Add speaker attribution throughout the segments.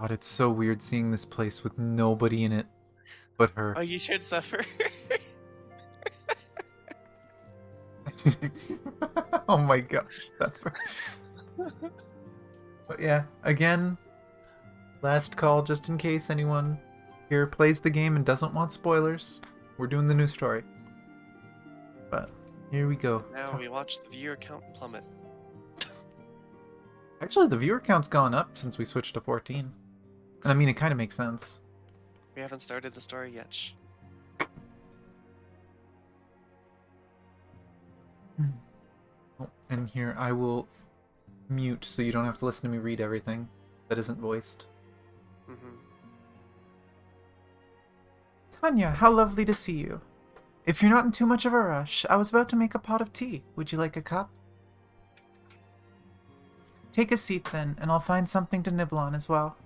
Speaker 1: God, it's so weird seeing this place with nobody in it but her.
Speaker 2: Oh, you should suffer.
Speaker 1: Oh my gosh, that. But yeah, again, last call just in case anyone here plays the game and doesn't want spoilers. We're doing the new story. But here we go.
Speaker 2: Now we watch the viewer count plummet.
Speaker 1: Actually, the viewer count's gone up since we switched to 14. And I mean, it kind of makes sense.
Speaker 2: We haven't started the story yet. Shh.
Speaker 1: Oh, and here, I will mute so you don't have to listen to me read everything that isn't voiced. Tanya, how lovely to see you. If you're not in too much of a rush, I was about to make a pot of tea. Would you like a cup? Take a seat then, and I'll find something to nibble on as well.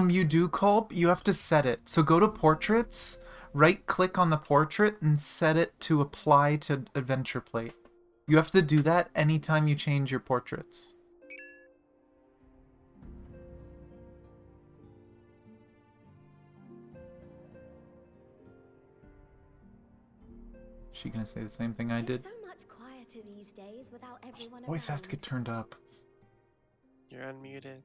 Speaker 1: You do, Culp. You have to set it. So go to Portraits, right-click on the portrait, and set it to apply to Adventure Plate. You have to do that anytime you change your portraits. Is she gonna say the same thing I did?
Speaker 3: So much quieter these days without everyone
Speaker 1: Voice has to get turned up.
Speaker 2: You're unmuted.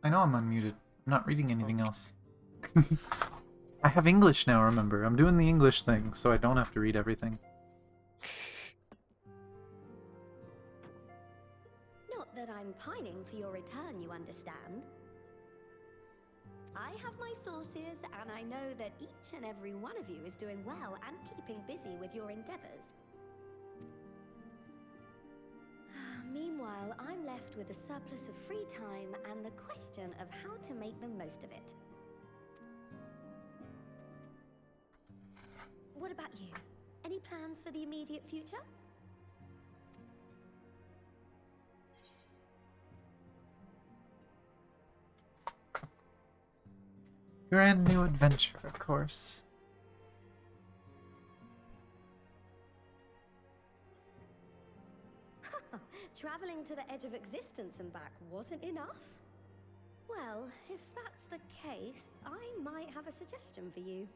Speaker 1: I know I'm unmuted. I'm not reading anything else. I have English now, remember. I'm doing the English thing, so I don't have to read everything.
Speaker 3: Not that I'm pining for your return, you understand. I have my sources, and I know that each and every one of you is doing well and keeping busy with your endeavors. Meanwhile, I'm left with a surplus of free time and the question of how to make the most of it. What about you? Any plans for the immediate future?
Speaker 1: Grand new adventure, of course.
Speaker 3: Traveling to the edge of existence and back wasn't enough? Well, if that's the case, I might have a suggestion for you.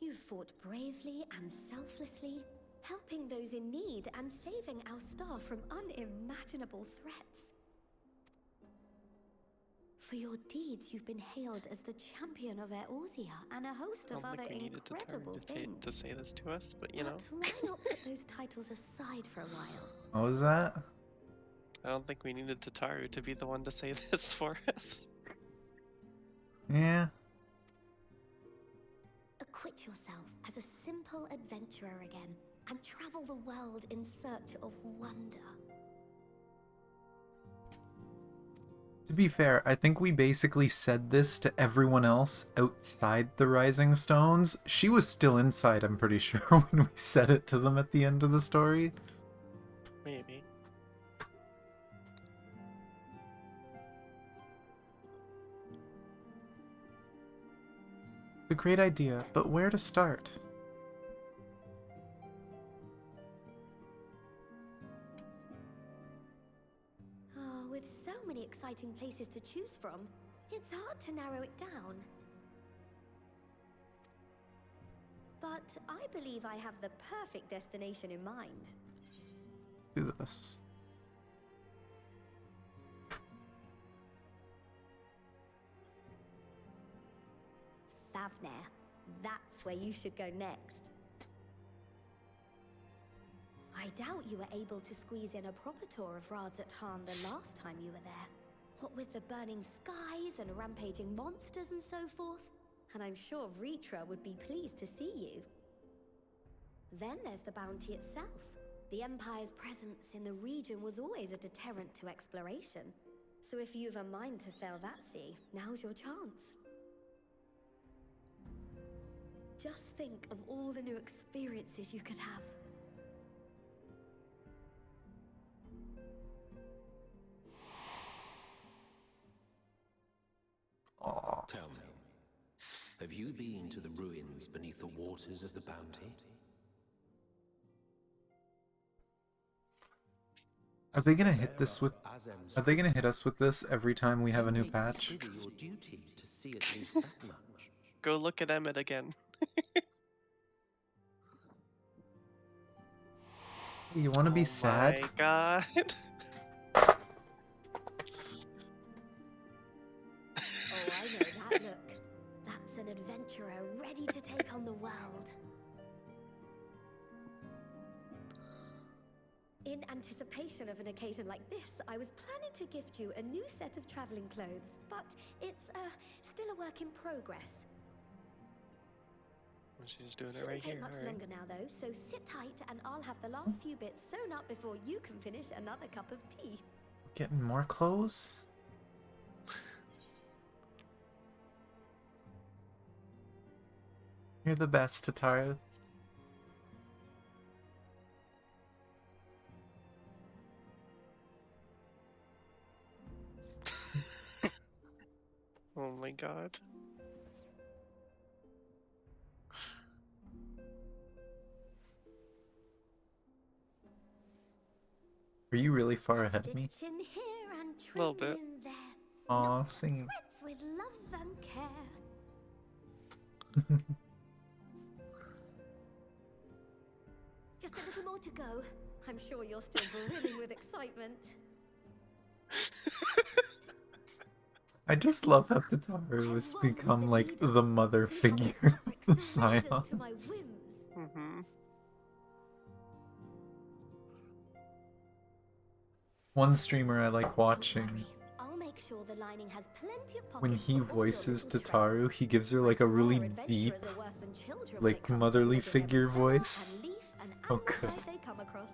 Speaker 3: You've fought bravely and selflessly, helping those in need and saving our star from unimaginable threats. For your deeds, you've been hailed as the champion of Eorzea and a host of other incredible things.
Speaker 2: To say this to us, but you know.
Speaker 3: But why not put those titles aside for a while?
Speaker 1: What was that?
Speaker 2: I don't think we needed Tataru to be the one to say this for us.
Speaker 1: Yeah.
Speaker 3: Acquit yourself as a simple adventurer again and travel the world in search of wonder.
Speaker 1: To be fair, I think we basically said this to everyone else outside the Rising Stones. She was still inside, I'm pretty sure, when we said it to them at the end of the story.
Speaker 2: Maybe.
Speaker 1: It's a great idea, but where to start?
Speaker 3: Oh, with so many exciting places to choose from, it's hard to narrow it down. But I believe I have the perfect destination in mind.
Speaker 1: Let's do this.
Speaker 3: Thavner. That's where you should go next. I doubt you were able to squeeze in a proper tour of Radzat-Han the last time you were there. What with the burning skies and rampaging monsters and so forth. And I'm sure Vritra would be pleased to see you. Then there's the bounty itself. The Empire's presence in the region was always a deterrent to exploration. So if you've a mind to sail that sea, now's your chance. Just think of all the new experiences you could have.
Speaker 1: Aww.
Speaker 4: Tell me, Have you been to the ruins beneath the waters of the Bounty?
Speaker 1: Are they gonna hit this with? Are they gonna hit us with this every time we have a new
Speaker 4: Maybe
Speaker 1: patch?
Speaker 4: consider your duty to see at least that much.
Speaker 2: Go look at Emmett again.
Speaker 1: You want to be sad?
Speaker 2: Oh my god.
Speaker 3: Oh, I know that look. That's an adventurer ready to take on the world. In anticipation of an occasion like this, I was planning to gift you a new set of traveling clothes, but it's still a work in progress.
Speaker 2: She's doing it
Speaker 3: Shouldn't
Speaker 2: right
Speaker 3: take
Speaker 2: here.
Speaker 3: much
Speaker 2: All right.
Speaker 3: longer now, though, so sit tight and I'll have the last few bits sewn up before you can finish another cup of tea.
Speaker 1: Getting more clothes? You're the best, Tatara.
Speaker 2: Oh my god.
Speaker 1: Are you really far ahead of me?
Speaker 3: Stitch in here and
Speaker 2: Little
Speaker 3: trim
Speaker 2: bit.
Speaker 3: in there.
Speaker 1: Aw, singing.
Speaker 3: Threads with love and care. Just a little more to go. I'm sure you're still brimming with excitement.
Speaker 1: I just love how Tatara has become like the mother figure of Scions.
Speaker 3: To my whims.
Speaker 2: Mm-hmm.
Speaker 1: One streamer I like
Speaker 3: Don't
Speaker 1: watching,
Speaker 3: worry, I'll make sure the lining has plenty of
Speaker 1: when
Speaker 3: pockets
Speaker 1: he
Speaker 3: for all your
Speaker 1: voices
Speaker 3: little
Speaker 1: Tataru,
Speaker 3: treasures.
Speaker 1: he gives her
Speaker 3: I
Speaker 1: like a
Speaker 3: swear
Speaker 1: really
Speaker 3: adventurers
Speaker 1: deep,
Speaker 3: are worse than children when
Speaker 1: like
Speaker 3: it comes to
Speaker 1: motherly
Speaker 3: remembering every
Speaker 1: figure
Speaker 3: feather
Speaker 1: voice.
Speaker 3: and leaf and
Speaker 1: Oh,
Speaker 3: animal
Speaker 1: good.
Speaker 3: hide they come across.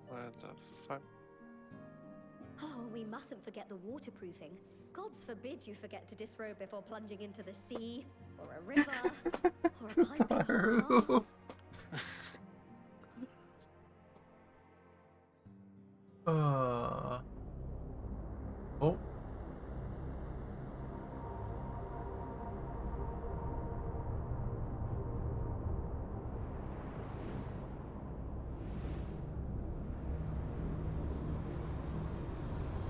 Speaker 2: What the fuck?
Speaker 3: Oh, we mustn't forget the waterproofing. Gods forbid you forget to disrobe before plunging into the sea, or a river, or a piping hot
Speaker 1: Tataru.
Speaker 3: bath.
Speaker 1: Oh.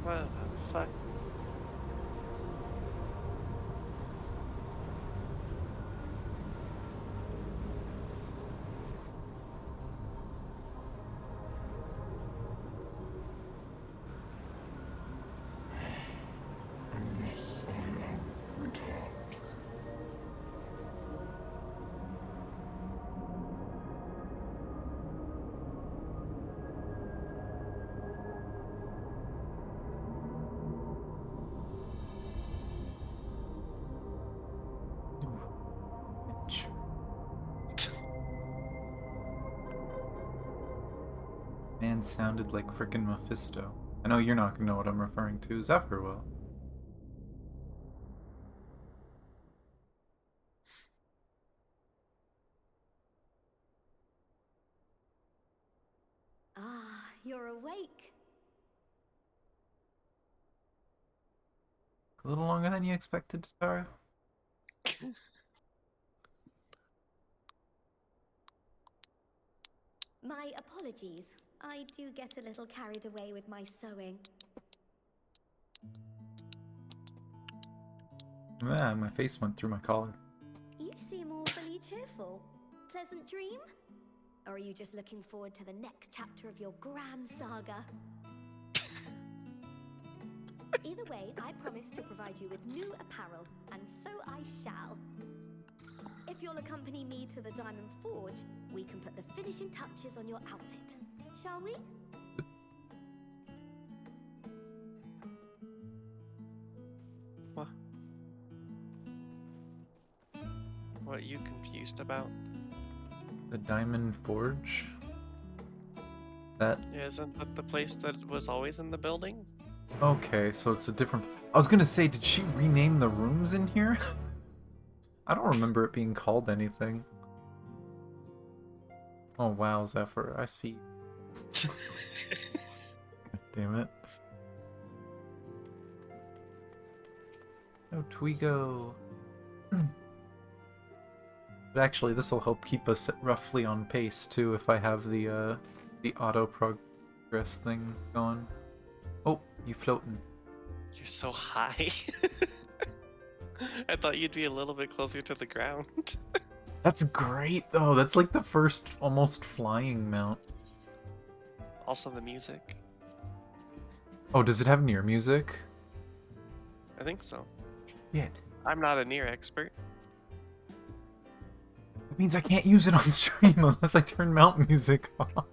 Speaker 2: What the fuck?
Speaker 5: Unless I am returned.
Speaker 1: Man sounded like frickin' Mephisto. I know you're not gonna know what I'm referring to. Zephyr will.
Speaker 3: Ah, you're awake.
Speaker 1: A little longer than you expected, Tataru.
Speaker 3: My apologies. I do get a little carried away with my sewing.
Speaker 1: Ah, my face went through my collar.
Speaker 3: You seem awfully cheerful. Pleasant dream? Or are you just looking forward to the next chapter of your grand saga? Either way, I promise to provide you with new apparel, and so I shall. If you'll accompany me to the Diamond Forge, we can put the finishing touches on your outfit. Shall we?
Speaker 2: What? What are you confused about?
Speaker 1: The Diamond Forge? That...
Speaker 2: Yeah, isn't that the place that was always in the building?
Speaker 1: Okay, so it's a different... I was gonna say, did she rename the rooms in here? I don't remember it being called anything. Oh wow, Zephyr, I see. Damn it. Out we go. But actually, this will help keep us roughly on pace too if I have the auto progress thing going. Oh, you floating.
Speaker 2: You're so high. I thought you'd be a little bit closer to the ground.
Speaker 1: That's great though. That's like the first almost flying mount.
Speaker 2: Also the music.
Speaker 1: Oh, does it have near music?
Speaker 2: I think so.
Speaker 1: Shit.
Speaker 2: I'm not a near expert.
Speaker 1: That means I can't use it on stream unless I turn mount music off.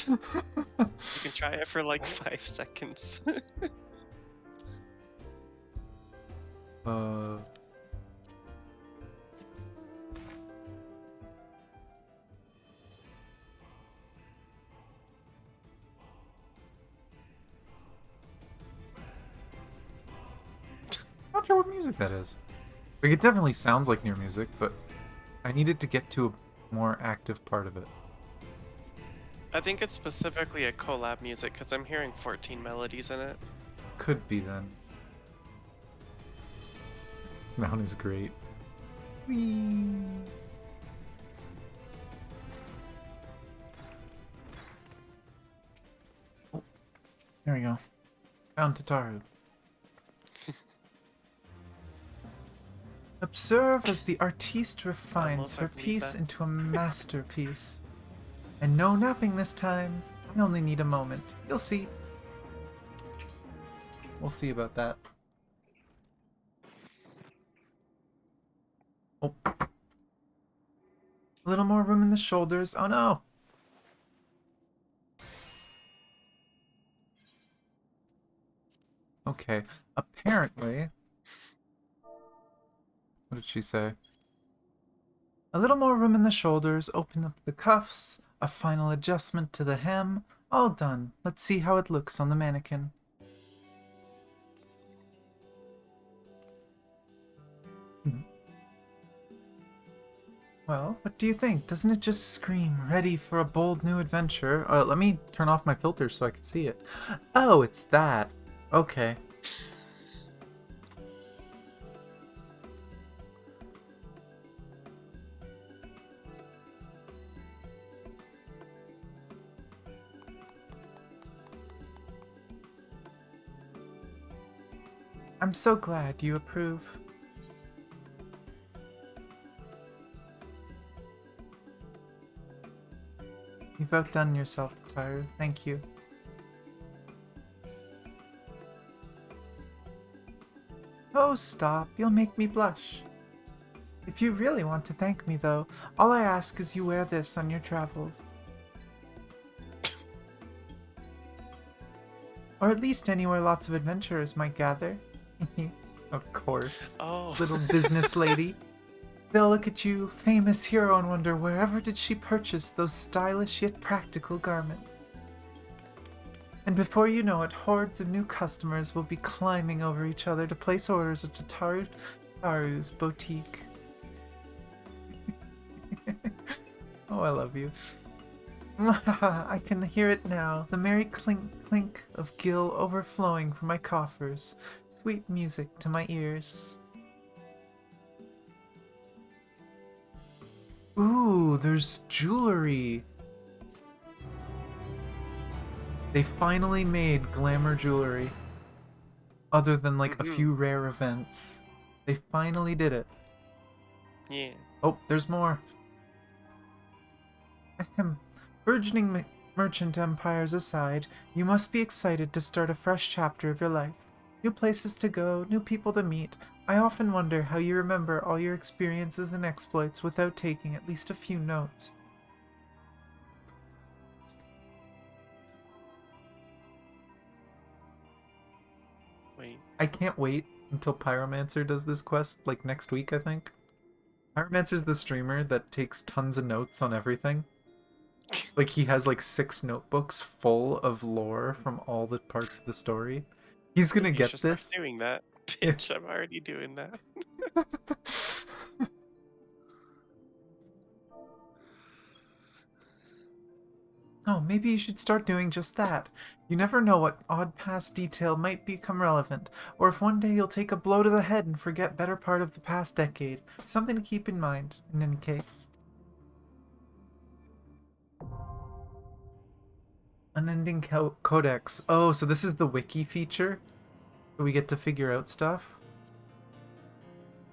Speaker 2: You can try it for like 5 seconds.
Speaker 1: Not sure what music that is. Like, it definitely sounds like near music, but I needed to get to a more active part of it.
Speaker 2: I think it's specifically a collab music because I'm hearing 14 melodies in it.
Speaker 1: Could be then. Mount is great. Whee! Oh, there we go. Found Tataru. Observe as the artiste refines
Speaker 2: how
Speaker 1: her
Speaker 2: can you
Speaker 1: piece
Speaker 2: that?
Speaker 1: into a masterpiece. And no napping this time. I only need a moment. You'll see. We'll see about that. Oh. A little more room in the shoulders. Oh no! Okay. Apparently... What did she say? A little more room in the shoulders, open up the cuffs, a final adjustment to the hem. All done. Let's see how it looks on the mannequin. Well, what do you think? Doesn't it just scream ready for a bold new adventure? Let me turn off my filter so I can see it. Oh, it's that. Okay. I'm so glad you approve. You've outdone yourself, Tataru. Thank you. Oh, stop. You'll make me blush. If you really want to thank me, though, all I ask is you wear this on your travels. Or at least anywhere lots of adventurers might gather. Of course.
Speaker 2: Oh.
Speaker 1: Little business lady. They'll look at you, famous hero, and wonder wherever did she purchase those stylish yet practical garments. And before you know it, hordes of new customers will be climbing over each other to place orders at Tataru's boutique. Oh, I love you. I can hear it now, the merry clink of gill overflowing from my coffers. Sweet music to my ears. Ooh, there's jewelry. They finally made glamour jewelry. Other than like a few rare events. They finally did it.
Speaker 2: Yeah.
Speaker 1: Oh, there's more. Ahem. Burgeoning merchant empires aside, you must be excited to start a fresh chapter of your life. New places to go, new people to meet. I often wonder how you remember all your experiences and exploits without taking at least a few notes.
Speaker 2: Wait.
Speaker 1: I can't wait until Pyromancer does this quest, like next week, I think. Pyromancer's the streamer that takes tons of notes on everything. Like, he has like 6 notebooks full of lore from all the parts of the story. He's gonna
Speaker 2: You
Speaker 1: get
Speaker 2: should start
Speaker 1: this.
Speaker 2: doing that. Bitch, I'm already doing that.
Speaker 1: Oh, maybe you should start doing just that. You never know what odd past detail might become relevant, or if one day you'll take a blow to the head and forget better part of the past decade. Something to keep in mind, in any case. Unending Codex. Oh, so this is the wiki feature? So we get to figure out stuff?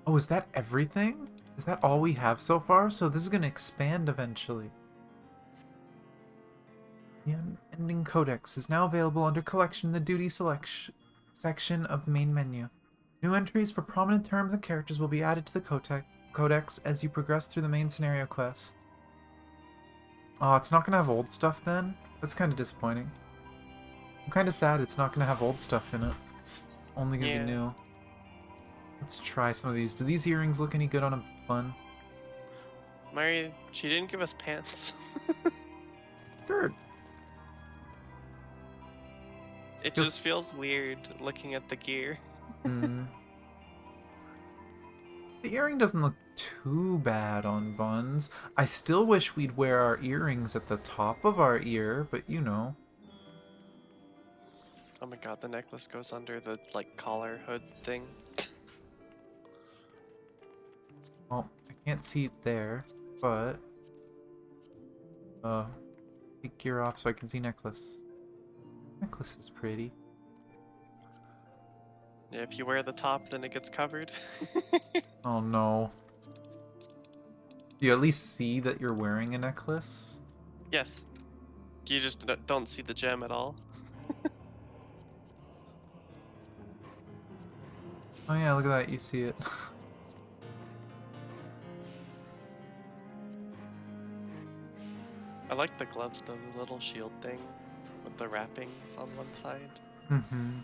Speaker 1: Oh, is that everything? Is that all we have so far? So this is going to expand eventually. The Unending Codex is now available under Collection in the Duty Selection section of the main menu. New entries for prominent terms and characters will be added to the Codex as you progress through the main scenario quest. Oh, it's not going to have old stuff then? That's kind of disappointing. I'm kind of sad it's not going to have old stuff in it. It's only going to be new. Let's try some of these. Do these earrings look any good on a bun?
Speaker 2: Mary, she didn't give us pants.
Speaker 1: Skirt.
Speaker 2: It just feels weird looking at the gear.
Speaker 1: The earring doesn't look too bad on buns. I still wish we'd wear our earrings at the top of our ear, but you know.
Speaker 2: Oh my god, the necklace goes under the, like, collar hood thing.
Speaker 1: Well, I can't see it there, but... take gear off so I can see necklace. Necklace is pretty.
Speaker 2: Yeah, if you wear the top, then it gets covered.
Speaker 1: Oh no. Do you at least see that you're wearing a necklace?
Speaker 2: Yes. You just don't see the gem at all.
Speaker 1: Oh yeah, look at that, you see it.
Speaker 2: I like the gloves, though, the little shield thing with the wrappings on one side.
Speaker 1: Mm-hmm.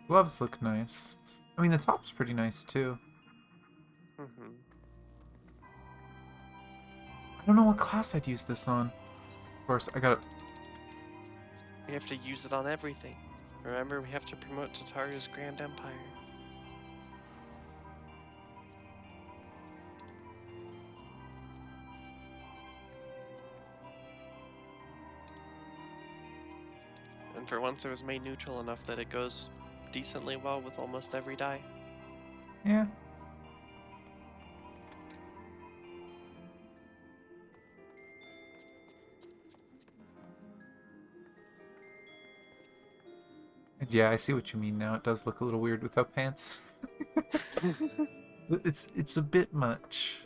Speaker 1: Gloves look nice. I mean, the top's pretty nice too.
Speaker 2: Mm-hmm.
Speaker 1: I don't know what class I'd use this on. Of course, I got it.
Speaker 2: We have to use it on everything. Remember, we have to promote Tataru's Grand Empire. And for once, it was made neutral enough that it goes decently well with almost every die.
Speaker 1: Yeah. And yeah, I see what you mean now. It does look a little weird without pants. It's a bit much.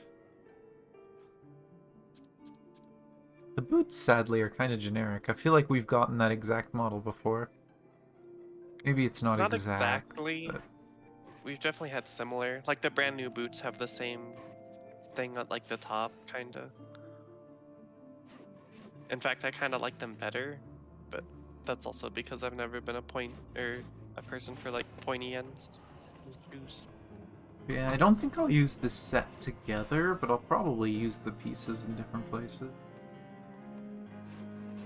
Speaker 1: The boots, sadly, are kind of generic. I feel like we've gotten that exact model before. Maybe it's not
Speaker 2: exactly.
Speaker 1: but...
Speaker 2: We've definitely had similar. Like, the brand new boots have the same thing at, like, the top, kind of. In fact, I kind of like them better, but that's also because I've never been a person for, like, pointy ends shoes.
Speaker 1: Yeah, I don't think I'll use this set together, but I'll probably use the pieces in different places.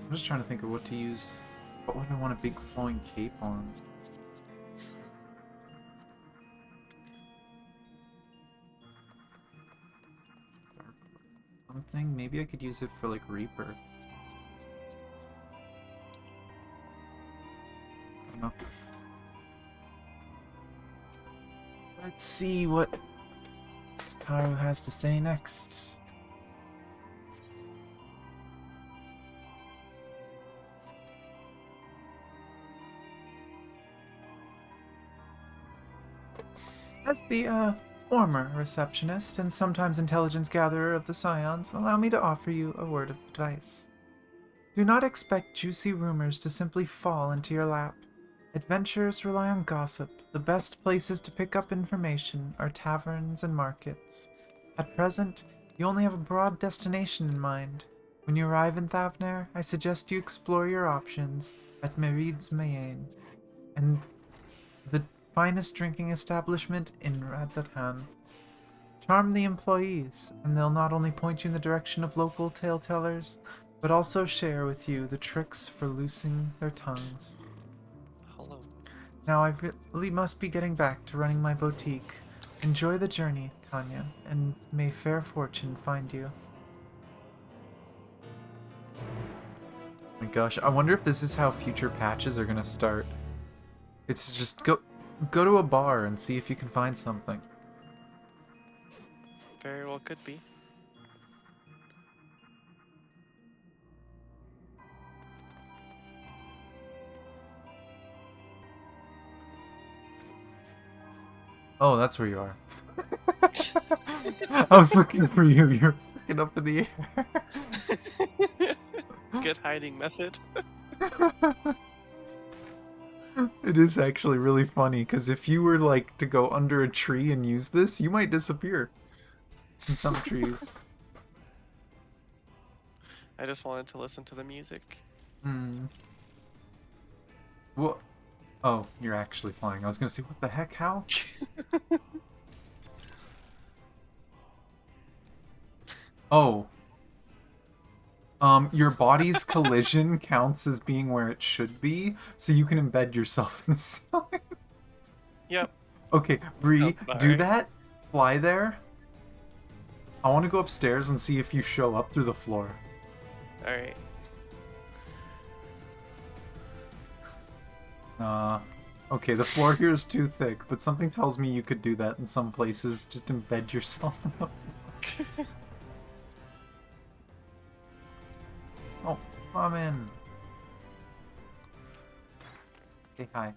Speaker 1: I'm just trying to think of what to use. What would I want a big flowing cape on? Something? Maybe I could use it for like Reaper. I don't know. Let's see what Tataru has to say next. As the former receptionist and sometimes intelligence gatherer of the Scions, allow me to offer you a word of advice. Do not expect juicy rumors to simply fall into your lap. Adventurers rely on gossip. The best places to pick up information are taverns and markets. At present, you only have a broad destination in mind. When you arrive in Thavner, I suggest you explore your options at Merid's Mayenne, and the finest drinking establishment in Radzatan. Charm the employees, and they'll not only point you in the direction of local tale-tellers, but also share with you the tricks for loosing their tongues.
Speaker 2: Hello.
Speaker 1: Now I really must be getting back to running my boutique. Enjoy the journey, Tanya, and may fair fortune find you. My gosh, I wonder if this is how future patches are gonna start. It's just go to a bar and see if you can find something.
Speaker 2: Very well could be.
Speaker 1: Oh, that's where you are. I was looking for you. You're freaking up in the air.
Speaker 2: Good hiding method.
Speaker 1: It is actually really funny, because if you were like to go under a tree and use this, you might disappear in some trees.
Speaker 2: I just wanted to listen to the music.
Speaker 1: Hmm. What? Oh, you're actually flying. I was gonna say, what the heck? How? Oh. Your body's collision counts as being where it should be, so you can embed yourself in the ceiling.
Speaker 2: Yep.
Speaker 1: Okay, Bree,
Speaker 2: Sounds about
Speaker 1: do
Speaker 2: right.
Speaker 1: that. Fly there. I want to go upstairs and see if you show up through the floor.
Speaker 2: Alright.
Speaker 1: Okay, the floor here is too thick, but something tells me you could do that in some places. Just embed yourself in the floor. Oh, come in. Say hi.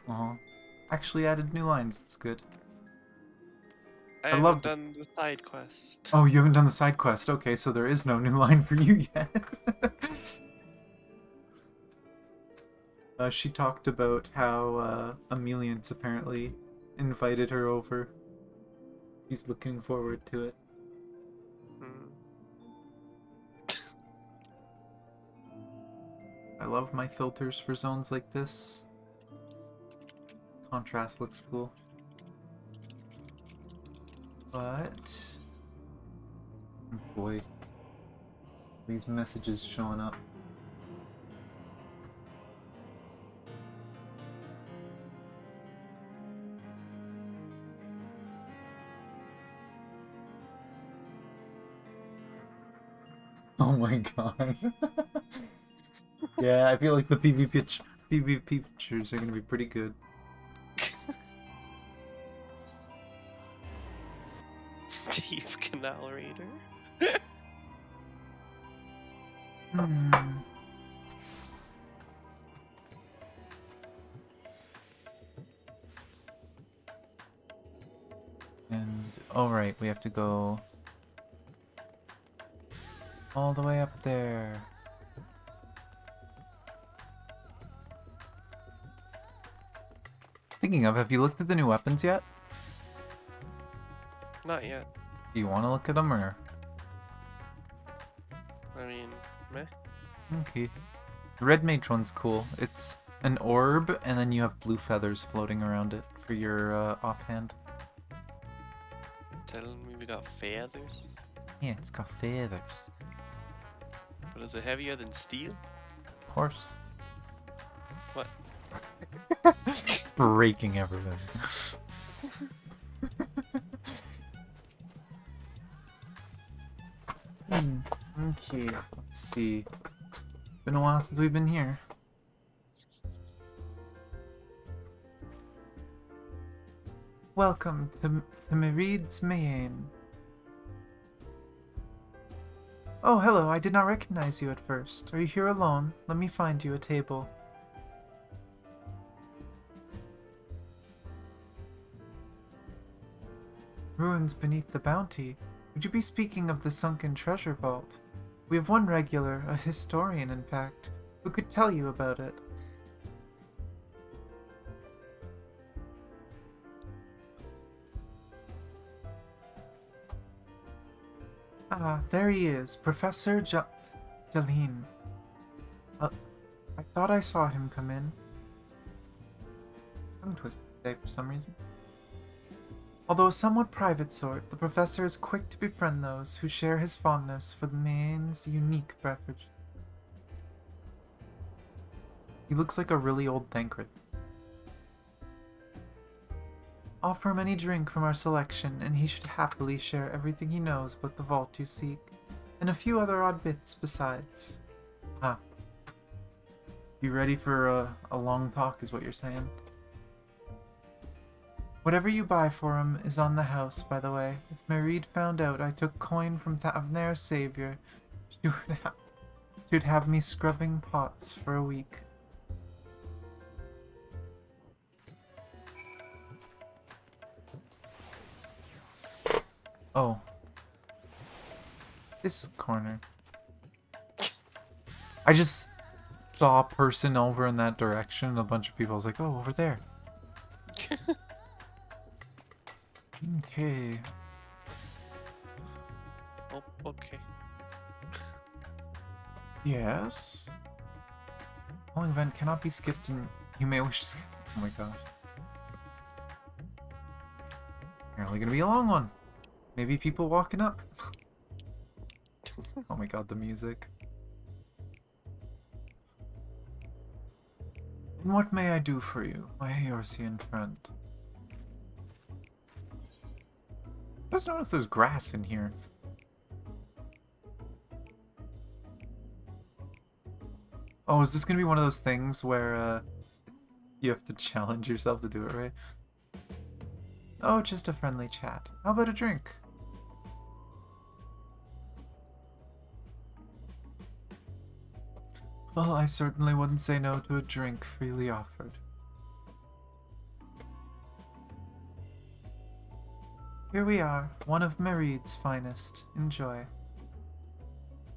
Speaker 1: Aw. Actually added new lines, that's good.
Speaker 2: I
Speaker 1: I
Speaker 2: haven't
Speaker 1: love
Speaker 2: done the side quest.
Speaker 1: Oh, you haven't done the side quest. Okay, so there is no new line for you yet. She talked about how Ameliance apparently invited her over. She's looking forward to it.
Speaker 2: Hmm.
Speaker 1: I love my filters for zones like this. Contrast looks cool. But... oh boy. These messages showing up. Oh my god. Yeah, I feel like the PvP pictures are gonna be pretty good.
Speaker 2: Deep canal raider.
Speaker 1: Hmm. And, alright, we have to go all the way up there. Speaking of, have you looked at the new weapons yet?
Speaker 2: Not yet.
Speaker 1: Do you want to look at them, or...?
Speaker 2: I mean, meh.
Speaker 1: Okay. The red mage one's cool. It's an orb, and then you have blue feathers floating around it for your offhand.
Speaker 2: Telling me we got feathers.
Speaker 1: Yeah, it's got feathers.
Speaker 2: But is it heavier than steel?
Speaker 1: Of course.
Speaker 2: What?
Speaker 1: Breaking everything. Okay, let's see. Been a while since we've been here. Welcome to Merid's Mayenne. Oh, hello, I did not recognize you at first. Are you here alone? Let me find you a table. Ruins beneath the bounty. Would you be speaking of the Sunken treasure vault? We have one regular, a historian in fact, who could tell you about it. Ah, there he is, Professor Jalene. I thought I saw him come in. Tongue twisted today for some reason. Although a somewhat private sort, the professor is quick to befriend those who share his fondness for the Maine's unique beverage. He looks like a really old Thancred. Offer him any drink from our selection, and he should happily share everything he knows about the vault you seek, and a few other odd bits besides. Ah. You ready for a long talk, is what you're saying? Whatever you buy for him is on the house, by the way. If Marid found out I took coin from Tavner's savior, she would have me scrubbing pots for a week. Oh. This corner. I just saw a person over in that direction and a bunch of people. I was like, oh, over there. Okay.
Speaker 2: Oh, okay.
Speaker 1: Yes. Following event cannot be skipped and you may wish to... Oh my gosh. Apparently gonna be a long one. Maybe people walking up. Oh my god, the music. And what may I do for you, my Eorzean friend? Just notice there's grass in here. Oh, is this gonna be one of those things where you have to challenge yourself to do it right? Oh, just a friendly chat. How about a drink? Well, I certainly wouldn't say no to a drink freely offered. Here we are, one of Marid's finest. Enjoy.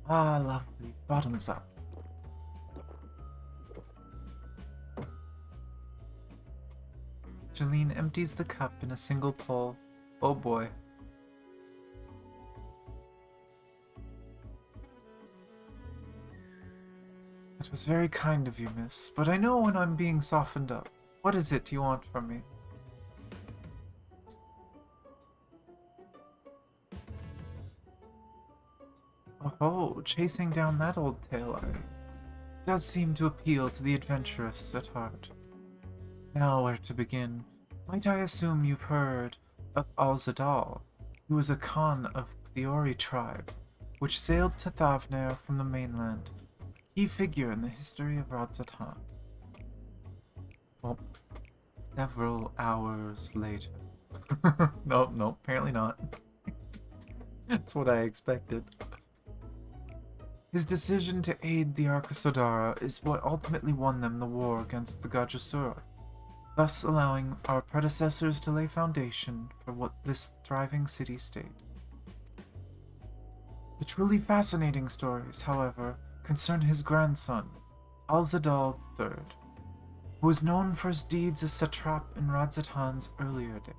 Speaker 1: Ah, lovely. Bottoms up. Jeline empties the cup in a single pull. Oh boy. It was very kind of you, miss, but I know when I'm being softened up. What is it you want from me? Oh, chasing down that old tale does seem to appeal to the adventurous at heart. Now where to begin? Might I assume you've heard of Alzadal, who was a Khan of the Ori tribe, which sailed to Thavner from the mainland, a key figure in the history of Radzatan. Well, several hours later. Nope, apparently not. That's what I expected. His decision to aid the Arkasodara is what ultimately won them the war against the Gajasura, thus allowing our predecessors to lay foundation for what this thriving city-state. The truly fascinating stories, however, concern his grandson, Alzadal III, who was known for his deeds as satrap in Radzatan's earlier days.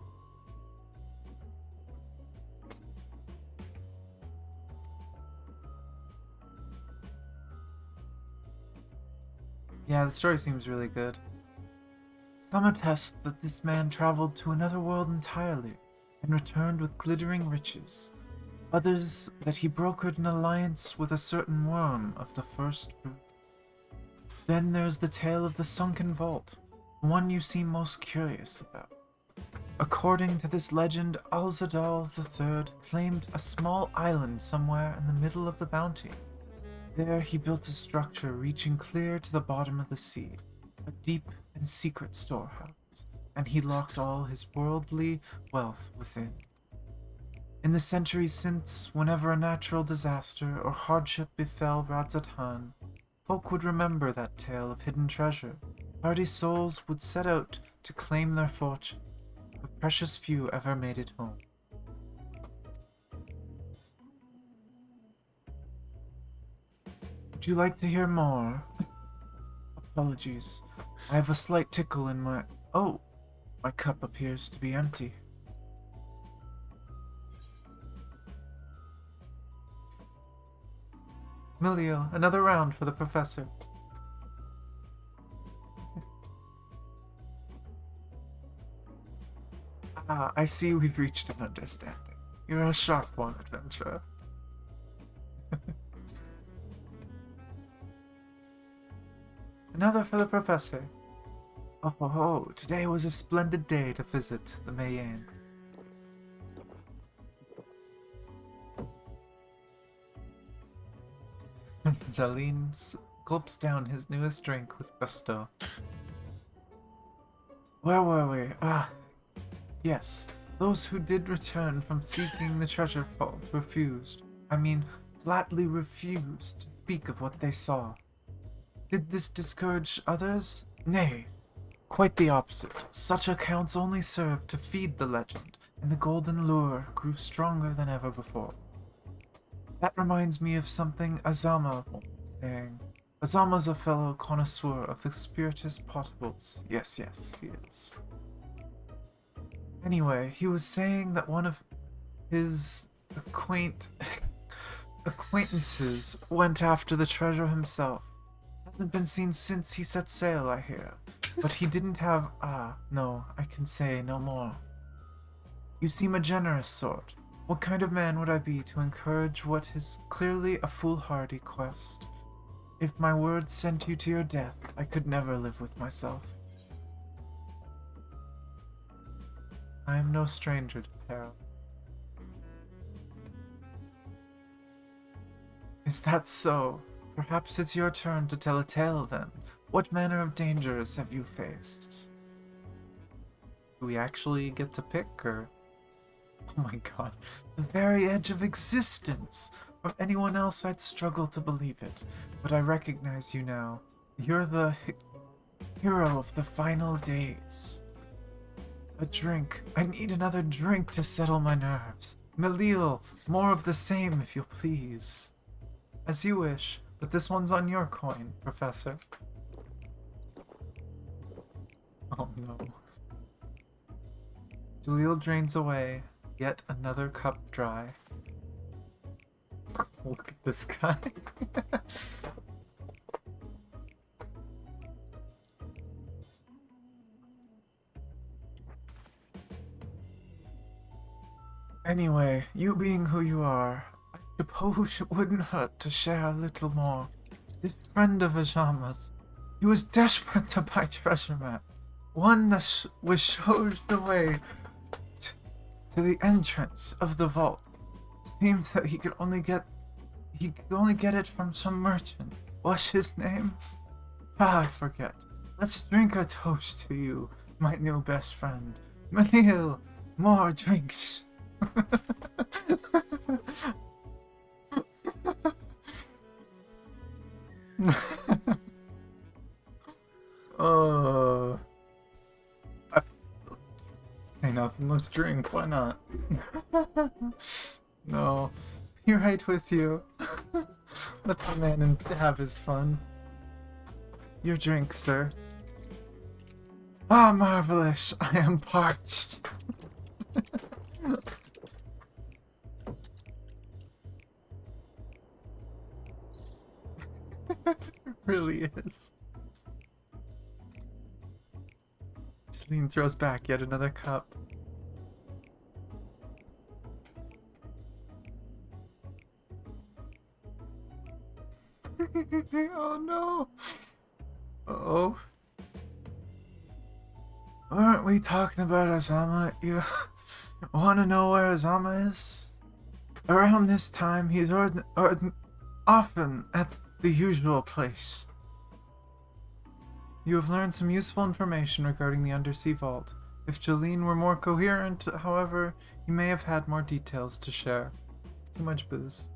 Speaker 1: Yeah, the story seems really good. Some attest that this man traveled to another world entirely and returned with glittering riches. Others that he brokered an alliance with a certain worm of the first brood. Then there's the tale of the Sunken Vault, the one you seem most curious about. According to this legend, Alzadal III claimed a small island somewhere in the middle of the bounty. There he built a structure reaching clear to the bottom of the sea, a deep and secret storehouse, and he locked all his worldly wealth within. In the centuries since, whenever a natural disaster or hardship befell Radzatan, folk would remember that tale of hidden treasure. Hardy souls would set out to claim their fortune, but precious few ever made it home. Would you like to hear more? Apologies. I have a slight tickle in my... Oh! My cup appears to be empty. Miliel, another round for the professor. Ah, I see we've reached an understanding. You're a sharp one, adventurer. Another for the professor. Oh ho ho, today was a splendid day to visit the Mayenne. Jalin gulps down his newest drink with gusto. Where were we? Yes. Those who did return from seeking the treasure vault flatly refused to speak of what they saw. Did this discourage others? Nay, quite the opposite. Such accounts only served to feed the legend, and the golden lure grew stronger than ever before. That reminds me of something Azama was saying. Azama's a fellow connoisseur of the spirituous potables. Yes, he is. Anyway, he was saying that one of his acquaintances went after the treasure himself. Hasn't been seen since he set sail, I hear. But he didn't have... no, I can say no more. You seem a generous sort. What kind of man would I be to encourage what is clearly a foolhardy quest? If my words sent you to your death, I could never live with myself. I am no stranger to peril. Is that so? Perhaps it's your turn to tell a tale then. What manner of dangers have you faced? Do we actually get to pick, or... Oh my god. The very edge of existence! From anyone else I'd struggle to believe it, but I recognize you now. You're the hero of the final days. A drink. I need another drink to settle my nerves. Melil, more of the same if you'll please. As you wish, but this one's on your coin, Professor. Oh no. Jalil drains away, yet another cup dry. Look at this guy. Anyway, you being who you are, I suppose it wouldn't hurt to share a little more. This friend of Ajama's, he was desperate to buy treasure map. One that was showed the way to the entrance of the vault. Seems that he could only get it from some merchant. What's his name? I forget. Let's drink a toast to you, my new best friend. Manil, more drinks. Oh. Hey, nothing, let's drink, why not? No, be right with you. Let the man have his fun. Your drink, sir. Ah, marvelous, I am parched. It really is. Celine throws back yet another cup. Oh no. Uh-oh. Aren't we talking about Azama? You want to know where Azama is? Around this time, he's often at the usual place. You have learned some useful information regarding the undersea vault. If Jolene were more coherent, however, he may have had more details to share. Too much booze.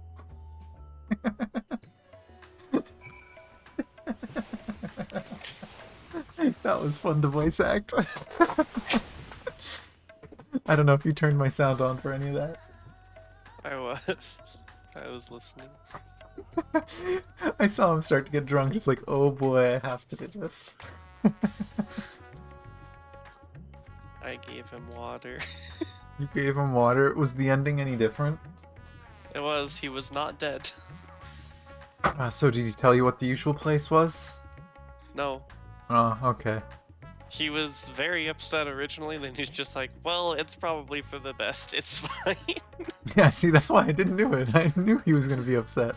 Speaker 1: That was fun to voice act. I don't know if you turned my sound on for any of that.
Speaker 2: I was listening.
Speaker 1: I saw him start to get drunk, just like, oh boy, I have to do this.
Speaker 2: I gave him water.
Speaker 1: You gave him water. Was the ending any different?
Speaker 2: It was. He was not dead.
Speaker 1: So did he tell you what the usual place was?
Speaker 2: No.
Speaker 1: Oh, okay.
Speaker 2: He was very upset originally, then he's just like, well, it's probably for the best. It's fine.
Speaker 1: Yeah, see, that's why I didn't do it. I knew he was going to be upset.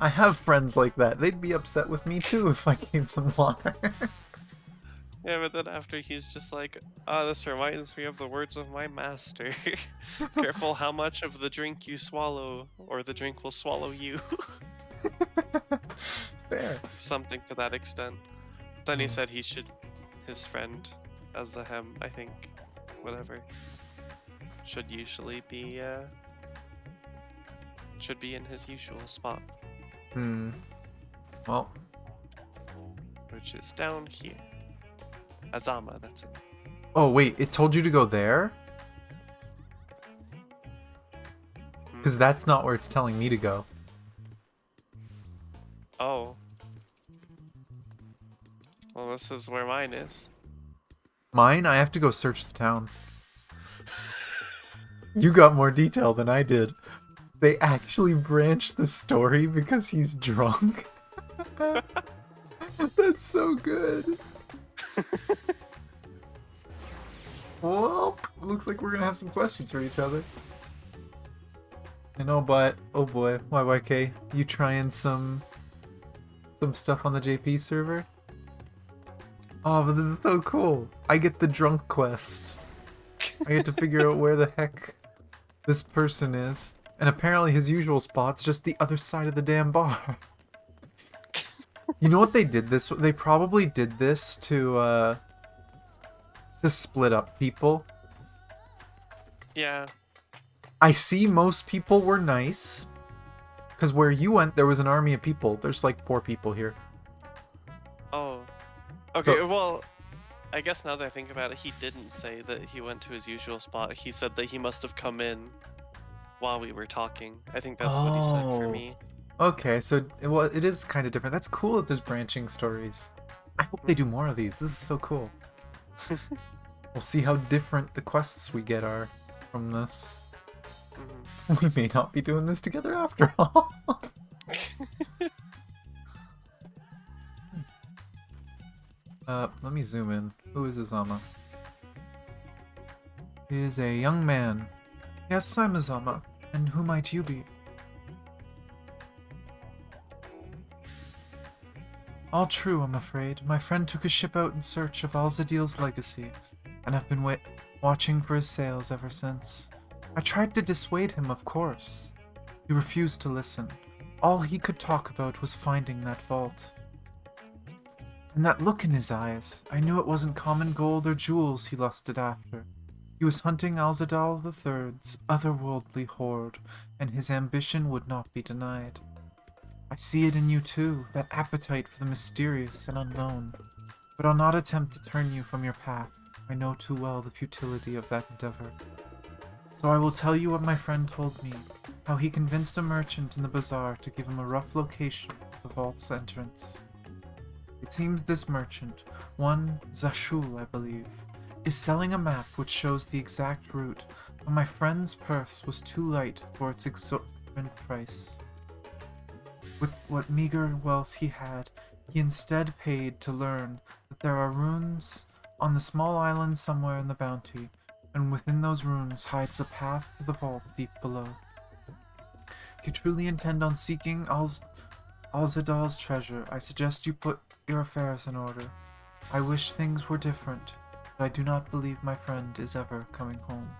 Speaker 1: I have friends like that. They'd be upset with me too if I gave them water.
Speaker 2: Yeah, but then after he's just like, ah, this reminds me of the words of my master. Careful how much of the drink you swallow, or the drink will swallow you.
Speaker 1: Fair.
Speaker 2: Something to that extent. Then he
Speaker 1: Hmm.
Speaker 2: said his friend, Azahem, I think, whatever, should usually be, should be in his usual spot,
Speaker 1: Well,
Speaker 2: which is down here. Azama, that's it.
Speaker 1: oh wait, it told you to go there? Because
Speaker 2: Hmm.
Speaker 1: that's not where it's telling me to go.
Speaker 2: Oh. Well, this is where mine is.
Speaker 1: Mine, I have to go search the town. You got more detail than I did. They actually branched the story because he's drunk. That's so good. Well, looks like we're gonna have some questions for each other. And oh boy, YYK, you trying some stuff on the JP server? Oh, but this is so cool. I get the drunk quest. I get to figure out where the heck this person is. And apparently his usual spot's just the other side of the damn bar. You know what they did this? They probably did this to split up people.
Speaker 2: Yeah.
Speaker 1: I see most people were nice. Because where you went, there was an army of people. There's like 4 people here.
Speaker 2: Oh. Okay,
Speaker 1: So-
Speaker 2: well, I guess now that I think about it, he didn't say that he went to his usual spot. He said that he must have come in while we were talking. I think that's what he said for
Speaker 1: Oh.
Speaker 2: me.
Speaker 1: Okay, so well, it is kind of different. That's cool that there's branching stories. I hope they do more of these. This is so cool. We'll see how different the quests we get are from this.
Speaker 2: Mhm.
Speaker 1: We may not be doing this together after all. Let me zoom in. Who is Azama? He is a young man. Yes, I'm Azama. And who might you be? All true, I'm afraid. My friend took a ship out in search of Alzadil's legacy, and I've been watching for his sails ever since. I tried to dissuade him, of course. He refused to listen. All he could talk about was finding that vault. And that look in his eyes, I knew it wasn't common gold or jewels he lusted after. He was hunting Alzadal III's otherworldly hoard, and his ambition would not be denied. I see it in you too, that appetite for the mysterious and unknown. But I'll not attempt to turn you from your path. I know too well the futility of that endeavor. So I will tell you what my friend told me, how he convinced a merchant in the bazaar to give him a rough location of the vault's entrance. It seems this merchant, one Zashul I believe, is selling a map which shows the exact route, but my friend's purse was too light for its exorbitant price. With what meager wealth he had, he instead paid to learn that there are runes on the small island somewhere in the Bounty, and within those runes hides a path to the vault deep below. If you truly intend on seeking Alzadal's treasure, I suggest you put your affairs in order. I wish things were different, but I do not believe my friend is ever coming home.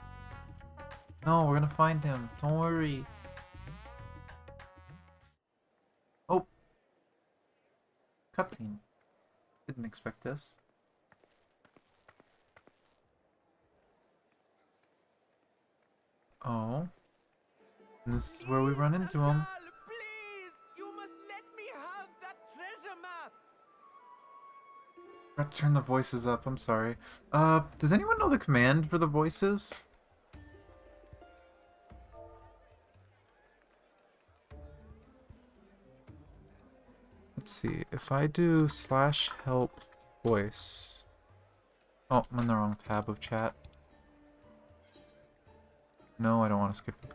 Speaker 1: No, we're gonna find him. Don't worry. Oh. Cutscene. Didn't expect this. Oh. This is where we run into him.
Speaker 6: Please, you must let me have that treasure map.
Speaker 1: Got to turn the voices up, I'm sorry. Does anyone know the command for the voices? Let's see, if I do /help voice. Oh, I'm in the wrong tab of chat. No, I don't want to skip it.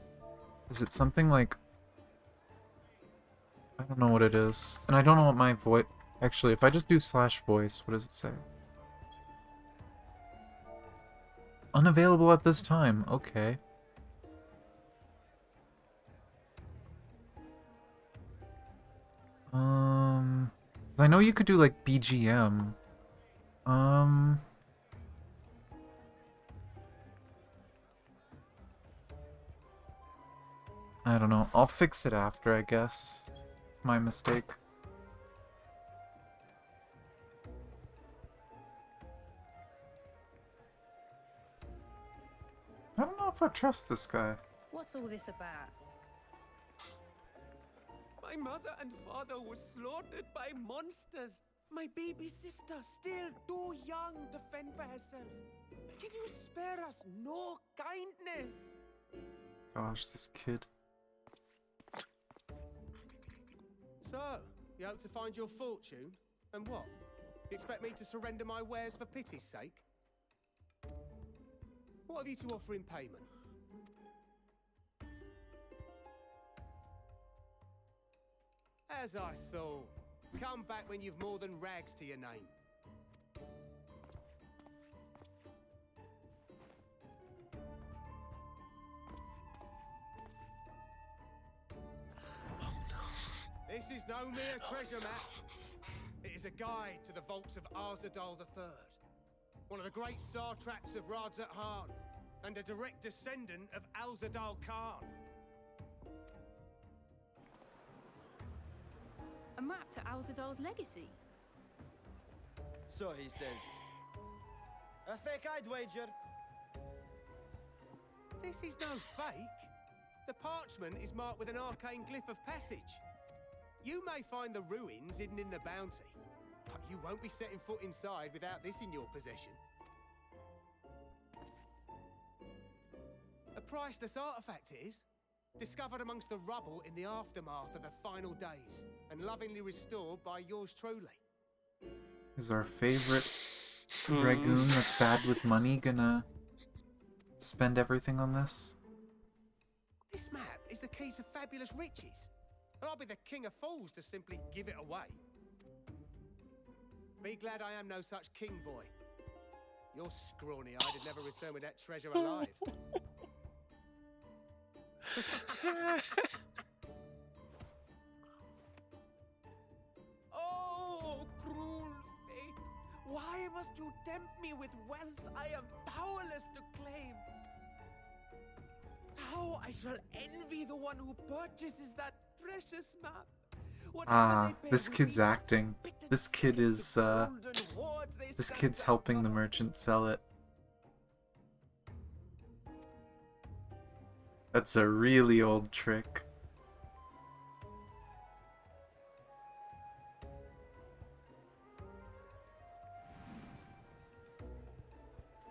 Speaker 1: Is it something like... I don't know what it is. And I don't know what my voice... Actually, if I just do /voice, what does it say? Unavailable at this time. Okay. I know you could do like BGM. Um, I don't know. I'll fix it after, I guess. It's my mistake. I don't know if I trust this guy.
Speaker 7: What's all this about?
Speaker 6: My mother and father were slaughtered by monsters. My baby sister, still too young to fend for herself. Can you spare us no kindness?
Speaker 1: Gosh, this kid.
Speaker 8: So, you hope to find your fortune? And what? You expect me to surrender my wares for pity's sake? What have you to offer in payment? As I thought. Come back when you've more than rags to your name. This is no mere treasure map. It is a guide to the vaults of Arzadal III, one of the great satraps of Radzat Han, and a direct descendant of Alzadal Khan.
Speaker 7: A map to Alzadal's legacy.
Speaker 9: So he says. A fake, I'd wager.
Speaker 8: This is no fake. The parchment is marked with an arcane glyph of passage. You may find the ruins hidden in the bounty, but you won't be setting foot inside without this in your possession. A priceless artifact it is, discovered amongst the rubble in the aftermath of the final days, and lovingly restored by yours truly.
Speaker 1: Is our favorite dragoon that's bad with money gonna spend everything on this?
Speaker 8: This map is the key to fabulous riches, and I'll be the king of fools to simply give it away. Be glad I am no such king boy. Your scrawny-eyed had never return with that treasure alive.
Speaker 6: Oh, cruel fate! Why must you tempt me with wealth I am powerless to claim? How I shall envy the one who purchases that precious map.
Speaker 1: Ah, this kid's acting. This kid is, this kid's helping the merchant sell it. That's a really old trick.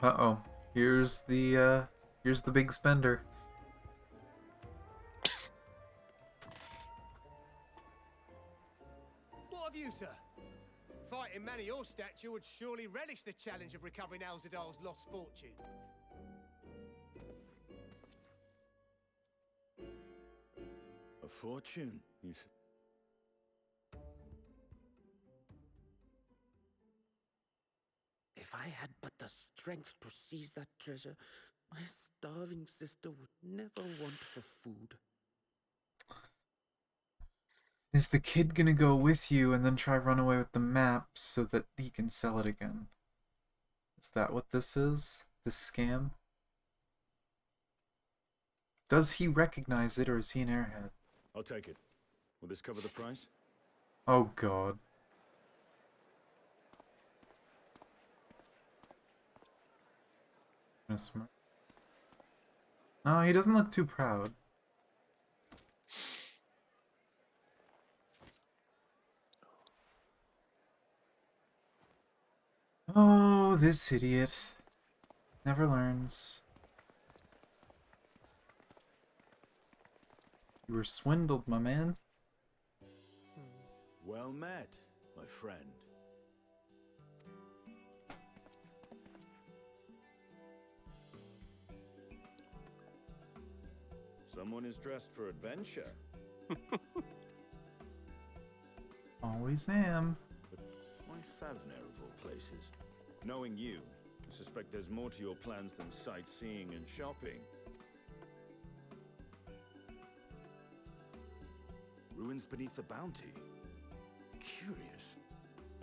Speaker 1: Uh-oh. Here's the big spender.
Speaker 8: What of you, sir? Fighting man of your stature would surely relish the challenge of recovering Alzadal's lost fortune.
Speaker 10: A fortune, you said?
Speaker 4: If I had but the strength to seize that treasure, my starving sister would never want for food.
Speaker 1: Is the kid gonna go with you and then try run away with the map so that he can sell it again? Is that what this is? This scam? Does he recognize it, or is he an airhead?
Speaker 10: I'll take it. Will this cover the price?
Speaker 1: Oh god. No, he doesn't look too proud. Oh, this idiot. Never learns. You were swindled, my man.
Speaker 10: Well met, my friend. Someone is dressed for adventure.
Speaker 1: Always am.
Speaker 10: But why Favner of all places? Knowing you, I suspect there's more to your plans than sightseeing and shopping. Ruins beneath the bounty. Curious.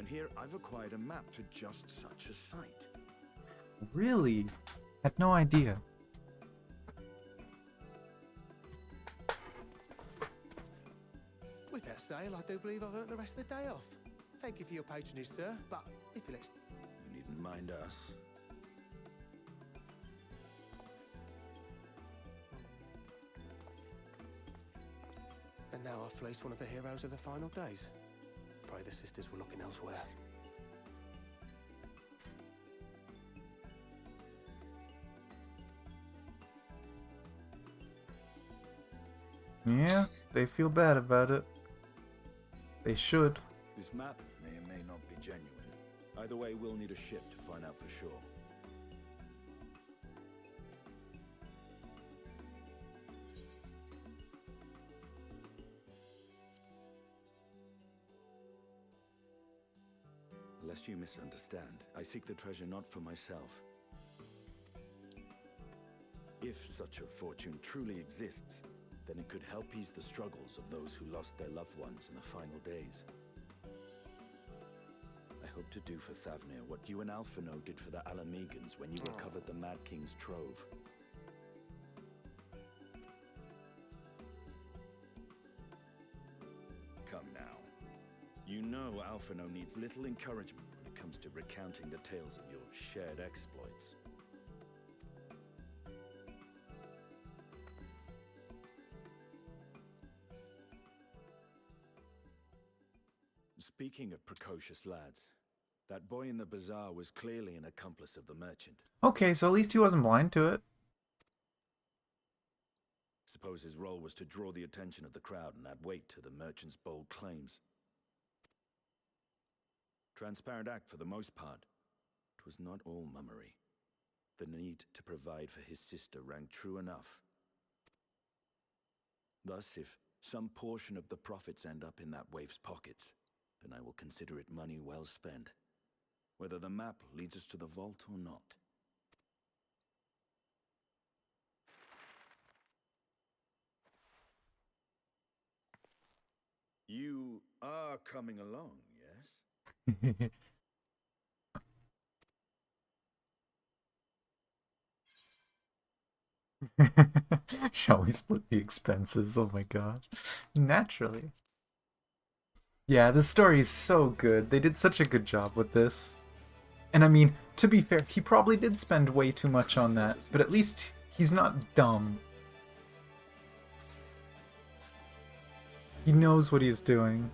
Speaker 10: And here I've acquired a map to just such a site.
Speaker 1: Really? Had no idea.
Speaker 8: With that sale, I do believe I've earned the rest of the day off. Thank you for your patronage, sir, but if you'll
Speaker 10: You needn't mind us.
Speaker 8: And now I've fleeced one of the heroes of the final days. Pray the sisters were looking elsewhere.
Speaker 1: Yeah, they feel bad about it. They should.
Speaker 10: This map may or may not be genuine. Either way, we'll need a ship to find out for sure. Lest you misunderstand, I seek the treasure not for myself. If such a fortune truly exists, then it could help ease the struggles of those who lost their loved ones in the final days. I hope to do for Thavnir what you and Alphino did for the Alamegans when you recovered the Mad King's trove. Come now. You know Alphino needs little encouragement when it comes to recounting the tales of your shared exploits. Speaking of precocious lads, that boy in the bazaar was clearly an accomplice of the merchant.
Speaker 1: Okay, so at least he wasn't blind to it.
Speaker 10: Suppose his role was to draw the attention of the crowd and add weight to the merchant's bold claims. Transparent act for the most part. It was not all mummery. The need to provide for his sister rang true enough. Thus, if some portion of the profits end up in that waif's pockets, then I will consider it money well spent, whether the map leads us to the vault or not. You are coming along, yes?
Speaker 1: Shall we split the expenses? Oh my gosh. Naturally. Yeah, the story is so good. They did such a good job with this. And I mean, to be fair, he probably did spend way too much on that, but at least he's not dumb. He knows what he's doing.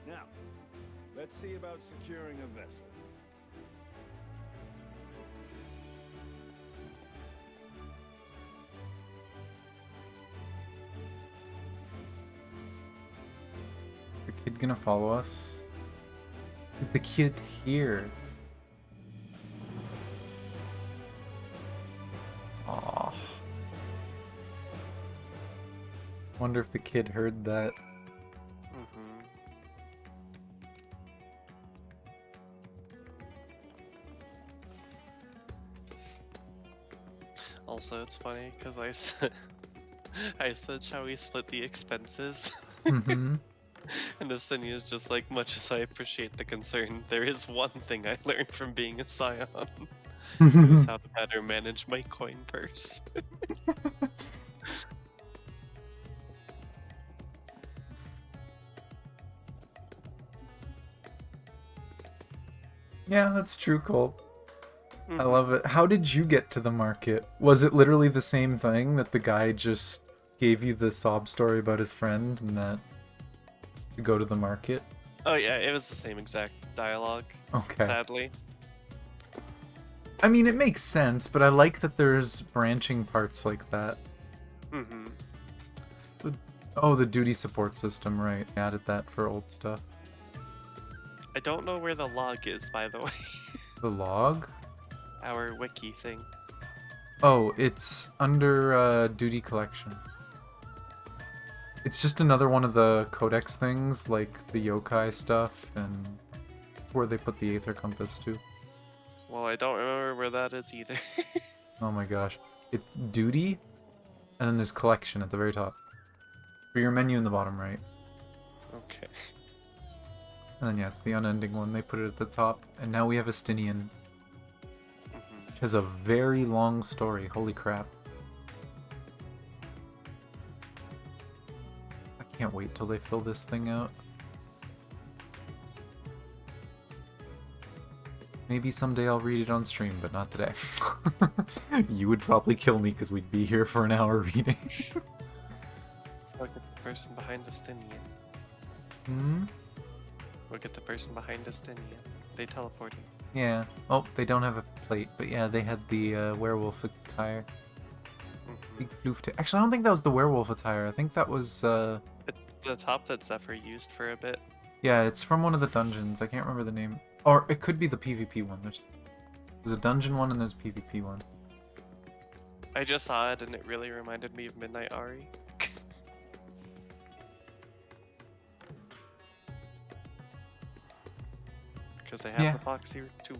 Speaker 10: Now, let's see about securing a vessel.
Speaker 1: The kid gonna follow us? The kid here. Aw. Wonder if the kid heard that.
Speaker 2: Also, it's funny because I said, shall we split the expenses?
Speaker 1: Mm-hmm.
Speaker 2: And Asini is just like, much as I appreciate the concern, there is one thing I learned from being a scion. It was how to better manage my coin purse.
Speaker 1: Yeah, that's true, Cole. I love it. How did you get to the market? Was it literally the same thing that the guy just gave you the sob story about his friend and that you go to the market?
Speaker 2: Oh yeah, it was the same exact dialogue.
Speaker 1: Okay.
Speaker 2: Sadly.
Speaker 1: I mean, it makes sense, but I like that there's branching parts like that.
Speaker 2: Mm-hmm.
Speaker 1: Oh, the duty support system, right. Added that for old stuff.
Speaker 2: I don't know where the log is, by the way.
Speaker 1: The log?
Speaker 2: Our wiki thing.
Speaker 1: Oh, it's under duty collection. It's just another one of the codex things, like the yokai stuff, and where they put the Aether Compass too.
Speaker 2: Well, I don't remember where that is either.
Speaker 1: Oh my gosh. It's duty, and then there's collection at the very top. For your menu in the bottom right.
Speaker 2: Okay.
Speaker 1: And then yeah, it's the unending one. They put it at the top. And now we have Estinian. Which has a very long story. Holy crap. I can't wait till they fill this thing out. Maybe someday I'll read it on stream, but not today. You would probably kill me because we'd be here for an hour reading.
Speaker 2: Look at the person behind Estinian.
Speaker 1: Hmm?
Speaker 2: Look at the person behind Estinian. They teleported.
Speaker 1: Yeah. Oh, they don't have a plate, but yeah, they had the werewolf attire. Big floof. Actually, I don't think that was the werewolf attire. I think that was...
Speaker 2: It's the top that Zephyr used for a bit.
Speaker 1: Yeah, it's from one of the dungeons. I can't remember the name. Or it could be the PvP one. There's a dungeon one and there's a PvP one.
Speaker 2: I just saw it and it really reminded me of Midnight Ari. Because they have the box here too.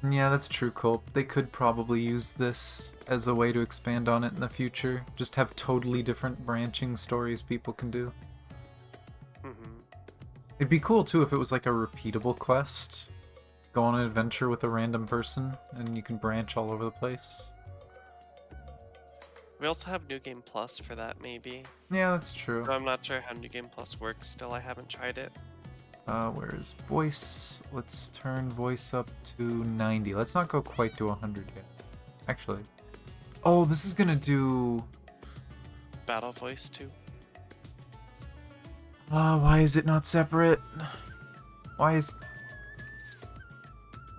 Speaker 1: Yeah, that's true, Cole. They could probably use this as a way to expand on it in the future. Just have totally different branching stories people can do. It'd be cool too if it was like a repeatable quest. Go on an adventure with a random person and you can branch all over the place.
Speaker 2: We also have New Game Plus for that, maybe.
Speaker 1: Yeah, that's true.
Speaker 2: I'm not sure how New Game Plus works still. I haven't tried it.
Speaker 1: Where is voice? Let's turn voice up to 90. Let's not go quite to 100 yet. Actually. Oh, this is gonna do...
Speaker 2: Battle voice too.
Speaker 1: Why is it not separate? Why is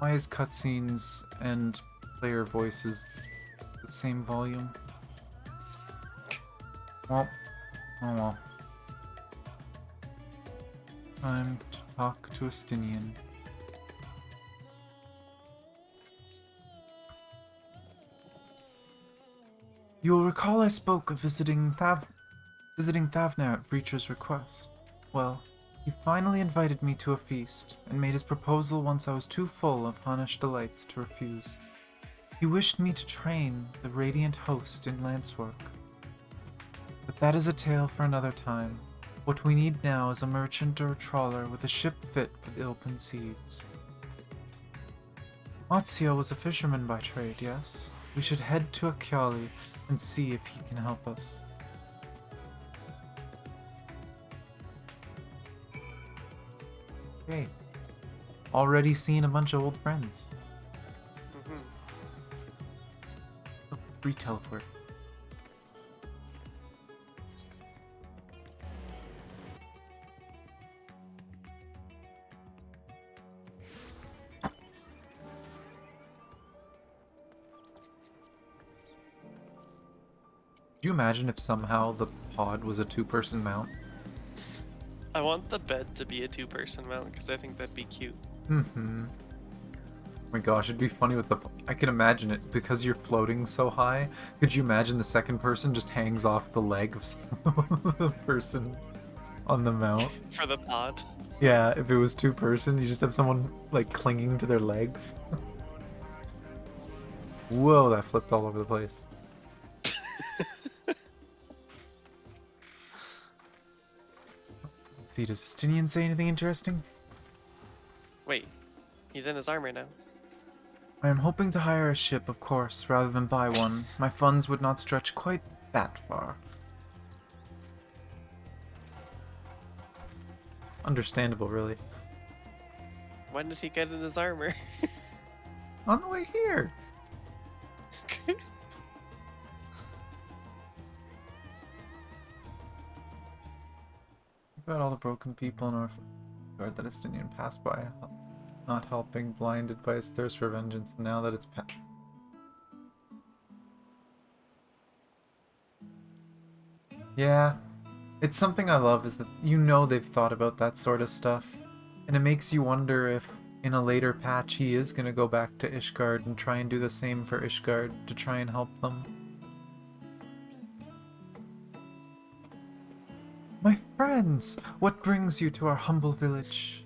Speaker 1: cutscenes and player voices the same volume? Well, oh well. Time to talk to Estinian. You'll recall I spoke of visiting Thavner at Breacher's request. Well, he finally invited me to a feast, and made his proposal once I was too full of Hunnish delights to refuse. He wished me to train the Radiant Host in lance work. But that is a tale for another time. What we need now is a merchant or a trawler with a ship fit for the open seas. Mazio was a fisherman by trade, yes? We should head to Akyali and see if he can help us. Okay. Already seen a bunch of old friends. Oh, free teleport. Could you imagine if somehow the pod was a two-person mount?
Speaker 2: I want the bed to be a two-person mount because I think that'd be cute.
Speaker 1: Oh my gosh, it'd be funny with the... I can imagine it, because you're floating so high. Could you imagine the second person just hangs off the leg of the person on the mount?
Speaker 2: For the pod?
Speaker 1: Yeah, if it was two-person, you just have someone, like, clinging to their legs. Whoa, that flipped all over the place. Let's see, does Estinian say anything interesting?
Speaker 2: Wait, he's in his armor now.
Speaker 1: I am hoping to hire a ship, of course, rather than buy one. My funds would not stretch quite that far. Understandable, really.
Speaker 2: When did he get in his armor?
Speaker 1: On the way here! About all the broken people in our guard that Estinian passed by, not helping, blinded by his thirst for vengeance, and now that it's Yeah, it's something I love is that you know they've thought about that sort of stuff, and it makes you wonder if in a later patch he is gonna go back to Ishgard and try and do the same for Ishgard to try and help them. My friends, what brings you to our humble village?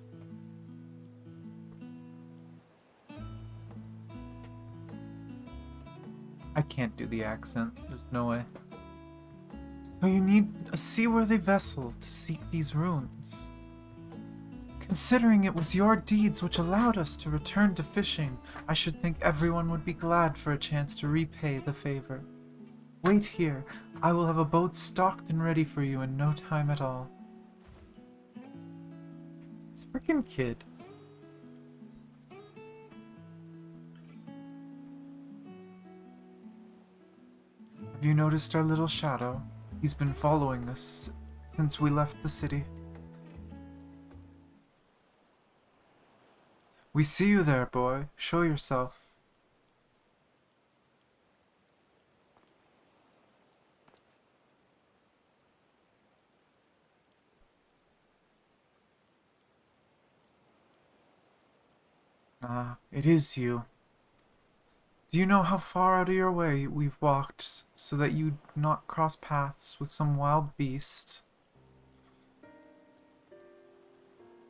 Speaker 1: I can't do the accent, there's no way. Oh, you need a seaworthy vessel to seek these runes. Considering it was your deeds which allowed us to return to fishing, I should think everyone would be glad for a chance to repay the favor. Wait here. I will have a boat stocked and ready for you in no time at all. This freaking kid. Have you noticed our little shadow? He's been following us since we left the city. We see you there, boy. Show yourself. Ah, it is you. Do you know how far out of your way we've walked so that you'd not cross paths with some wild beast?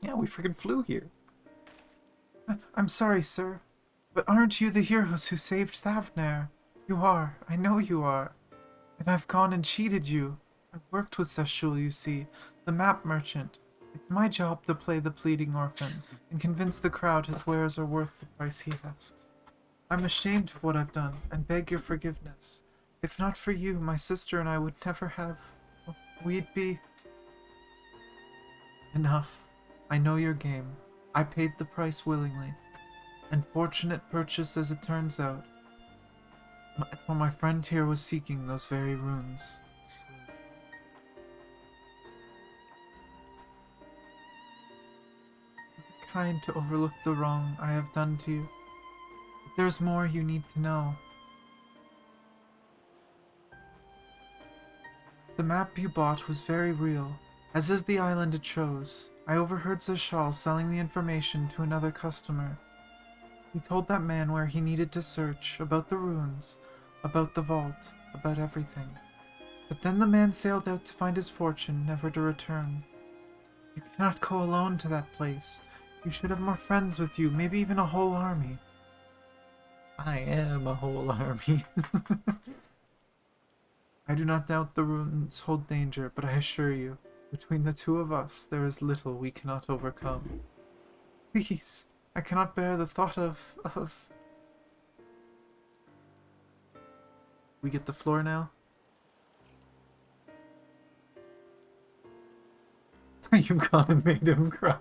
Speaker 1: Yeah, we freaking flew here. I'm sorry, sir, but aren't you the heroes who saved Thavner? You are. I know you are. And I've gone and cheated you. I worked with Seshul, you see, the map merchant. It's my job to play the pleading orphan and convince the crowd his wares are worth the price he asks. I'm ashamed of what I've done and beg your forgiveness. If not for you, my sister and I would never have... We'd be... Enough. I know your game. I paid the price willingly. And fortunate purchase as it turns out. For my friend here was seeking those very runes. Be kind to overlook the wrong I have done to you. But there's more you need to know. The map you bought was very real, as is the island it chose. I overheard Zashal selling the information to another customer. He told that man where he needed to search, about the runes, about the vault, about everything. But then the man sailed out to find his fortune, never to return. You cannot go alone to that place. You should have more friends with you, maybe even a whole army. I am a whole army. I do not doubt the runes hold danger, but I assure you, between the two of us, there is little we cannot overcome. Please, I cannot bear the thought of... We get the floor now? You've gone and made him cry.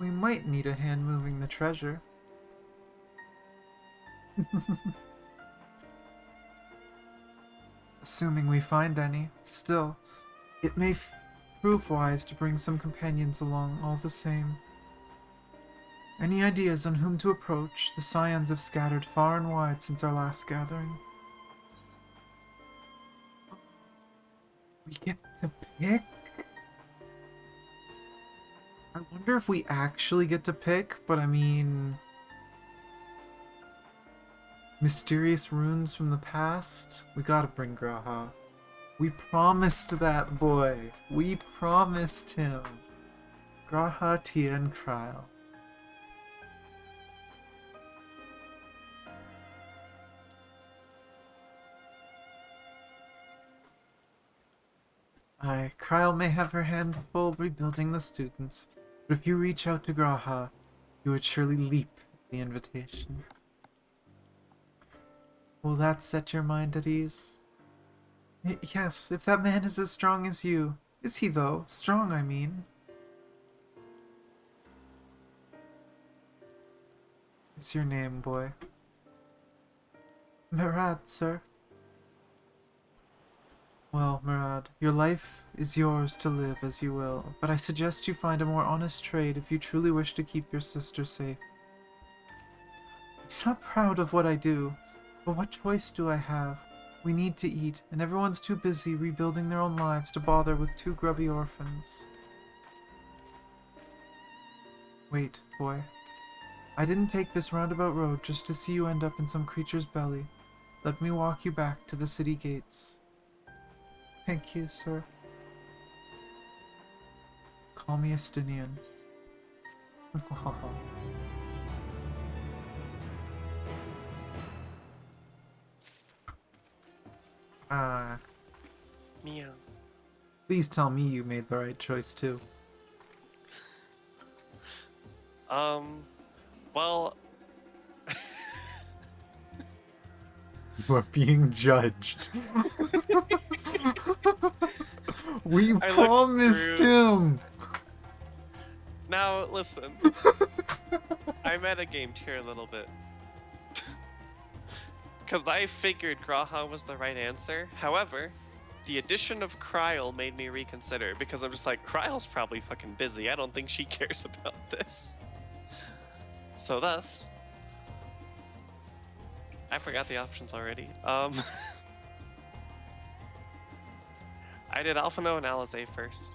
Speaker 1: We might need a hand moving the treasure. Assuming we find any. Still, it may prove wise to bring some companions along all the same. Any ideas on whom to approach? The scions have scattered far and wide since our last gathering. We get to pick? I wonder if we actually get to pick, but I mean... Mysterious runes from the past? We gotta bring Graha. We promised that boy. We promised him. Graha, Tia, and Kryl. Aye, Kryl may have her hands full rebuilding the students, but if you reach out to Graha, you would surely leap at the invitation. Will that set your mind at ease? Yes, if that man is as strong as you. Is he, though? Strong, I mean. What's your name, boy? Murad, sir. Well, Murad, your life is yours to live as you will, but I suggest you find a more honest trade if you truly wish to keep your sister safe. I'm not proud of what I do, but what choice do I have? We need to eat, and everyone's too busy rebuilding their own lives to bother with two grubby orphans. Wait, boy. I didn't take this roundabout road just to see you end up in some creature's belly. Let me walk you back to the city gates. Thank you, sir. Call me Estinian. Ah,
Speaker 2: Meow.
Speaker 1: please tell me you made the right choice too.
Speaker 2: Well,
Speaker 1: You are being judged. We
Speaker 2: I looked
Speaker 1: promised
Speaker 2: through.
Speaker 1: him.
Speaker 2: Now, listen. I metagamed here a little bit. Because I figured Graha was the right answer. However, the addition of Kryl made me reconsider because I'm just like, Kryl's probably fucking busy. I don't think she cares about this. So thus, I forgot the options already. I did Alphino and Alizé first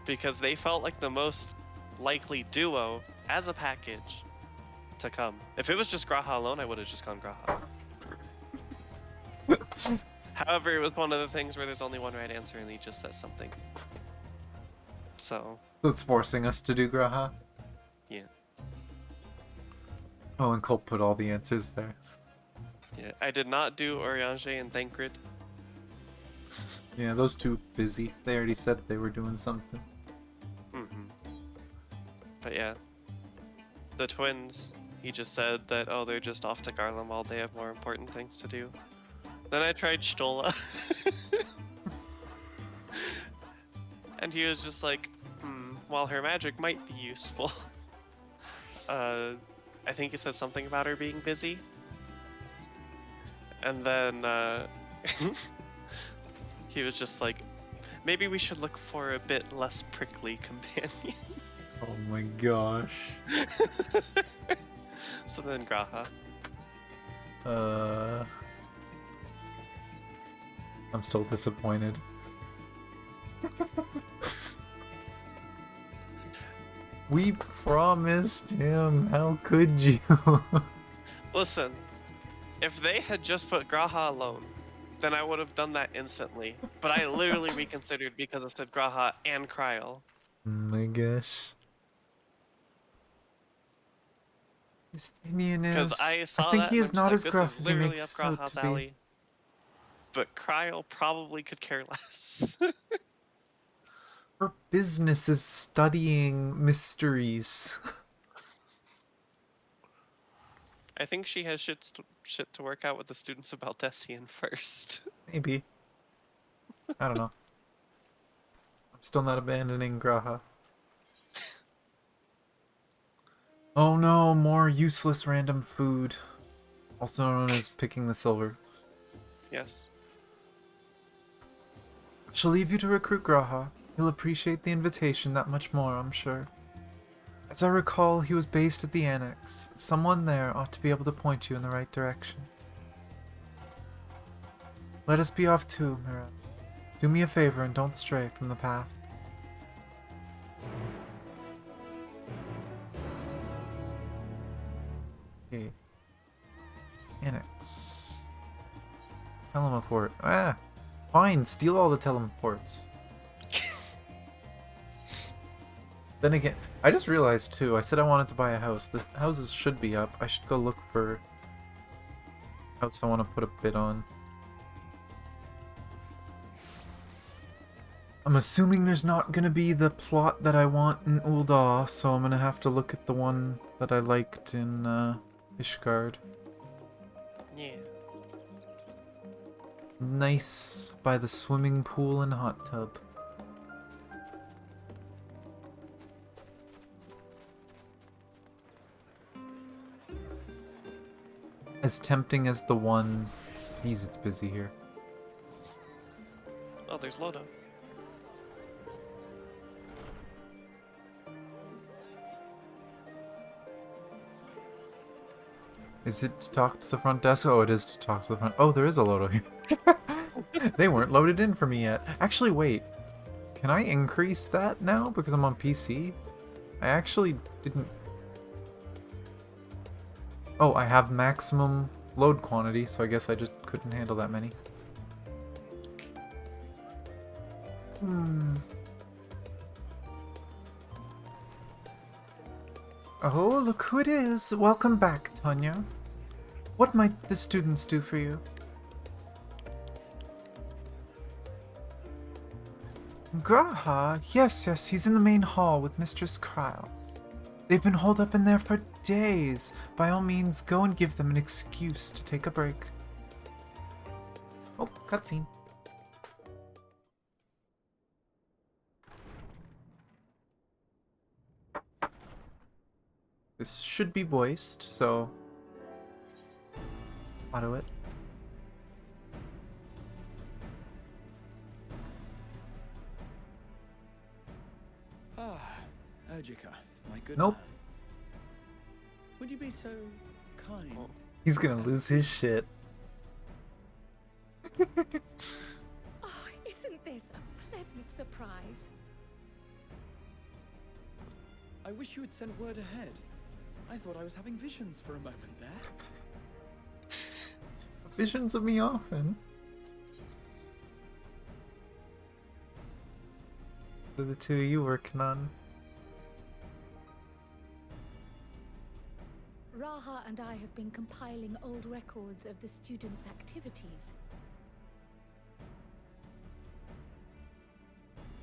Speaker 2: because they felt like the most likely duo as a package to come. If it was just Graha alone, I would have just gone Graha. However, it was one of the things where there's only one right answer and he just says something. So
Speaker 1: it's forcing us to do Graha.
Speaker 2: yeah.
Speaker 1: Oh, and Cole put all the answers there.
Speaker 2: Yeah, I did not do Oriange and Thancred.
Speaker 1: Yeah, those two busy. They already said they were doing something.
Speaker 2: But yeah, the twins, he just said that, oh, they're just off to Garlem while they have more important things to do. Then I tried Stola. And he was just like, while her magic might be useful. I think he said something about her being busy. And then he was just like, maybe we should look for a bit less prickly companion.
Speaker 1: Oh my gosh.
Speaker 2: So then Graha.
Speaker 1: I'm still disappointed. We promised him. How could you?
Speaker 2: Listen, if they had just put Graha alone, then I would have done that instantly. But I literally reconsidered because I said Graha and Kryl.
Speaker 1: I guess. Justinian is...
Speaker 2: Because I saw
Speaker 1: think
Speaker 2: that
Speaker 1: he
Speaker 2: and
Speaker 1: is
Speaker 2: I'm just
Speaker 1: not
Speaker 2: like,
Speaker 1: as
Speaker 2: this
Speaker 1: gruff
Speaker 2: is
Speaker 1: as he
Speaker 2: literally
Speaker 1: makes
Speaker 2: up
Speaker 1: out
Speaker 2: Graha's
Speaker 1: to be.
Speaker 2: alley. But Kryl probably could care less.
Speaker 1: Her business is studying mysteries.
Speaker 2: I think she has shit to work out with the students about Dessian first.
Speaker 1: Maybe. I don't know. I'm still not abandoning Graha. Oh no, more useless random food. Also known as picking the silver.
Speaker 2: Yes.
Speaker 1: I shall leave you to recruit Graha. He'll appreciate the invitation that much more, I'm sure. As I recall, he was based at the Annex. Someone there ought to be able to point you in the right direction. Let us be off too, Mira. Do me a favor and don't stray from the path. Okay. Annex. Teleport. Ah! Fine, steal all the teleports. Then again, I just realized too, I said I wanted to buy a house. The houses should be up. I should go look for a house I want to put a bid on. I'm assuming there's not going to be the plot that I want in Ul'dah, so I'm going to have to look at the one that I liked in Ishgard.
Speaker 2: Yeah.
Speaker 1: Nice by the swimming pool and hot tub. As tempting as the one... Geez, it's busy here.
Speaker 2: Oh, there's Lodo.
Speaker 1: Is it to talk to the front desk? Oh, it is to talk to the front... Oh, there is a Lodo here. They weren't loaded in for me yet. Actually, wait. Can I increase that now because I'm on PC? I actually didn't... Oh, I have maximum load quantity, so I guess I just couldn't handle that many. Oh, look who it is. Welcome back, Tanya. What might the students do for you? Graha? Yes, he's in the main hall with Mistress Kryle. They've been holed up in there for days. By all means, go and give them an excuse to take a break. Oh, cutscene. This should be voiced, so auto it.
Speaker 10: Ah, Ojika, my good
Speaker 1: Nope.
Speaker 10: man. Would you be so kind?
Speaker 1: He's gonna lose his shit.
Speaker 11: Oh, isn't this a pleasant surprise?
Speaker 10: I wish you had sent word ahead. I thought I was having visions for a moment there.
Speaker 1: Visions of me often. What are the two of you working on?
Speaker 11: Raha and I have been compiling old records of the students' activities.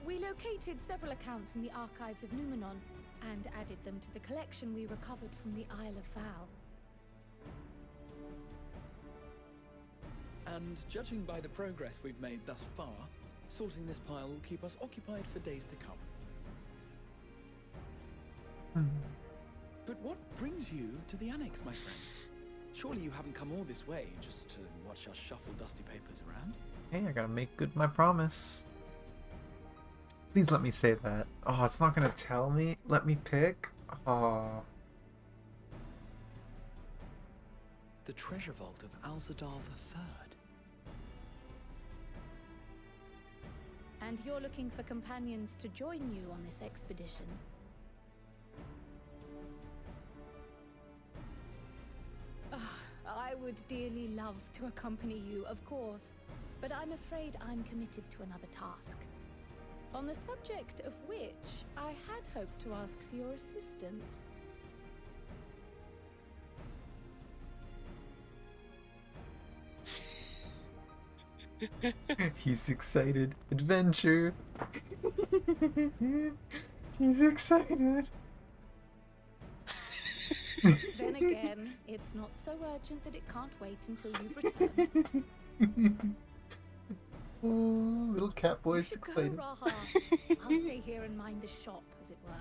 Speaker 11: We located several accounts in the archives of Numenon and added them to the collection we recovered from the Isle of Val.
Speaker 10: And judging by the progress we've made thus far, sorting this pile will keep us occupied for days to come. But what brings you to the Annex, my friend? Surely you haven't come all this way just to watch us shuffle dusty papers around?
Speaker 1: Hey, I gotta make good my promise. Please let me say that. Oh, it's not gonna tell me? Let me pick? Oh.
Speaker 10: The treasure vault of Alzadal III.
Speaker 11: And you're looking for companions to join you on this expedition. I would dearly love to accompany you, of course, but I'm afraid I'm committed to another task. On the subject of which I had hoped to ask for your assistance.
Speaker 1: He's excited. Adventure. He's excited.
Speaker 11: Then again, it's not so urgent that it can't wait until you've returned.
Speaker 1: Oh, little cat
Speaker 11: You
Speaker 1: boy's
Speaker 11: should go,
Speaker 1: excited.
Speaker 11: Raha. I'll stay here and mind the shop, as it were.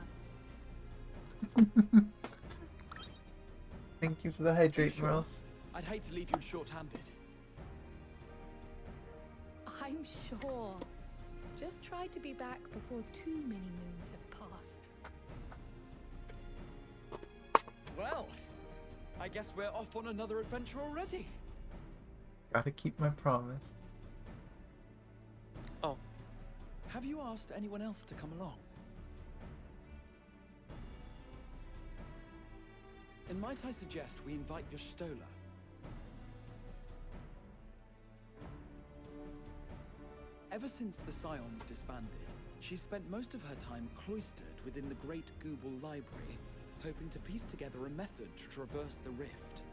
Speaker 1: Thank you for the hydrate,
Speaker 10: Sure.
Speaker 1: Morales.
Speaker 10: I'd hate to leave you short-handed.
Speaker 11: I'm sure. Just try to be back before too many moons have passed.
Speaker 10: Well, I guess we're off on another adventure already.
Speaker 1: Gotta keep my promise.
Speaker 2: Oh.
Speaker 10: Have you asked anyone else to come along? Then might I suggest we invite your Stola? Ever since the Scions disbanded, she's spent most of her time cloistered within the Great Google Library, hoping to piece together a method to traverse the rift.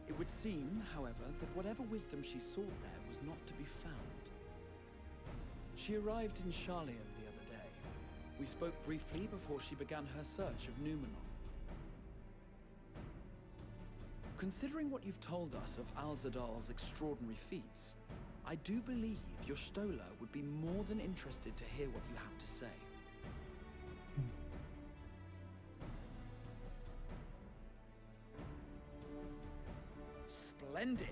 Speaker 10: It would seem, however, that whatever wisdom she sought there was not to be found. She arrived in Charlian the other day. We spoke briefly before she began her search of Numenon. Considering what you've told us of Alzadal's extraordinary feats, I do believe your Stola would be more than interested to hear what you have to say. Splendid!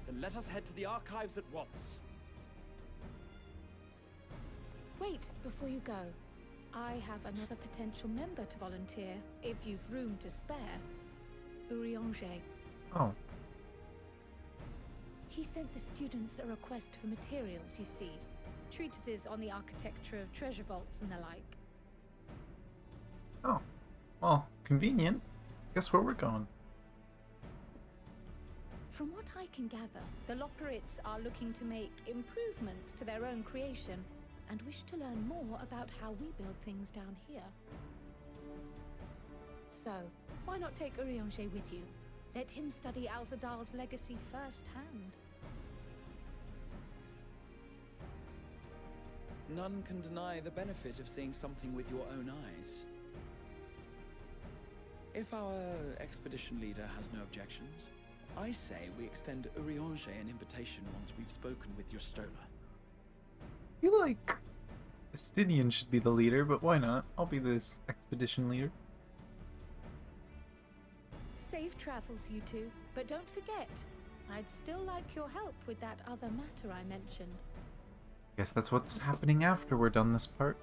Speaker 10: Then let us head to the archives at once.
Speaker 11: Wait, before you go. I have another potential member to volunteer, if you've room to spare. Urianger.
Speaker 1: Oh.
Speaker 11: He sent the students a request for materials, you see. Treatises on the architecture of treasure vaults and the like.
Speaker 1: Oh. Well, convenient. Guess where we're going.
Speaker 11: From what I can gather, the Loperites are looking to make improvements to their own creation and wish to learn more about how we build things down here. So, why not take Urianger with you? Let him study Alzadal's legacy firsthand.
Speaker 10: None can deny the benefit of seeing something with your own eyes. If our expedition leader has no objections, I say we extend Urianger an invitation once we've spoken with your Stola.
Speaker 1: I feel like Estinian should be the leader, but why not? I'll be this expedition leader.
Speaker 11: Safe travels, you two. But don't forget, I'd still like your help with that other matter I mentioned.
Speaker 1: Guess that's what's happening after we're done this part.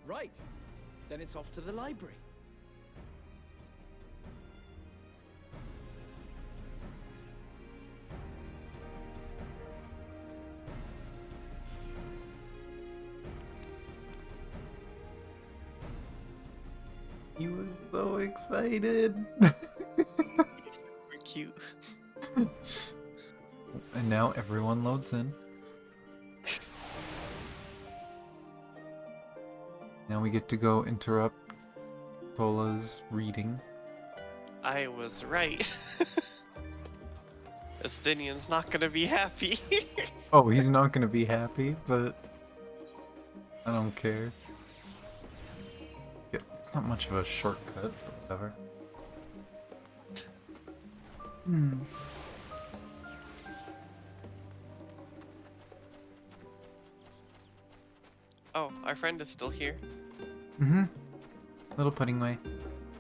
Speaker 10: Right. Then it's off to the library.
Speaker 1: He was so excited.
Speaker 2: Super cute.
Speaker 1: And now everyone loads in. Now we get to go interrupt Tola's reading.
Speaker 2: I was right. Estinian's not gonna be happy.
Speaker 1: Oh, he's not gonna be happy, but I don't care. Yeah, it's not much of a shortcut, but whatever.
Speaker 2: Oh, our friend is still here.
Speaker 1: Little pudding way.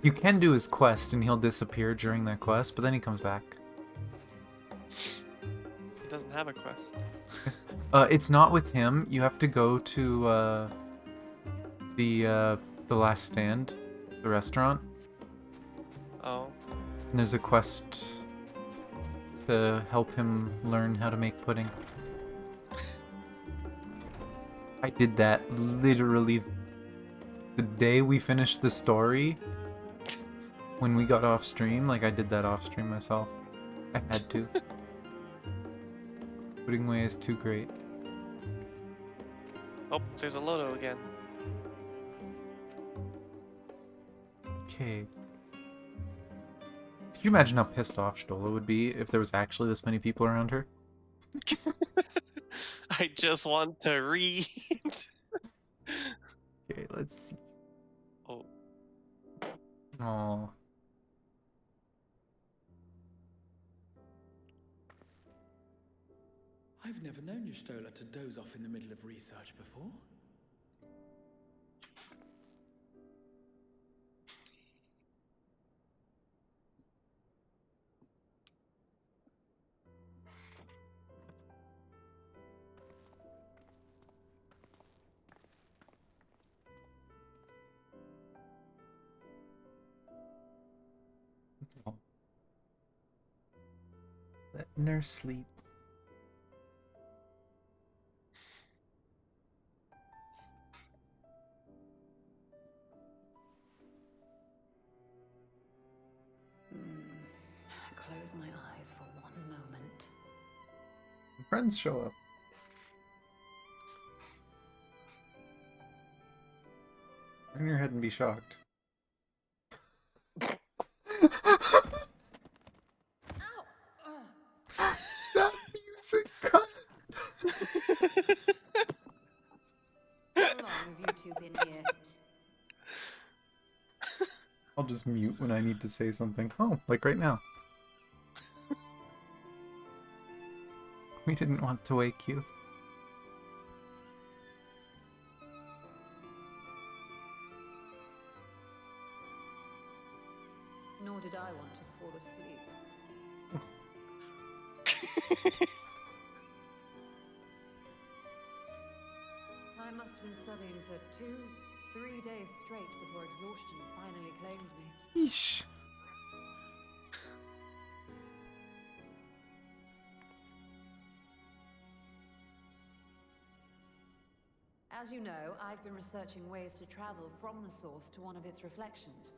Speaker 1: You can do his quest and he'll disappear during that quest, but then he comes back.
Speaker 2: He doesn't have a quest.
Speaker 1: It's not with him. You have to go to the last stand, the restaurant.
Speaker 2: Oh.
Speaker 1: And there's a quest to help him learn how to make pudding. I did that literally the day we finished the story. When we got off stream, like I did that off stream myself. I had to. Pudding way is too great.
Speaker 2: Oh, there's a Lodo again.
Speaker 1: Okay. Could you imagine how pissed off Stola would be if there was actually this many people around her?
Speaker 2: I just want to read.
Speaker 1: Okay, let's see.
Speaker 2: Oh.
Speaker 1: Aww.
Speaker 10: I've never known your Stola to doze off in the middle of research before.
Speaker 1: Letting her sleep.
Speaker 12: Close my eyes for one moment.
Speaker 1: Friends show up. Turn your head and be shocked. That music cut.
Speaker 12: How long have you two been here?
Speaker 1: I'll just mute when I need to say something. Oh, like right now. We didn't want to wake you.
Speaker 12: Nor did I want to fall asleep. I must have been studying for 2-3 days straight before exhaustion finally claimed me.
Speaker 1: Yeesh.
Speaker 12: As you know, I've been researching ways to travel from the source to one of its reflections.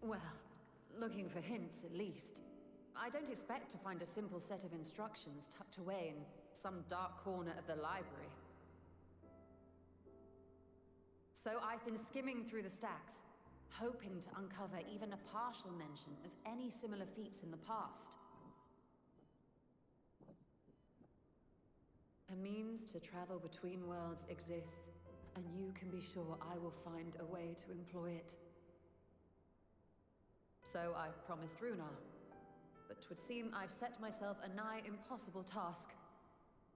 Speaker 12: Well, looking for hints at least. I don't expect to find a simple set of instructions tucked away in some dark corner of the library. So I've been skimming through the stacks, hoping to uncover even a partial mention of any similar feats in the past. A means to travel between worlds exists, and you can be sure I will find a way to employ it. So I promised Runar, but 'twould seem I've set myself a nigh impossible task.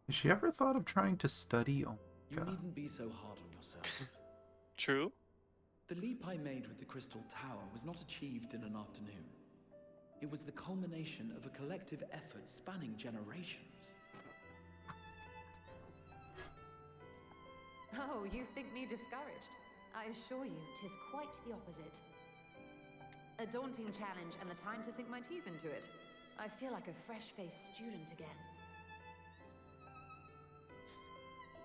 Speaker 1: Has she ever thought of trying to study? Oh,
Speaker 10: You
Speaker 1: God.
Speaker 10: needn't be so hard on yourself.
Speaker 2: True.
Speaker 10: The leap I made with the Crystal Tower was not achieved in an afternoon. It was the culmination of a collective effort spanning generations.
Speaker 12: Oh, you think me discouraged? I assure you, 'tis quite the opposite. A daunting challenge and the time to sink my teeth into it. I feel like a fresh-faced student again.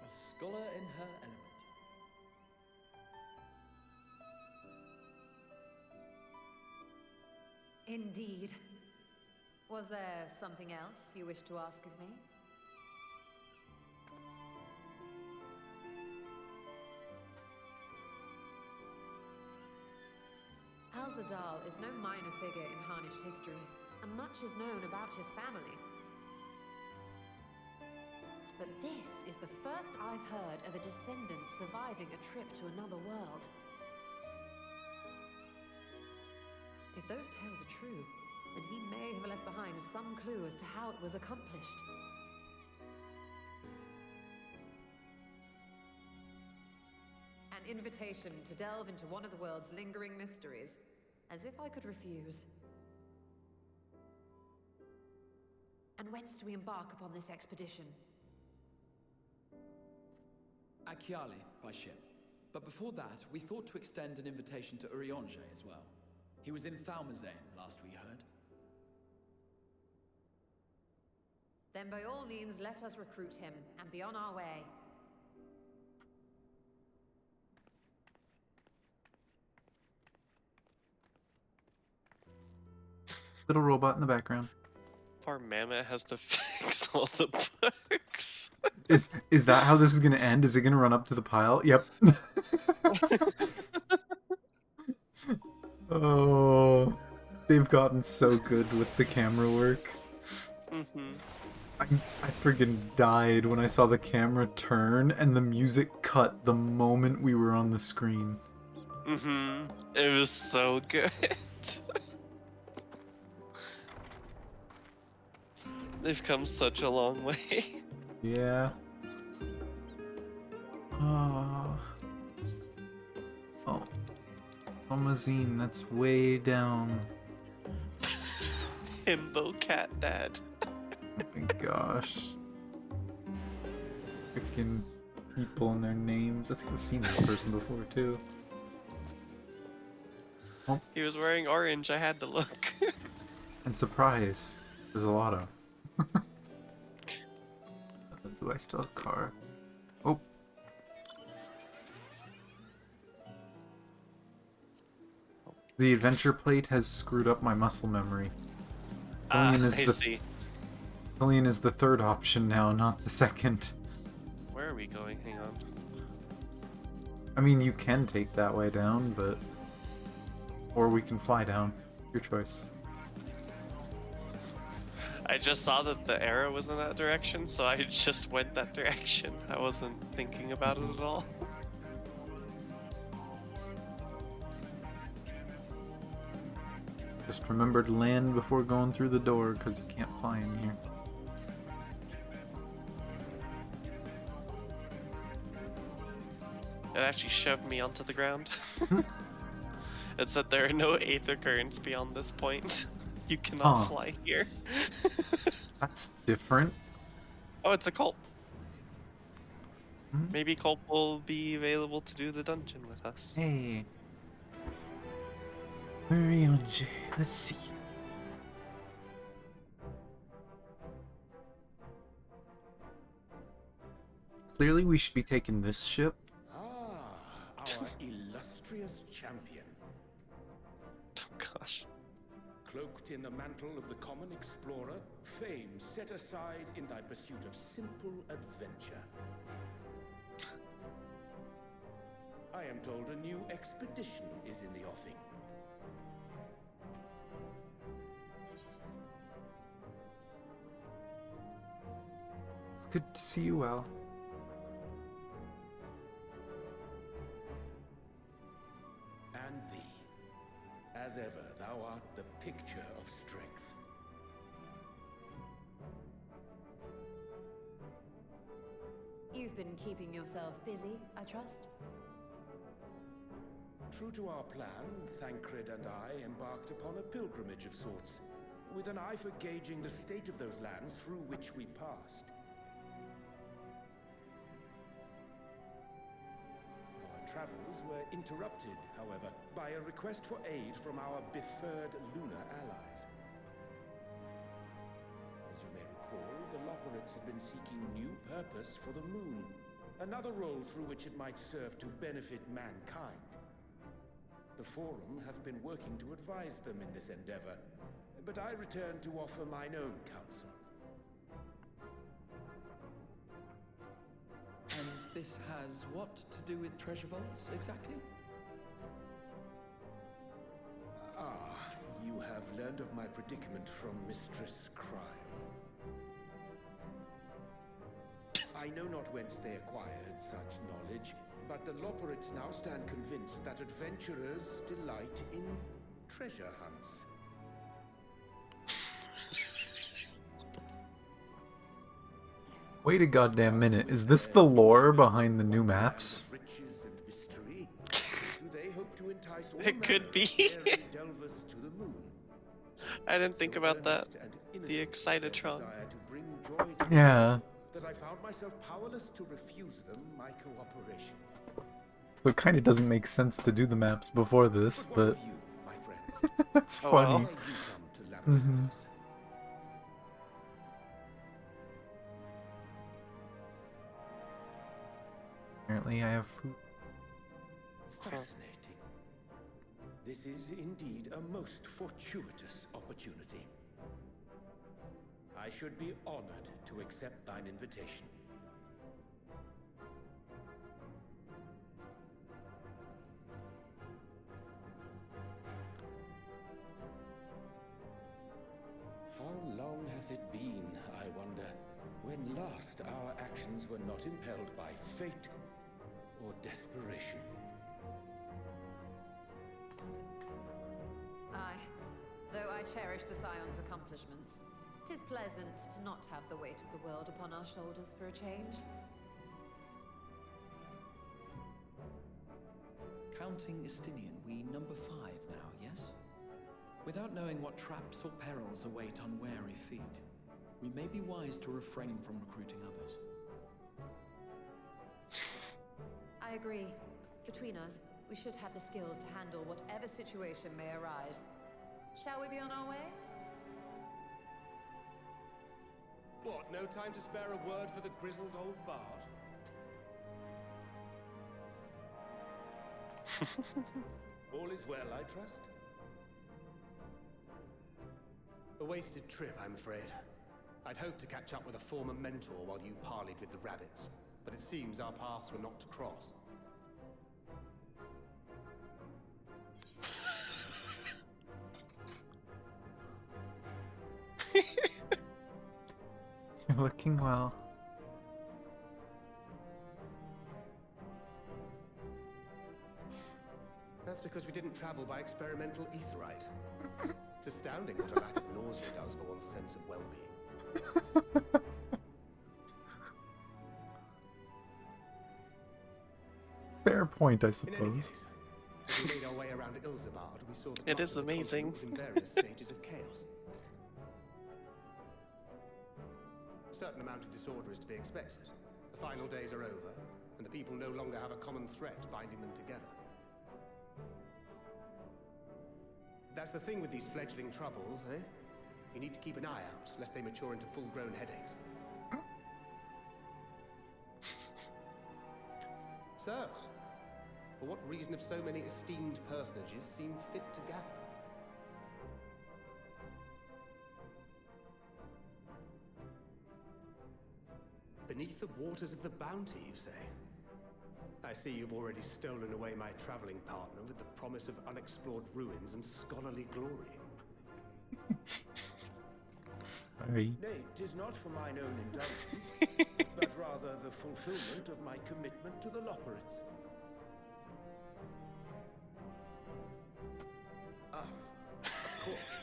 Speaker 10: A scholar in her element.
Speaker 12: Indeed. Was there something else you wish to ask of me? Alzadal is no minor figure in Harnish history, and much is known about his family. But this is the first I've heard of a descendant surviving a trip to another world. If those tales are true, then he may have left behind some clue as to how it was accomplished. An invitation to delve into one of the world's lingering mysteries. As if I could refuse. And whence do we embark upon this expedition?
Speaker 10: Achiali, by ship. But before that, we thought to extend an invitation to Urianger as well. He was in Thalmazane, last we heard.
Speaker 12: Then by all means, let us recruit him, and be on our way.
Speaker 1: Little robot in the background.
Speaker 2: Poor Mammoth has to fix all the books.
Speaker 1: Is that how this is gonna end? Is it gonna run up to the pile? Yep. Oh, they've gotten so good with the camera work.
Speaker 2: Mm-hmm.
Speaker 1: I friggin' died when I saw the camera turn and the music cut the moment we were on the screen.
Speaker 2: Mm-hmm. It was so good. They've come such a long way.
Speaker 1: Yeah. Oh. Oh. Omazine, that's way down.
Speaker 2: Himbo cat dad.
Speaker 1: Oh my gosh. Freaking people and their names. I think I've seen this person before too. Oh.
Speaker 2: He was wearing orange, I had to look.
Speaker 1: And surprise. There's a lot of. Do I still have car? Oh. The adventure plate has screwed up my muscle memory.
Speaker 2: I see.
Speaker 1: Killian is the third option now, not the second.
Speaker 2: Where are we going? Hang on.
Speaker 1: I mean, you can take that way down, but... Or we can fly down. Your choice.
Speaker 2: I just saw that the arrow was in that direction, so I just went that direction. I wasn't thinking about it at all.
Speaker 1: Just remember to land before going through the door, because you can't fly in here.
Speaker 2: It actually shoved me onto the ground. It said there are no aether currents beyond this point. You cannot fly here.
Speaker 1: That's different.
Speaker 2: Oh, it's a cult. Maybe Cult will be available to do the dungeon with us.
Speaker 1: Hey. Urianger. Let's see. Clearly we should be taking this ship.
Speaker 4: Our illustrious champion.
Speaker 2: Oh gosh.
Speaker 4: Cloaked in the mantle of the common explorer, fame set aside in thy pursuit of simple adventure. I am told a new expedition is in the offing.
Speaker 1: It's good to see you well.
Speaker 4: And thee, as ever, thou art the picture of strength.
Speaker 12: You've been keeping yourself busy, I trust?
Speaker 4: True to our plan, Thancred and I embarked upon a pilgrimage of sorts, with an eye for gauging the state of those lands through which we passed. Our travels were interrupted, however, by a request for aid from our befurred lunar allies. As you may recall, the Loporrits had been seeking new purpose for the moon, another role through which it might serve to benefit mankind. The Forum hath been working to advise them in this endeavor, but I return to offer mine own counsel.
Speaker 10: And this has what to do with treasure vaults, exactly?
Speaker 4: Ah, you have learned of my predicament from Mistress Cryle. I know not whence they acquired such knowledge, but the Loporrits now stand convinced that adventurers delight in treasure hunts.
Speaker 1: Wait a goddamn minute, is this the lore behind the new maps?
Speaker 4: Riches and mystery. Do they hope to entice all
Speaker 2: It could be.
Speaker 4: daring delvers to the moon?
Speaker 2: I didn't think
Speaker 4: So
Speaker 2: about that.
Speaker 4: earnest and
Speaker 2: The
Speaker 4: innocent
Speaker 2: Excitotron.
Speaker 4: their desire to bring joy to
Speaker 1: Yeah.
Speaker 4: that I found myself powerless to refuse them my cooperation.
Speaker 1: So it kind of doesn't make sense to do the maps before this,
Speaker 4: What
Speaker 1: but
Speaker 4: of you, my friends?
Speaker 1: that's
Speaker 2: Oh, well.
Speaker 1: funny.
Speaker 4: Why you come to Labyrinthos?
Speaker 1: Apparently I have food.
Speaker 4: Fascinating. This is indeed a most fortuitous opportunity. I should be honored to accept thine invitation. How long hath it been, I wonder, when last our actions were not impelled by fate or desperation?
Speaker 12: Aye. Though I cherish the Scion's accomplishments, 'tis pleasant to not have the weight of the world upon our shoulders for a change.
Speaker 10: Counting Istinian, we number 5 now, yes? Without knowing what traps or perils await unwary feet, we may be wise to refrain from recruiting others.
Speaker 12: I agree. Between us, we should have the skills to handle whatever situation may arise. Shall we be on our way?
Speaker 8: What, no time to spare a word for the grizzled old bard?
Speaker 4: All is well, I trust?
Speaker 8: A wasted trip, I'm afraid. I'd hoped to catch up with a former mentor while you parleyed with the rabbits, but it seems our paths were not to cross.
Speaker 1: You're looking well.
Speaker 8: That's because we didn't travel by experimental etherite. It's astounding what a lack of nausea does for one's sense of well-being.
Speaker 1: Fair point, I
Speaker 8: In any
Speaker 1: suppose.
Speaker 8: case, as we made our way around Ilzabard, we saw the
Speaker 2: It is
Speaker 8: plot of the
Speaker 2: amazing.
Speaker 8: continent was in various stages of chaos. A certain amount of disorder is to be expected. The final days are over, and the people no longer have a common threat binding them together. That's the thing with these fledgling troubles, eh? You need to keep an eye out, lest they mature into full-grown headaches. So, for what reason have so many esteemed personages seemed fit to gather? Beneath the waters of the bounty, you say? I see you've already stolen away my traveling partner with the promise of unexplored ruins and scholarly glory.
Speaker 1: Hey.
Speaker 4: Nay, 'tis not for mine own indulgence, but rather the fulfillment of my commitment to the Loperates.
Speaker 8: Ah, of course.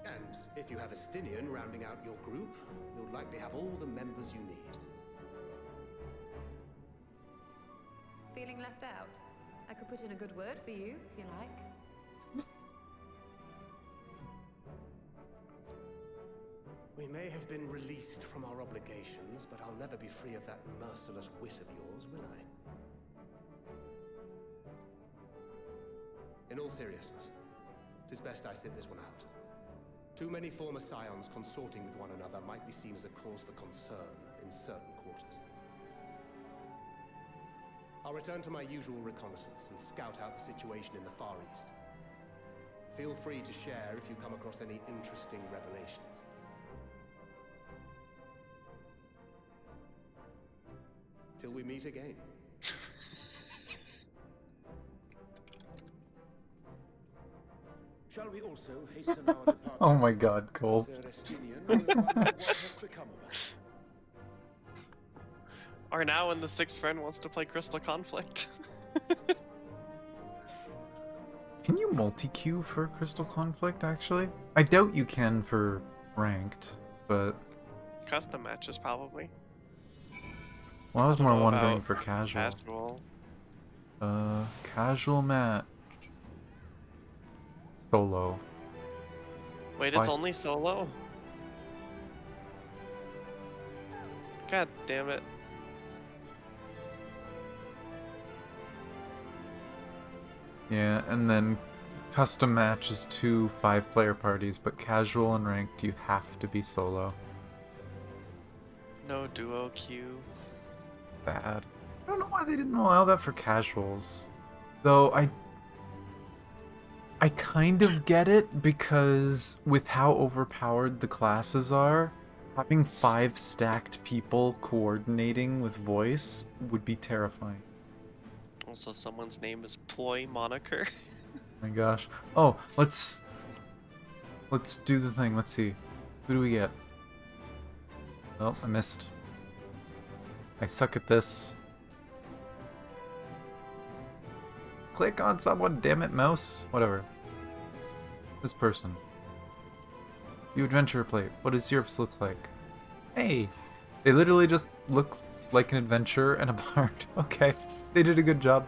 Speaker 8: And if you have a Stinian rounding out your group, you'll likely have all the members you need.
Speaker 12: Feeling left out? I could put in a good word for you, if you like.
Speaker 8: We may have been released from our obligations, but I'll never be free of that merciless wit of yours, will I? In all seriousness, 'tis best I sit this one out. Too many former scions consorting with one another might be seen as a cause for concern in certain quarters. I'll return to my usual reconnaissance and scout out the situation in the Far East. Feel free to share if you come across any interesting revelations. Till we meet again.
Speaker 4: Shall we also hasten our departure?
Speaker 1: Oh my god, Cole.
Speaker 4: Sir Estinian will wonder what has become of us.
Speaker 2: Or now when the sixth friend wants to play Crystal Conflict.
Speaker 1: Can you multi-queue for Crystal Conflict, actually? I doubt you can for ranked, but...
Speaker 2: Custom matches, probably.
Speaker 1: Well, I was more
Speaker 2: What
Speaker 1: wondering
Speaker 2: about
Speaker 1: for casual.
Speaker 2: Casual.
Speaker 1: Casual match. Solo.
Speaker 2: Wait,
Speaker 1: Why?
Speaker 2: it's only solo? God damn it.
Speaker 1: Yeah, and then custom match is 2 5-player parties, but casual and ranked you have to be solo.
Speaker 2: No duo queue.
Speaker 1: Bad. I don't know why they didn't allow that for casuals. Though I kind of get it, because with how overpowered the classes are, having 5 stacked people coordinating with voice would be terrifying.
Speaker 2: Also, someone's name is Ploy Moniker.
Speaker 1: My gosh. Oh, let's do the thing. Let's see. Who do we get? Oh, I missed. I suck at this. Click on someone, damn it, mouse. Whatever. This person. The adventure plate. What does yours look like? Hey! They literally just look like an adventure and a bard. Okay. They did a good job.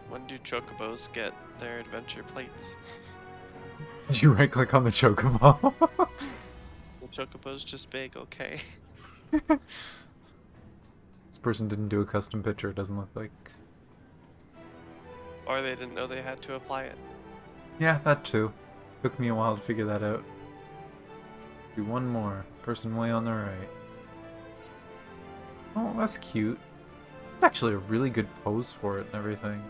Speaker 2: When do chocobos get their adventure plates?
Speaker 1: Did you right click on the chocobo?
Speaker 2: The chocobo's just big, okay.
Speaker 1: This person didn't do a custom picture, it doesn't look like.
Speaker 2: Or they didn't know they had to apply it.
Speaker 1: Yeah, that too. Took me a while to figure that out. Do one more. Person way on the right. Oh, that's cute. It's actually a really good pose for it and everything.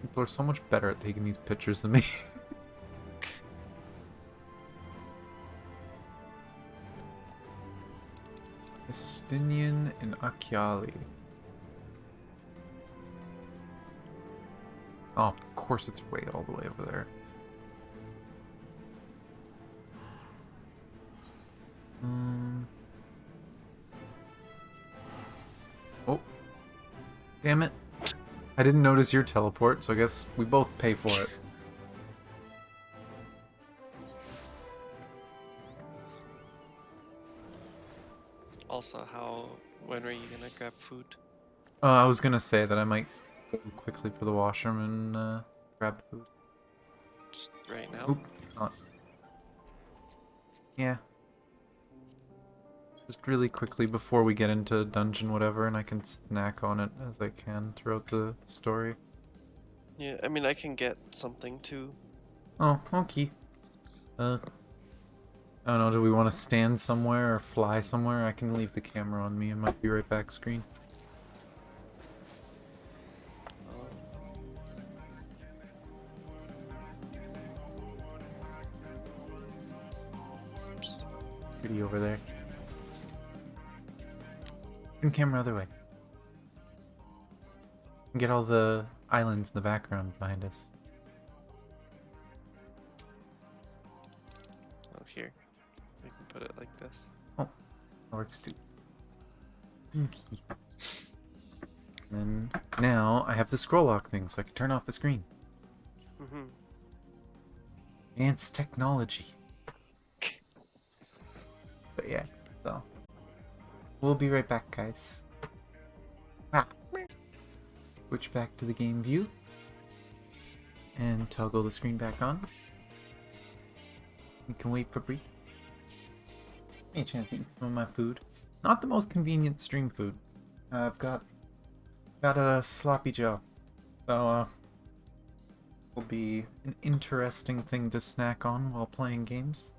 Speaker 1: People are so much better at taking these pictures than me. Estinian and Akyali. Oh, of course it's way all the way over there. Oh. Damn it. I didn't notice your teleport, so I guess we both pay for it.
Speaker 2: Also, when are you gonna grab food?
Speaker 1: I was gonna say that I might go quickly for the washroom and grab food.
Speaker 2: Just right now?
Speaker 1: Oop, not. Yeah. Just really quickly before we get into dungeon whatever, and I can snack on it as I can throughout the story.
Speaker 2: Yeah, I mean, I can get something too.
Speaker 1: Oh, okay. I don't know, do we want to stand somewhere or fly somewhere? I can leave the camera on me and might be right back screen. Pretty over there. Turn camera other way. And get all the islands in the background behind us.
Speaker 2: Oh, here. We can put it like this.
Speaker 1: Oh, that works too. Okay. And now I have the scroll lock thing, so I can turn off the screen.
Speaker 2: Mm-hmm.
Speaker 1: Advanced technology. But yeah, so we'll be right back, guys. Switch back to the game view and toggle the screen back on. We can wait for Bree. Give me a chance to eat some of my food. Not the most convenient stream food. I've got a sloppy Joe, so will be an interesting thing to snack on while playing games.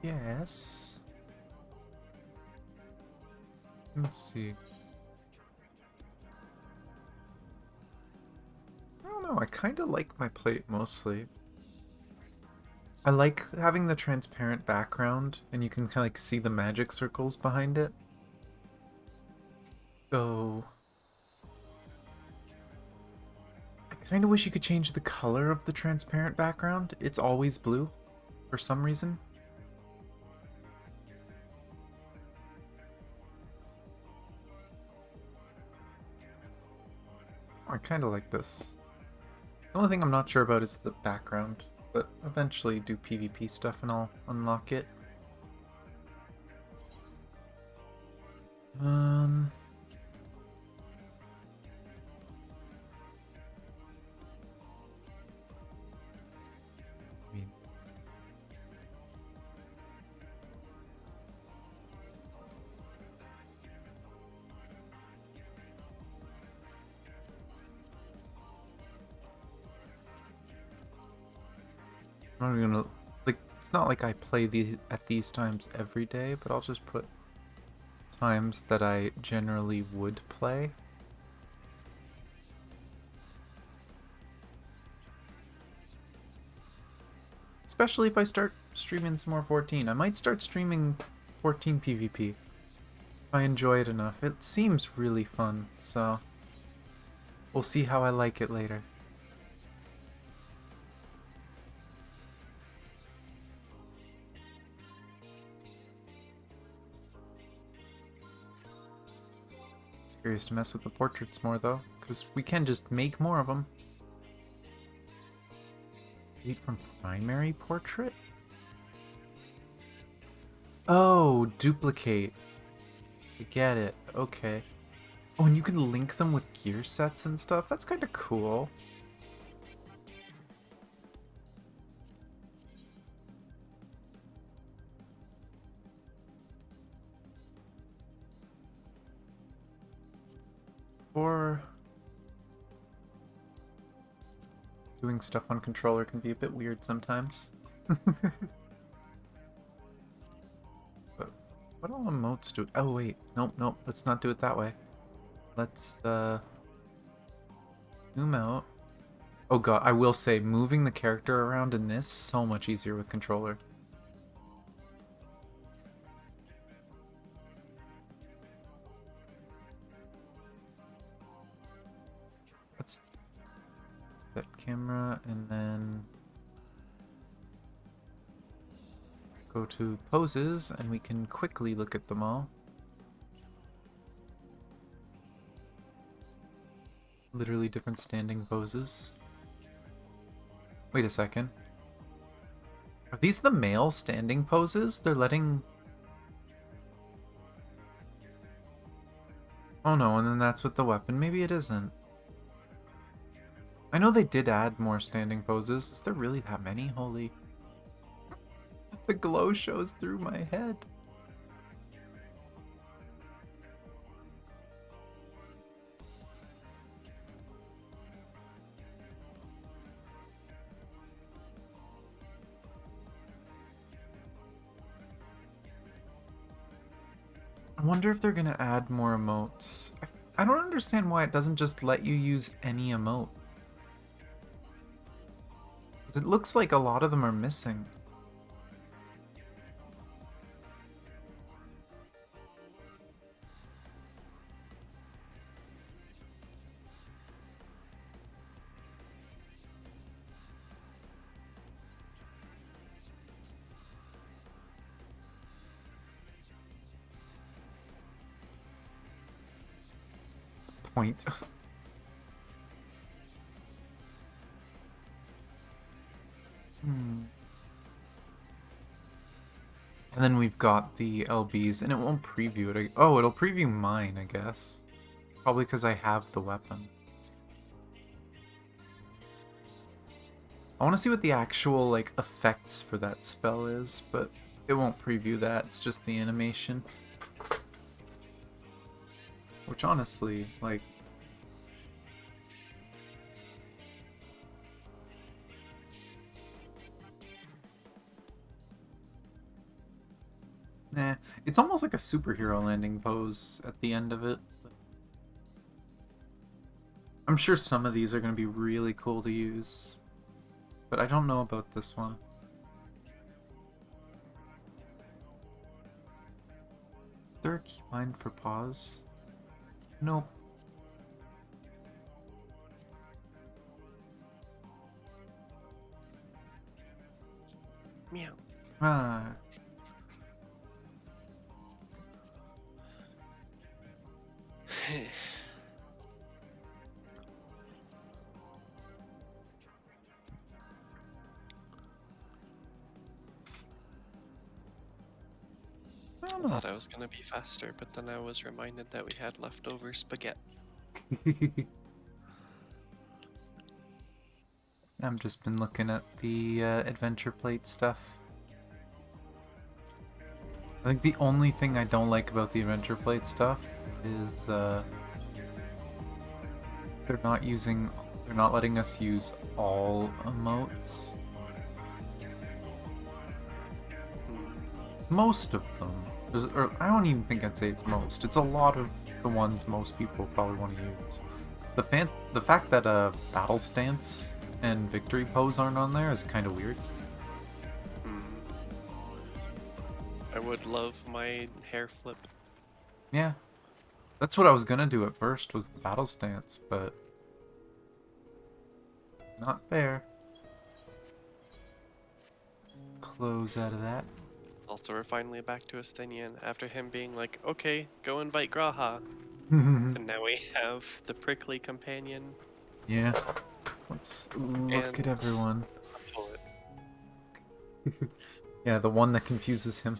Speaker 1: Yes. Let's see. I don't know, I kind of like my plate mostly. I like having the transparent background and you can kind of like see the magic circles behind it. So I kind of wish you could change the color of the transparent background. It's always blue for some reason. I kind of like this. The only thing I'm not sure about is the background, but eventually do PvP stuff and I'll unlock it. I'm not gonna, like, it's not like I play at these times every day, but I'll just put times that I generally would play. Especially if I start streaming some more 14. I might start streaming 14 PvP. If I enjoy it enough. It seems really fun, so we'll see how I like it later. Curious to mess with the portraits more though, because we can just make more of them. Delete from primary portrait? Oh, duplicate. I get it. Okay. Oh, and you can link them with gear sets and stuff? That's kind of cool. Or doing stuff on controller can be a bit weird sometimes. But what all emotes do? Oh wait, nope, let's not do it that way. Let's zoom out. Oh god, I will say moving the character around in this so much easier with controller. Let's set camera and then go to poses and we can quickly look at them all. Literally different standing poses. Wait a second. Are these the male standing poses? They're letting... Oh no, and then that's with the weapon. Maybe it isn't. I know they did add more standing poses. Is there really that many? Holy... The glow shows through my head. I wonder if they're gonna add more emotes. I don't understand why it doesn't just let you use any emote. 'Cause it looks like a lot of them are missing. Point. And then we've got the LBs, and it won't preview it. Oh, it'll preview mine, I guess. Probably because I have the weapon. I want to see what the actual, like, effects for that spell is, but it won't preview that. It's just the animation. Which, honestly, like... Nah, it's almost like a superhero landing pose at the end of it. I'm sure some of these are going to be really cool to use, but I don't know about this one. Is there a keybind for pause? Nope.
Speaker 2: Meow.
Speaker 1: Ah.
Speaker 2: I thought I was gonna be faster, but then I was reminded that we had leftover spaghetti.
Speaker 1: I've just been looking at the adventure plate stuff. I think the only thing I don't like about the adventure plate stuff is they're not letting us use all emotes. Most of them. Or I don't even think I'd say it's most. It's a lot of the ones most people probably want to use. The fact that battle stance and victory pose aren't on there is kind of weird.
Speaker 2: I would love my hair flip.
Speaker 1: Yeah. That's what I was gonna do at first, was the battle stance, but not there. Close out of that.
Speaker 2: Also, we're finally back to Estinian after him being like, okay, go invite Graha. And now we have the prickly companion.
Speaker 1: Yeah. Let's look at everyone. Yeah, the one that confuses him.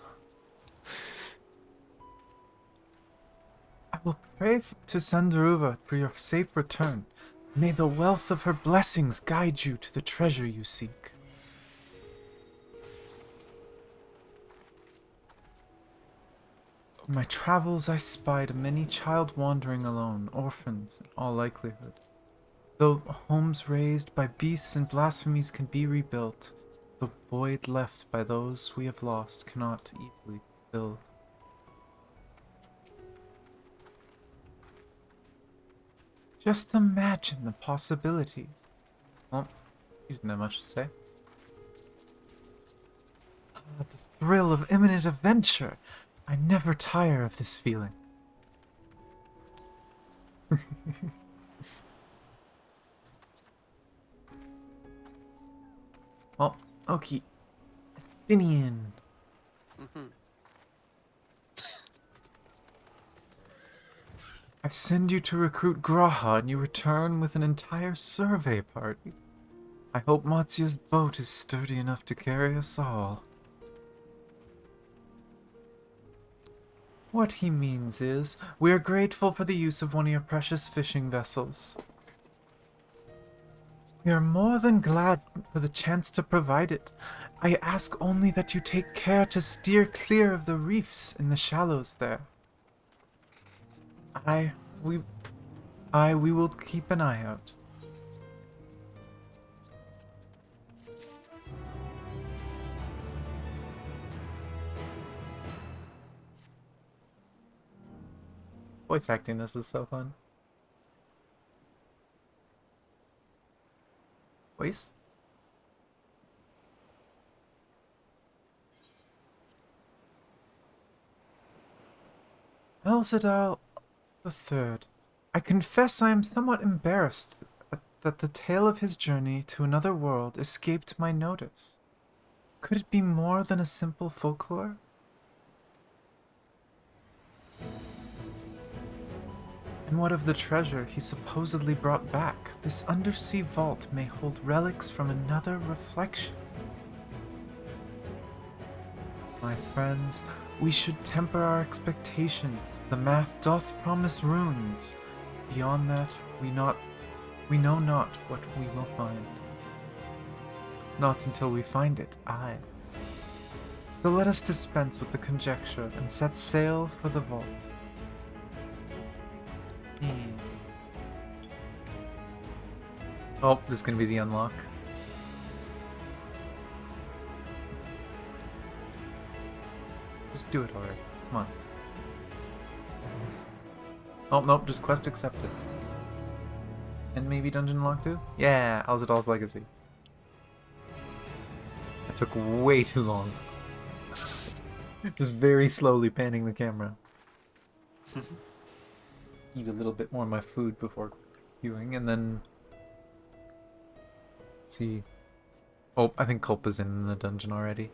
Speaker 1: I will pray to Sandaruva for your safe return. May the wealth of her blessings guide you to the treasure you seek. In my travels I spied many child wandering alone, orphans in all likelihood. Though homes raised by beasts and blasphemies can be rebuilt, the void left by those we have lost cannot easily be filled. Just imagine the possibilities. Well, you didn't have much to say. The thrill of imminent adventure. I never tire of this feeling. Well, okay. Estinian. I send you to recruit Graha and you return with an entire survey party. I hope Matsu's boat is sturdy enough to carry us all. What he means is, we are grateful for the use of one of your precious fishing vessels. We are more than glad for the chance to provide it. I ask only that you take care to steer clear of the reefs in the shallows there. We will keep an eye out. Voice acting this is so fun. Voice? Elzadal the Third. I confess I am somewhat embarrassed that the tale of his journey to another world escaped my notice. Could it be more than a simple folklore? And what of the treasure he supposedly brought back? This undersea vault may hold relics from another reflection. My friends, we should temper our expectations. The math doth promise runes. Beyond that, we know not what we will find. Not until we find it, aye. So let us dispense with the conjecture and set sail for the vault. Oh, this is gonna be the unlock. Just do it already. Come on. Oh, nope, just quest accepted. And maybe dungeon unlock too? Yeah, Alzadal's Legacy. That took way too long. Just very slowly panning the camera. Eat a little bit more of my food before queuing, and then... Let's see. Oh, I think Culpa's in the dungeon already.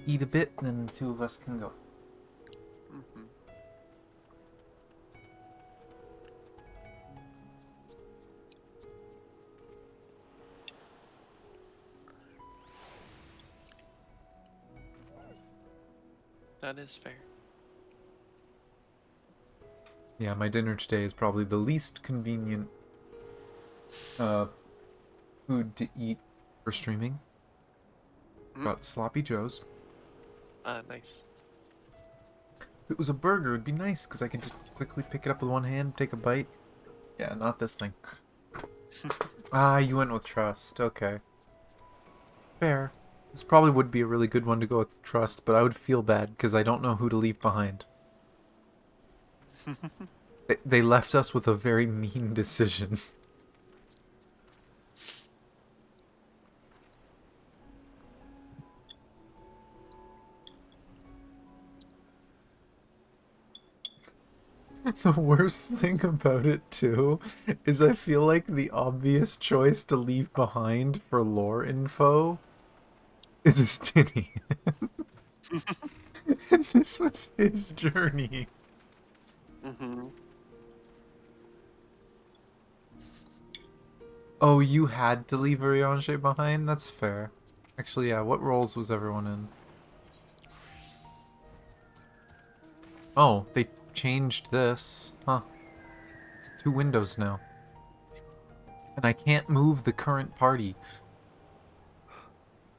Speaker 1: Eat a bit, then the two of us can go.
Speaker 2: That is fair.
Speaker 1: Yeah, my dinner today is probably the least convenient food to eat for streaming. Got Sloppy Joe's.
Speaker 2: Nice.
Speaker 1: If it was a burger, it'd be nice, because I could just quickly pick it up with one hand, take a bite. Yeah, not this thing. Ah, you went with Trust. Okay. Fair. This probably would be a really good one to go with Trust, but I would feel bad, because I don't know who to leave behind. They left us with a very mean decision. The worst thing about it, too, is I feel like the obvious choice to leave behind for lore info is Estinian. And this was his journey. Oh, you had to leave Urianger behind? That's fair. Actually, yeah, what roles was everyone in? Oh, they changed this. Huh. It's 2 windows now. And I can't move the current party.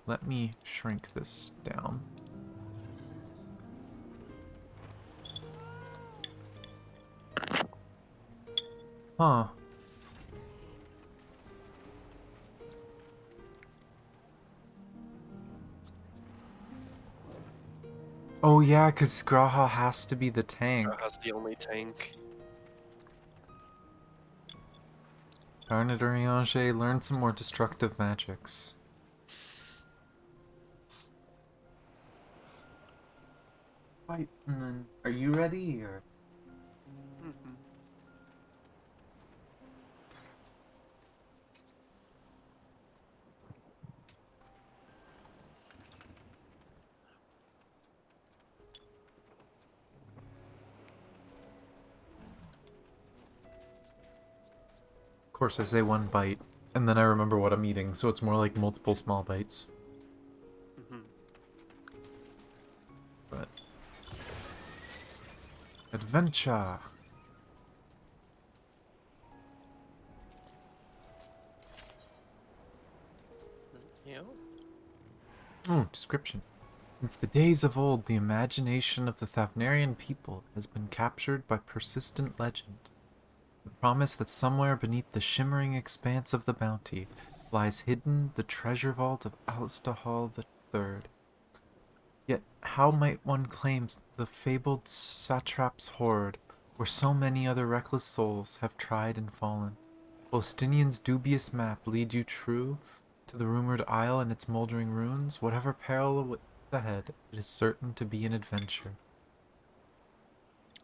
Speaker 1: Let me shrink this down. Huh. Oh yeah, because Graha has to be the tank.
Speaker 2: Graha's the only tank.
Speaker 1: Darn it, Urianger, learn some more destructive magics. Right, and then, are you ready, or...? Of course, I say 1 bite, and then I remember what I'm eating, so it's more like multiple small bites. But... Adventure!
Speaker 2: Yeah.
Speaker 1: Oh, description. Since the days of old, the imagination of the Thavnarian people has been captured by persistent legend. The promise that somewhere beneath the shimmering expanse of the bounty lies hidden the treasure vault of Alstahal III. Yet how might one claim the fabled satrap's horde, where so many other reckless souls have tried and fallen? Will Stinian's dubious map lead you true to the rumored isle and its moldering ruins? Whatever peril awaits ahead, it is certain to be an adventure.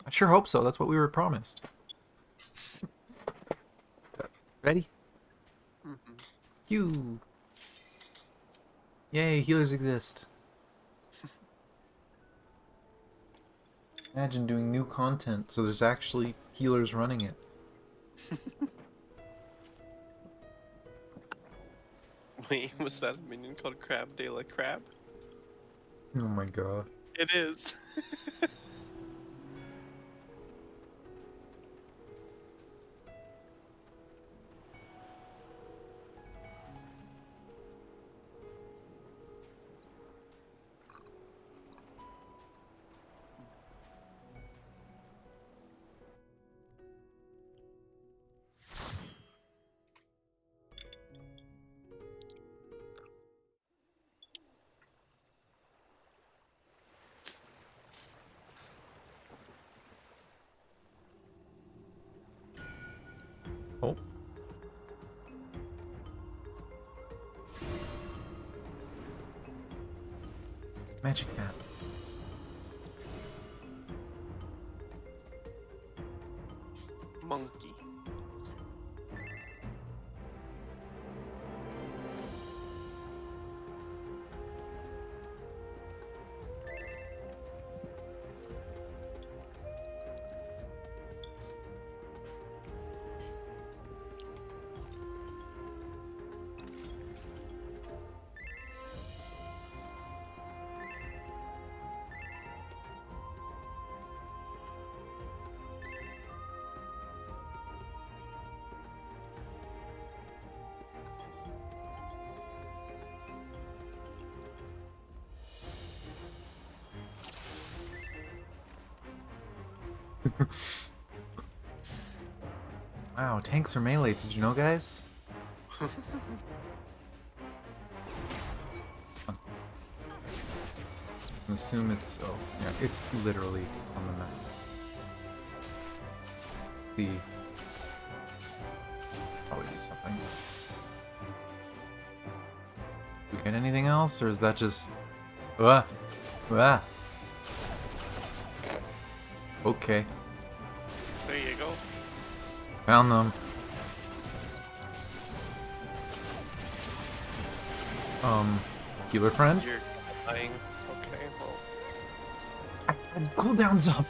Speaker 1: I sure hope so. That's what we were promised. Ready?
Speaker 2: Mm-hmm.
Speaker 1: You. Yay, healers exist. Imagine doing new content so there's actually healers running it.
Speaker 2: Wait, was that a minion called Crab de la Crab?
Speaker 1: Oh my god.
Speaker 2: It is.
Speaker 1: Oh. Magic map.
Speaker 2: Monkey.
Speaker 1: Wow, tanks are melee. Did you know, guys? I assume it's... Oh, yeah, it's literally on the map. The... Probably do something. Do we get anything else, or is that just... Ah! Ah! Okay.
Speaker 2: There you go.
Speaker 1: Found them. Healer friend?
Speaker 2: You're dying. Okay, well.
Speaker 1: Cooldown's up!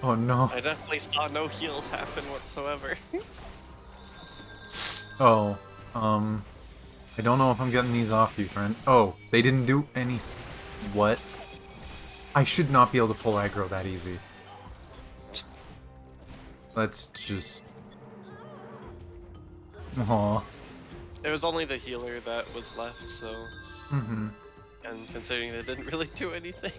Speaker 1: Oh no.
Speaker 2: I definitely saw no heals happen whatsoever.
Speaker 1: Oh, I don't know if I'm getting these off you, friend. Oh, they didn't do any... What? I should not be able to pull aggro that easy. Let's just... Aww.
Speaker 2: It was only the healer that was left, so...
Speaker 1: Mm-hmm.
Speaker 2: And considering they didn't really do anything...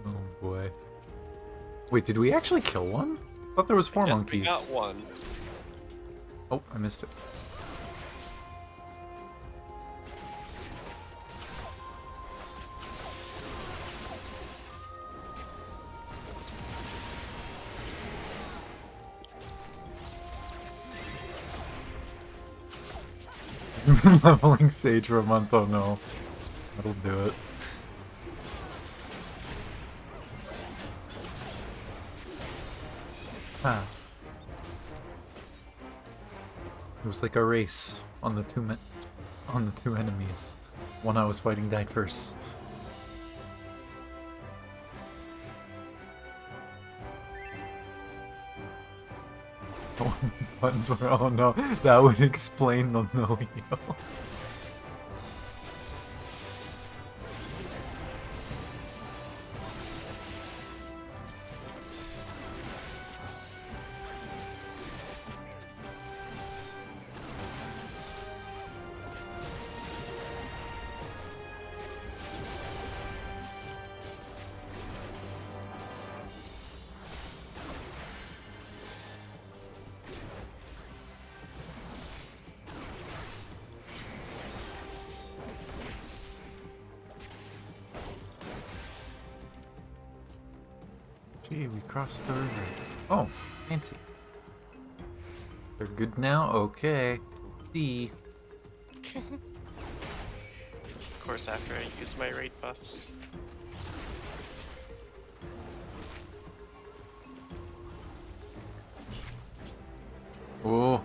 Speaker 1: Oh boy. Wait, did we actually kill one? I thought there was 4
Speaker 2: Yes,
Speaker 1: monkeys.
Speaker 2: we got one.
Speaker 1: Oh, I missed it. Leveling Sage for a month, oh no. That'll do it. Ah. It was like a race on the two enemies. One I was fighting died first. Oh, buttons were, oh no, that would explain the no heal. Okay, we crossed the river. Oh, fancy. They're good now? Okay. See.
Speaker 2: Of course, after I use my raid buffs.
Speaker 1: Oh.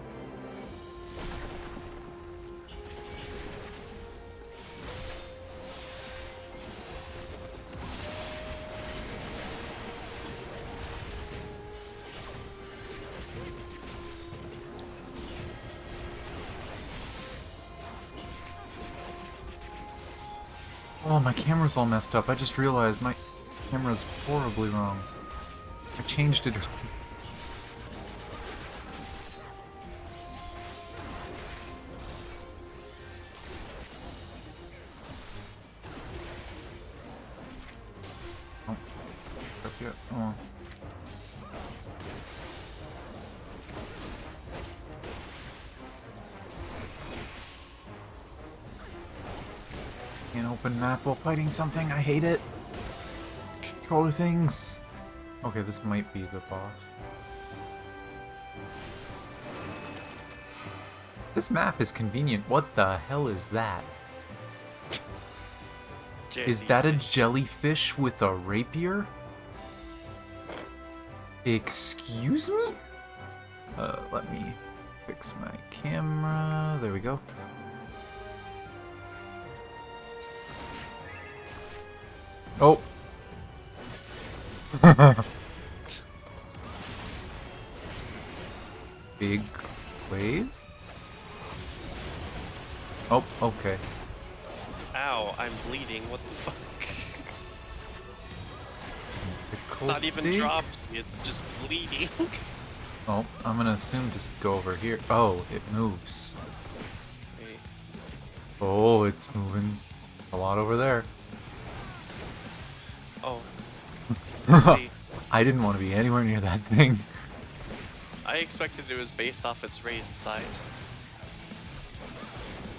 Speaker 1: Oh, my camera's all messed up. I just realized my camera's horribly wrong. I changed it. Oh. Up here. Oh. Can't open map while fighting something. I hate it. Control things. Okay, this might be the boss. This map is convenient. What the hell is that? Is that a jellyfish with a rapier? Excuse me? Let me fix my camera. There we go. Oh. Big wave? Oh, okay.
Speaker 2: Ow, I'm bleeding. What the fuck? It's not even dropped. It's just bleeding.
Speaker 1: Oh, I'm gonna assume just go over here. Oh, it moves.
Speaker 2: Okay.
Speaker 1: Oh, it's moving a lot over there.
Speaker 2: Oh. Let's see.
Speaker 1: I didn't want to be anywhere near that thing.
Speaker 2: I expected it was based off its raised side.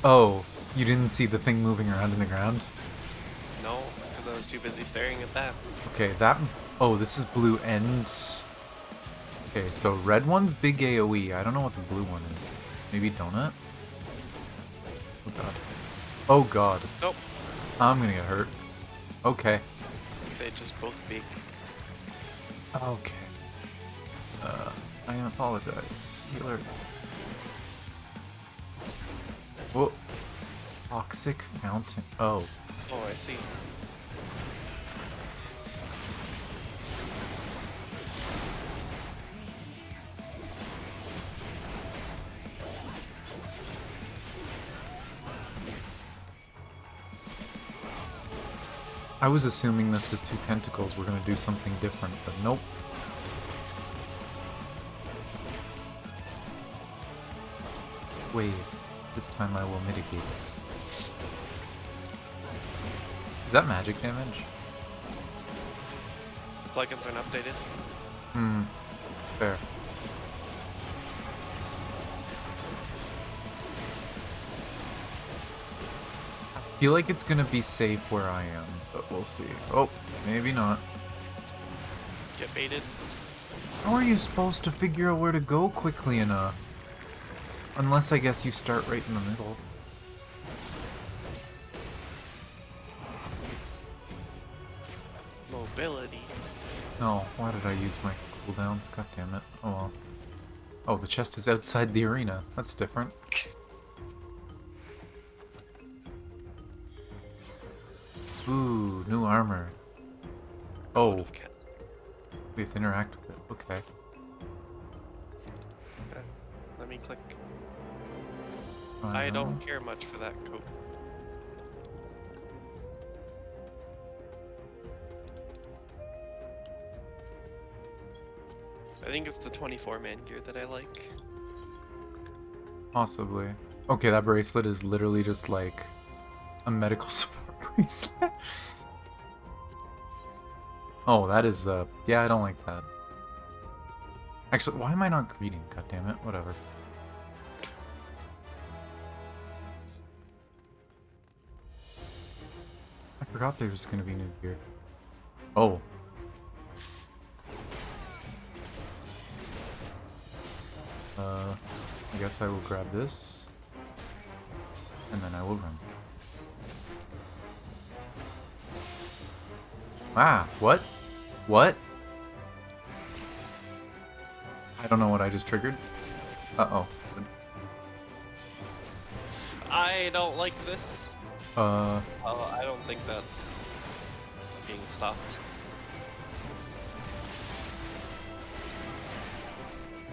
Speaker 1: Oh, you didn't see the thing moving around in the ground?
Speaker 2: No, because I was too busy staring at that.
Speaker 1: Okay, that... Oh, this is blue and... Okay, so red one's big AoE. I don't know what the blue one is. Maybe donut? Oh god. Oh god.
Speaker 2: Nope.
Speaker 1: I'm gonna get hurt. Okay.
Speaker 2: They just both big.
Speaker 1: Okay. I apologize. Healer. Whoa. Toxic fountain. Oh.
Speaker 2: Oh, I see.
Speaker 1: I was assuming that the two tentacles were gonna do something different, but nope. Wave. This time I will mitigate it. Is that magic damage?
Speaker 2: Plugins aren't updated.
Speaker 1: Hmm. Fair. I feel like it's gonna be safe where I am, but we'll see. Oh, maybe not.
Speaker 2: Get baited.
Speaker 1: How are you supposed to figure out where to go quickly enough? Unless I guess you start right in the middle.
Speaker 2: Mobility.
Speaker 1: No, why did I use my cooldowns? God damn it. Oh well. Oh, the chest is outside the arena. That's different. Ooh, new armor. Oh. We have to interact with it. Okay.
Speaker 2: Let me click. I don't care much for that coat. I think it's the 24-man gear that I like.
Speaker 1: Possibly. Okay, that bracelet is literally just like a medical support bracelet. Oh, that is, yeah, I don't like that. Actually, why am I not greeting? God damn it, whatever. I forgot there was gonna be new gear. Oh. I guess I will grab this. And then I will run. Ah, what? What? I don't know what I just triggered. Uh-oh.
Speaker 2: I don't like this.
Speaker 1: Uh...
Speaker 2: Oh, I don't think that's being stopped.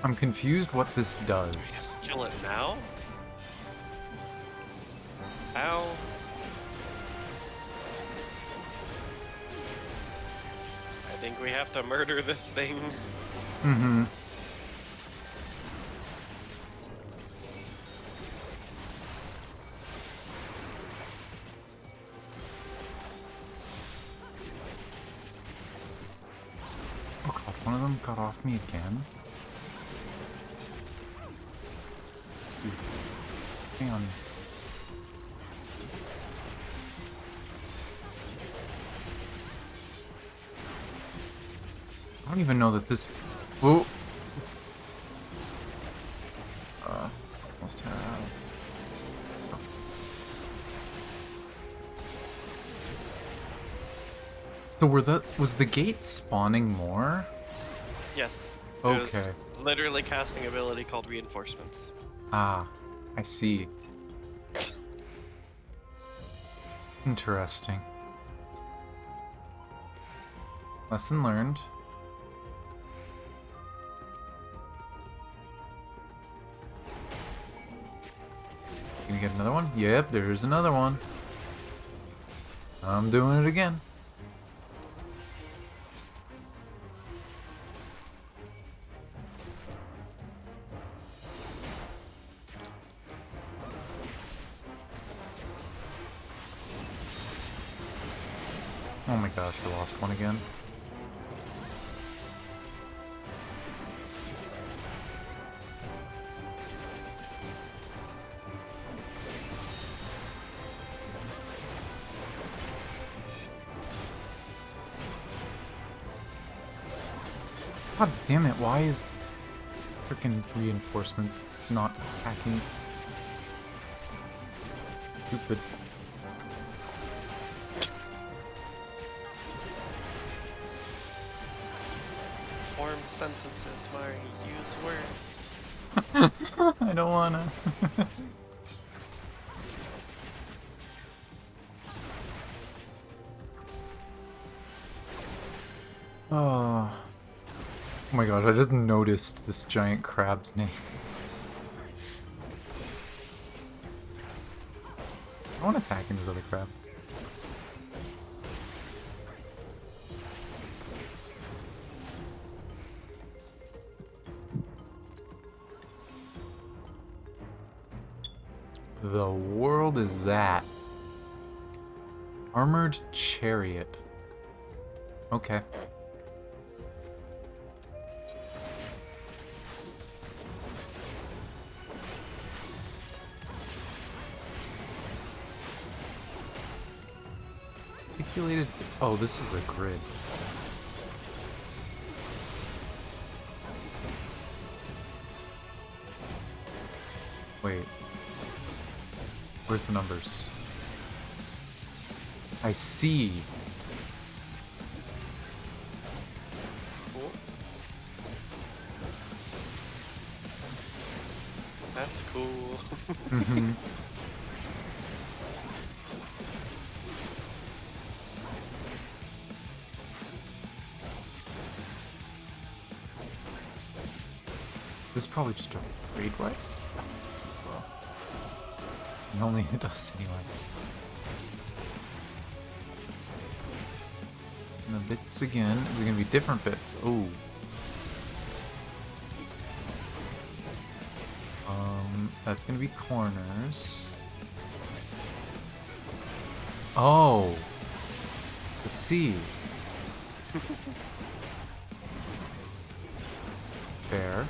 Speaker 1: I'm confused what this does.
Speaker 2: Kill it now? Ow. I think we have to murder this thing.
Speaker 1: Mm-hmm. Oh god, one of them got off me again. Dude. Hang on. I don't even know that this... Oh! Almost had... Oh. So was the gate spawning more?
Speaker 2: Yes.
Speaker 1: Okay.
Speaker 2: It was literally casting ability called Reinforcements.
Speaker 1: Ah, I see. Interesting. Lesson learned. Gonna get another one? Yep, there's another one. I'm doing it again. Oh my gosh, I lost one again. God damn it, why is freaking reinforcements not attacking? Stupid.
Speaker 2: Form sentences, Mari. Use words.
Speaker 1: I don't wanna. Oh. Oh my gosh, I just noticed this giant crab's name. I want to attack this other crab. The world is that? Armored chariot. Okay. Articulated. Oh, this is a grid. Wait. Where's the numbers? I see.
Speaker 2: Cool. That's cool.
Speaker 1: Mm-hmm. This is probably just a raid wipe. Well, and only it does anyway. And the bits again. Is it gonna be different bits? Oh. That's gonna be corners. Oh. The sea. Fair.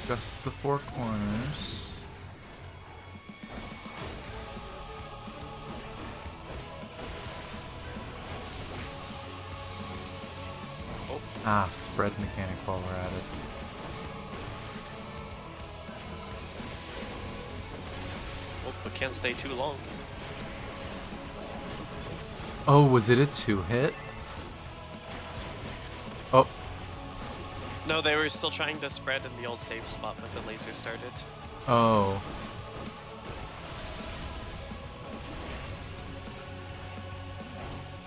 Speaker 1: Just the four corners. Ah, spread mechanic while we're at it.
Speaker 2: Well, we can't stay too long.
Speaker 1: Oh, was it a 2-hit? Oh.
Speaker 2: No, they were still trying to spread in the old save spot, but the laser started.
Speaker 1: Oh.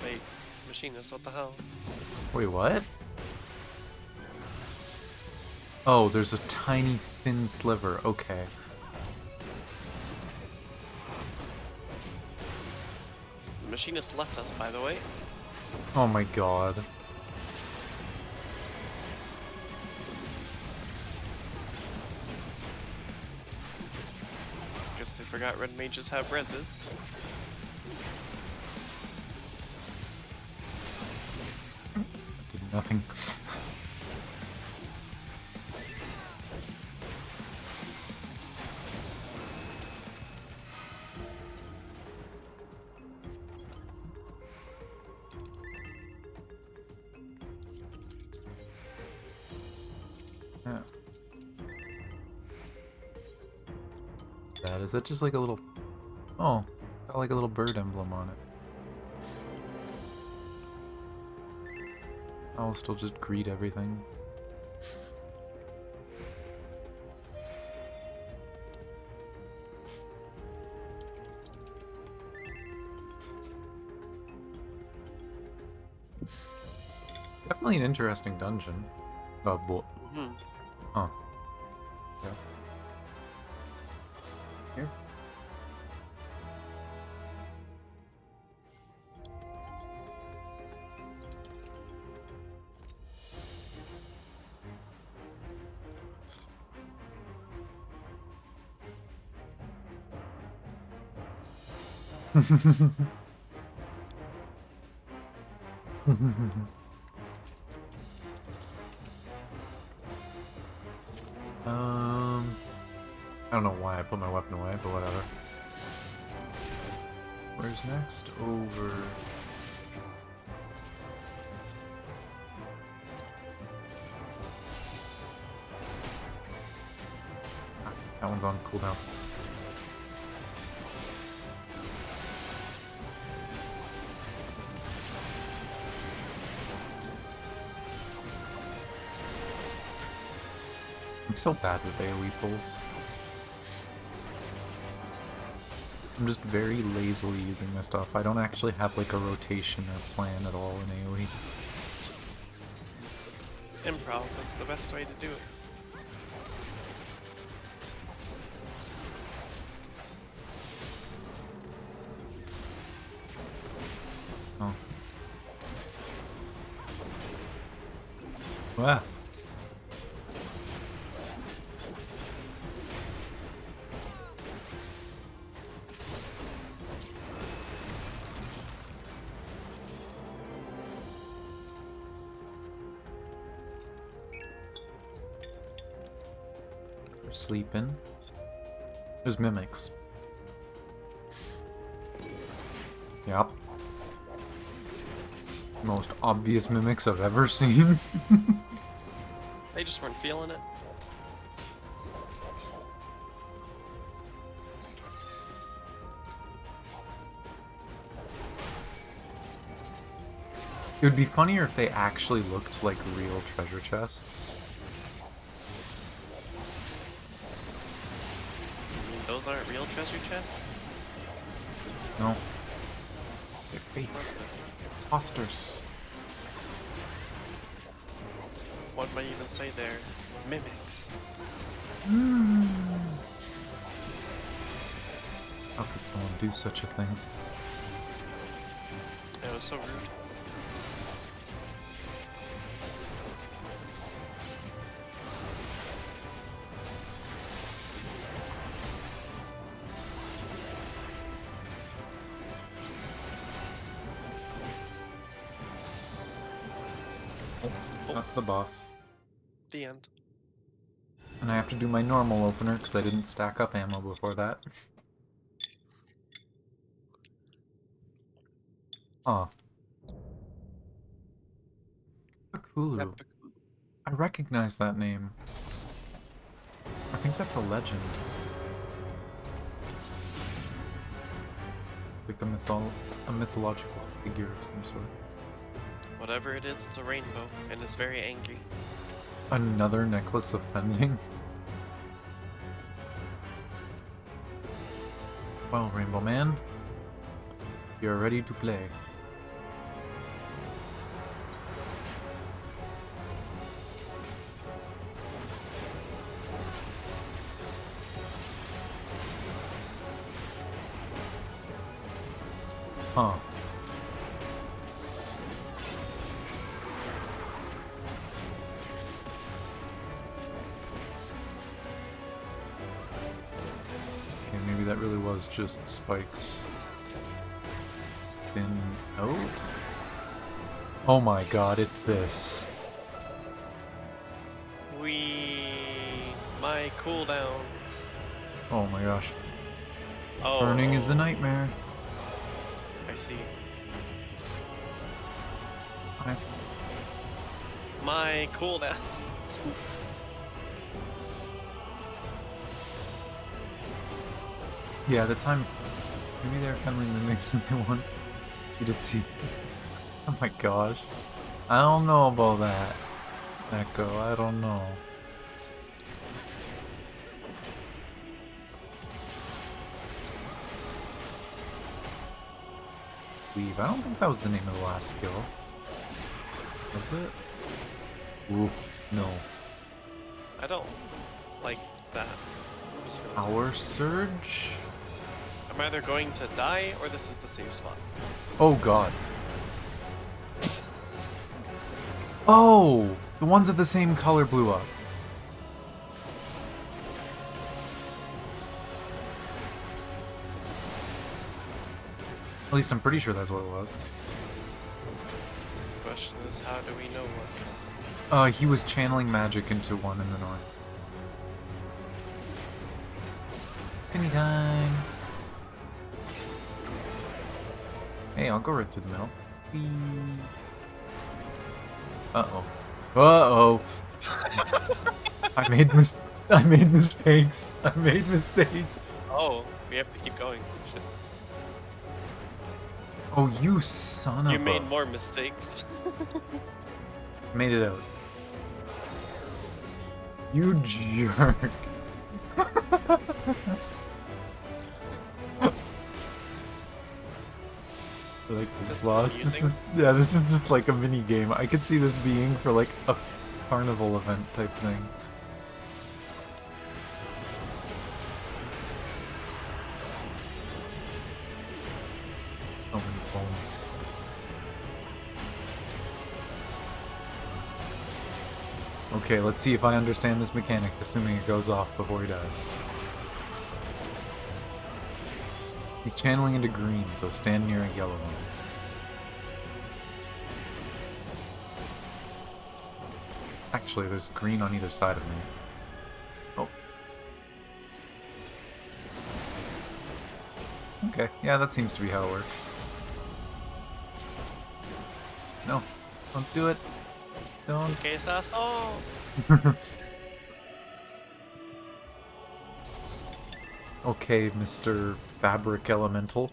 Speaker 2: Wait, machinist, what the hell?
Speaker 1: Wait, what? Oh, there's a tiny thin sliver. Okay.
Speaker 2: The machinist left us, by the way.
Speaker 1: Oh my god.
Speaker 2: Guess they forgot red mages have reses.
Speaker 1: Did nothing. Yeah. Is that just like a little... Oh, got like a little bird emblem on it. I'll still just greet everything. Definitely an interesting dungeon.
Speaker 2: Mm-hmm.
Speaker 1: Huh. Yeah. Here. I don't know why I put my weapon away, but whatever. Where's next? Over. Ah, that one's on cooldown. I'm so bad with AoE pulls. I'm just very lazily using this stuff. I don't actually have like a rotation or plan at all in AoE.
Speaker 2: Improv, that's the best way to do it.
Speaker 1: Oh. Wow. Sleeping. There's mimics. Yep. Most obvious mimics I've ever seen.
Speaker 2: They just weren't feeling it.
Speaker 1: It would be funnier if they actually looked like real treasure chests.
Speaker 2: Those aren't real treasure chests?
Speaker 1: No. They're fake. Imposters.
Speaker 2: What might even say they're mimics?
Speaker 1: How could someone do such a thing?
Speaker 2: It was so rude.
Speaker 1: Not to the boss.
Speaker 2: The end.
Speaker 1: And I have to do my normal opener because I didn't stack up ammo before that. Huh. Hulu. I recognize that name. I think that's a legend. Like a mythological figure of some sort.
Speaker 2: Whatever it is, it's a rainbow, and it's very angry.
Speaker 1: Another necklace offending? Well, Rainbow Man, you're ready to play. Huh. Okay, maybe that really was just spikes. Spin out? Oh my god, it's this.
Speaker 2: My cooldowns.
Speaker 1: Oh my gosh.
Speaker 2: Oh.
Speaker 1: Turning is a nightmare.
Speaker 2: I see. My cooldowns.
Speaker 1: Yeah, the time. Maybe they're friendly mimics and they want you to see. Oh my gosh. I don't know about that. Echo, I don't know. Weave. I don't think that was the name of the last skill. Was it? Ooh, no.
Speaker 2: I don't like that. I'm just gonna say.
Speaker 1: Power Surge?
Speaker 2: I'm either going to die or this is the safe spot.
Speaker 1: Oh god. Oh! The ones of the same color blew up. At least I'm pretty sure that's what it was.
Speaker 2: Question is, how do we know what?
Speaker 1: He was channeling magic into one in the north. Spinny time! Hey, I'll go right through the middle. Whee. Uh-oh. Uh-oh! I made mistakes! I made mistakes!
Speaker 2: Oh, we have to keep going. Shit.
Speaker 1: Oh, you son of a...
Speaker 2: You made more mistakes.
Speaker 1: Made it out. You jerk. I like this lost. This is just like a mini game. I could see this being for like a carnival event type thing. So many bones. Okay, let's see if I understand this mechanic, assuming it goes off before he dies. He's channeling into green, so stand near a yellow one. Actually, there's green on either side of me. Oh. Okay, yeah, that seems to be how it works. No, don't do it. Don't.
Speaker 2: Okay, Sasso.
Speaker 1: Okay, Mr. Fabric Elemental.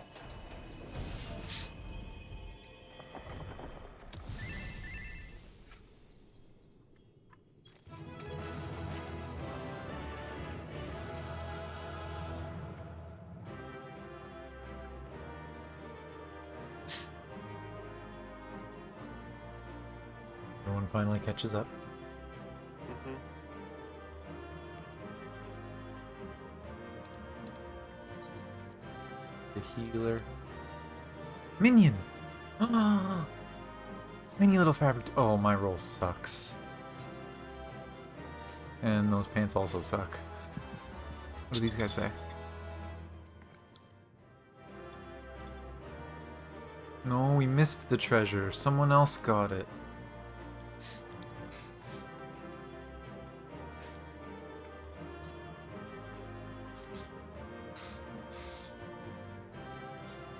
Speaker 1: No one finally catches up.
Speaker 2: Mm-hmm.
Speaker 1: The healer. Minion! Ah, it's mini little fabric. Oh, my roll sucks. And those pants also suck. What do these guys say? No, we missed the treasure. Someone else got it.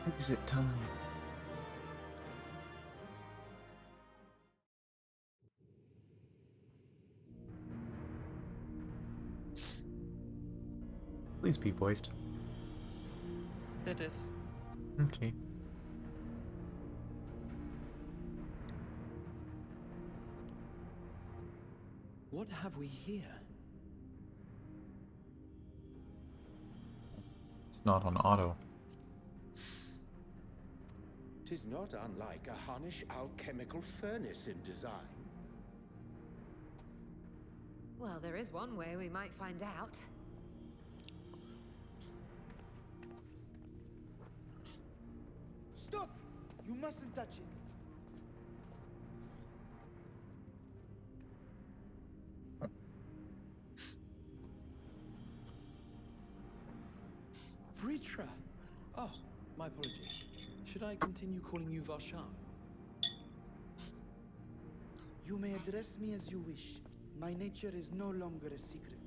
Speaker 1: Exit time. always be voiced.
Speaker 2: It is.
Speaker 1: Okay.
Speaker 10: What have we here?
Speaker 1: It's not on auto.
Speaker 4: 'Tis not unlike a Hunnish alchemical furnace in design.
Speaker 12: Well, there is one way we might find out.
Speaker 9: Stop! You mustn't touch it.
Speaker 10: Vritra! Oh, my apologies. Should I continue calling you Varshan?
Speaker 9: You may address me as you wish. My nature is no longer a secret.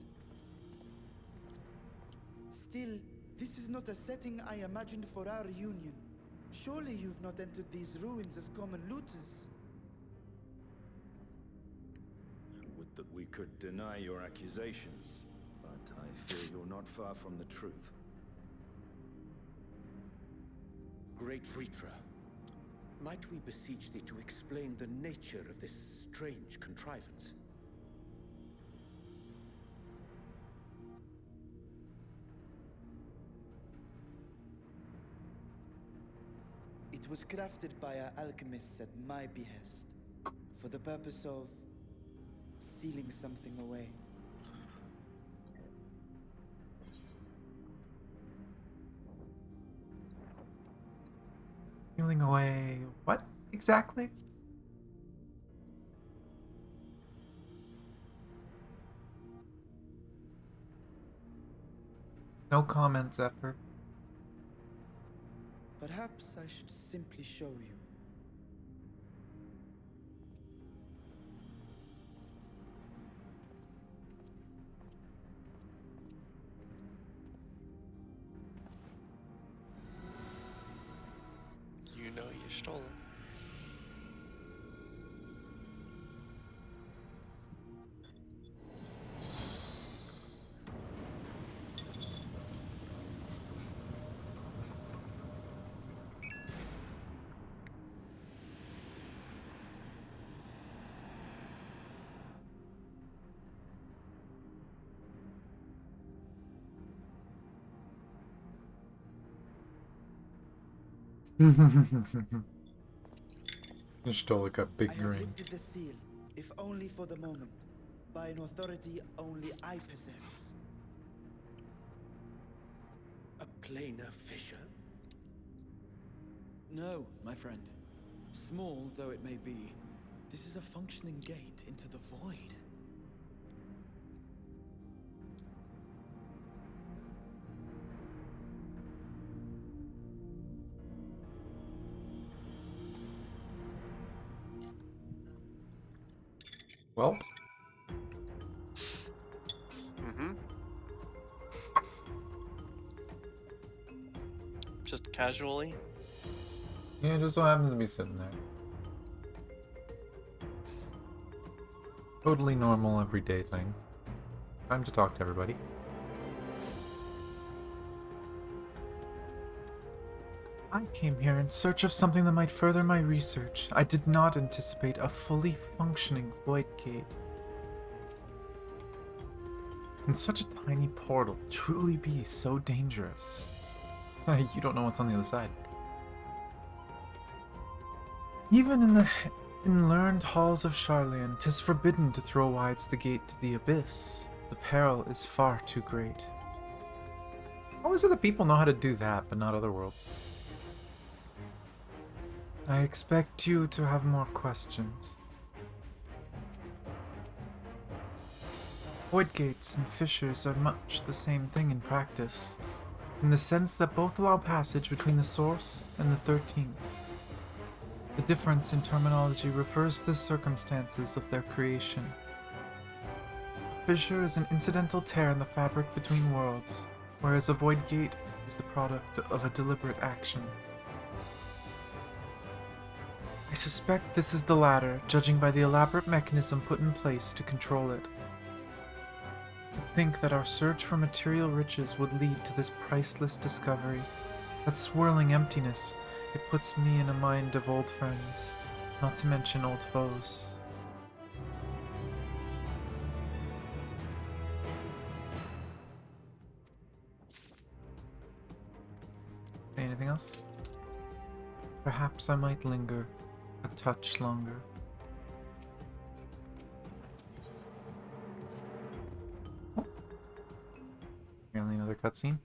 Speaker 9: Still, this is not a setting I imagined for our union. Surely you've not entered these ruins as common looters.
Speaker 13: Would that we could deny your accusations, but I fear you're not far from the truth.
Speaker 4: Great Vritra, might we beseech thee to explain the nature of this strange contrivance?
Speaker 9: It was crafted by our alchemists at my behest, for the purpose of sealing something away.
Speaker 1: Sealing away what exactly? No comments, Zephyr.
Speaker 9: Perhaps I should simply show you.
Speaker 2: You know you stole it.
Speaker 1: Stole a big
Speaker 9: I have
Speaker 1: ring.
Speaker 9: lifted the seal, if only for the moment, by an authority only I possess.
Speaker 4: A planar fissure?
Speaker 10: No, my friend. Small though it may be, this is a functioning gate into the void.
Speaker 1: Well,
Speaker 2: Just casually.
Speaker 1: yeah, it just so happens to be sitting there. Totally normal, everyday thing. Time to talk to everybody. I came here in search of something that might further my research. I did not anticipate a fully functioning void gate. Can such a tiny portal truly be so dangerous? You don't know what's on the other side. Even in learned halls of Charlian, 'tis forbidden to throw wide the gate to the abyss. The peril is far too great. How is it that people know how to do that, but not other worlds? I expect you to have more questions. Void gates and fissures are much the same thing in practice, in the sense that both allow passage between the source and the 13th. The difference in terminology refers to the circumstances of their creation. A fissure is an incidental tear in the fabric between worlds, whereas a void gate is the product of a deliberate action. I suspect this is the latter, judging by the elaborate mechanism put in place to control it. To think that our search for material riches would lead to this priceless discovery. That swirling emptiness, it puts me in a mind of old friends, not to mention old foes. Say anything else? Perhaps I might linger a touch longer. Oh. Apparently another cutscene.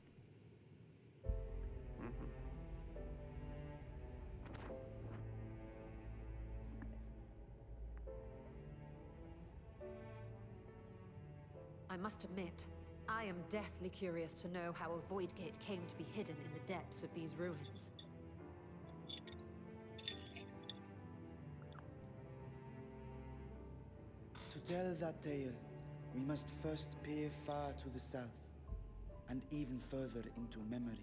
Speaker 12: I must admit, I am deathly curious to know how a void gate came to be hidden in the depths of these ruins.
Speaker 9: To tell that tale, we must first peer far to the south, and even further into memory.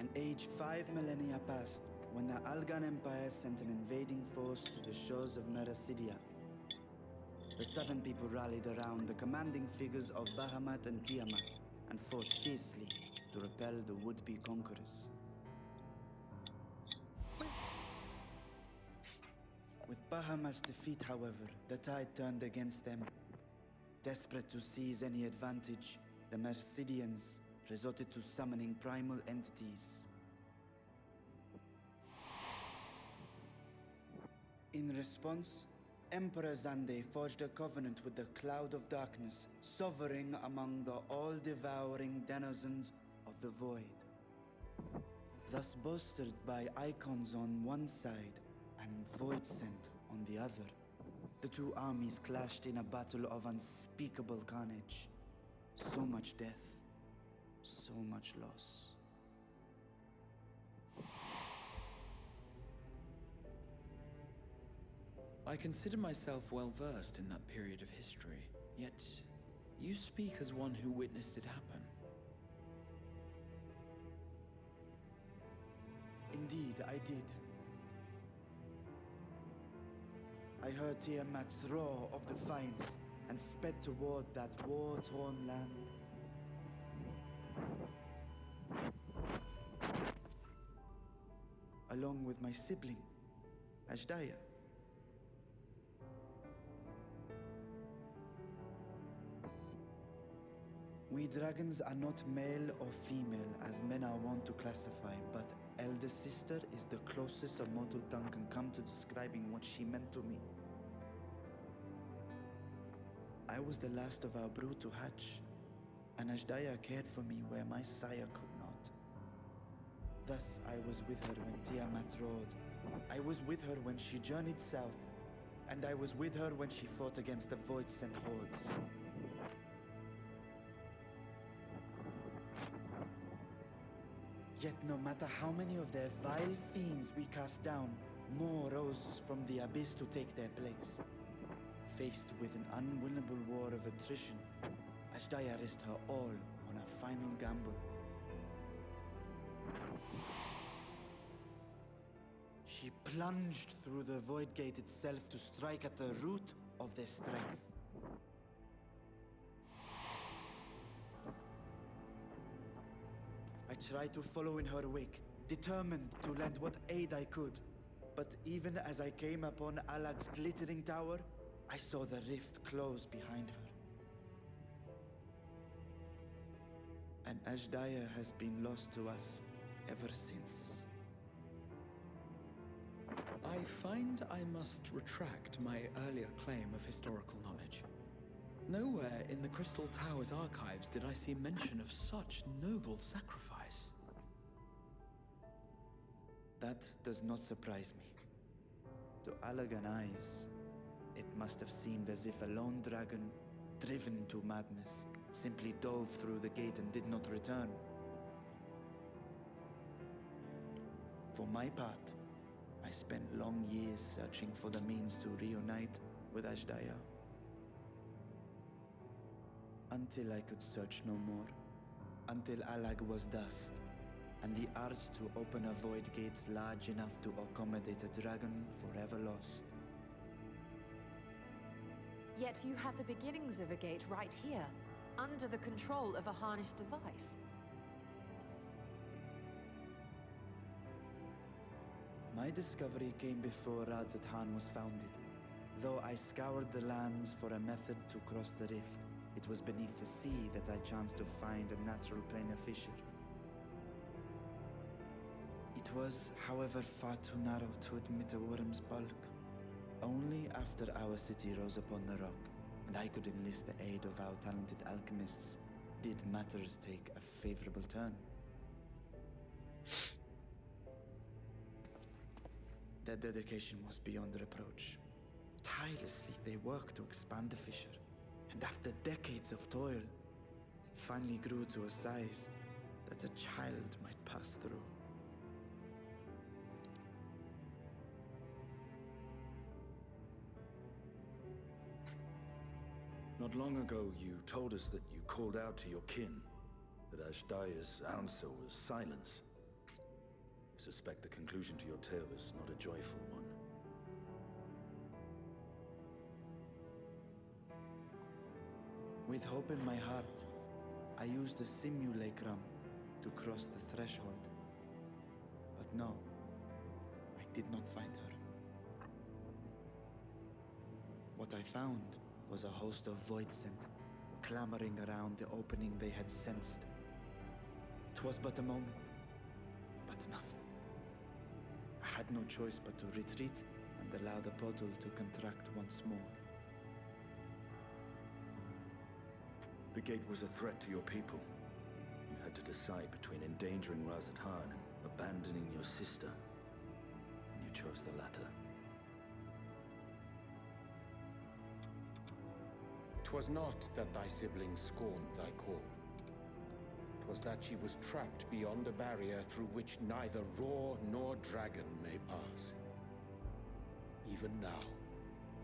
Speaker 9: An age 5 millennia passed when the Algan Empire sent an invading force to the shores of Meracidia. The 7 people rallied around the commanding figures of Bahamut and Tiamat and fought fiercely to repel the would-be conquerors. With Bahamut's defeat, however, the tide turned against them. Desperate to seize any advantage, the Mercidians resorted to summoning primal entities. In response, Emperor Zande forged a covenant with the Cloud of Darkness, sovereign among the all-devouring denizens of the Void. Thus bolstered by icons on one side and Void Scent on the other, the two armies clashed in a battle of unspeakable carnage. So much death, so much loss.
Speaker 10: I consider myself well versed in that period of history, yet you speak as one who witnessed it happen.
Speaker 9: Indeed, I did. I heard Tiamat's roar of defiance and sped toward that war-torn land. Along with my sibling, Ashdaya. We dragons are not male or female as men are wont to classify, but elder sister is the closest a mortal tongue can come to describing what she meant to me. I was the last of our brood to hatch, and Ashdaya cared for me where my sire could not. Thus I was with her when Tiamat roared. I was with her when she journeyed south, and I was with her when she fought against the Void-sent hordes. Yet no matter how many of their vile fiends we cast down, more rose from the abyss to take their place. Faced with an unwinnable war of attrition, Ashdaya risked her all on a final gamble. She plunged through the Void Gate itself to strike at the root of their strength. I tried to follow in her wake, determined to lend what aid I could. But even as I came upon Alag's glittering tower, I saw the rift close behind her. And Ashdaya has been lost to us ever since.
Speaker 10: I find I must retract my earlier claim of historical knowledge. Nowhere in the Crystal Tower's archives did I see mention of such noble sacrifice.
Speaker 9: That does not surprise me. To Allagan eyes, it must have seemed as if a lone dragon, driven to madness, simply dove through the gate and did not return. For my part, I spent long years searching for the means to reunite with Ashdaya. Until I could search no more. Until Alag was dust. and the art to open a void gate large enough to accommodate a dragon forever lost.
Speaker 12: Yet you have the beginnings of a gate right here, under the control of a harnessed device.
Speaker 9: My discovery came before Radzat was founded. Though I scoured the lands for a method to cross the rift, it was beneath the sea that I chanced to find a natural planar fissure. It was, however, far too narrow to admit a worm's bulk. Only after our city rose upon the rock, and I could enlist the aid of our talented alchemists, did matters take a favorable turn. Their dedication was beyond reproach. Tirelessly, they worked to expand the fissure, and after decades of toil, it finally grew to a size that a child might pass through.
Speaker 13: Not long ago, you told us that you called out to your kin, that Ashdaya's answer was silence. I suspect the conclusion to your tale is not a joyful one.
Speaker 9: With hope in my heart, I used a simulacrum to cross the threshold. But no, I did not find her. What I found was a host of Void Sentinel, clamoring around the opening they had sensed. 'Twas but a moment, but enough. I had no choice but to retreat and allow the portal to contract once more.
Speaker 13: The gate was a threat to your people. You had to decide between endangering Razat and abandoning your sister. And you chose the latter.
Speaker 4: 'Twas not that thy siblings scorned thy call. 'Twas that she was trapped beyond a barrier through which neither roar nor dragon may pass. Even now,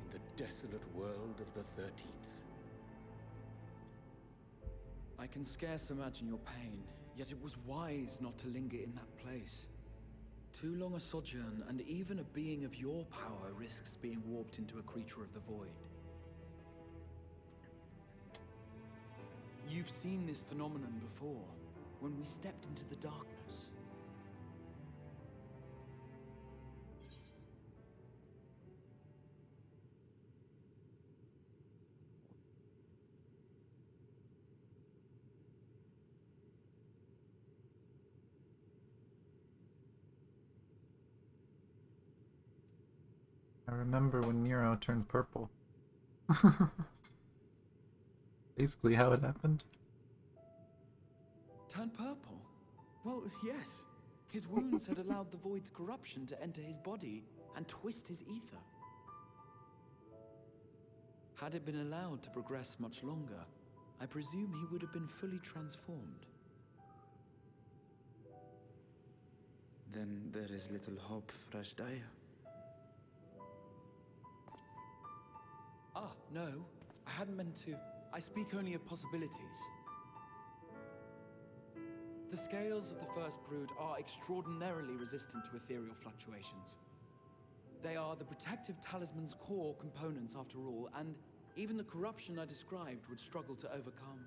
Speaker 4: in the desolate world of the 13th.
Speaker 10: I can scarce imagine your pain, yet it was wise not to linger in that place. Too long a sojourn, and even a being of your power risks being warped into a creature of the void. You've seen this phenomenon before, when we stepped into the darkness.
Speaker 1: I remember when Nero turned purple. Basically how it happened.
Speaker 10: Turned purple? Well, yes. His wounds had allowed the void's corruption to enter his body and twist his ether. Had it been allowed to progress much longer, I presume he would have been fully transformed.
Speaker 9: Then there is little hope for Ashdaya.
Speaker 10: Ah, no. I hadn't meant to. I speak only of possibilities. The scales of the First Brood are extraordinarily resistant to ethereal fluctuations. They are the protective talisman's core components after all, and even the corruption I described would struggle to overcome.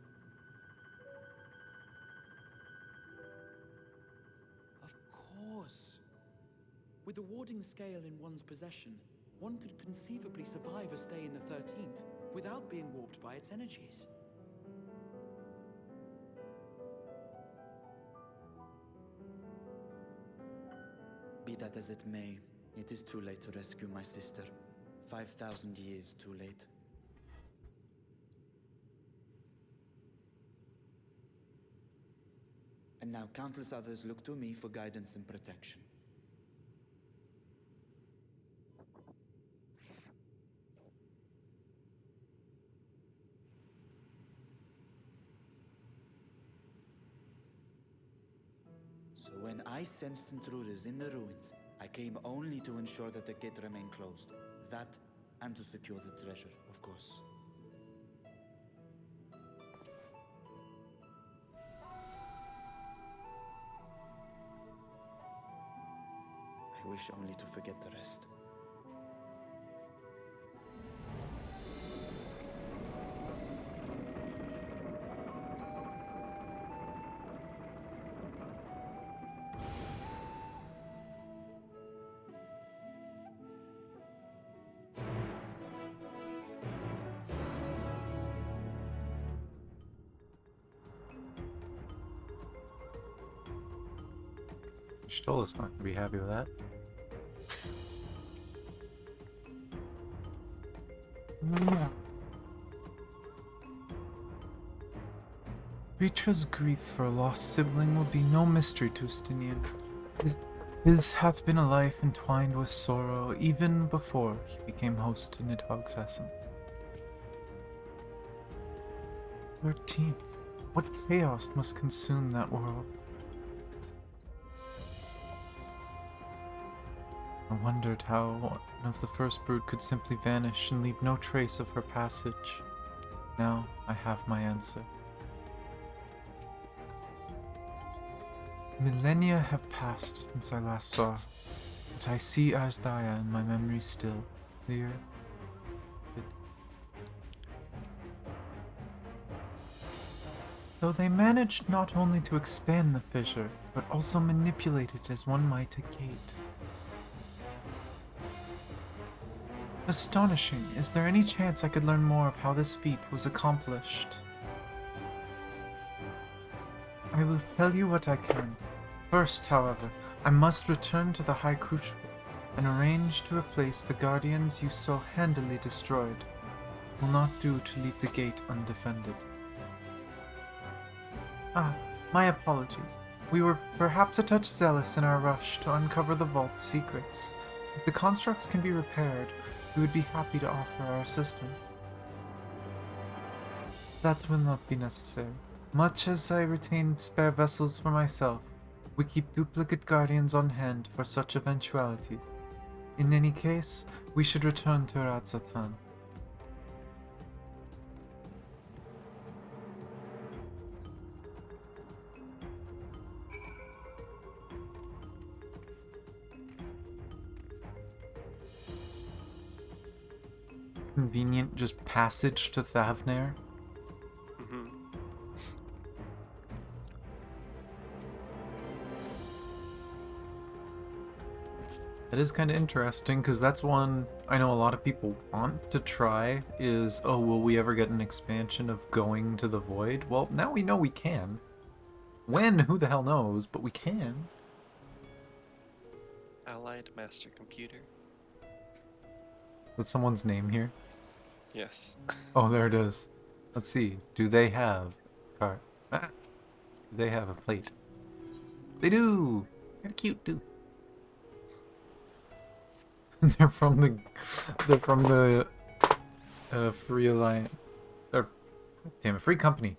Speaker 10: Of course. With the warding scale in one's possession, one could conceivably survive a stay in the 13th without being warped by its energies.
Speaker 9: Be that as it may, it is too late to rescue my sister. 5,000 years too late. And now countless others look to me for guidance and protection. So when I sensed intruders in the ruins, I came only to ensure that the gate remained closed. That, and to secure the treasure, of course. I wish only to forget the rest.
Speaker 1: Stola's not gonna be happy with that. Ritra's grief for a lost sibling will be no mystery to Ustinian. His hath been a life entwined with sorrow even before he became host to Nidhogg's Essen. 13th. What chaos must consume that world? I wondered how one of the first brood could simply vanish and leave no trace of her passage. Now I have my answer. Millennia have passed since I last saw, but I see Azdaya in my memory still, clear. So they managed not only to expand the fissure, but also manipulate it as one might a gate. Astonishing. Is there any chance I could learn more of how this feat was accomplished? I will tell you what I can. First, however, I must return to the High Crucible and arrange to replace the guardians you so handily destroyed. It will not do to leave the gate undefended. Ah, my apologies. We were perhaps a touch zealous in our rush to uncover the vault's secrets. If the constructs can be repaired, we would be happy to offer our assistance. That will not be necessary. Much as I retain spare vessels for myself, we keep duplicate guardians on hand for such eventualities. In any case, we should return to Radzatan. Convenient just passage to Thavnair. That is kind of interesting, because that's one I know a lot of people want to try, is, oh, will we ever get an expansion of going to the Void? Well, now we know we can. When? Who the hell knows, but we can.
Speaker 2: Allied Master Computer.
Speaker 1: That's someone's name here?
Speaker 2: Yes.
Speaker 1: Oh, there it is. Let's see. Do they have a card? Ah. Do they have a plate? They do! They're cute, too. They're from the Free Alliance. Or, damn it, Free Company.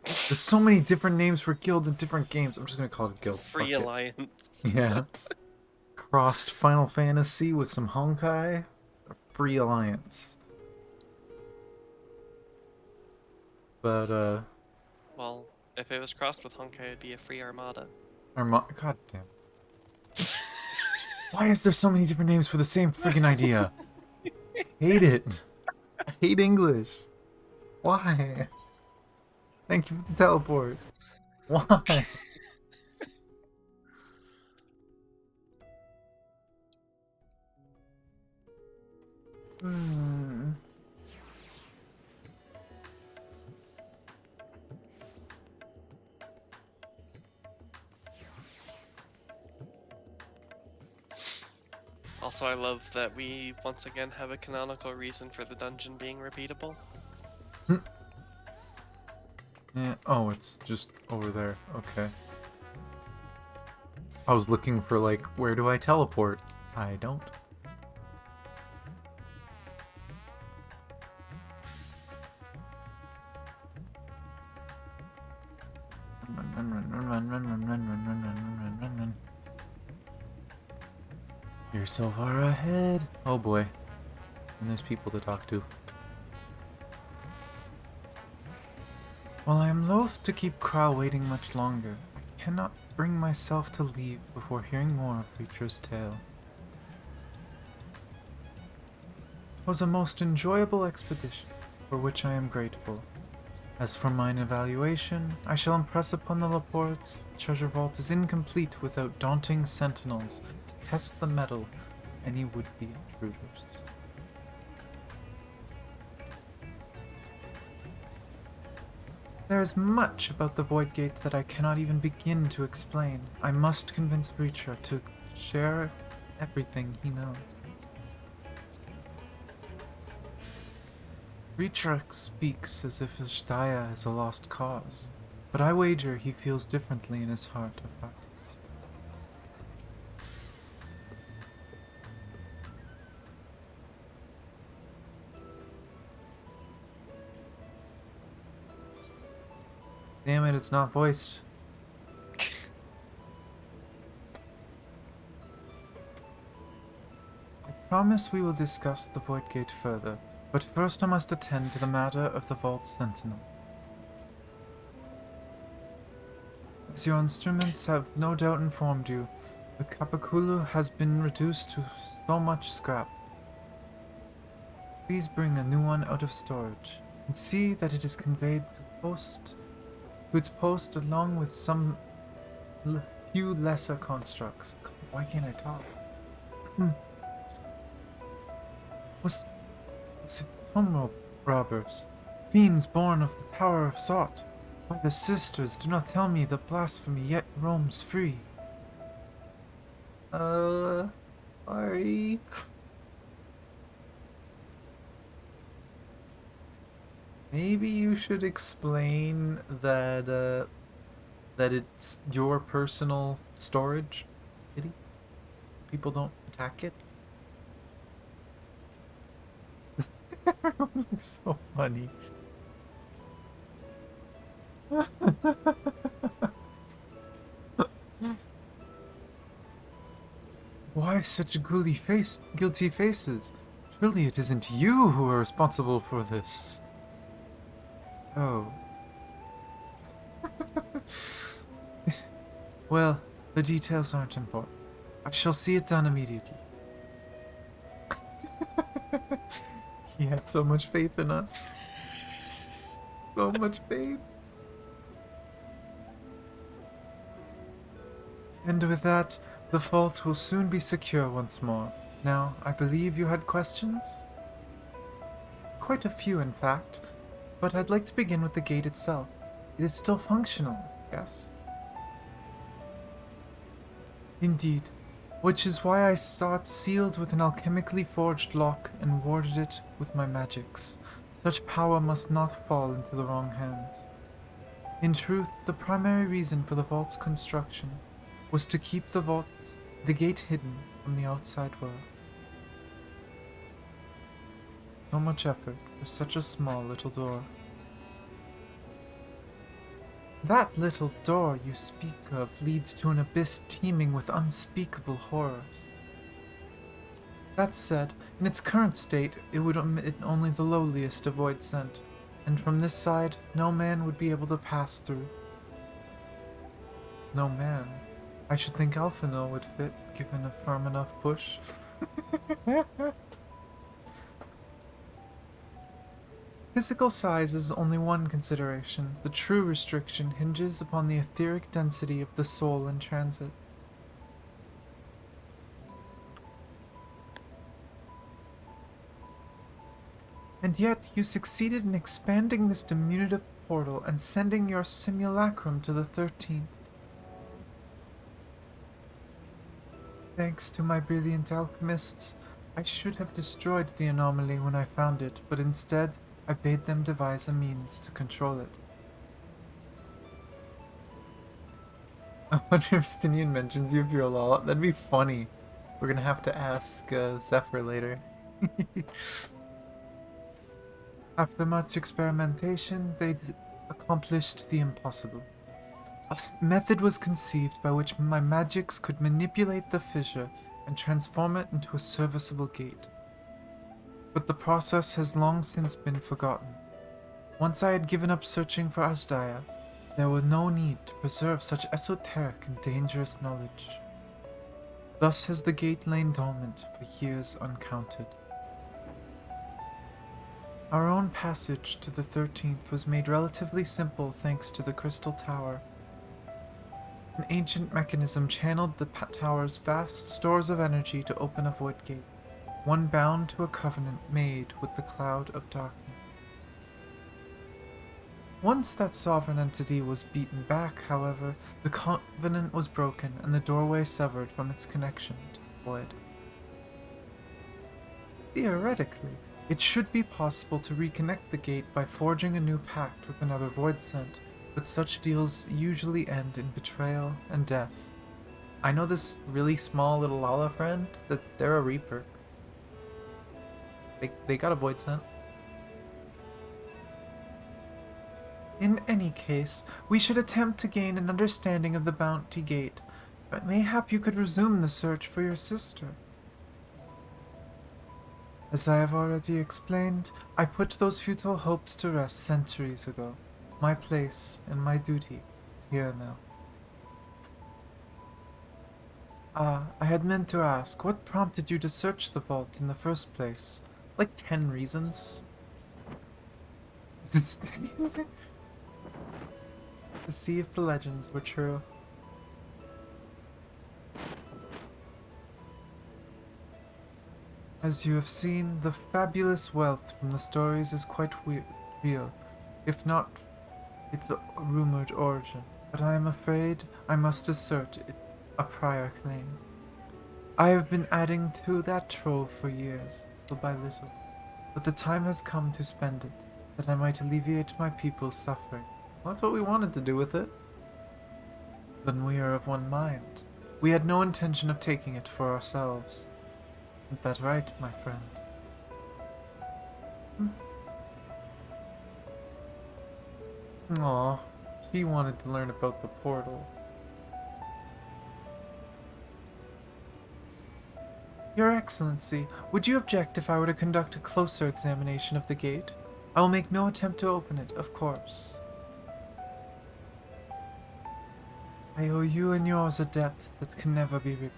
Speaker 1: There's so many different names for guilds in different games. I'm just gonna call it a guild.
Speaker 2: Free Alliance.
Speaker 1: Yeah. Crossed Final Fantasy with some Honkai. Free Alliance. But,
Speaker 2: well, if it was crossed with Honkai, it'd be a free Armada.
Speaker 1: God damn. Why is there so many different names for the same friggin' idea? Hate it. I hate English. Why? Thank you for the teleport. Why?
Speaker 2: Also, I love that we once again have a canonical reason for the dungeon being repeatable.
Speaker 1: Yeah. Oh, it's just over there. Okay. I was looking for, like, where do I teleport? I don't. Run. You're so far ahead. Oh boy. And there's people to talk to. While I am loath to keep Kral waiting much longer, I cannot bring myself to leave before hearing more of Reacher's tale. It was a most enjoyable expedition, for which I am grateful. As for mine evaluation, I shall impress upon the Laportes the treasure vault is incomplete without daunting sentinels to test the mettle of any would-be intruders. There is much about the Void Gate that I cannot even begin to explain. I must convince Reacher to share everything he knows. Reacher speaks as if Ashdaya is a lost cause, but I wager he feels differently in his heart of hearts. Damn it, it's not voiced. I promise we will discuss the Void Gate further, but first I must attend to the matter of the Vault Sentinel. As your instruments have no doubt informed you, the Kapakulu has been reduced to so much scrap. Please bring a new one out of storage, and see that it is conveyed to its post along with some few lesser constructs. God, why can't I talk? Was it tomb robbers? Fiends born of the Tower of Sot? By the sisters, do not tell me the blasphemy yet roams free. Sorry. Maybe you should explain that, that it's your personal storage, kitty? People don't attack it? So funny. Why such guilty faces? Surely it isn't you who are responsible for this. Oh. Well, the details aren't important. I shall see it done immediately. He had so much faith in us. So much faith. And with that, the vault will soon be secure once more. Now, I believe you had questions? Quite a few, in fact. But I'd like to begin with the gate itself. It is still functional, yes? Indeed. Which is why I saw it sealed with an alchemically forged lock and warded it with my magics. Such power must not fall into the wrong hands. In truth, the primary reason for the vault's construction was to keep the gate hidden from the outside world. So much effort for such a small little door. That little door you speak of leads to an abyss teeming with unspeakable horrors. That said, in its current state, it would omit only the lowliest of void scent, and from this side, no man would be able to pass through. No man. I should think Alphino would fit, given a firm enough push. Physical size is only one consideration. The true restriction hinges upon the etheric density of the soul in transit. And yet, you succeeded in expanding this diminutive portal and sending your simulacrum to the 13th. Thanks to my brilliant alchemists, I should have destroyed the anomaly when I found it, but instead, I bade them devise a means to control it. I wonder if Stinian mentions you if you're a lol. That'd be funny. We're gonna have to ask Zephyr later. After much experimentation, they accomplished the impossible. A method was conceived by which my magics could manipulate the fissure and transform it into a serviceable gate. But the process has long since been forgotten. Once I had given up searching for Ashdaya, There was no need to preserve such esoteric and dangerous knowledge. Thus has the gate lain dormant for years uncounted. Our own passage to the 13th was made relatively simple thanks to the Crystal Tower. An ancient mechanism channeled the tower's vast stores of energy to open a void gate, one bound to a covenant made with the Cloud of Darkness. Once that sovereign entity was beaten back, however, the covenant was broken and the doorway severed from its connection to the void. Theoretically, it should be possible to reconnect the gate by forging a new pact with another void sent, but such deals usually end in betrayal and death. I know this really small little Lala friend, that they're a Reaper. They got a void sent. In any case, we should attempt to gain an understanding of the Bounty Gate, but mayhap you could resume the search for your sister. As I have already explained, I put those futile hopes to rest centuries ago. My place and my duty is here now. I had meant to ask, what prompted you to search the vault in the first place? Like 10 reasons? Was it to see if the legends were true. As you have seen, the fabulous wealth from the stories is quite real, if not its rumored origin, but I am afraid I must assert a prior claim. I have been adding to that trove for years, little by little, but the time has come to spend it, that I might alleviate my people's suffering. Well, that's what we wanted to do with it. Then we are of one mind. We had no intention of taking it for ourselves. Isn't that right, my friend? Aw, she wanted to learn about the portal. Your Excellency, would you object if I were to conduct a closer examination of the gate? I will make no attempt to open it, of course. I owe you and yours a debt that can never be repaid.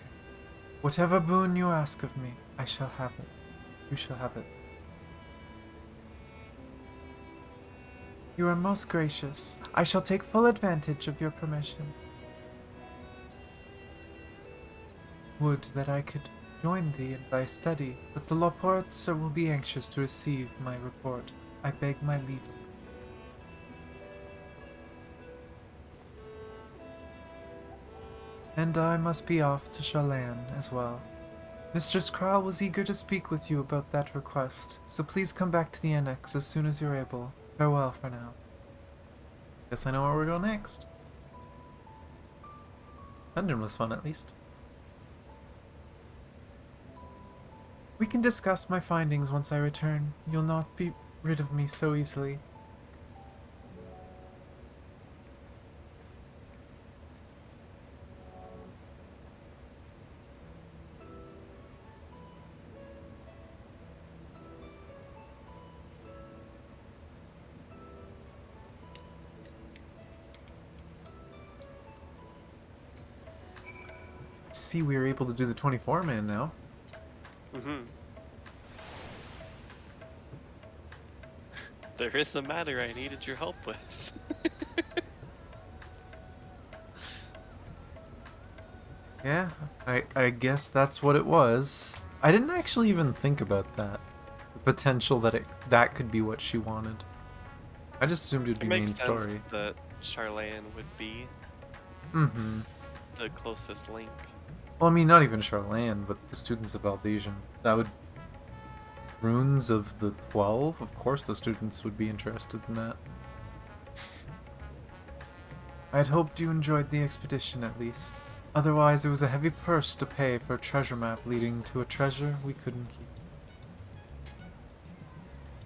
Speaker 1: Whatever boon you ask of me, I shall have it. You shall have it. You are most gracious. I shall take full advantage of your permission. Would that I could join thee in thy study, but the Loports will be anxious to receive my report. I beg my leave. And I must be off to Shallan as well. Mistress Kral was eager to speak with you about that request, so please come back to the annex as soon as you're able. Farewell for now. Guess I know where we're going next. Dungeon was fun, at least. We can discuss my findings once I return. You'll not be rid of me so easily. See, we were able to do the 24-man now.
Speaker 2: There is a matter I needed your help with.
Speaker 1: Yeah, I guess that's what it was. I didn't actually even think about that. The potential that that could be what she wanted. I just assumed it'd be main story.
Speaker 2: It makes sense that Sharlayan would be the closest link.
Speaker 1: Well, I mean, not even Sharlayan, but the students of Valdesian. That would... Runes of the 12? Of course the students would be interested in that. I had hoped you enjoyed the expedition, at least. Otherwise, it was a heavy purse to pay for a treasure map leading to a treasure we couldn't keep.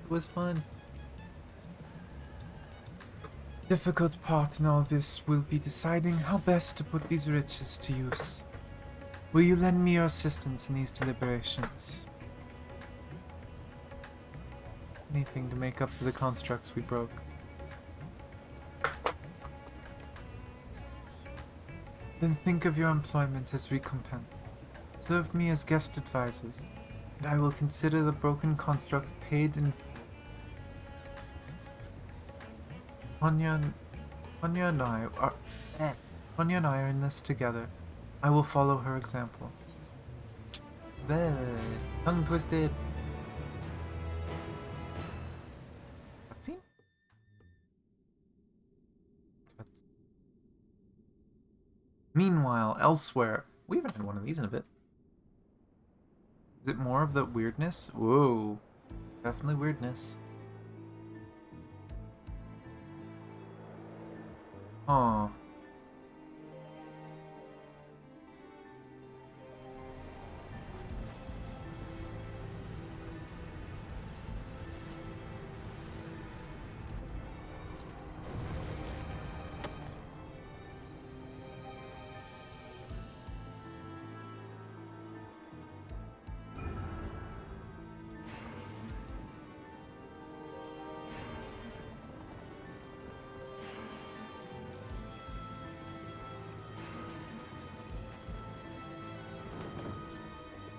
Speaker 1: It was fun. Difficult part in all this will be deciding how best to put these riches to use. Will you lend me your assistance in these deliberations? Anything to make up for the constructs we broke. Then think of your employment as recompense. Serve me as guest advisors, and I will consider the broken construct paid in Tonya and I are Tonya and I are in this together. I will follow her example. There, tongue twisted. Cutscene? Meanwhile, elsewhere, we haven't had one of these in a bit. Is it more of the weirdness? Whoa, definitely weirdness. Huh.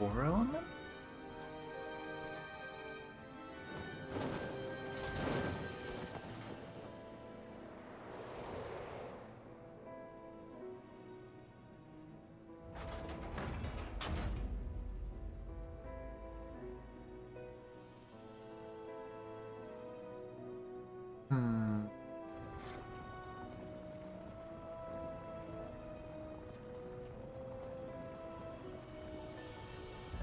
Speaker 1: War element?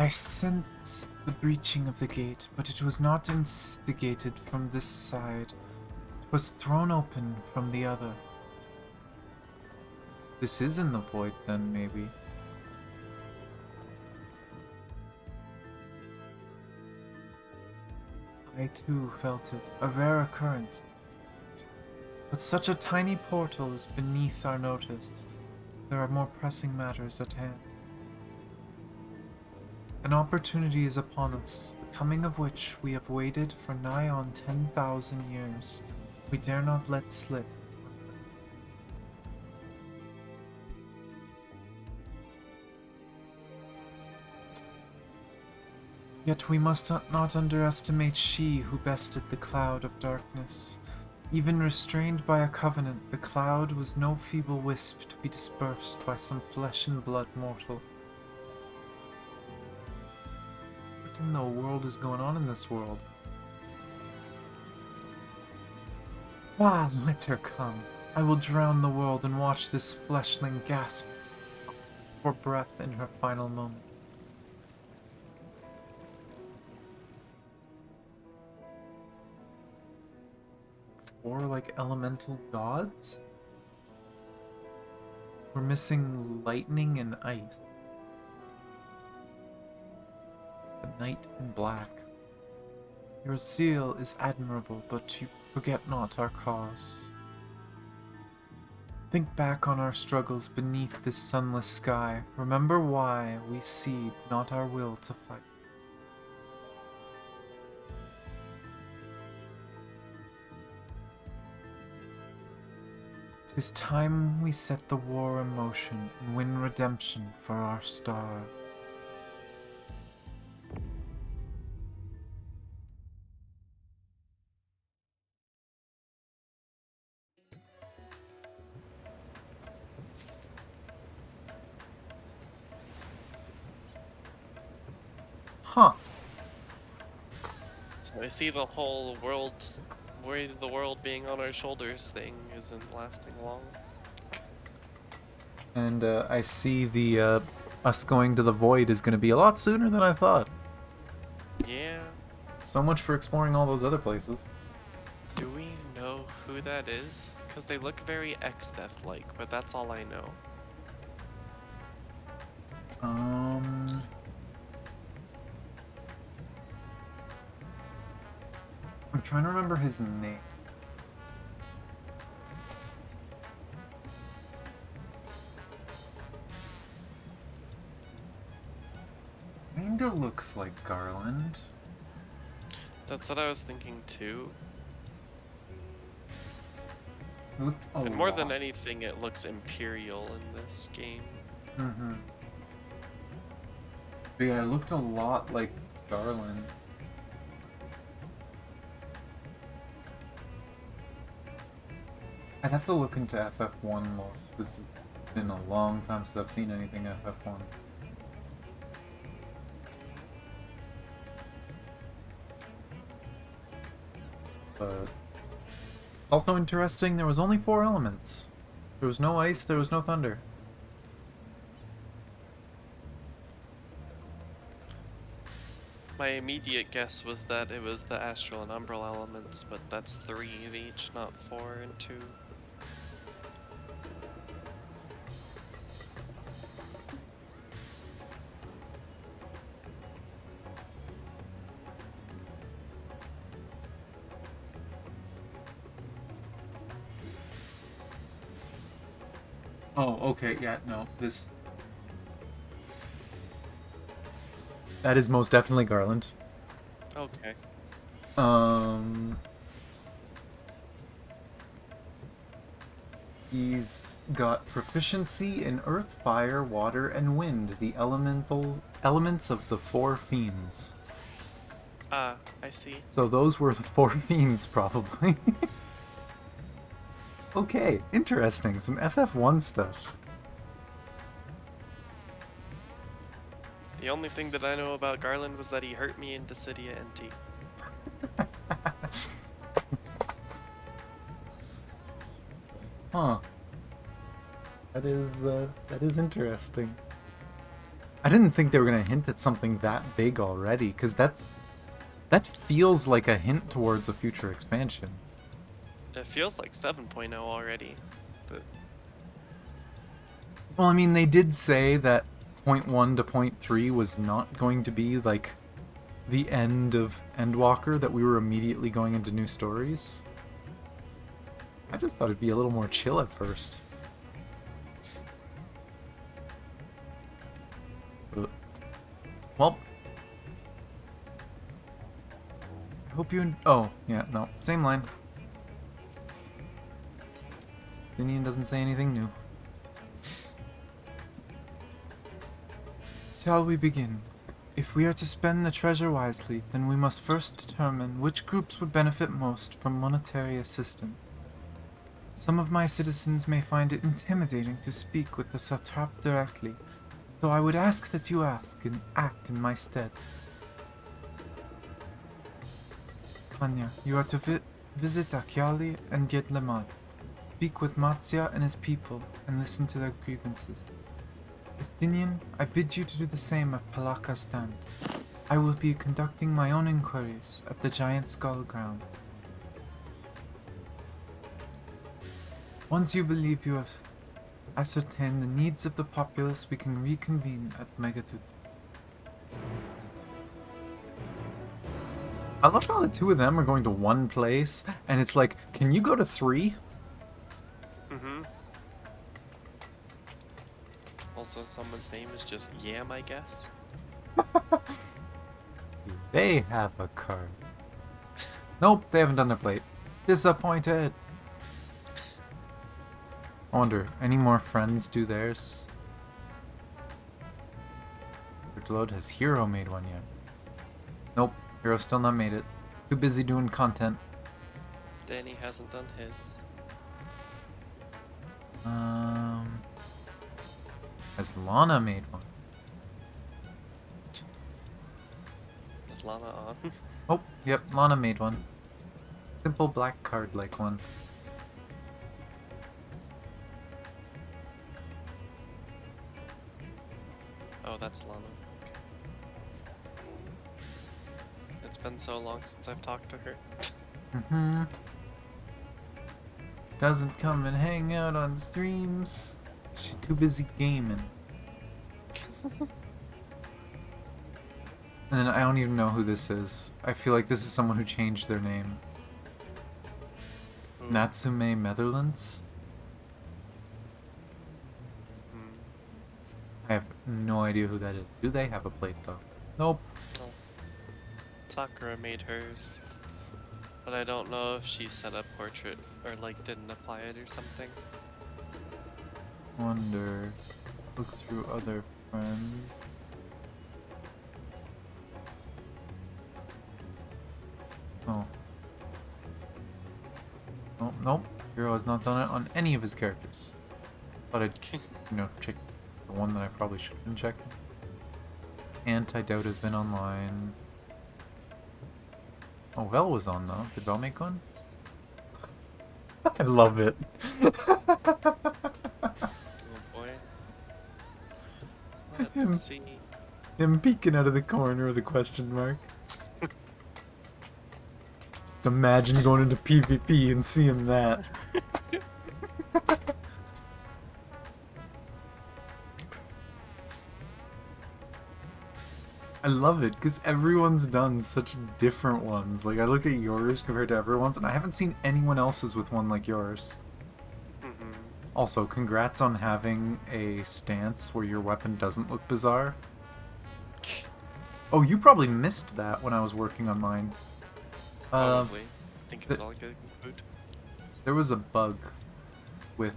Speaker 1: I sensed the breaching of the gate, but it was not instigated from this side. It was thrown open from the other. This is in the void, then, maybe. I too felt it, a rare occurrence. But such a tiny portal is beneath our notice. There are more pressing matters at hand. An opportunity is upon us, the coming of which we have waited for nigh on 10,000 years. We dare not let slip. Yet we must not underestimate she who bested the cloud of darkness. Even restrained by a covenant, the cloud was no feeble wisp to be dispersed by some flesh and blood mortal. What in the world is going on in this world? Ah, let her come. I will drown the world and watch this fleshling gasp for breath in her final moment. Or like elemental gods? We're missing lightning and ice. The knight in black. Your zeal is admirable, but you forget not our cause. Think back on our struggles beneath this sunless sky. Remember why we cede not our will to fight. 'Tis time we set the war in motion and win redemption for our star. Huh.
Speaker 2: So I see the whole world, worried the world being on our shoulders thing isn't lasting long.
Speaker 1: And I see the us going to the void is going to be a lot sooner than I thought.
Speaker 2: Yeah.
Speaker 1: So much for exploring all those other places.
Speaker 2: Do we know who that is? Because they look very XIV-like, but that's all I know.
Speaker 1: I'm trying to remember his name. Kinda looks like Garland.
Speaker 2: That's what I was thinking too.
Speaker 1: It looked a
Speaker 2: And more than
Speaker 1: lot.
Speaker 2: anything, it looks imperial in this game.
Speaker 1: Mm-hmm. But yeah, it looked a lot like Garland. I'd have to look into FF1 more. This has been a long time since I've seen anything FF1. But also interesting, there was only 4 elements. There was no ice, there was no thunder.
Speaker 2: My immediate guess was that it was the astral and umbral elements, but that's 3 of each, not 4 and 2.
Speaker 1: Oh, okay, yeah, no, this... That is most definitely Garland.
Speaker 2: Okay.
Speaker 1: He's got proficiency in earth, fire, water, and wind, the elements of the 4 fiends.
Speaker 2: Ah, I see.
Speaker 1: So those were the 4 fiends, probably. Okay, interesting. Some FF1 stuff.
Speaker 2: The only thing that I know about Garland was that he hurt me in Dissidia NT.
Speaker 1: Huh. That is interesting. I didn't think they were gonna hint at something that big already, because that feels like a hint towards a future expansion.
Speaker 2: It feels like 7.0 already, but...
Speaker 1: Well, I mean, they did say that point 1 to point 3 was not going to be, like, the end of Endwalker, that we were immediately going into new stories. I just thought it'd be a little more chill at first. Well, I hope you... Oh, yeah, no, same line. Justinian doesn't say anything new. Shall we begin? If we are to spend the treasure wisely, then we must first determine which groups would benefit most from monetary assistance. Some of my citizens may find it intimidating to speak with the satrap directly, so I would ask that you ask and act in my stead. Anya, you are to visit Akyali and get Lemad. Speak with Matsya and his people, and listen to their grievances. Estinian, I bid you to do the same at Palaka Stand. I will be conducting my own inquiries at the Giant Skull Ground. Once you believe you have ascertained the needs of the populace, we can reconvene at Megatut. I love how the two of them are going to one place, and it's like, can you go to 3?
Speaker 2: Mm-hmm. Also, someone's name is just Yam, I guess.
Speaker 1: They have a card. Nope, they haven't done their plate. Disappointed. I wonder, any more friends do theirs? Load, has Hero made one yet? Nope, Hero still not made it. Too busy doing content.
Speaker 2: Danny hasn't done his.
Speaker 1: Has Lana made one?
Speaker 2: Is Lana on?
Speaker 1: Oh, yep, Lana made one. Simple black card like one.
Speaker 2: Oh, that's Lana. It's been so long since I've talked to her.
Speaker 1: Mm-hmm. Doesn't come and hang out on streams. She's too busy gaming. And then I don't even know who this is. I feel like this is someone who changed their name.
Speaker 2: Ooh.
Speaker 1: Natsume Netherlands? I have no idea who that is. Do they have a plate though? Nope.
Speaker 2: Oh. Sakura made hers. But I don't know if she set a portrait or like didn't apply it or something.
Speaker 1: Wonder. Look through other friends. Oh. Nope, nope. Hero has not done it on any of his characters. But I'd, check the one that I probably should have been checking. Antidote has been online. Oh, Vel was on though. Did Vel make one? I love it.
Speaker 2: Oh boy. Let's see.
Speaker 1: Him peeking out of the corner with a question mark. Just imagine going into PvP and seeing that. I love it, because everyone's done such different ones. Like, I look at yours compared to everyone's, and I haven't seen anyone else's with one like yours.
Speaker 2: Mm-hmm.
Speaker 1: Also, congrats on having a stance where your weapon doesn't look bizarre. Oh, you probably missed that when I was working on mine.
Speaker 2: Probably. I think it's all good food.
Speaker 1: There was a bug with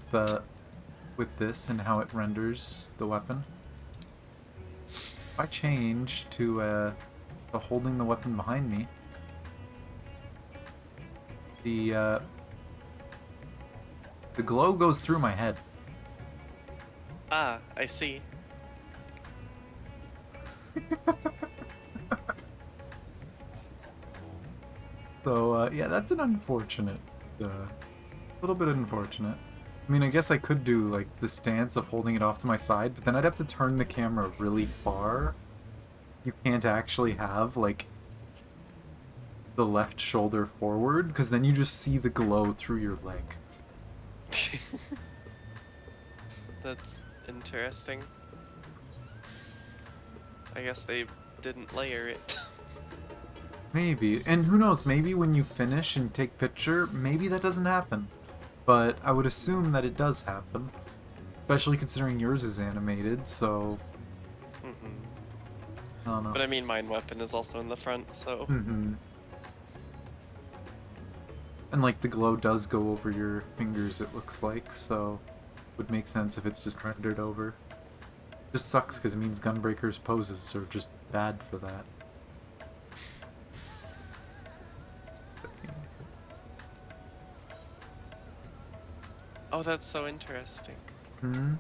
Speaker 1: this and how it renders the weapon. If I change to holding the weapon behind me, the glow goes through my head.
Speaker 2: Ah, I see.
Speaker 1: So yeah, that's an unfortunate, little bit unfortunate. I mean, I guess I could do like the stance of holding it off to my side, but then I'd have to turn the camera really far. You can't actually have like the left shoulder forward, because then you just see the glow through your leg.
Speaker 2: That's interesting. I guess they didn't layer it.
Speaker 1: Maybe, and who knows, maybe when you finish and take picture, maybe that doesn't happen. But I would assume that it does happen. Especially considering yours is animated, so...
Speaker 2: Mm-hmm.
Speaker 1: I don't know.
Speaker 2: But I mean, mine weapon is also in the front, so...
Speaker 1: Mm-hmm. And like the glow does go over your fingers, it looks like, so... Would make sense if it's just rendered over. Just sucks because it means Gunbreaker's poses are just bad for that.
Speaker 2: Oh, that's so interesting.
Speaker 1: Hmm?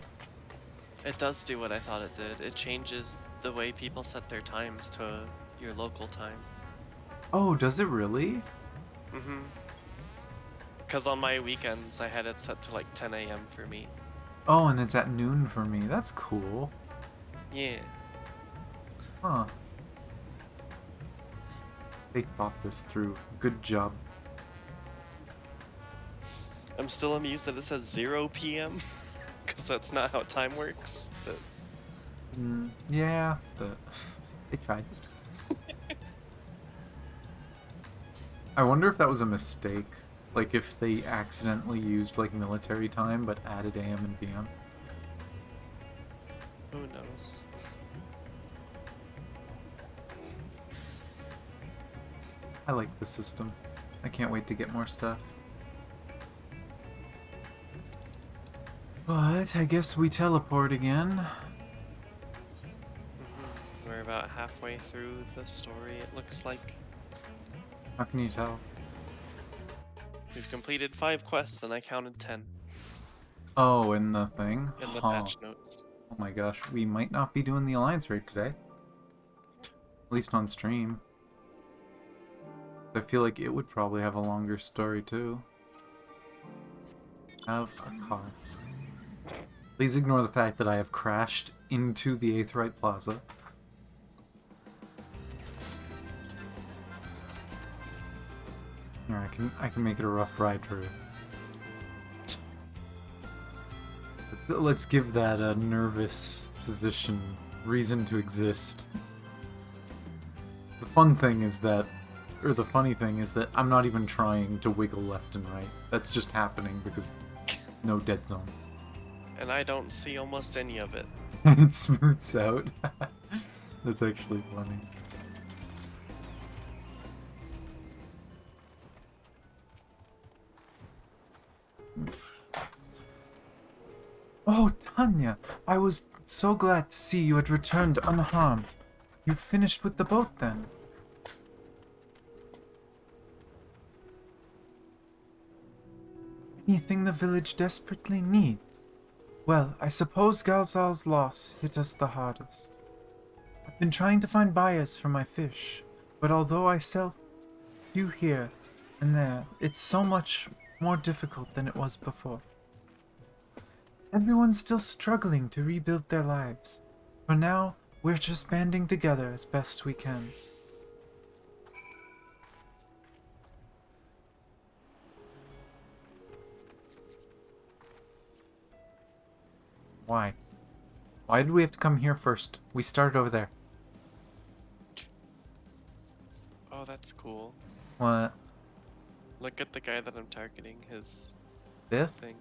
Speaker 2: It does do what I thought it did. It changes the way people set their times to your local time.
Speaker 1: Oh, does it really?
Speaker 2: Mm-hmm. Because on my weekends, I had it set to like 10 a.m. for me.
Speaker 1: Oh, and it's at noon for me. That's cool.
Speaker 2: Yeah.
Speaker 1: Huh. They thought this through. Good job.
Speaker 2: I'm still amused that it says 0 p.m. Because that's not how time works. But...
Speaker 1: yeah, but they tried. I wonder if that was a mistake. Like if they accidentally used like military time but added AM and PM.
Speaker 2: Who knows?
Speaker 1: I like the system. I can't wait to get more stuff. But I guess we teleport again.
Speaker 2: We're about halfway through the story, it looks like.
Speaker 1: How can you tell?
Speaker 2: We've completed 5 quests and I counted 10.
Speaker 1: Oh, in the thing?
Speaker 2: In the patch notes.
Speaker 1: Oh my gosh, we might not be doing the Alliance raid today. At least on stream. I feel like it would probably have a longer story too. Have a car. Please ignore the fact that I have crashed into the Aetheryte Plaza. Here, I can make it a rough ride for you. Let's give that a nervous position reason to exist. The funny thing is that I'm not even trying to wiggle left and right. That's just happening because no dead zone.
Speaker 2: And I don't see almost any of it.
Speaker 1: It smooths out. That's actually funny. Oh, Tanya, I was so glad to see you had returned unharmed. You finished with the boat then? Anything the village desperately needs? Well, I suppose Galzal's loss hit us the hardest. I've been trying to find buyers for my fish, but although I sell few here and there, it's so much more difficult than it was before. Everyone's still struggling to rebuild their lives. For now, we're just banding together as best we can. Why? Why did we have to come here first? We started over there.
Speaker 2: Oh, that's cool.
Speaker 1: What?
Speaker 2: Look at the guy that I'm targeting, his
Speaker 1: Biff?
Speaker 2: thing.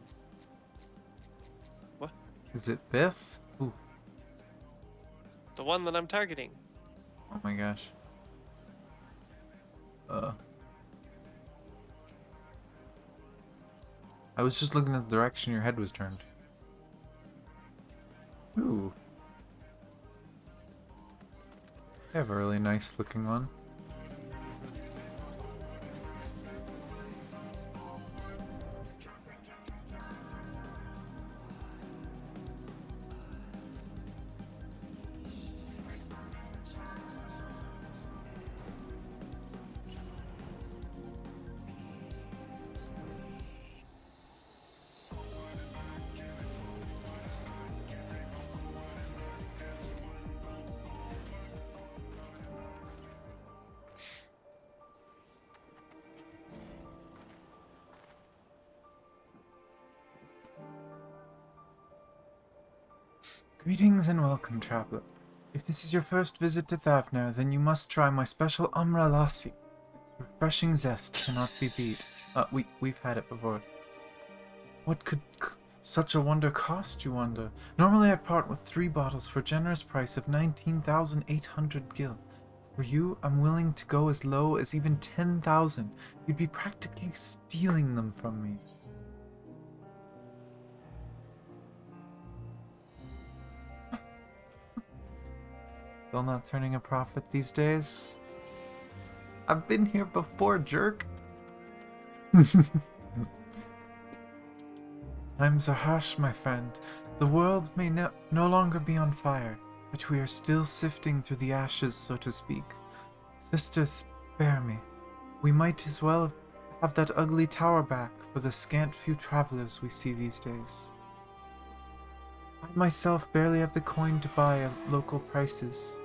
Speaker 2: What?
Speaker 1: Is it Biff? Ooh.
Speaker 2: The one that I'm targeting.
Speaker 1: Oh my gosh. I was just looking at the direction your head was turned. Ooh. They have a really nice looking one. Greetings and welcome, traveler. If this is your first visit to Thavner, then you must try my special Amra Lassi. Its refreshing zest cannot be beat. We've had it before. What could such a wonder cost, you wonder? Normally I part with 3 bottles for a generous price of 19,800 gil. For you, I'm willing to go as low as even 10,000. You'd be practically stealing them from me. Still not turning a profit these days? I've been here before, jerk. Times are harsh, my friend. The world may no longer be on fire, but we are still sifting through the ashes, so to speak. Sister, spare me. We might as well have that ugly tower back for the scant few travelers we see these days. I myself barely have the coin to buy at local prices.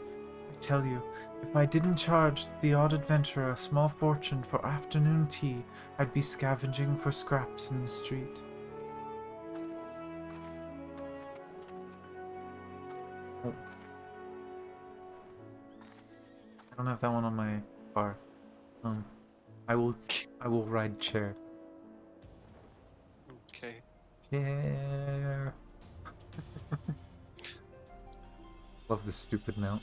Speaker 1: I tell you, if I didn't charge the odd adventurer a small fortune for afternoon tea, I'd be scavenging for scraps in the street. Oh. I don't have that one on my bar. I will ride chair.
Speaker 2: Okay.
Speaker 1: Chair. Love this stupid mount.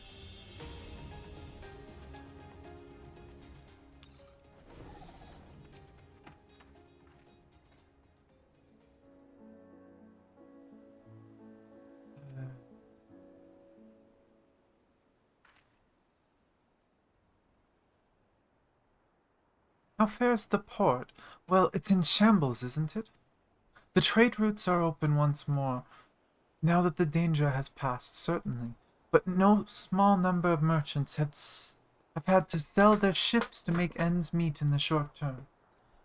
Speaker 1: How fares the port? Well, it's in shambles, isn't it? The trade routes are open once more, now that the danger has passed, certainly. But no small number of merchants have had to sell their ships to make ends meet in the short term.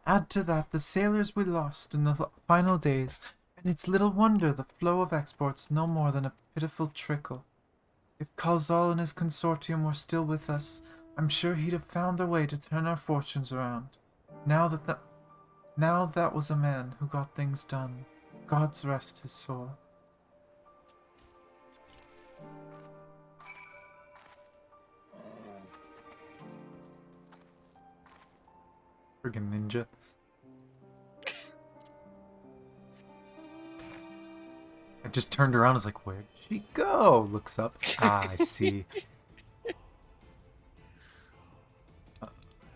Speaker 1: Add to that the sailors we lost in the final days, and it's little wonder the flow of exports no more than a pitiful trickle. If Kalzal and his consortium were still with us, I'm sure he'd have found a way to turn our fortunes around. Now that was a man who got things done. God's rest his soul. Friggin' ninja. I just turned around and was like, where'd she go? Looks up. Ah, I see.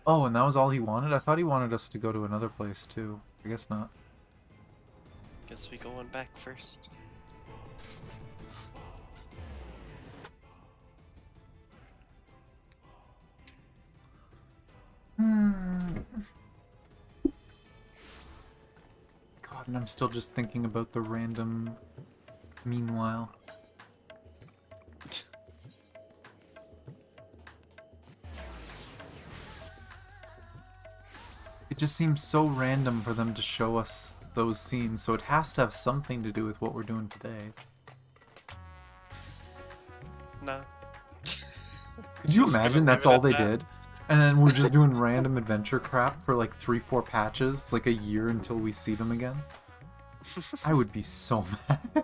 Speaker 1: Oh, and that was all he wanted? I thought he wanted us to go to another place, too. I guess not.
Speaker 2: Guess we going back first.
Speaker 1: God, and I'm still just thinking about the random meanwhile. It just seems so random for them to show us those scenes, so it has to have something to do with what we're doing today.
Speaker 2: Nah.
Speaker 1: Could you
Speaker 2: Just gonna
Speaker 1: imagine
Speaker 2: leave
Speaker 1: that's
Speaker 2: it
Speaker 1: all
Speaker 2: at
Speaker 1: they
Speaker 2: that.
Speaker 1: did? And then we're just doing random adventure crap for like 3-4 patches, like a year until we see them again? I would be so mad.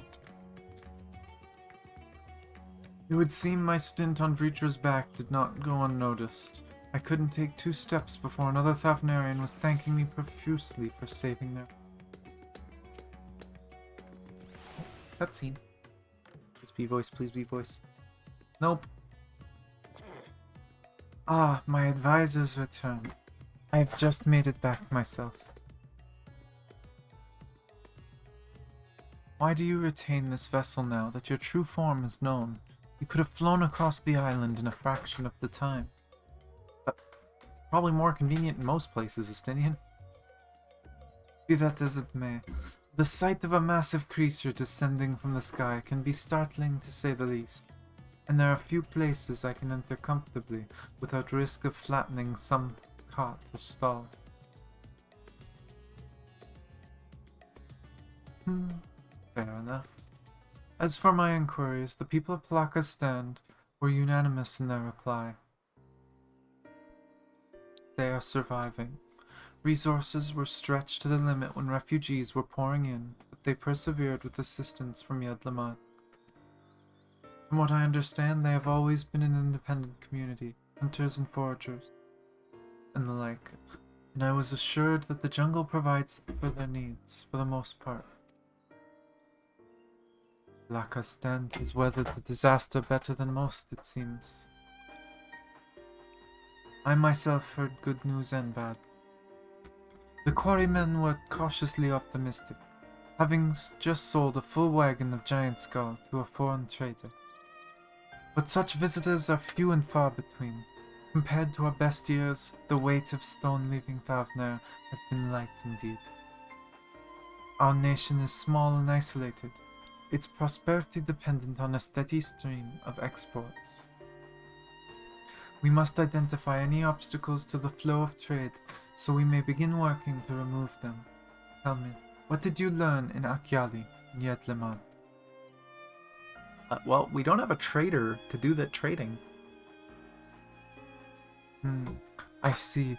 Speaker 1: It would seem my stint on Vritra's back did not go unnoticed. I couldn't take 2 steps before another Thavnarian was thanking me profusely for saving their... Cutscene. Please be voice, please be voice. Nope. Ah, my advisor's return. I've just made it back myself. Why do you retain this vessel now that your true form is known? You could have flown across the island in a fraction of the time. It's probably more convenient in most places, Estinian. Be that as it may, the sight of a massive creature descending from the sky can be startling to say the least, and there are few places I can enter comfortably without risk of flattening some cot or stall. Fair enough. As for my inquiries, the people of Plaka's stand were unanimous in their reply. They are surviving. Resources were stretched to the limit when refugees were pouring in, but they persevered with assistance from Yedlamad. From what I understand, they have always been an independent community, hunters and foragers, and the like, and I was assured that the jungle provides for their needs, for the most part. Plaka's stand has weathered the disaster better than most, it seems. I myself heard good news and bad. The quarrymen were cautiously optimistic, having just sold a full wagon of giant skull to a foreign trader. But such visitors are few and far between. Compared to our best years, the weight of stone leaving Thavner has been light indeed. Our nation is small and isolated, its prosperity dependent on a steady stream of exports. We must identify any obstacles to the flow of trade so we may begin working to remove them. Tell me, what did you learn in Akyali, Yedleman? Well, we don't have a trader to do that trading. I see.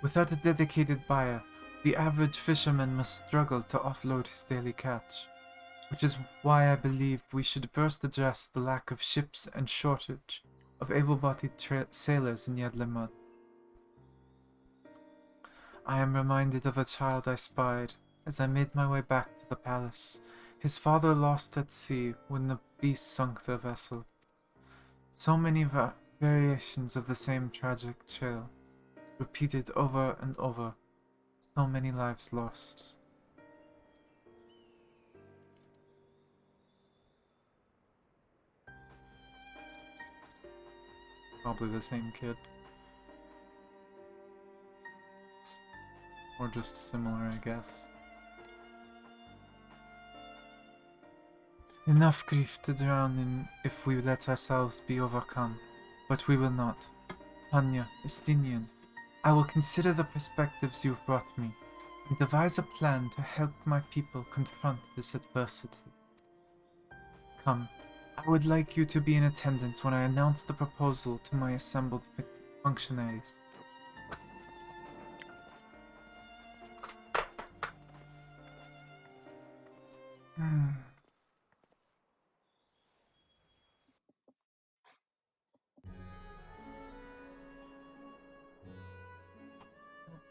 Speaker 1: Without a dedicated buyer, the average fisherman must struggle to offload his daily catch. Which is why I believe we should first address the lack of ships and shortage of able-bodied sailors in Yedlemad. I am reminded of a child I spied as I made my way back to the palace. His father lost at sea when the beast sunk their vessel. So many variations of the same tragic tale, repeated over and over. So many lives lost. Probably the same kid. Or just similar, I guess. Enough grief to drown in if we let ourselves be overcome, but we will not. Tanya, Estinian, I will consider the perspectives you've brought me, and devise a plan to help my people confront this adversity. Come, I would like you to be in attendance when I announce the proposal to my assembled functionaries.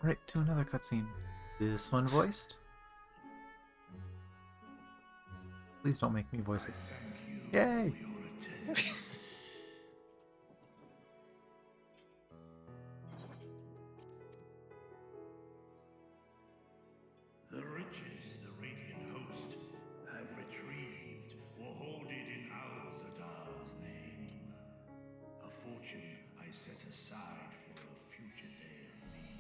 Speaker 1: Right to another cutscene. This one voiced? Please don't make me voice it. Yay!
Speaker 5: The riches the Radiant Host have retrieved were hoarded in Al-Zadal's name. A fortune I set aside for a future day of need.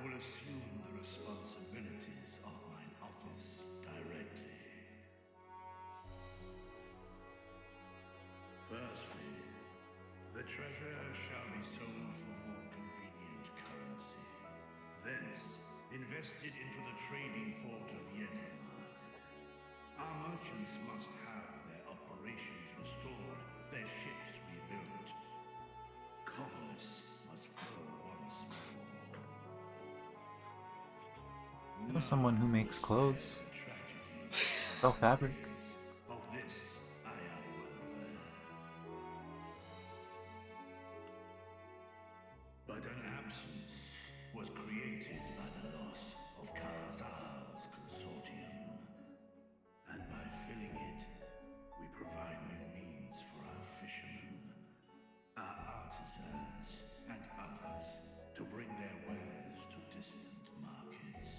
Speaker 5: will assume the responsibilities of mine office directly. Firstly, the treasure shall be sold for more convenient currency. Thence, invested into the trading port of Yedlamar. Our merchants must have their operations restored, their ships rebuilt. Commerce must flow once more.
Speaker 1: I know someone who makes clothes. Sell fabric.
Speaker 5: Of this, I am well aware. But an absence was created by the loss of Kalzal's consortium. And by filling it, we provide new means for our fishermen, our artisans, and others to bring their wares to distant markets.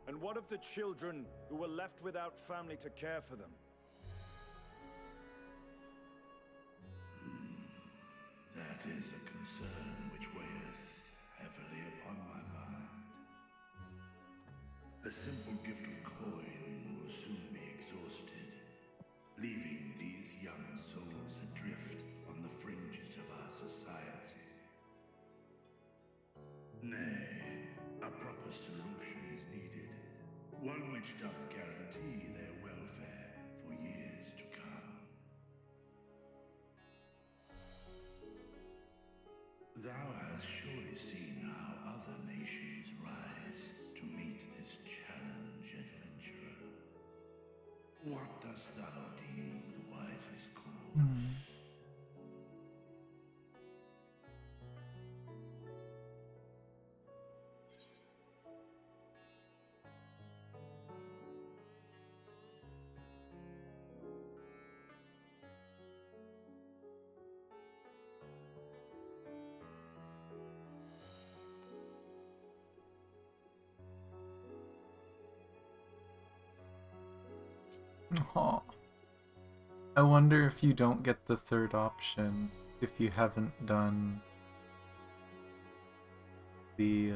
Speaker 13: And what of the children who were left without family to care for them?
Speaker 5: That is a concern which weigheth heavily upon my mind. A simple gift of coin will soon be exhausted, leaving these young souls adrift on the fringes of our society. Nay, a proper solution is needed, one which doth guarantee their welfare for years to come. Thou hast surely seen how other nations rise to meet this challenge, adventurer. What dost thou deem the wisest course?
Speaker 1: Aw. I wonder if you don't get the third option if you haven't done the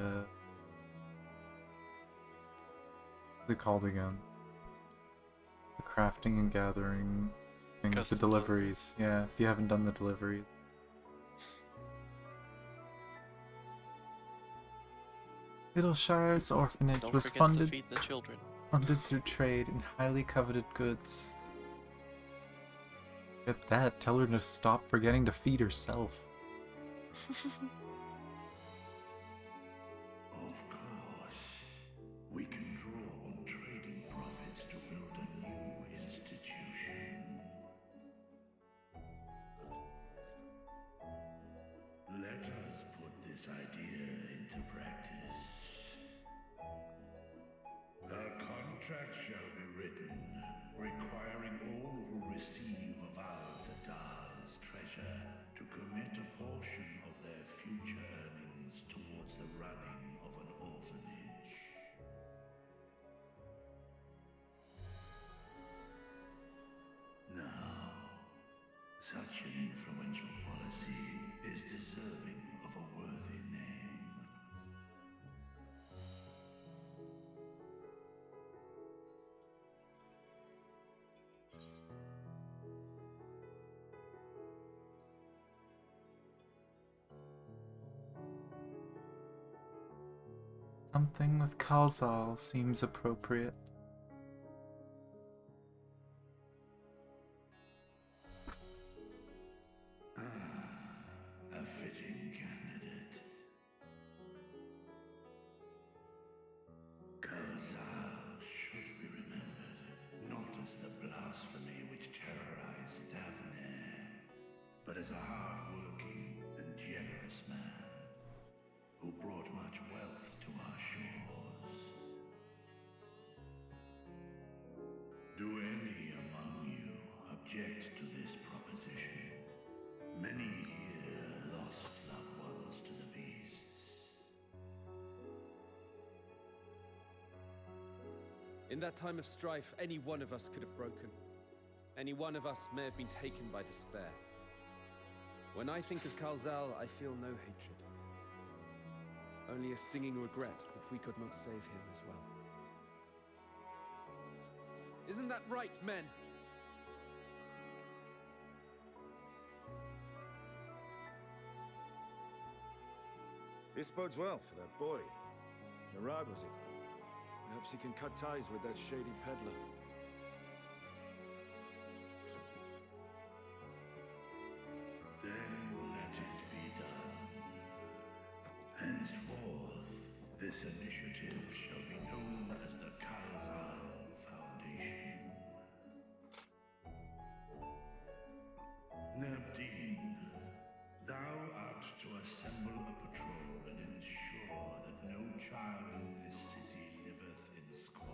Speaker 1: called again. The crafting and gathering things,
Speaker 2: Custom
Speaker 1: the deliveries. Yeah, if you haven't done the deliveries. Little Shire's orphanage
Speaker 2: Don't
Speaker 1: was
Speaker 2: forget to
Speaker 1: funded
Speaker 2: feed the children.
Speaker 1: through trade in highly coveted goods. Get that, tell her to stop forgetting to feed herself.
Speaker 5: Of course, we can draw on trading profits to build a new institution. Let us put this idea into practice. A contract shall be written, requiring all who receive of Al-Zadal's treasure to commit a portion of their future earnings towards the running of an orphanage. Now, such an influential policy is deserving of a worthy name.
Speaker 1: Something with Kalzal seems appropriate.
Speaker 5: A fitting candidate. Kalzal should be remembered not as the blasphemy which terrorized Thavne, but as a hard-working and generous man who brought much wealth to our shores. Do any among you object to this proposition? Many here lost loved ones to the beasts.
Speaker 6: In that time of strife, any one of us could have broken. Any one of us may have been taken by despair. When I think of Kalzal, I feel no hatred. Only a stinging regret that we could not save him as well. Isn't that right, men?
Speaker 13: This bodes well for that boy. Narad, was it? Perhaps he can cut ties with that shady peddler.
Speaker 5: Then let it be done. Henceforth, this initiative shall be known as the Kalzal Foundation. Nabdeen, thou art to assemble a patrol and ensure that no child in this city liveth in squalor.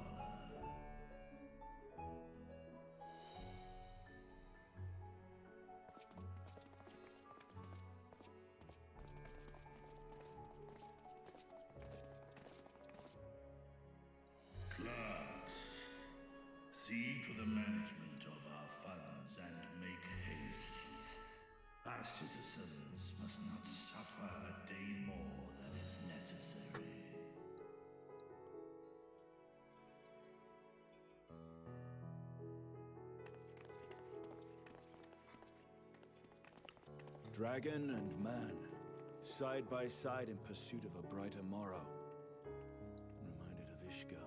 Speaker 5: Clerks, see to the management of our funds and make haste. Our citizens must not suffer a day more than is necessary.
Speaker 13: Dragon and man, side by side in pursuit of a brighter morrow. Reminded of Ishgard.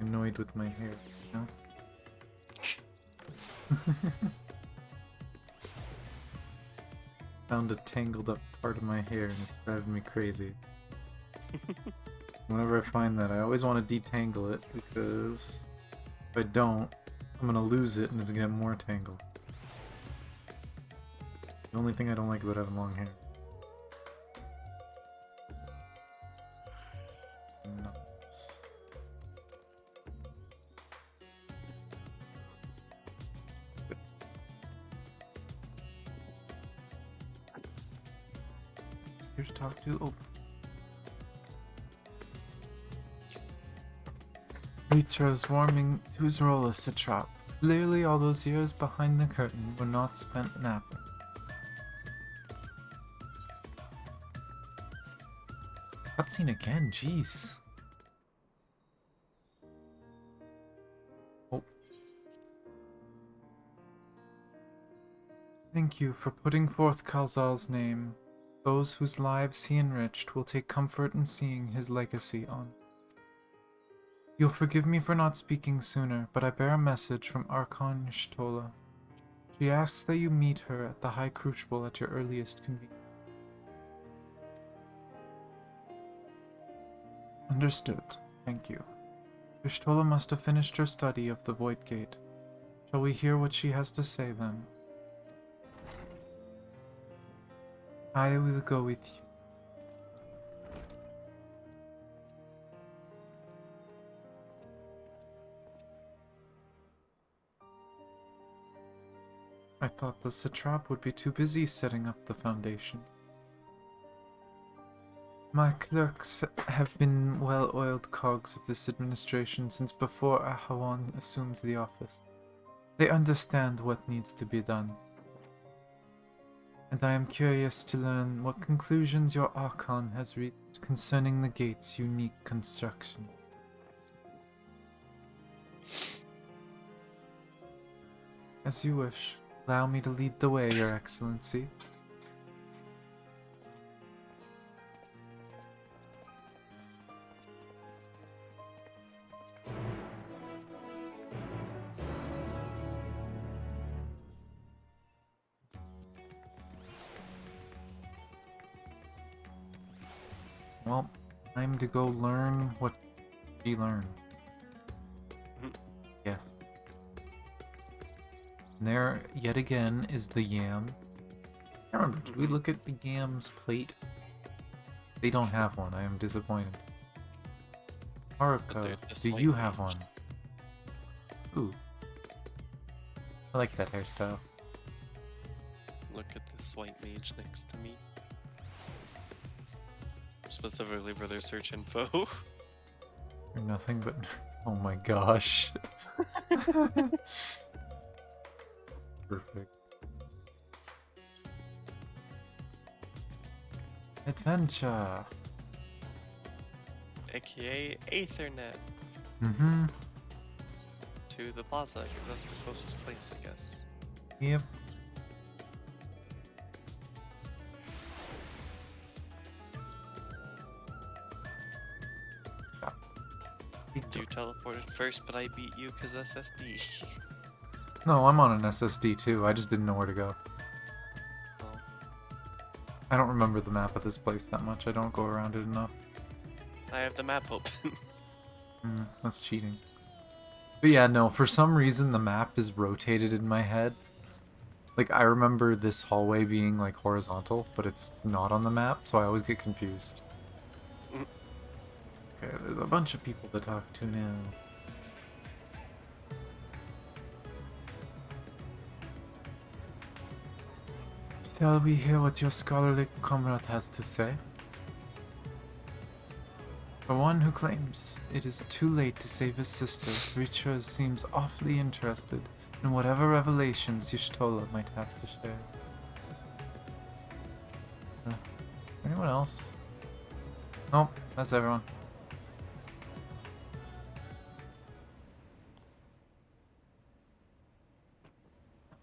Speaker 1: Annoyed with my hair, you know? Found a tangled up part of my hair and it's driving me crazy. Whenever I find that, I always want to detangle it because if I don't, I'm gonna lose it and it's gonna get more tangled. The only thing I don't like about having long hair. Nuts. Is here to talk to? Oh. Ritra's warming to his role as Satrap. Clearly all those years behind the curtain were not spent napping. Cutscene again, jeez. Oh. Thank you for putting forth Kalzal's name. Those whose lives he enriched will take comfort in seeing his legacy on. You'll forgive me for not speaking sooner, but I bear a message from Archon Y'shtola. She asks that you meet her at the High Crucible at your earliest convenience. Understood. Thank you. Y'shtola must have finished her study of the Void Gate. Shall we hear what she has to say then? I will go with you. I thought the Satrap would be too busy setting up the foundation. My clerks have been well-oiled cogs of this administration since before Ahawan assumed the office. They understand what needs to be done. And I am curious to learn what conclusions your Archon has reached concerning the gate's unique construction. As you wish. Allow me to lead the way, Your Excellency. Well, time to go learn what she learned. Yes. And there, yet again, is the yam. I remember, did we look at the yam's plate? They don't have one. I am disappointed. Haruka, do you have one? Ooh. I like that hairstyle.
Speaker 2: Look at this white mage next to me. Specifically for their search info.
Speaker 1: Or nothing but... Oh my gosh. Perfect. Adventure!
Speaker 2: AKA Aethernet.
Speaker 1: Mm-hmm.
Speaker 2: To the plaza, because that's the closest place, I guess.
Speaker 1: Yep.
Speaker 2: You teleported first, but I beat you because SSD.
Speaker 1: No, I'm on an SSD too. I just didn't know where to go.
Speaker 2: Oh.
Speaker 1: I don't remember the map of this place that much. I don't go around it enough.
Speaker 2: I have the map open.
Speaker 1: That's cheating. But yeah, no, for some reason the map is rotated in my head. Like, I remember this hallway being, like, horizontal, but it's not on the map, so I always get confused. Okay, there's a bunch of people to talk to now. Shall we hear what your scholarly comrade has to say? For one who claims it is too late to save his sister, Richard seems awfully interested in whatever revelations Y'shtola might have to share. Anyone else? Nope, that's everyone.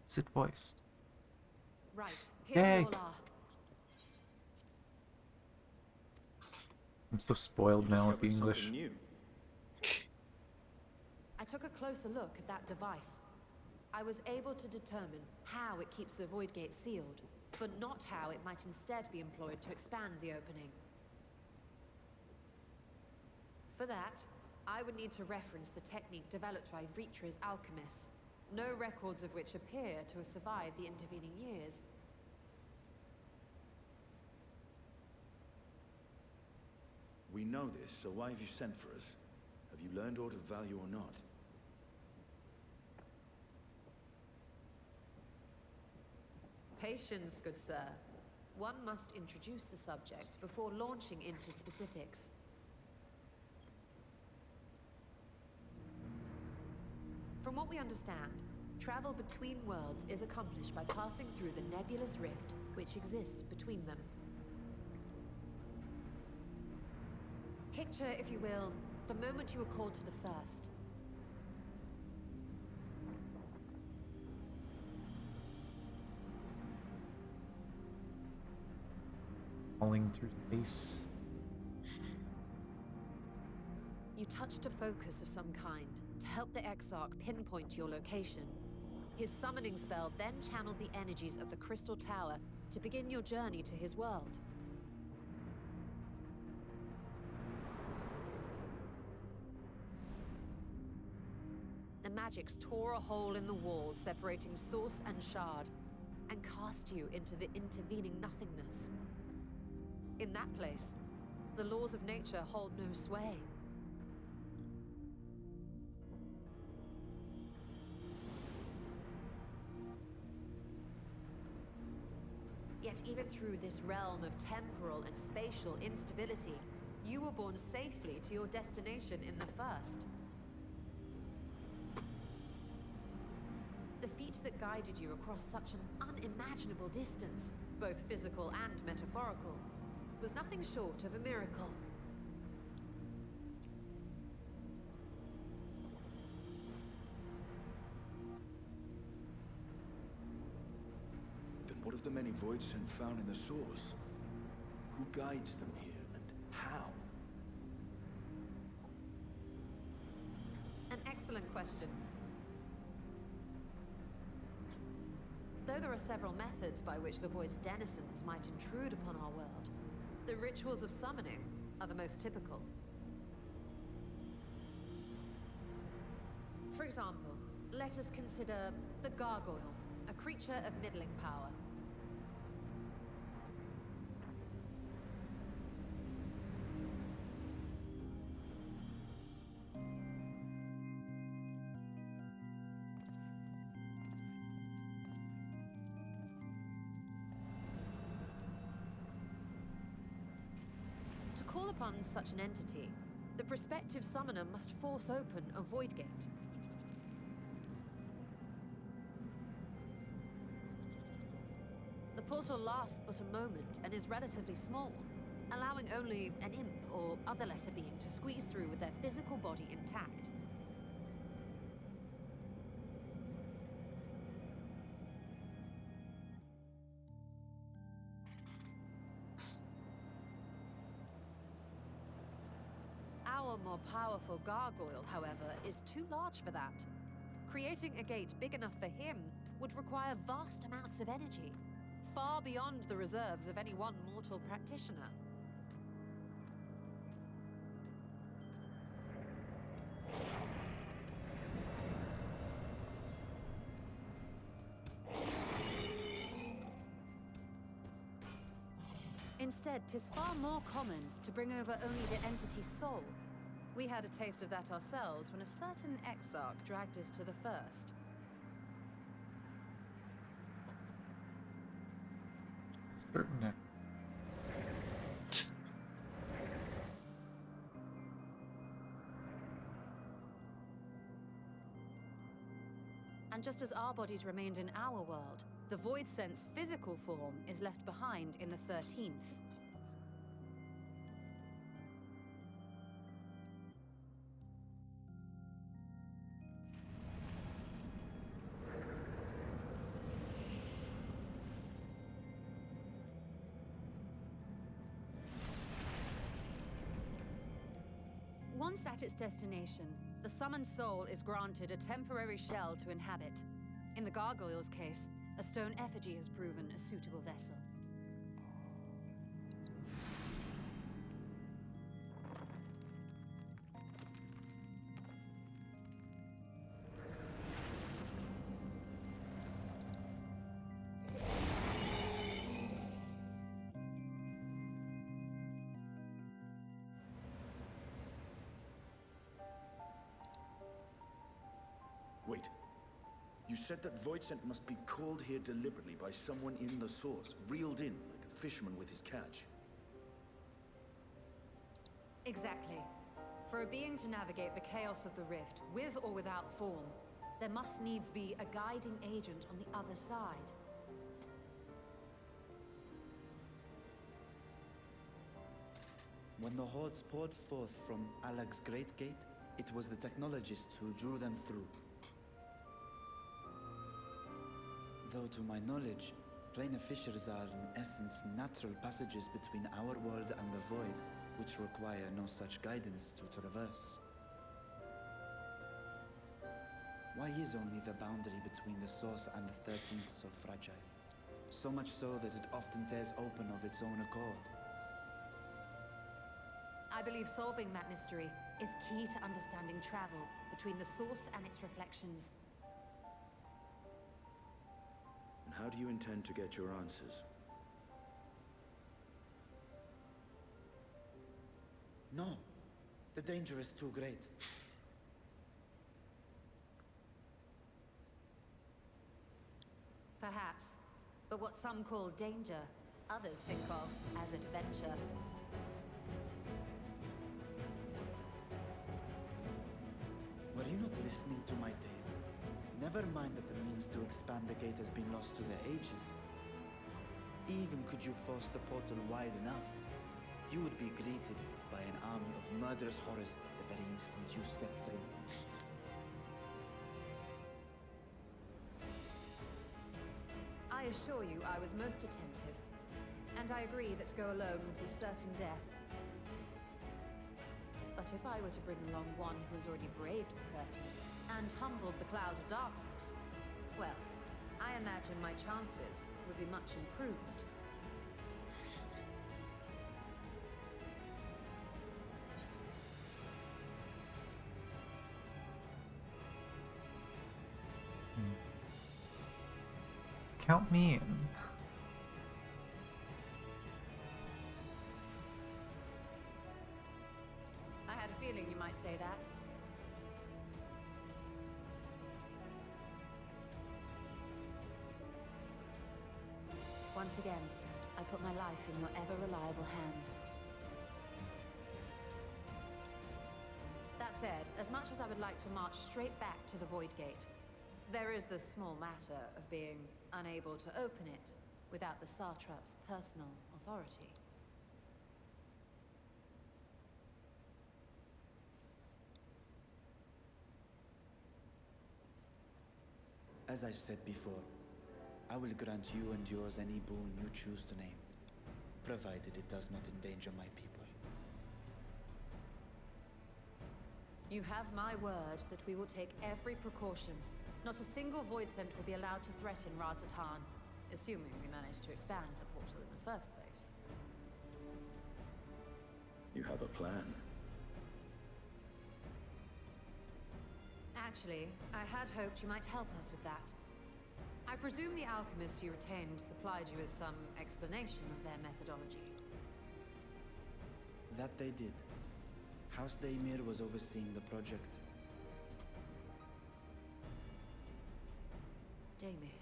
Speaker 1: Is it voiced?
Speaker 12: Right, here
Speaker 1: Yay.
Speaker 12: we all are.
Speaker 1: I'm so spoiled now with the English.
Speaker 12: I took a closer look at that device. I was able to determine how it keeps the void gate sealed, but not how it might instead be employed to expand the opening. For that, I would need to reference the technique developed by Vritra's alchemists, no records of which appear to have survived the intervening years.
Speaker 13: We know this, so why have you sent for us? Have you learned aught of value or not?
Speaker 12: Patience, good sir. One must introduce the subject before launching into specifics. From what we understand, travel between worlds is accomplished by passing through the nebulous rift which exists between them. Picture, if you will, the moment you were called to the first.
Speaker 1: Falling through space.
Speaker 12: You touched a focus of some kind to help the Exarch pinpoint your location. His summoning spell then channeled the energies of the Crystal Tower to begin your journey to his world. The magics tore a hole in the wall separating source and shard, and cast you into the intervening nothingness. In that place, the laws of nature hold no sway. Yet even through this realm of temporal and spatial instability, you were borne safely to your destination in the first. The feat that guided you across such an unimaginable distance, both physical and metaphorical, was nothing short of a miracle.
Speaker 13: Then what of the many voids found in the source? Who guides them here, and how?
Speaker 12: An excellent question. Though there are several methods by which the Void's denizens might intrude upon our world, the rituals of summoning, are the most typical. For example, let us consider the gargoyle, a creature of middling power. To call upon such an entity, the prospective summoner must force open a void gate. The portal lasts but a moment and is relatively small, allowing only an imp or other lesser being to squeeze through with their physical body intact. Our more powerful gargoyle, however, is too large for that. Creating a gate big enough for him would require vast amounts of energy, far beyond the reserves of any one mortal practitioner. Instead, 'tis far more common to bring over only the entity's soul. We had a taste of that ourselves when a certain exarch dragged us to the first.
Speaker 1: Certain.
Speaker 12: And just as our bodies remained in our world, the Void Sense physical form is left behind in the 13th. Once at its destination, the summoned soul is granted a temporary shell to inhabit. In the gargoyle's case, a stone effigy has proven a suitable vessel.
Speaker 13: Wait. You said that Voidsent must be called here deliberately by someone in the source, reeled in like a fisherman with his catch.
Speaker 12: Exactly. For a being to navigate the chaos of the rift, with or without form, there must needs be a guiding agent on the other side.
Speaker 9: When the hordes poured forth from Alag's Great Gate, it was the technologists who drew them through. Though to my knowledge, planar fissures are in essence natural passages between our world and the void, which require no such guidance to traverse. Why is only the boundary between the source and the 13th so fragile? So much so that it often tears open of its own accord.
Speaker 12: I believe solving that mystery is key to understanding travel between the source and its reflections.
Speaker 13: And how do you intend to get your answers?
Speaker 9: No. The danger is too great.
Speaker 12: Perhaps. But what some call danger, others think of as adventure.
Speaker 9: Were you not listening to my tale? Never mind that the means to expand the gate has been lost to the ages. Even could you force the portal wide enough, you would be greeted by an army of murderous horrors the very instant you step through.
Speaker 12: I assure you I was most attentive. And I agree that to go alone would be certain death. But if I were to bring along one who has already braved the 13th and humbled the cloud of darkness, well, I imagine my chances would be much improved.
Speaker 1: Count me in.
Speaker 12: I had a feeling you might say that. Once again, I put my life in your ever-reliable hands. That said, as much as I would like to march straight back to the Void Gate, there is the small matter of being unable to open it without the Satrap's personal authority.
Speaker 9: As I've said before, I will grant you and yours any boon you choose to name, provided it does not endanger my people.
Speaker 12: You have my word that we will take every precaution. Not a single Void Scent will be allowed to threaten Radzat Han, assuming we manage to expand the portal in the first place.
Speaker 13: You have a plan.
Speaker 12: Actually, I had hoped you might help us with that. I presume the alchemists you retained supplied you with some explanation of their methodology.
Speaker 9: That they did. House Daimir was overseeing the project.
Speaker 12: Daimir.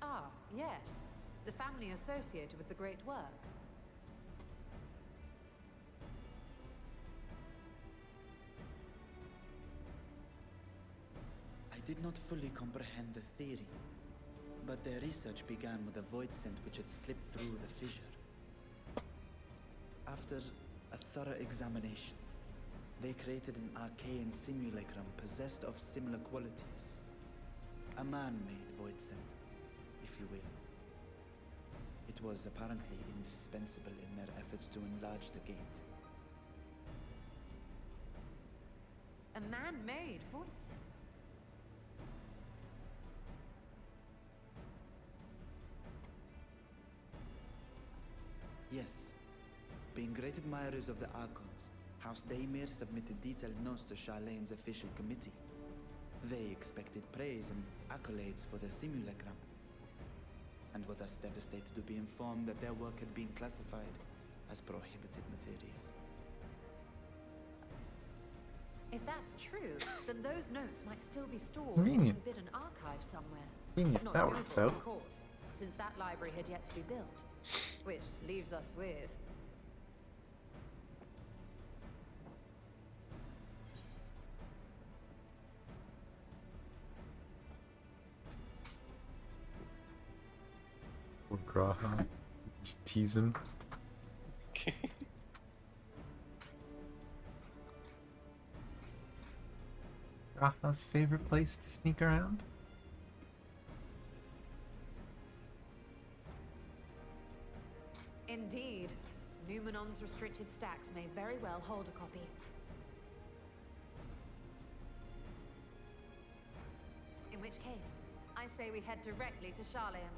Speaker 12: Ah, yes. The family associated with the great work.
Speaker 9: I did not fully comprehend the theory, but their research began with a void scent which had slipped through the fissure. After a thorough examination, they created an arcane simulacrum possessed of similar qualities. A man-made void scent, if you will. It was apparently indispensable in their efforts to enlarge the gate.
Speaker 12: A man-made void scent?
Speaker 9: Yes. Being great admirers of the Archons, House Daimir submitted detailed notes to Charlene's official committee. They expected praise and accolades for their simulacrum, and were thus devastated to be informed that their work had been classified as prohibited material.
Speaker 12: If that's true, then those notes might still be stored in a
Speaker 1: Convenient.
Speaker 12: forbidden archive somewhere.
Speaker 1: Convenient,
Speaker 12: Not
Speaker 1: that
Speaker 12: Google,
Speaker 1: works out.
Speaker 12: of course, since that library had yet to be built. Which leaves us with...
Speaker 1: Or Graha. Just tease him. Graha's favorite place to sneak around?
Speaker 12: Indeed. Numenon's restricted stacks may very well hold a copy. In which case, I say we head directly to Charlene.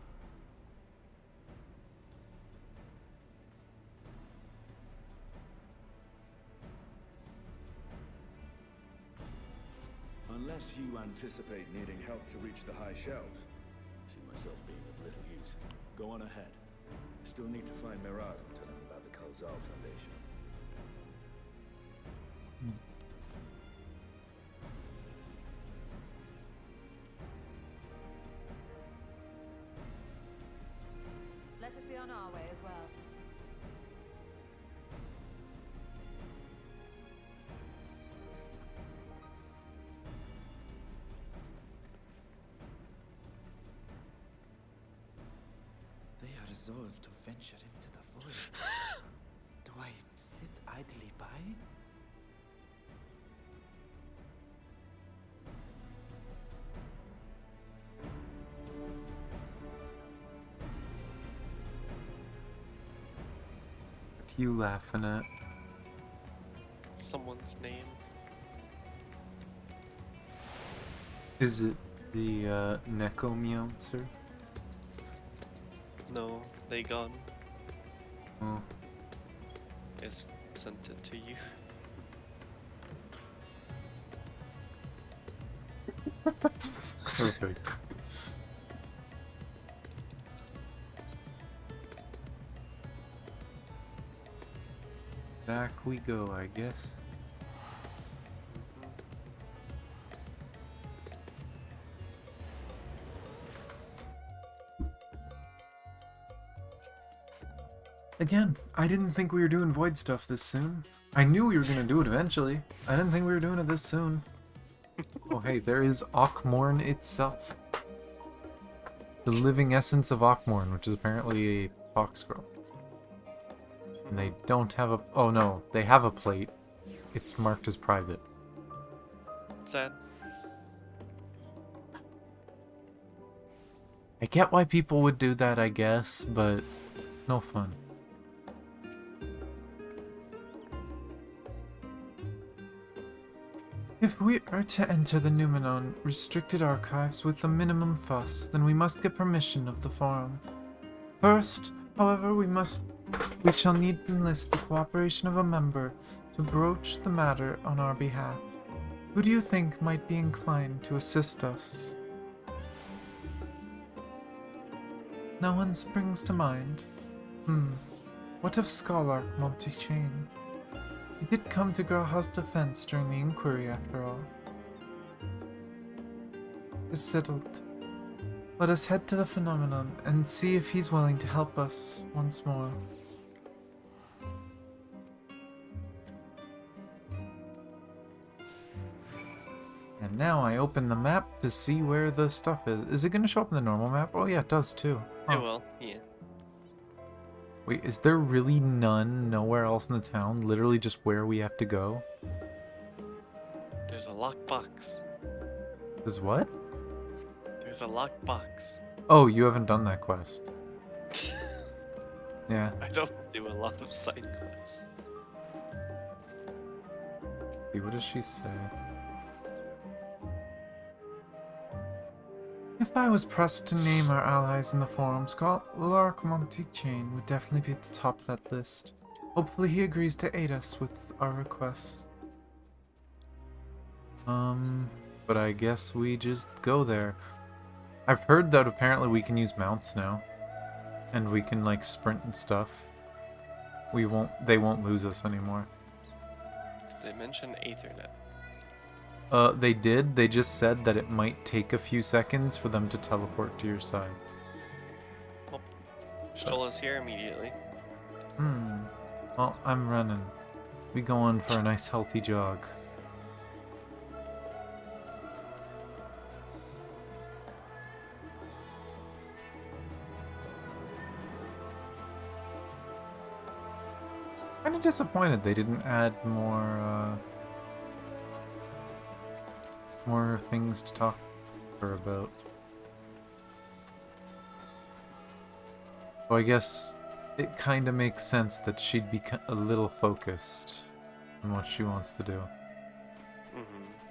Speaker 13: Unless you anticipate needing help to reach the high shelves, I see myself being of little use. Go on ahead. I still need to find Mirad and tell him about the Kalzal Foundation.
Speaker 12: Let us be on our way as well.
Speaker 9: They are resolved to venture into the void. Do I sit idly by?
Speaker 1: What are you laughing at?
Speaker 2: Someone's name.
Speaker 1: Is it the Necromancer?
Speaker 2: No, they gone.
Speaker 1: Oh.
Speaker 2: I sent it to you.
Speaker 1: Perfect. back we go, I guess. Again, I didn't think we were doing void stuff this soon. I knew we were gonna do it eventually. I didn't think we were doing it this soon. Oh hey, there is Ockmorn itself. The living essence of Ockmorn, which is apparently a fox girl. And they don't have a... Oh no, they have a plate. It's marked as private.
Speaker 2: Sad.
Speaker 1: I get why people would do that, I guess, but no fun. If we are to enter the Numenon restricted archives with the minimum fuss, then we must get permission of the Forum. First, however, we shall need to enlist the cooperation of a member to broach the matter on our behalf. Who do you think might be inclined to assist us? No one springs to mind. What of Scholar Montichain? He did come to Graha's defense during the inquiry, after all. Is settled. Let us head to the phenomenon and see if he's willing to help us once more. And now I open the map to see where the stuff is. Is it going to show up in the normal map? Oh yeah, it does too. Huh.
Speaker 2: It will, yeah.
Speaker 1: Wait, is there really nowhere else in the town? Literally just where we have to go?
Speaker 2: There's a lockbox.
Speaker 1: There's what?
Speaker 2: There's a lockbox.
Speaker 1: Oh, you haven't done that quest. Yeah.
Speaker 2: I don't do a lot of side quests.
Speaker 1: See, what does she say? If I was pressed to name our allies in the forum, Scholar Montichain would definitely be at the top of that list. Hopefully he agrees to aid us with our request. But I guess we just go there. I've heard that apparently we can use mounts now. And we can like sprint and stuff. They won't lose us anymore.
Speaker 2: Did they mention Aethernet?
Speaker 1: They did. They just said that it might take a few seconds for them to teleport to your side.
Speaker 2: Well, Stola's here immediately.
Speaker 1: Well, I'm running. We going for a nice healthy jog. Kinda disappointed they didn't add more things to talk to her about. So I guess it kind of makes sense that she'd be a little focused on what she wants to do.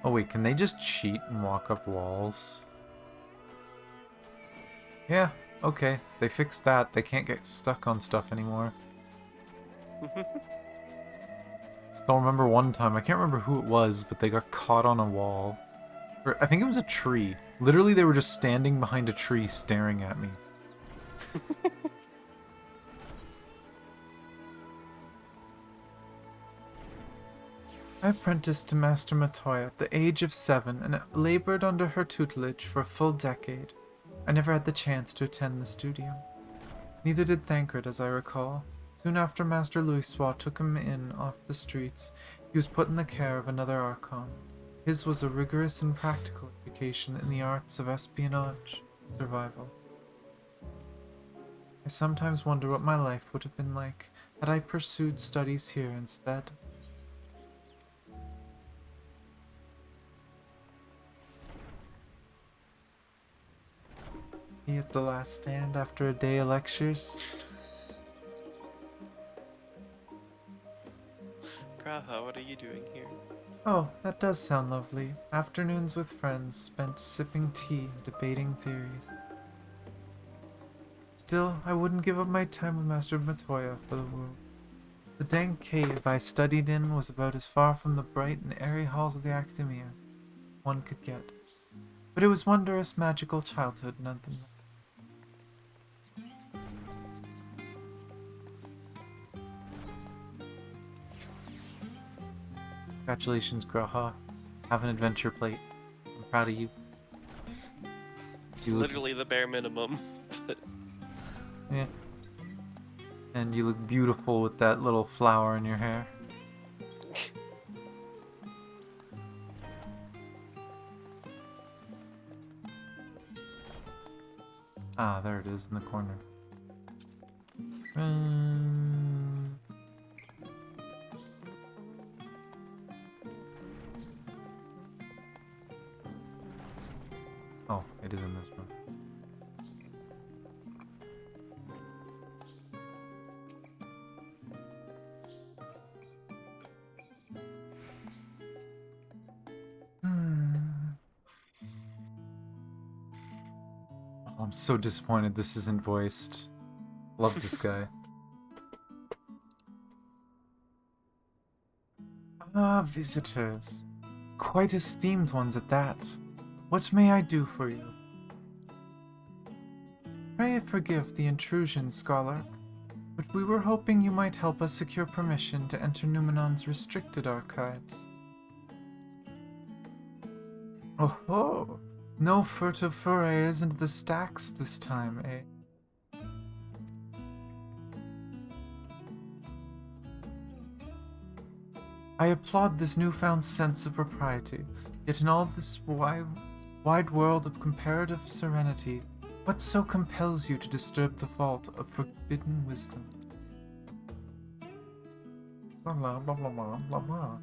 Speaker 1: Oh wait, can they just cheat and walk up walls? Yeah, okay. They fixed that. They can't get stuck on stuff anymore. Still remember one time, I can't remember who it was, but they got caught on a wall. Or I think it was a tree. Literally, they were just standing behind a tree staring at me. I apprenticed to Master Matoya at the age of 7 and labored under her tutelage for a full decade. I never had the chance to attend the studio. Neither did Thancred, as I recall. Soon after Master Louisoix took him in off the streets, he was put in the care of another Archon. His was a rigorous and practical education in the arts of espionage and survival. I sometimes wonder what my life would have been like had I pursued studies here instead. Me at the last stand after a day of lectures.
Speaker 2: Graha, what are you doing here?
Speaker 1: Oh, that does sound lovely. Afternoons with friends spent sipping tea and debating theories. Still, I wouldn't give up my time with Master Matoya for the world. The dank cave I studied in was about as far from the bright and airy halls of the Academia one could get. But it was wondrous magical childhood nonetheless. Congratulations, Graha. Have an adventure plate. I'm proud of you.
Speaker 2: It's literally the bare minimum.
Speaker 1: Yeah. And you look beautiful with that little flower in your hair. Ah, there it is in the corner. Oh, it is in this room. Oh, I'm so disappointed this isn't voiced. Love this guy. Ah, visitors. Quite esteemed ones at that. What may I do for you? Pray forgive the intrusion, Scholar, but we were hoping you might help us secure permission to enter Numenon's restricted archives. Oh ho! No furtive forays into the stacks this time, eh? I applaud this newfound sense of propriety, yet in all this wide world of comparative serenity, what so compels you to disturb the vault of forbidden wisdom? Blah blah blah blah blah blah blah.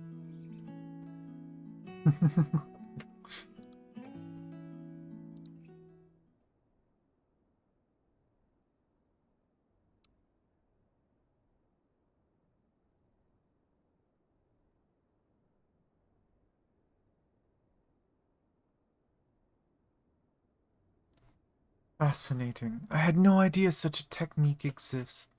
Speaker 1: Fascinating. I had no idea such a technique exists.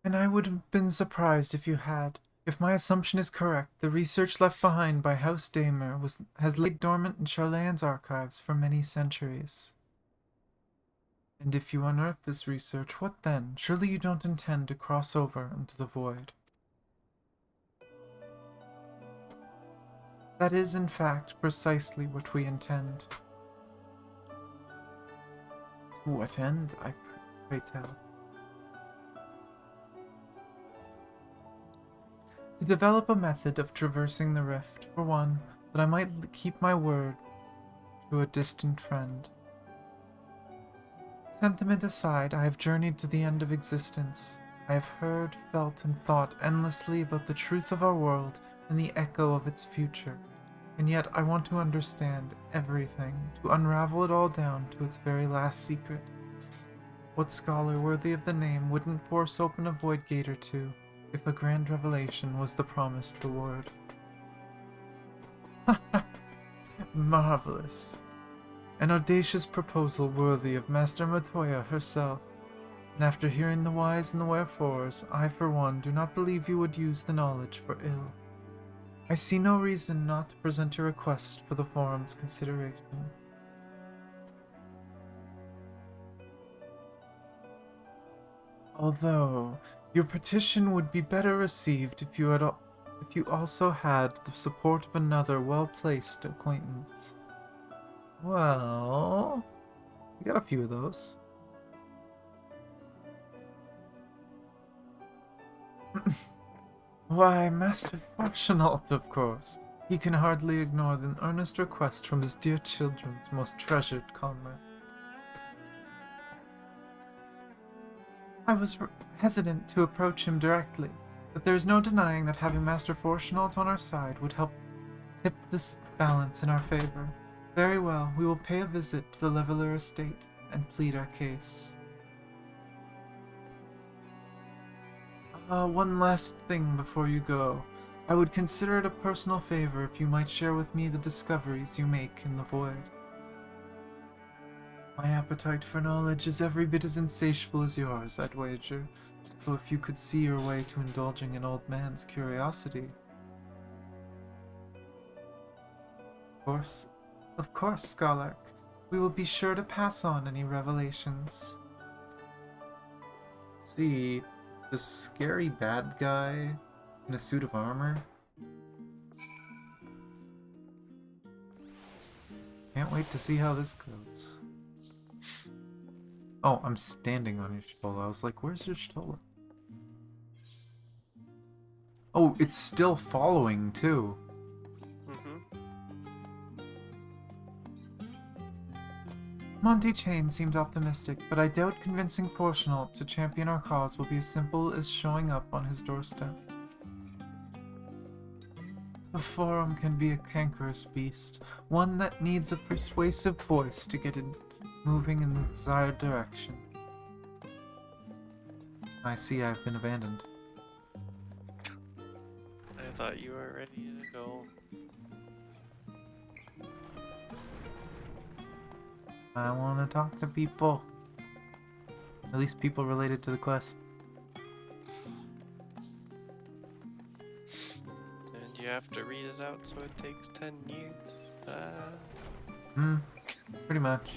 Speaker 1: And I would have been surprised if you had. If my assumption is correct, the research left behind by House Damer has laid dormant in Charlane's archives for many centuries. And if you unearth this research, what then? Surely you don't intend to cross over into the void. That is, in fact, precisely what we intend. To what end, I pray tell? To develop a method of traversing the rift, for one, that I might keep my word to a distant friend. Sentiment aside, I have journeyed to the end of existence. I have heard, felt, and thought endlessly about the truth of our world and the echo of its future. And yet I want to understand everything, to unravel it all down to its very last secret. What scholar worthy of the name wouldn't force open a void gate or two, if a grand revelation was the promised reward? Marvelous. An audacious proposal worthy of Master Matoya herself. And after hearing the whys and the wherefores, I for one do not believe you would use the knowledge for ill. I see no reason not to present your request for the forum's consideration. Although, your petition would be better received if you also had the support of another well-placed acquaintance. Well, we got a few of those. Why, Master Fortunault, of course. He can hardly ignore the earnest request from his dear children's most treasured comrade. I was hesitant to approach him directly, but there is no denying that having Master Fortunault on our side would help tip this balance in our favor. Very well, we will pay a visit to the Leveler estate and plead our case. One last thing before you go. I would consider it a personal favor if you might share with me the discoveries you make in the void. My appetite for knowledge is every bit as insatiable as yours, I'd wager, so if you could see your way to indulging an old man's curiosity. Of course, Scholar. We will be sure to pass on any revelations. Let's see, the scary bad guy In a suit of armor? Can't wait to see how this goes. Oh, I'm standing on your Shtola. I was like, where's your Shtola? Oh, it's still following, too. Monty Chain seemed optimistic, but I doubt convincing Fortunault to champion our cause will be as simple as showing up on his doorstep. The Forum can be a cankerous beast, one that needs a persuasive voice to get it moving in the desired direction. I see I've been abandoned.
Speaker 2: I thought you were ready to go.
Speaker 1: I want to talk to people. At least people related to the quest.
Speaker 2: And you have to read it out, so it takes 10 years.
Speaker 1: Pretty much.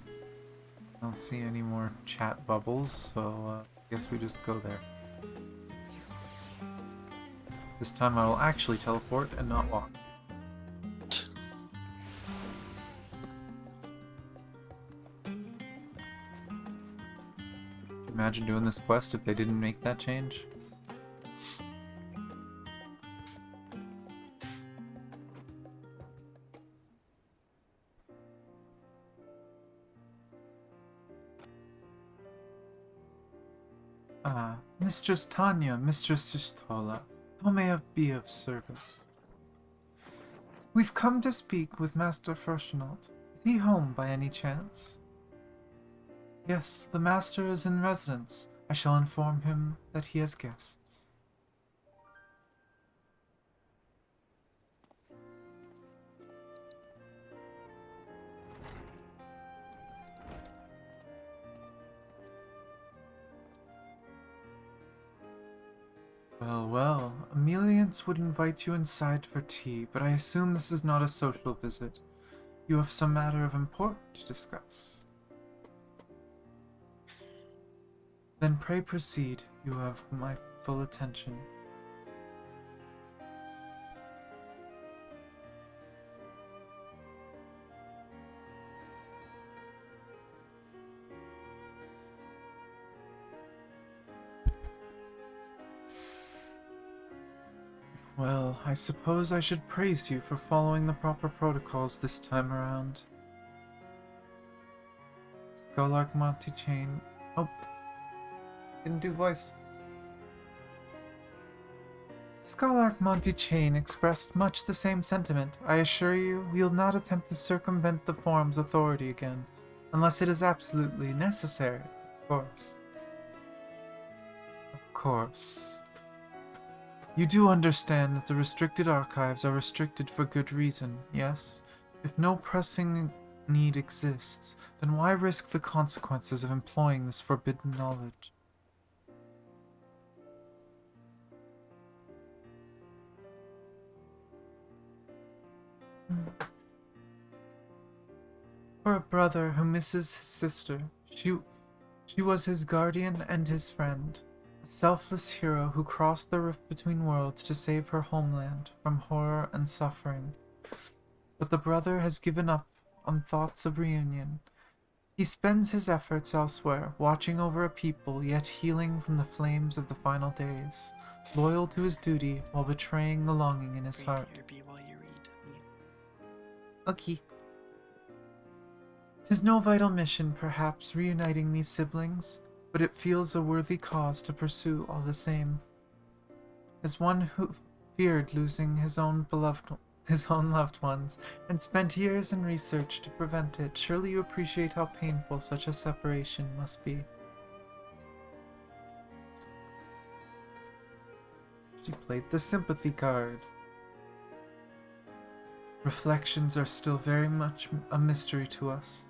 Speaker 1: I don't see any more chat bubbles, so I guess we just go there. This time I will actually teleport and not walk. Imagine doing this quest if they didn't make that change. Ah, Mistress Tanya, Mistress Shtola, how may I be of service? We've come to speak with Master Fortunault. Is he home by any chance? Yes, the Master is in residence. I shall inform him that he has guests. Well, well, Ameliance would invite you inside for tea, but I assume this is not a social visit. You have some matter of import to discuss. Then pray proceed. You have my full attention. Well, I suppose I should praise you for following the proper protocols this time around. Scholark Monty Chain. Oh. Didn't do voice. Scholark Monty Chain expressed much the same sentiment. I assure you, we'll not attempt to circumvent the Forum's authority again, unless it is absolutely necessary, of course. Of course. You do understand that the restricted archives are restricted for good reason, yes? If no pressing need exists, then why risk the consequences of employing this forbidden knowledge? For a brother who misses his sister, she was his guardian and his friend, a selfless hero who crossed the rift between worlds to save her homeland from horror and suffering. But the brother has given up on thoughts of reunion. He spends his efforts elsewhere, watching over a people, yet healing from the flames of the final days, loyal to his duty while betraying the longing in his heart. Okay. 'Tis no vital mission, perhaps, reuniting these siblings, but it feels a worthy cause to pursue all the same. As one who feared losing his own loved ones, and spent years in research to prevent it, surely you appreciate how painful such a separation must be. She played the sympathy card. Reflections are still very much a mystery to us.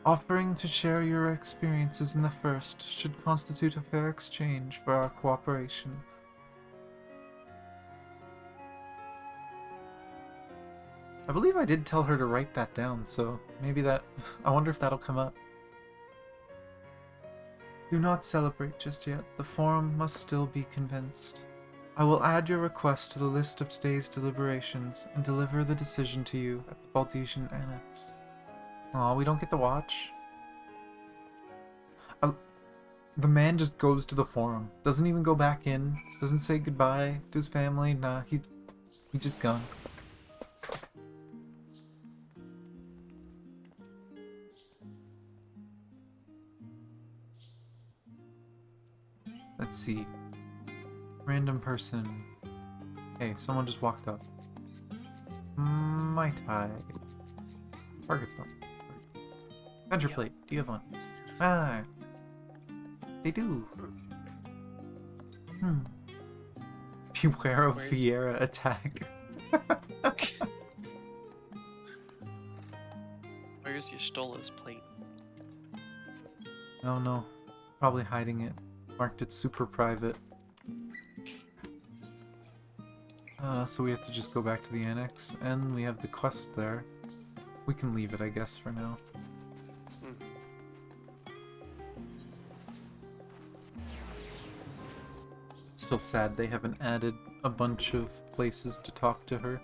Speaker 1: Offering to share your experiences in the first should constitute a fair exchange for our cooperation. I believe I did tell her to write that down, so maybe that... I wonder if that'll come up. Do not celebrate just yet. The Forum must still be convinced. I will add your request to the list of today's deliberations and deliver the decision to you at the Baltesian Annex. Aw, we don't get to watch. The man just goes to the forum. Doesn't even go back in. Doesn't say goodbye to his family. Nah, he just gone. Let's see. Random person. Hey, someone just walked up. Might I? Target them. Adventure plate. Do you have one? Ah. They do. Beware of Fiera attack.
Speaker 2: Where's your Stola's plate?
Speaker 1: Oh no. Probably hiding it. Marked it super private. So we have to just go back to the annex, and we have the quest there. We can leave it, I guess, for now. Still sad they haven't added a bunch of places to talk to her.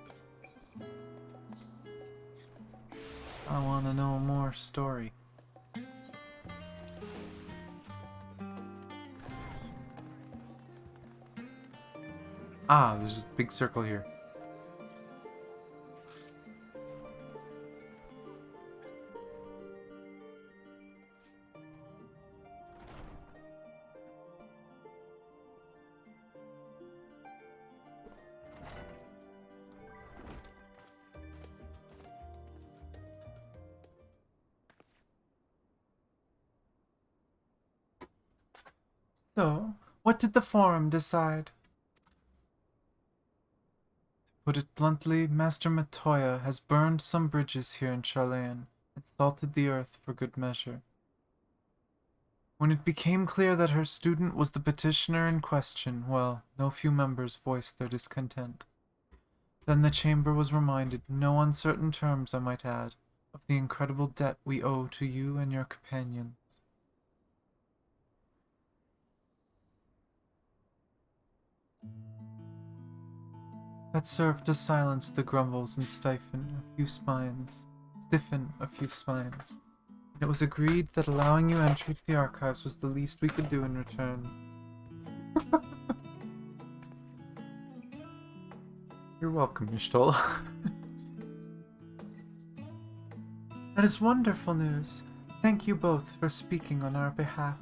Speaker 1: I want to know more story. Ah, there's this big circle here. So, what did the forum decide? To put it bluntly, Master Matoya has burned some bridges here in Charlayan and salted the earth for good measure. When it became clear that her student was the petitioner in question, well, no few members voiced their discontent. Then the chamber was reminded, in no uncertain terms I might add, of the incredible debt we owe to you and your companions. That served to silence the grumbles and stiffen a few spines. It was agreed that allowing you entry to the archives was the least we could do in return. You're welcome, Mishtol. That is wonderful news. Thank you both for speaking on our behalf.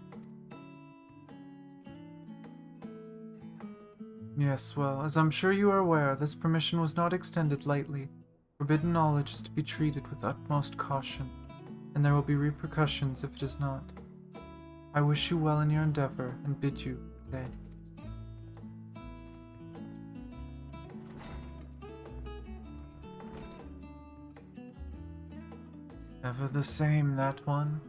Speaker 1: Yes, well, as I'm sure you are aware, this permission was not extended lightly. Forbidden knowledge is to be treated with utmost caution, and there will be repercussions if it is not. I wish you well in your endeavor, and bid you good day. Ever the same, that one.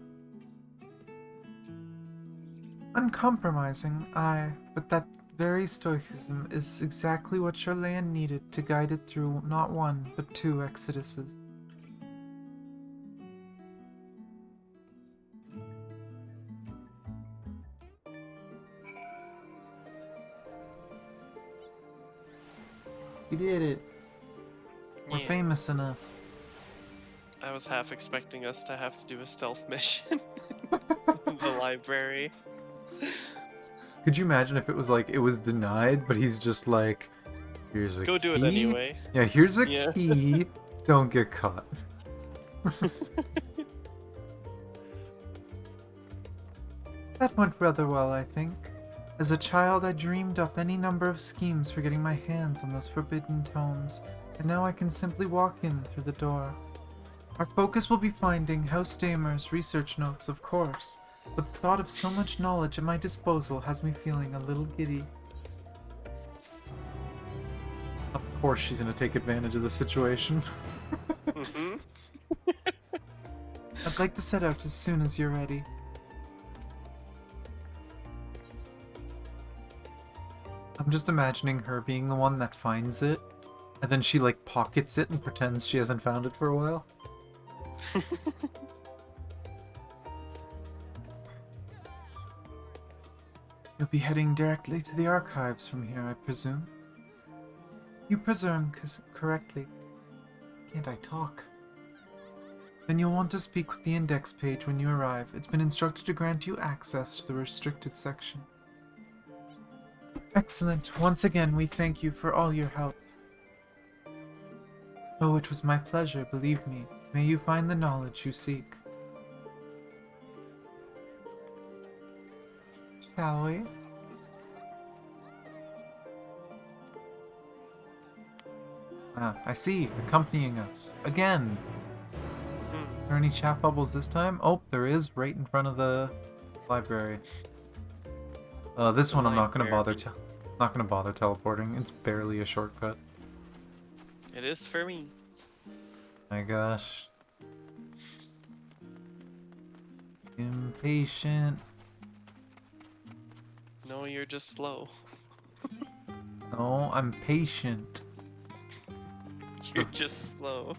Speaker 1: Uncompromising, aye, but that very stoicism is exactly what Charlayan needed to guide it through not one, but 2 exoduses. We did it. We're famous enough.
Speaker 2: I was half expecting us to have to do a stealth mission in the library.
Speaker 1: Could you imagine if it was like, it was denied, but he's just like, here's a key.
Speaker 2: Go do it anyway.
Speaker 1: Yeah, here's a key. Don't get caught. That went rather well, I think. As a child, I dreamed up any number of schemes for getting my hands on those forbidden tomes, and now I can simply walk in through the door. Our focus will be finding House Damer's research notes, of course, but the thought of so much knowledge at my disposal has me feeling a little giddy. Of course she's gonna take advantage of the situation. I'd like to set out as soon as you're ready. I'm just imagining her being the one that finds it, and then she like pockets it and pretends she hasn't found it for a while. You'll be heading directly to the archives from here, I presume? You presume correctly. Can't I talk? Then you'll want to speak with the index page when you arrive. It's been instructed to grant you access to the restricted section. Excellent. Once again, we thank you for all your help. Oh, it was my pleasure, believe me. May you find the knowledge you seek. Shall we? Ah, I see. Accompanying us. Again! Are there any chat bubbles this time? Oh, there is, right in front of the library. This one I'm not gonna bother teleporting. It's barely a shortcut.
Speaker 2: It is for me.
Speaker 1: My gosh. Impatient.
Speaker 2: No, you're just slow.
Speaker 1: No, I'm patient.
Speaker 2: You're just slow.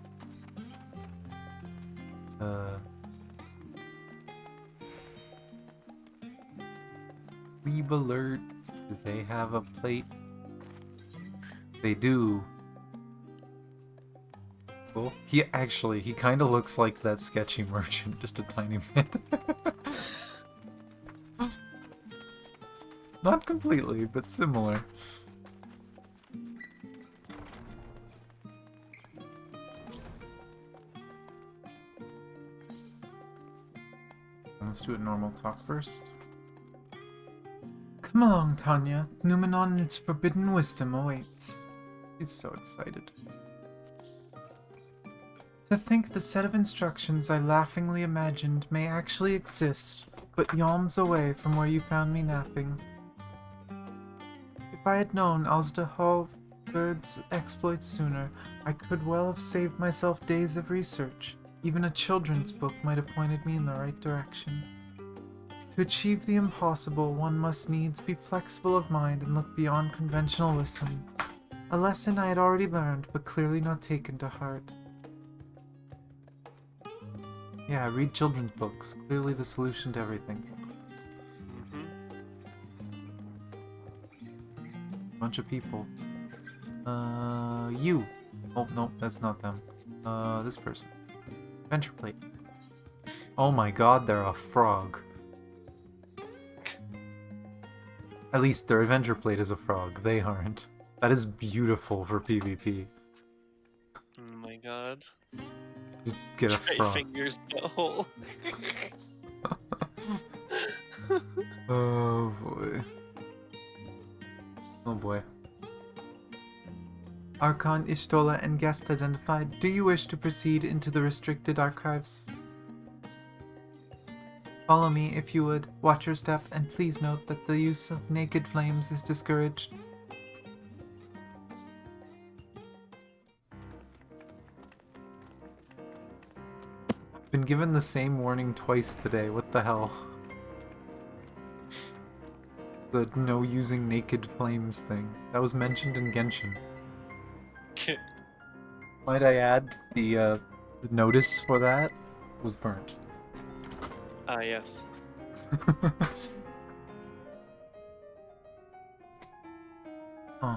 Speaker 1: Weeb alert. Do they have a plate? They do. Well, he kind of looks like that sketchy merchant, just a tiny bit. Not completely, but similar. Let's do it normal talk first. Come along, Tanya. Numenon and its forbidden wisdom awaits. He's so excited. To think the set of instructions I laughingly imagined may actually exist, but yalms away from where you found me napping. If I had known Alzda Hall III's exploits sooner, I could well have saved myself days of research. Even a children's book might have pointed me in the right direction. To achieve the impossible, one must needs be flexible of mind and look beyond conventional wisdom. A lesson I had already learned, but clearly not taken to heart. Yeah, read children's books. Clearly the solution to everything. Bunch of people. You. Oh, no, that's not them. This person. Adventure plate. Oh my god, they're a frog. At least their adventure plate is a frog. They aren't. That is beautiful for PvP.
Speaker 2: Oh my god.
Speaker 1: Just get a
Speaker 2: Try
Speaker 1: frog.
Speaker 2: fingers butthole.
Speaker 1: Oh boy. Oh boy. Archon, Ishtola, and guest identified. Do you wish to proceed into the restricted archives? Follow me, if you would. Watch your step, and please note that the use of naked flames is discouraged. I've been given the same warning twice today. What the hell? The no using naked flames thing. That was mentioned in Genshin. Might I add, the notice for that was burnt.
Speaker 2: Ah, yes.
Speaker 1: Huh.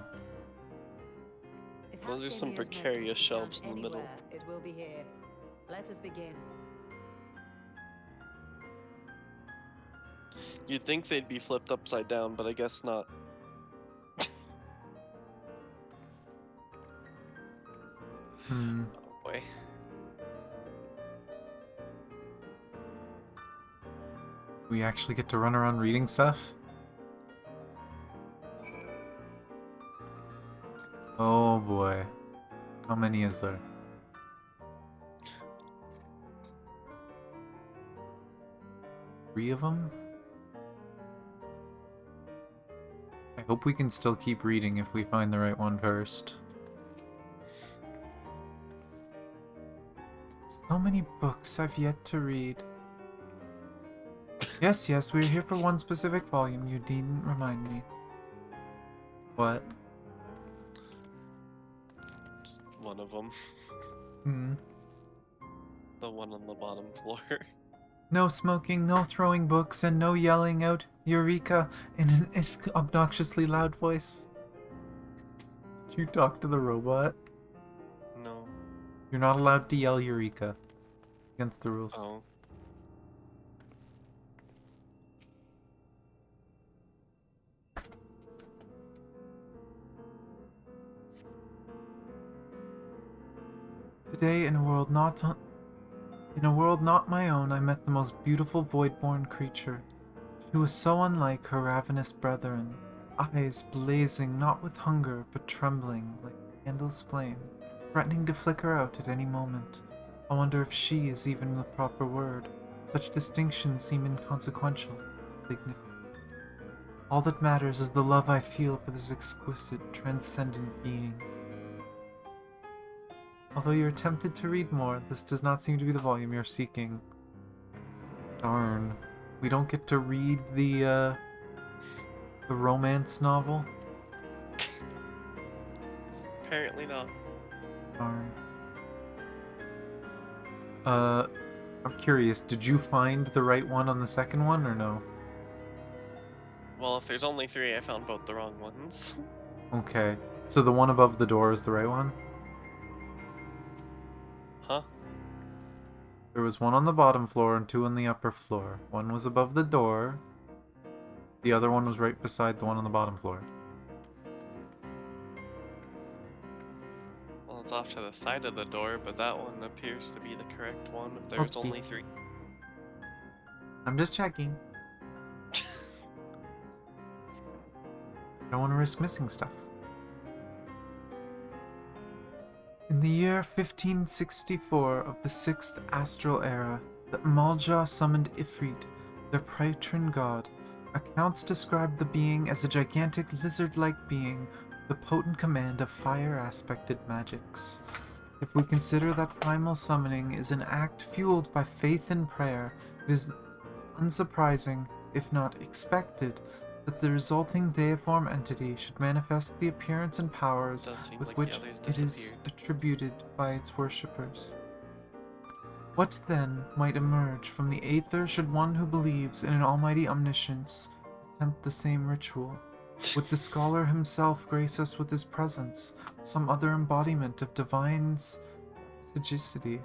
Speaker 2: Those are some precarious shelves in the middle.
Speaker 12: It will be here. Let us begin.
Speaker 2: You'd think they'd be flipped upside down, but I guess not.
Speaker 1: Hmm.
Speaker 2: Oh boy.
Speaker 1: We actually get to run around reading stuff? Oh boy. How many is there? Three of them? I hope we can still keep reading if we find the right one first. So many books I've yet to read. Yes, yes, we're here for one specific volume. You needn't remind me. What?
Speaker 2: Just one of them.
Speaker 1: Hmm.
Speaker 2: The one on the bottom floor.
Speaker 1: No smoking, no throwing books, and no yelling out Eureka in an obnoxiously loud voice. Did you talk to the robot?
Speaker 2: No.
Speaker 1: You're not allowed to yell Eureka. Against the rules.
Speaker 2: Oh.
Speaker 1: Today, in a world not my own, I met the most beautiful void-born creature. She was so unlike her ravenous brethren, eyes blazing not with hunger but trembling like a candle's flame, threatening to flicker out at any moment. I wonder if she is even the proper word. Such distinctions seem inconsequential, insignificant. All that matters is the love I feel for this exquisite, transcendent being. Although you're tempted to read more, this does not seem to be the volume you're seeking. Darn. We don't get to read the romance novel?
Speaker 2: Apparently not.
Speaker 1: Darn. I'm curious, did you find the right one on the second one, or no?
Speaker 2: Well, if there's only 3, I found both the wrong ones.
Speaker 1: Okay. So the one above the door is the right one?
Speaker 2: Huh?
Speaker 1: There was one on the bottom floor and 2 on the upper floor. One was above the door. The other one was right beside the one on the bottom floor.
Speaker 2: Well, it's off to the side of the door, but that one appears to be the correct one if there's
Speaker 1: Okay.
Speaker 2: only 3.
Speaker 1: I'm just checking. I don't want to risk missing stuff. In the year 1564 of the 6th Astral Era, the Malja summoned Ifrit, their patron god. Accounts describe the being as a gigantic lizard-like being with a potent command of fire-aspected magics. If we consider that primal summoning is an act fueled by faith and prayer, it is unsurprising, if not expected, that the resulting deiform entity should manifest the appearance and powers with
Speaker 2: like
Speaker 1: which it is attributed by its worshippers. What then might emerge from the aether should one who believes in an almighty omniscience attempt the same ritual? Would the scholar himself grace us with his presence, some other embodiment of divine sagacity?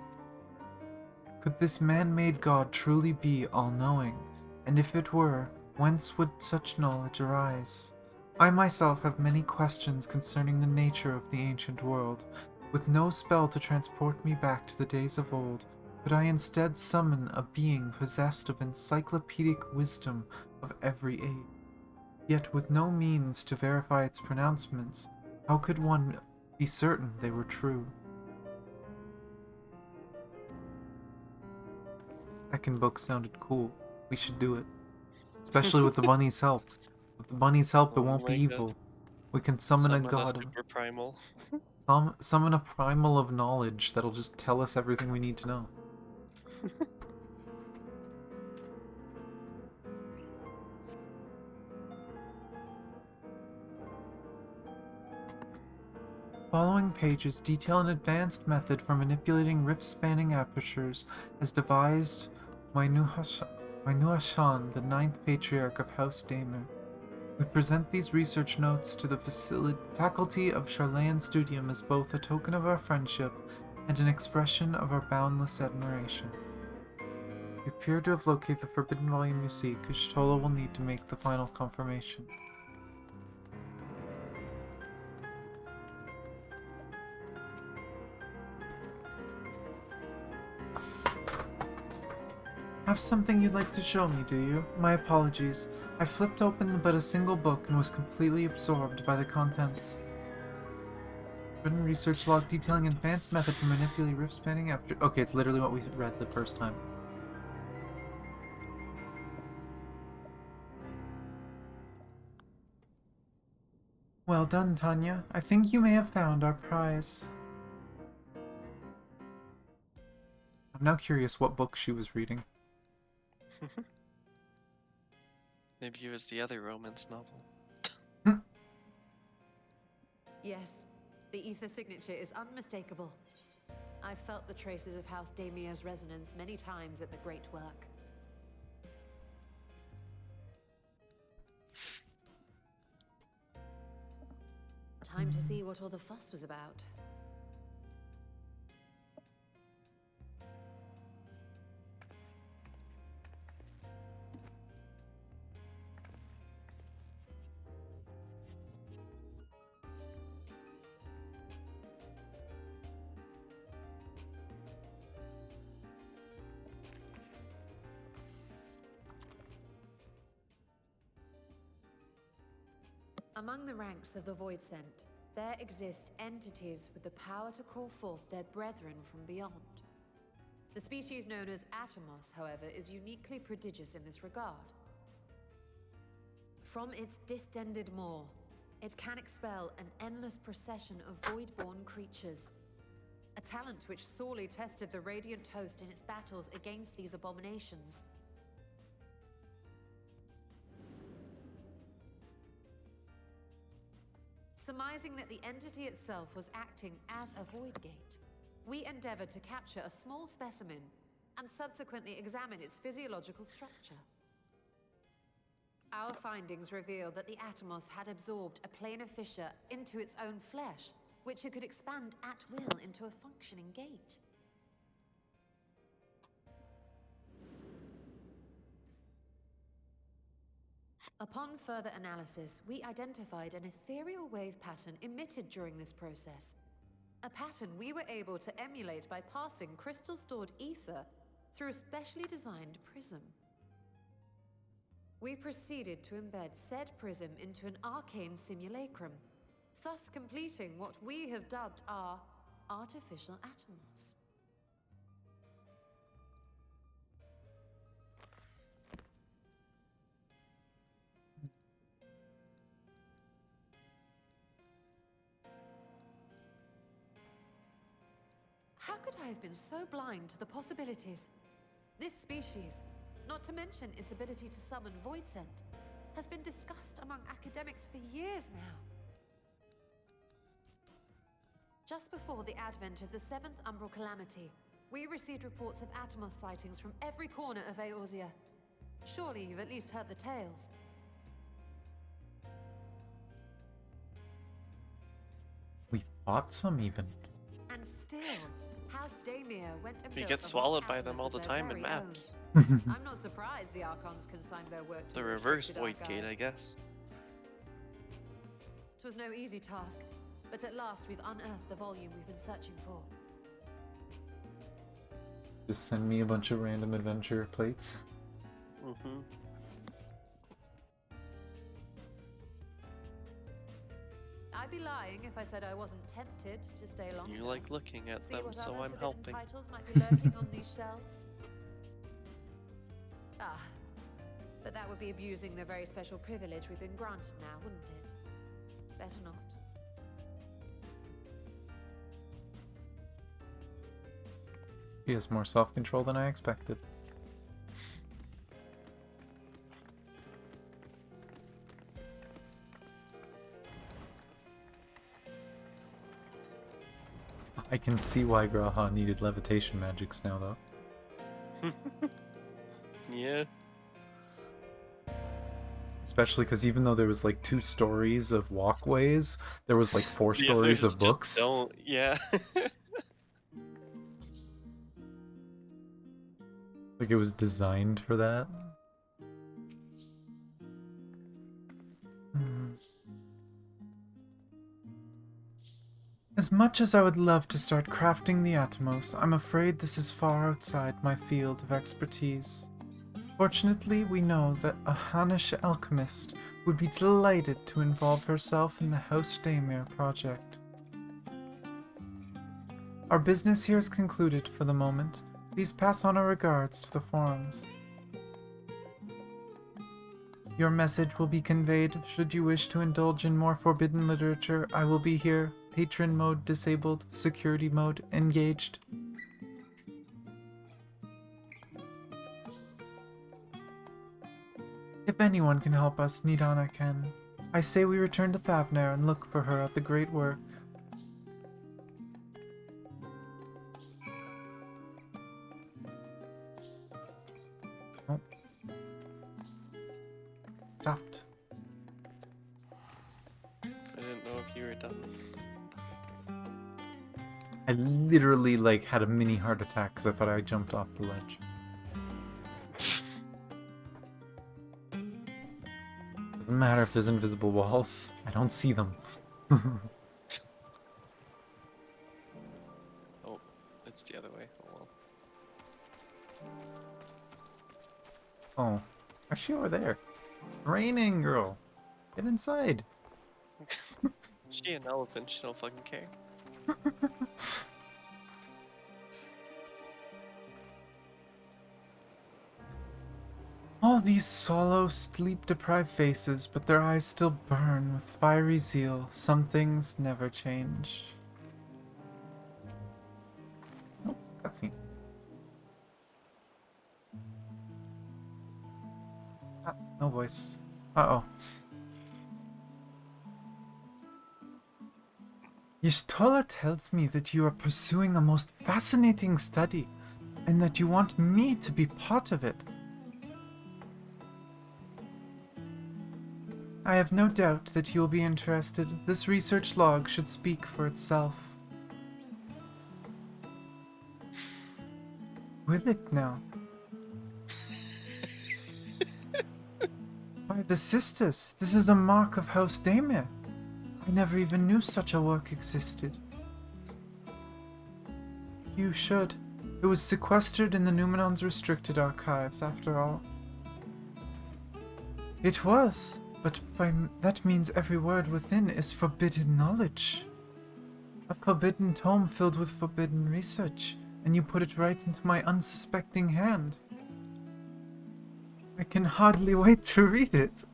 Speaker 1: Could this man-made god truly be all-knowing? And if it were, whence would such knowledge arise? I myself have many questions concerning the nature of the ancient world. With no spell to transport me back to the days of old, could I instead summon a being possessed of encyclopedic wisdom of every age? Yet with no means to verify its pronouncements, how could one be certain they were true? Second book sounded cool. We should do it. Especially with the bunny's help. With the bunny's help, it won't be evil. We can summon a god.
Speaker 2: Super primal.
Speaker 1: Summon a primal of knowledge that'll just tell us everything we need to know. Following pages detail an advanced method for manipulating rift-spanning apertures as devised by Nuashan, the 9th patriarch of House Damer. We present these research notes to the faculty of Charlayan Studium as both a token of our friendship and an expression of our boundless admiration. We appear to have located the forbidden volume you seek, which Tola will need to make the final confirmation. Have something you'd like to show me, do you? My apologies. I flipped open but a single book and was completely absorbed by the contents. Written research log detailing advanced method for manipulating rift-spanning aperture. Okay, it's literally what we read the first time. Well done, Tanya. I think you may have found our prize. I'm now curious what book she was reading.
Speaker 2: Maybe it was the other romance novel.
Speaker 12: Yes, the ether signature is unmistakable. I've felt the traces of House Damir's resonance many times at the Great Work. Time to see what all the fuss was about. Among the ranks of the Void Sent, there exist entities with the power to call forth their brethren from beyond. The species known as Atomos, however, is uniquely prodigious in this regard. From its distended maw, it can expel an endless procession of void-born creatures. A talent which sorely tested the Radiant host in its battles against these abominations. Surmising that the entity itself was acting as a void gate, we endeavored to capture a small specimen and subsequently examine its physiological structure. Our findings revealed that the Atomos had absorbed a planar fissure into its own flesh, which it could expand at will into a functioning gate. Upon further analysis, we identified an ethereal wave pattern emitted during this process. A pattern we were able to emulate by passing crystal-stored ether through a specially designed prism. We proceeded to embed said prism into an arcane simulacrum, thus completing what we have dubbed our artificial Atomos. How could I have been so blind to the possibilities? This species, not to mention its ability to summon Void Sent, has been discussed among academics for years now. Just before the advent of the 7th Umbral Calamity, we received reports of Atomos sightings from every corner of Eorzea. Surely you've at least heard the tales.
Speaker 1: We fought some even.
Speaker 12: And still, House Daemir went and
Speaker 2: We
Speaker 12: built
Speaker 2: get
Speaker 12: a
Speaker 2: swallowed
Speaker 12: Vault
Speaker 2: by them
Speaker 12: Atmos
Speaker 2: all
Speaker 12: of
Speaker 2: the
Speaker 12: their
Speaker 2: time in
Speaker 12: very
Speaker 2: maps.
Speaker 12: own. I'm not surprised the Archons consigned their work to
Speaker 2: The
Speaker 12: a
Speaker 2: reverse
Speaker 12: restricted
Speaker 2: Void
Speaker 12: archive.
Speaker 2: Gate, I guess.
Speaker 12: It was no easy task, but at last we've unearthed the volume we've been searching for.
Speaker 1: Just send me a bunch of random adventure plates.
Speaker 2: Mm-hmm.
Speaker 12: I'd be lying if I said I wasn't tempted to stay longer.
Speaker 2: You like looking at
Speaker 12: See
Speaker 2: them,
Speaker 12: what
Speaker 2: so
Speaker 12: other
Speaker 2: I'm
Speaker 12: forbidden
Speaker 2: helping.
Speaker 12: titles might be lurking on these shelves. Ah, but that would be abusing the very special privilege we've been granted now, wouldn't it? Better not.
Speaker 1: He has more self-control than I expected. I can see why Graha needed levitation magics now, though.
Speaker 2: Yeah.
Speaker 1: Especially because even though there was like 2 stories of walkways, there was like 4
Speaker 2: The
Speaker 1: stories
Speaker 2: others
Speaker 1: of
Speaker 2: just
Speaker 1: books.
Speaker 2: Don't, yeah.
Speaker 1: Like it was designed for that. As much as I would love to start crafting the Atomos, I'm afraid this is far outside my field of expertise. Fortunately, we know that a Hanish alchemist would be delighted to involve herself in the House Daemir project. Our business here is concluded for the moment. Please pass on our regards to the forums. Your message will be conveyed. Should you wish to indulge in more forbidden literature, I will be here. Patron mode disabled, security mode engaged. If anyone can help us, Nidana can. I say we return to Thavnair and look for her at the great work. Oh. Stopped.
Speaker 2: I didn't know if you were done.
Speaker 1: I literally, like, had a mini heart attack because I thought I jumped off the ledge. Doesn't matter if there's invisible walls. I don't see them.
Speaker 2: Oh, it's the other way. Oh well.
Speaker 1: Oh, why's she over there? Raining, girl. Get inside.
Speaker 2: She an elephant, she don't fucking care.
Speaker 1: All these sallow, sleep-deprived faces, but their eyes still burn with fiery zeal. Some things never change. Oh, cutscene. Ah, no voice. Uh-oh. Y'shtola tells me that you are pursuing a most fascinating study, and that you want me to be part of it. I have no doubt that you will be interested. This research log should speak for itself. Will it now? By the sisters, this is a mark of House Daemir. I never even knew such a work existed. You should. It was sequestered in the Numenon's restricted archives, after all. It was, but that means every word within is forbidden knowledge. A forbidden tome filled with forbidden research, and you put it right into my unsuspecting hand. I can hardly wait to read it.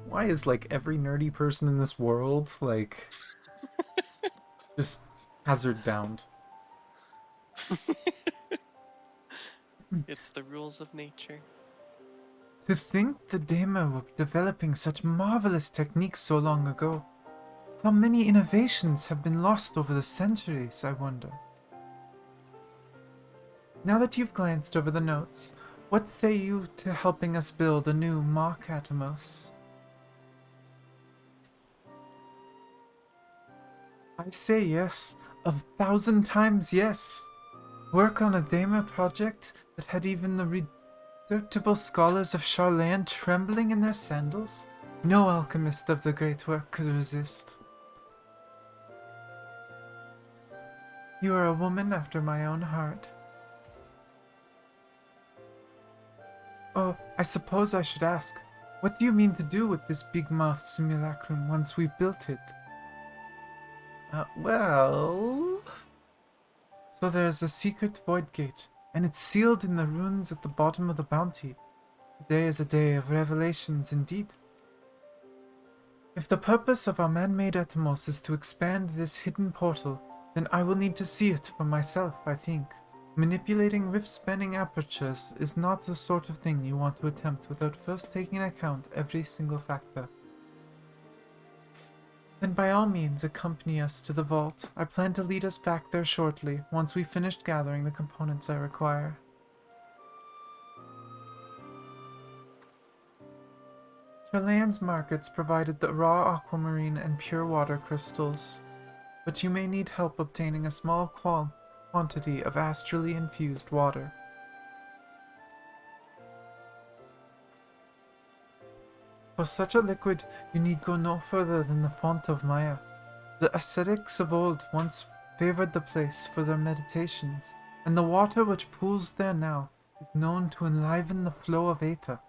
Speaker 1: Why is, like, every nerdy person in this world, like, just hazard bound?
Speaker 2: It's the rules of nature.
Speaker 1: To think the Daemir were developing such marvelous techniques so long ago. How many innovations have been lost over the centuries, I wonder. Now that you've glanced over the notes, what say you to helping us build a new Mark Atomos? I say yes, 1,000 times yes. Work on a Daemir project that had even the redoubtable scholars of Charlayan trembling in their sandals? No alchemist of the great work could resist. You are a woman after my own heart. Oh, I suppose I should ask, what do you mean to do with this big-mouthed simulacrum once we've built it? Well... So there's a secret void gate, and it's sealed in the runes at the bottom of the bounty. Today is a day of revelations indeed. If the purpose of our man-made Atomos is to expand this hidden portal, then I will need to see it for myself, I think. Manipulating rift-spanning apertures is not the sort of thing you want to attempt without first taking into account every single factor. Then by all means accompany us to the vault. I plan to lead us back there shortly, once we've finished gathering the components I require. Charlayan's markets provided the raw aquamarine and pure water crystals, but you may need help obtaining a small quantity of astrally infused water. For such a liquid, you need go no further than the font of Maya. The ascetics of old once favored the place for their meditations, and the water which pools there now is known to enliven the flow of aether.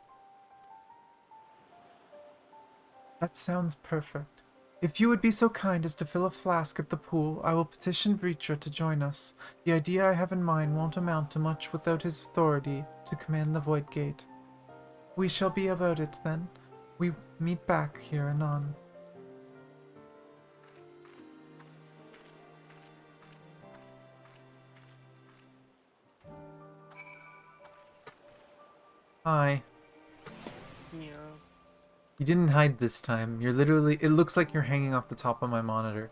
Speaker 1: That sounds perfect. If you would be so kind as to fill a flask at the pool, I will petition Vreetra to join us. The idea I have in mind won't amount to much without his authority to command the Void Gate. We shall be about it then. We meet back here anon. Hi.
Speaker 2: Yeah.
Speaker 1: You didn't hide this time. You're literally... It looks like you're hanging off the top of my monitor.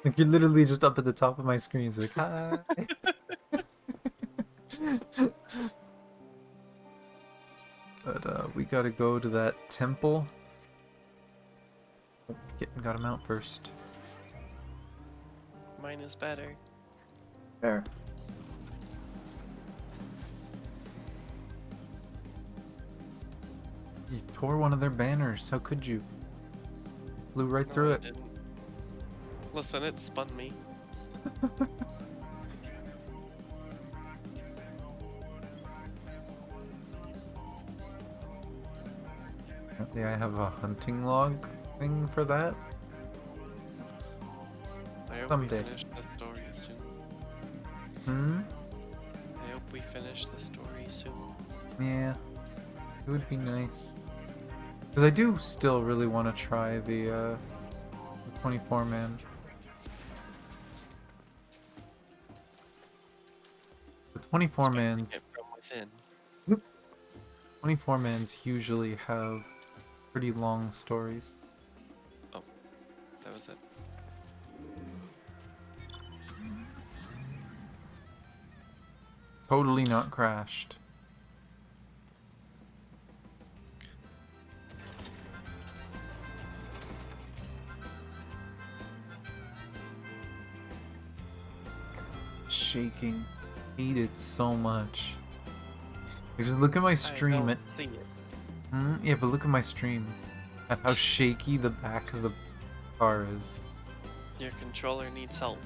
Speaker 1: Like you're literally just up at the top of my screen. It's like, hi. But we gotta go to that temple. Oh, got him out first.
Speaker 2: Mine is better.
Speaker 1: There. You tore one of their banners. How could you? Flew right
Speaker 2: No,
Speaker 1: through
Speaker 2: I
Speaker 1: it.
Speaker 2: didn't. Listen, it spun me.
Speaker 1: Apparently I have a hunting log thing for that.
Speaker 2: I hope
Speaker 1: Someday.
Speaker 2: we finish the story soon. I hope we finish the story soon.
Speaker 1: Yeah. It would be nice. Because I do still really want to try the 24-man. The 24-mans...
Speaker 2: From within.
Speaker 1: 24-mans usually have pretty long stories.
Speaker 2: Oh, that was it.
Speaker 1: Totally not crashed. Shaking. Hate it so much. Just look at my stream.
Speaker 2: I don't see it.
Speaker 1: Yeah, but look at my stream. At how shaky the back of the car is.
Speaker 2: Your controller needs help.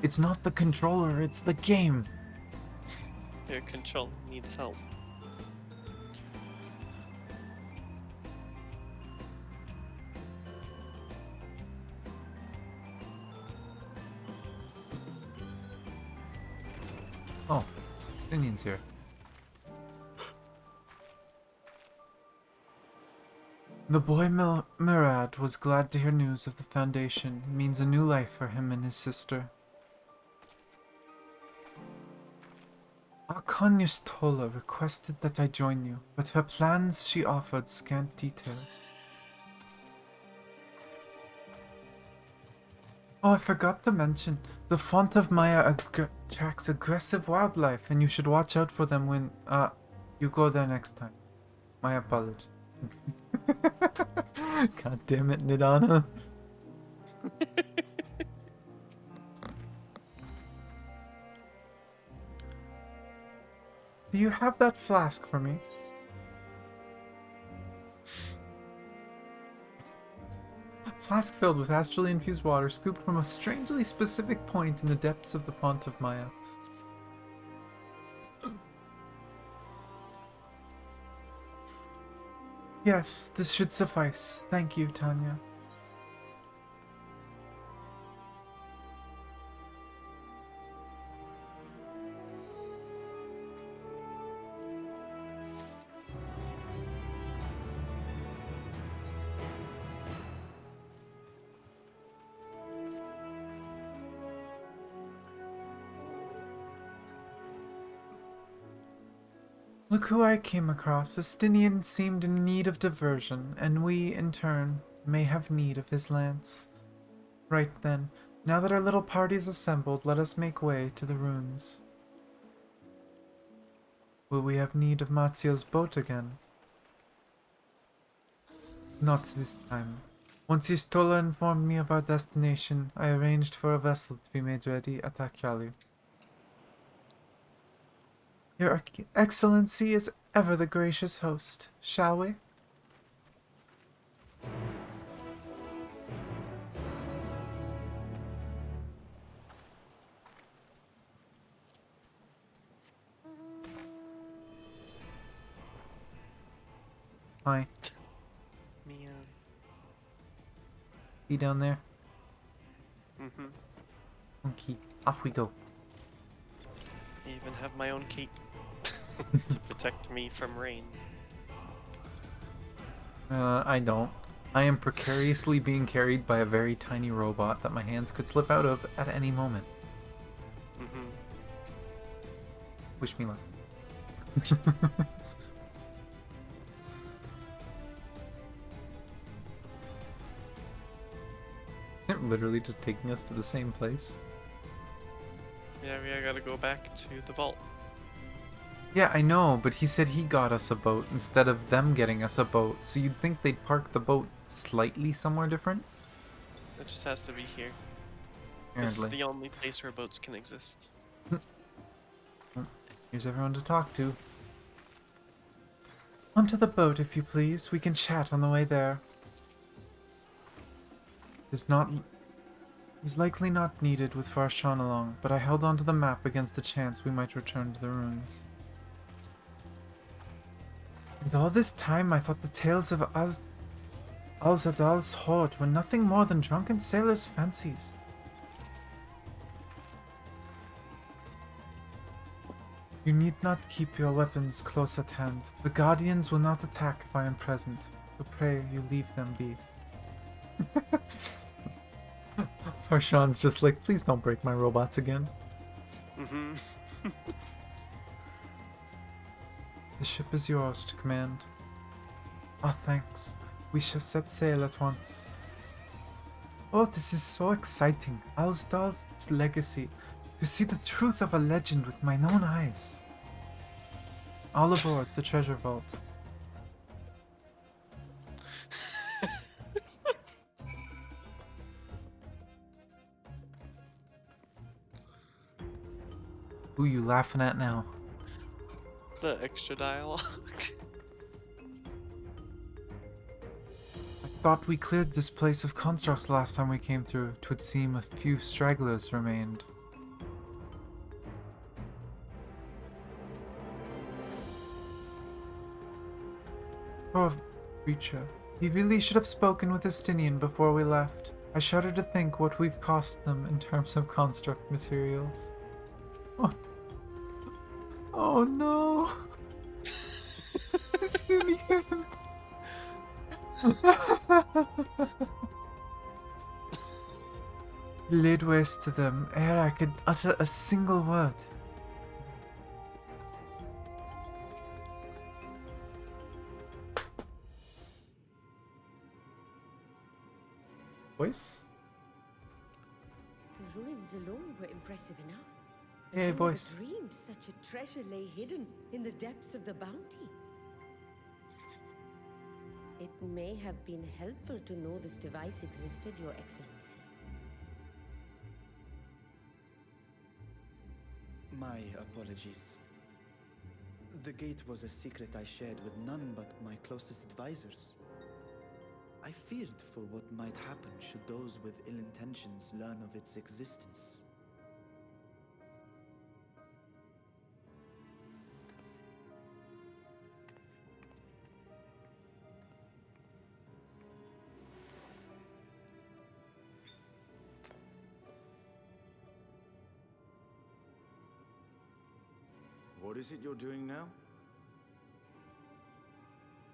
Speaker 1: It's not the controller, it's the game.
Speaker 2: Your controller needs help.
Speaker 1: Oh, Stinian's here. The boy Murad was glad to hear news of the Foundation. It means a new life for him and his sister. Akanyus Tola requested that I join you, but her plans she offered scant detail. Oh, I forgot to mention, the Font of Maya attracts aggressive wildlife, and you should watch out for them when, you go there next time. My apology. God damn it, Nidana. Do you have that flask for me? Flask filled with astrally infused water scooped from a strangely specific point in the depths of the Font of Maya. Yes, this should suffice. Thank you, Tanya. Look who I came across. Estinian seemed in need of diversion, and we, in turn, may have need of his lance. Right then, now that our little party is assembled, let us make way to the ruins. Will we have need of Mazio's boat again? Not this time. Once Istola informed me of our destination, I arranged for a vessel to be made ready at Akyalu. Your Excellency is ever the gracious host, shall we? Hi.
Speaker 2: Meow.
Speaker 1: Be down there?
Speaker 2: Mm-hmm.
Speaker 1: Okay, off we go.
Speaker 2: I even have my own cape to protect me from rain.
Speaker 1: I don't. I am precariously being carried by a very tiny robot that my hands could slip out of at any moment.
Speaker 2: Mm-hmm.
Speaker 1: Wish me luck. Isn't it literally just taking us to the same place?
Speaker 2: Yeah, we gotta go back to the vault.
Speaker 1: Yeah, I know, but he said he got us a boat instead of them getting us a boat, so you'd think they'd park the boat slightly somewhere different?
Speaker 2: It just has to be here. This is
Speaker 1: Apparently.
Speaker 2: the only place where boats can exist.
Speaker 1: Here's everyone to talk to. Onto the boat, if you please. We can chat on the way there. Is likely not needed with Farshawn along, but I held onto the map against the chance we might return to the ruins. And all this time I thought the tales of Al-Zadal's horde were nothing more than drunken sailors' fancies. You need not keep your weapons close at hand. The Guardians will not attack if I am present, so pray you leave them be. Farshawn's just like, please don't break my robots again.
Speaker 2: Mm-hmm.
Speaker 1: The ship is yours to command. Ah, thanks. We shall set sail at once. Oh, this is so exciting. Alsdal's legacy. To see the truth of a legend with mine own eyes. All aboard the treasure vault. Who you laughing at now?
Speaker 2: The extra dialogue.
Speaker 1: I thought we cleared this place of constructs last time we came through. 'Twould seem a few stragglers remained. Poor creature. He really should have spoken with Estinian before we left. I shudder to think what we've cost them in terms of construct materials. Oh no! Estinian! Laid waste to them ere I could utter a single word. Voice?
Speaker 14: The ruins alone were impressive enough.
Speaker 1: Hey,
Speaker 14: I
Speaker 1: voice.
Speaker 14: never dreamed such a treasure lay hidden in the depths of the bounty. It may have been helpful to know this device existed, Your Excellency.
Speaker 9: My apologies. The gate was a secret I shared with none but my closest advisors. I feared for what might happen should those with ill intentions learn of its existence.
Speaker 13: What is it you're doing now?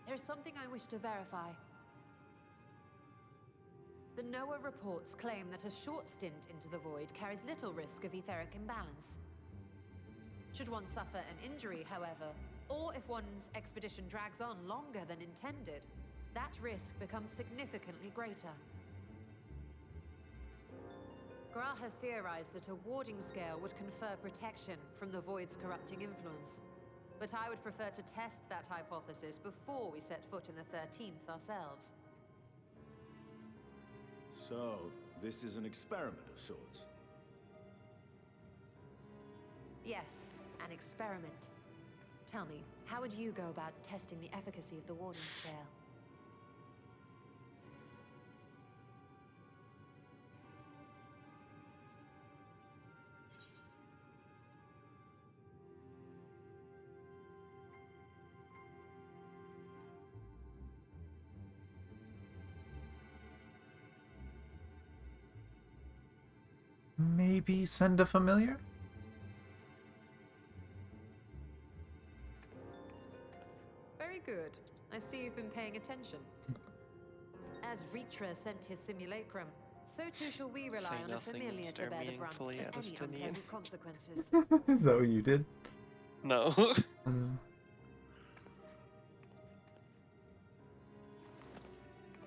Speaker 12: There's something I wish to verify. The NOAA reports claim that a short stint into the void carries little risk of etheric imbalance. Should one suffer an injury, however, or if one's expedition drags on longer than intended, that risk becomes significantly greater. Gra has theorized that a warding scale would confer protection from the void's corrupting influence. But I would prefer to test that hypothesis before we set foot in the 13th ourselves.
Speaker 13: So, this is an experiment of sorts.
Speaker 12: Yes, an experiment. Tell me, how would you go about testing the efficacy of the warding scale?
Speaker 1: Maybe send a familiar?
Speaker 12: Very good. I see you've been paying attention. As Ritra sent his simulacrum, so too shall we rely
Speaker 2: Say
Speaker 12: on a
Speaker 2: nothing and
Speaker 12: familiar to
Speaker 2: stare
Speaker 12: bear the brunt of
Speaker 2: meaningfully
Speaker 12: any
Speaker 2: at Estinian.
Speaker 12: unpleasant consequences.
Speaker 1: Is that what you did?
Speaker 2: No.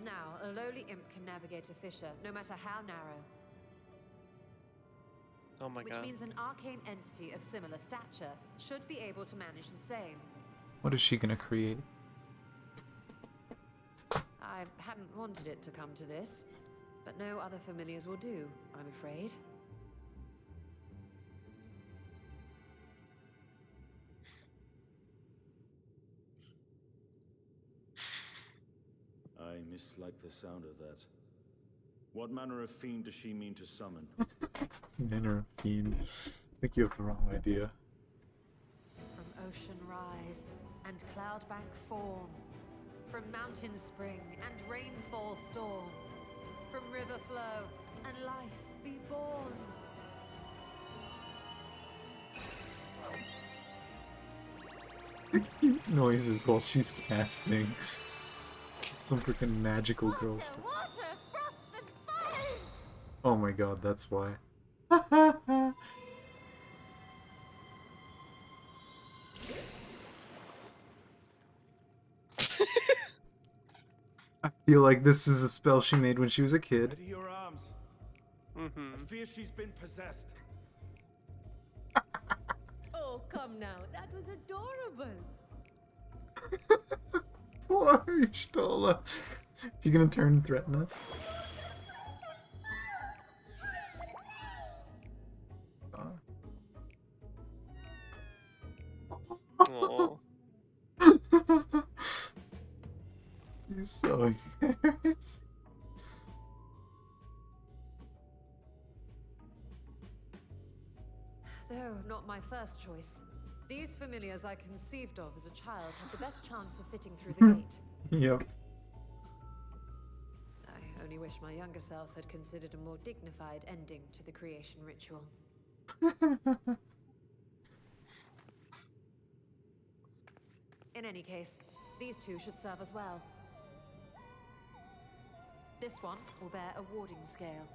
Speaker 12: Now, a lowly imp can navigate a fissure, no matter how narrow.
Speaker 2: Oh my
Speaker 12: which
Speaker 2: god.
Speaker 12: means an arcane entity of similar stature should be able to manage the same.
Speaker 1: What is she gonna create?
Speaker 12: I hadn't wanted it to come to this, but no other familiars will do, I'm afraid.
Speaker 13: I mislike the sound of that. What manner of fiend does she mean to summon?
Speaker 1: Manner of fiend. I think you have the wrong idea.
Speaker 12: From ocean rise and cloudbank form, from mountain spring and rainfall storm, from river flow and life be born.
Speaker 1: Noises while she's casting. Some freaking magical girl stuff. Oh my god, that's why. I feel like this is a spell she made when she was a kid.
Speaker 8: Ready your arms. I fear she's been possessed.
Speaker 14: Oh, come now. That was adorable.
Speaker 1: Poor Stola. You gonna turn and threaten us?
Speaker 2: Oh.
Speaker 1: He's so embarrassed.
Speaker 12: Though not my first choice. These familiars I conceived of as a child have the best chance of fitting through the gate.
Speaker 1: Yep.
Speaker 12: I only wish my younger self had considered a more dignified ending to the creation ritual. In any case, these two should serve as well. This one will bear a warding scale.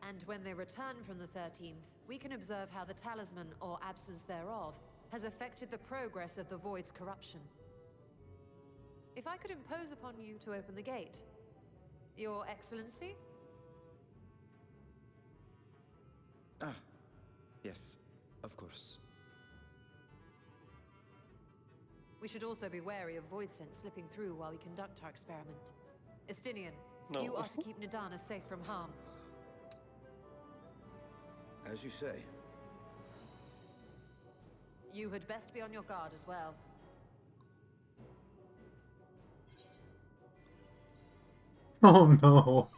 Speaker 12: And when they return from the 13th, we can observe how the talisman, or absence thereof, has affected the progress of the Void's corruption. If I could impose upon you to open the gate, Your Excellency?
Speaker 9: Ah, yes, of course.
Speaker 12: We should also be wary of void scent slipping through while we conduct our experiment. Estinian, you are to keep Nadana safe from harm.
Speaker 13: As you say.
Speaker 12: You had best be on your guard as well.
Speaker 1: Oh no.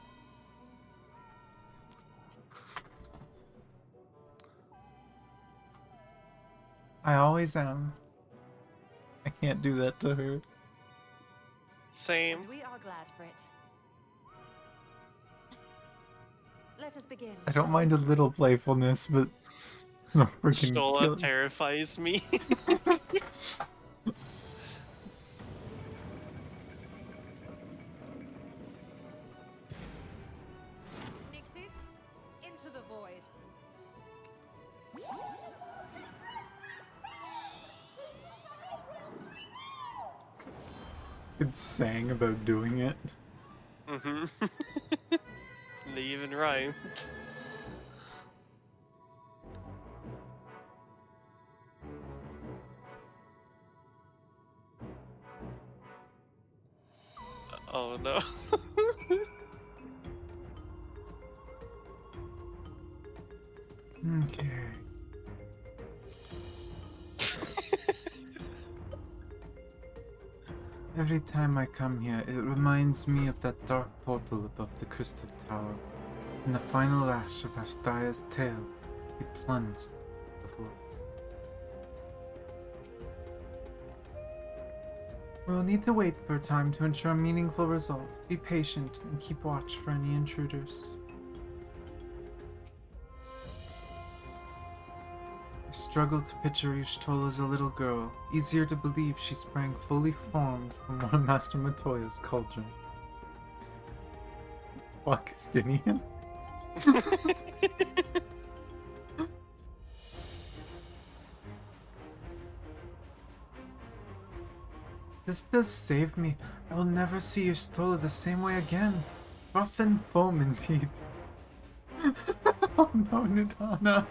Speaker 1: I always am. I can't do that to her.
Speaker 2: Same.
Speaker 12: And we are glad for it. Let us begin.
Speaker 1: I don't mind a little playfulness, but no freaking
Speaker 2: Stola terrifies me.
Speaker 12: Nixies, into the void.
Speaker 1: It sang about doing it.
Speaker 2: Mm-hmm. They even rhymed. Oh no.
Speaker 1: Okay. Every time I come here, it reminds me of that dark portal above the Crystal Tower. In the final lash of Astaya's tail, he plunged the void. We will need to wait for a time to ensure a meaningful result. Be patient and keep watch for any intruders. I struggle to picture Y'shtola as a little girl. Easier to believe she sprang fully formed from one of Master Matoya's cauldron. Fuck, Estinian. This does save me. I will never see Y'shtola the same way again. Frost and foam indeed. Oh no, Nidana.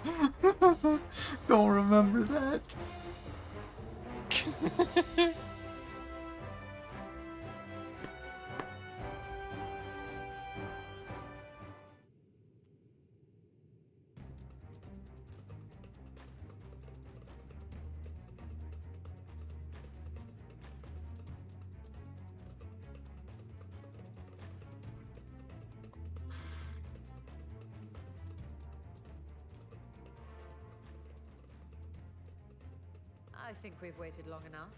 Speaker 1: Don't remember that.
Speaker 12: I think we've waited long enough.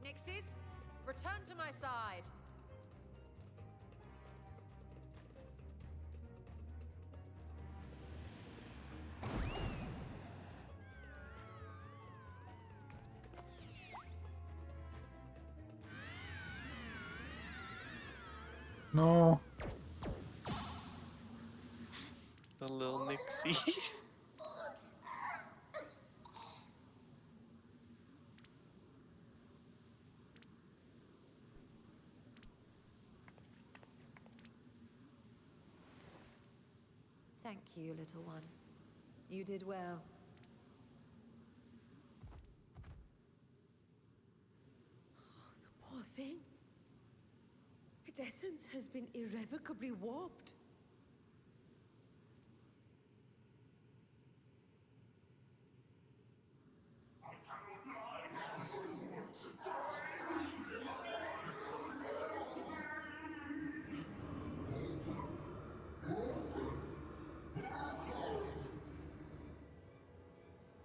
Speaker 12: Nixies, return to my side.
Speaker 1: No.
Speaker 2: The little Nixie.
Speaker 12: Thank you, little one. You did well.
Speaker 14: The poor thing. Its essence has been irrevocably warped.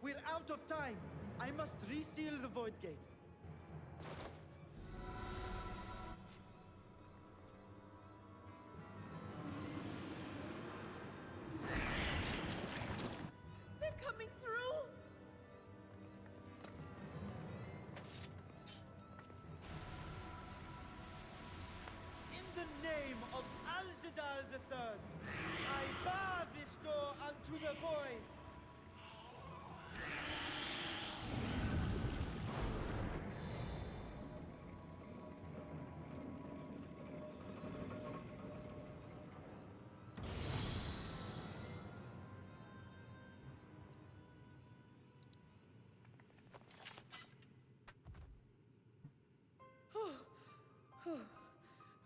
Speaker 9: We're out of time. I must reseal the Void Gate.
Speaker 14: They're coming through!
Speaker 9: In the name of Alzadal III, I bar this door unto the void.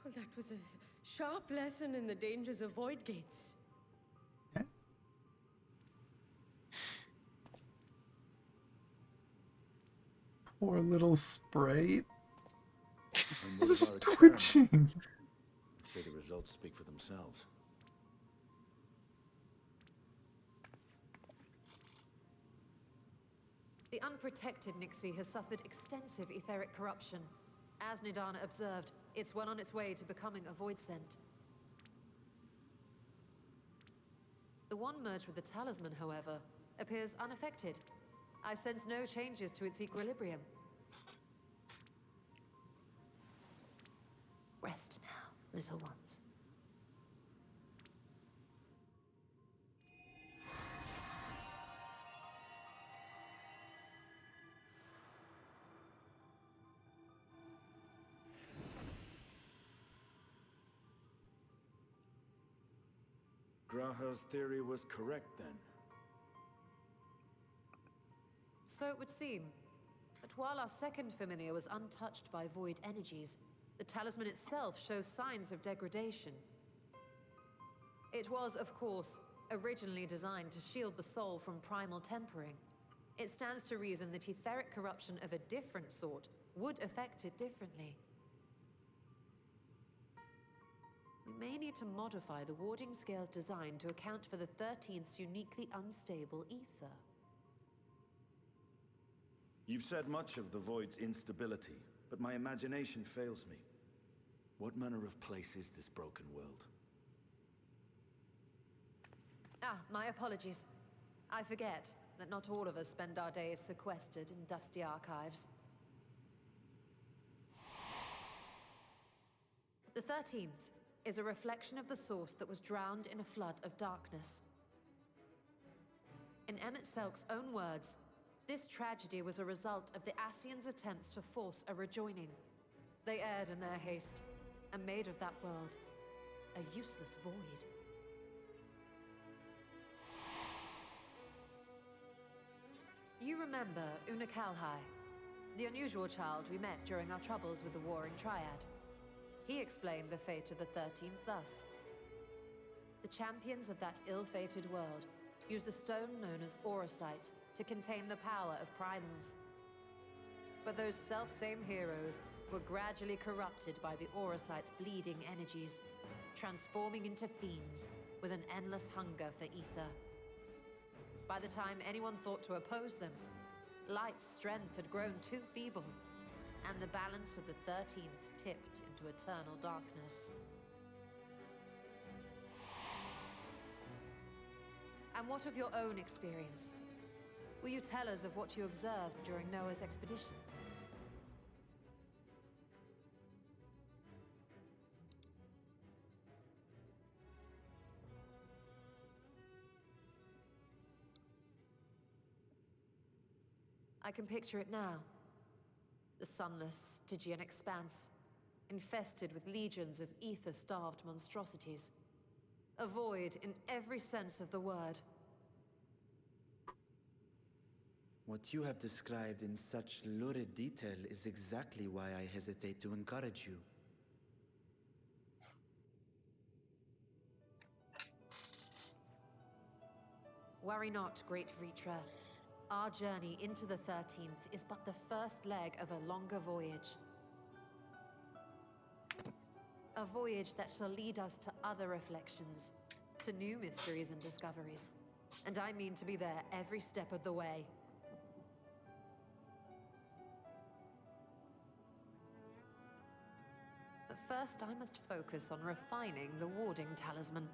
Speaker 14: Well, that was a sharp lesson in the dangers of void gates.
Speaker 1: Poor little sprite.
Speaker 13: And what
Speaker 1: Just
Speaker 13: of our experiment?
Speaker 1: twitching.
Speaker 13: I'd say the results speak for themselves.
Speaker 12: The unprotected Nixie has suffered extensive etheric corruption. As Nidana observed, it's well on its way to becoming a void scent. The one merged with the talisman, however, appears unaffected. I sense no changes to its equilibrium. Rest now, little ones.
Speaker 13: Graha's theory was correct then.
Speaker 12: So it would seem. But while our second familiar was untouched by void energies, the talisman itself shows signs of degradation. It was, of course, originally designed to shield the soul from primal tempering. It stands to reason that etheric corruption of a different sort would affect it differently. We may need to modify the warding scale's design to account for the 13th's uniquely unstable ether.
Speaker 13: You've said much of the Void's instability, but my imagination fails me. What manner of place is this broken world?
Speaker 12: Ah, my apologies. I forget that not all of us spend our days sequestered in dusty archives. The 13th is a reflection of the source that was drowned in a flood of darkness. In Emmett Selk's own words, this tragedy was a result of the Ascians' attempts to force a rejoining. They erred in their haste, and made of that world a useless void. You remember Una Kalhai, the unusual child we met during our troubles with the Warring Triad. He explained the fate of the 13th thus. The champions of that ill-fated world used the stone known as Auracite to contain the power of primals. But those self-same heroes were gradually corrupted by the Auracite's bleeding energies, transforming into fiends with an endless hunger for ether. By the time anyone thought to oppose them, Light's strength had grown too feeble, and the balance of the 13th tipped into eternal darkness. And what of your own experience? Will you tell us of what you observed during Noah's expedition? I can picture it now. The sunless, Stygian expanse, infested with legions of ether-starved monstrosities. A void in every sense of the word.
Speaker 9: What you have described in such lurid detail is exactly why I hesitate to encourage you.
Speaker 12: Worry not, great Vritra. Our journey into the 13th is but the first leg of a longer voyage. A voyage that shall lead us to other reflections, to new mysteries and discoveries. And I mean to be there every step of the way. But first, I must focus on refining the warding talisman.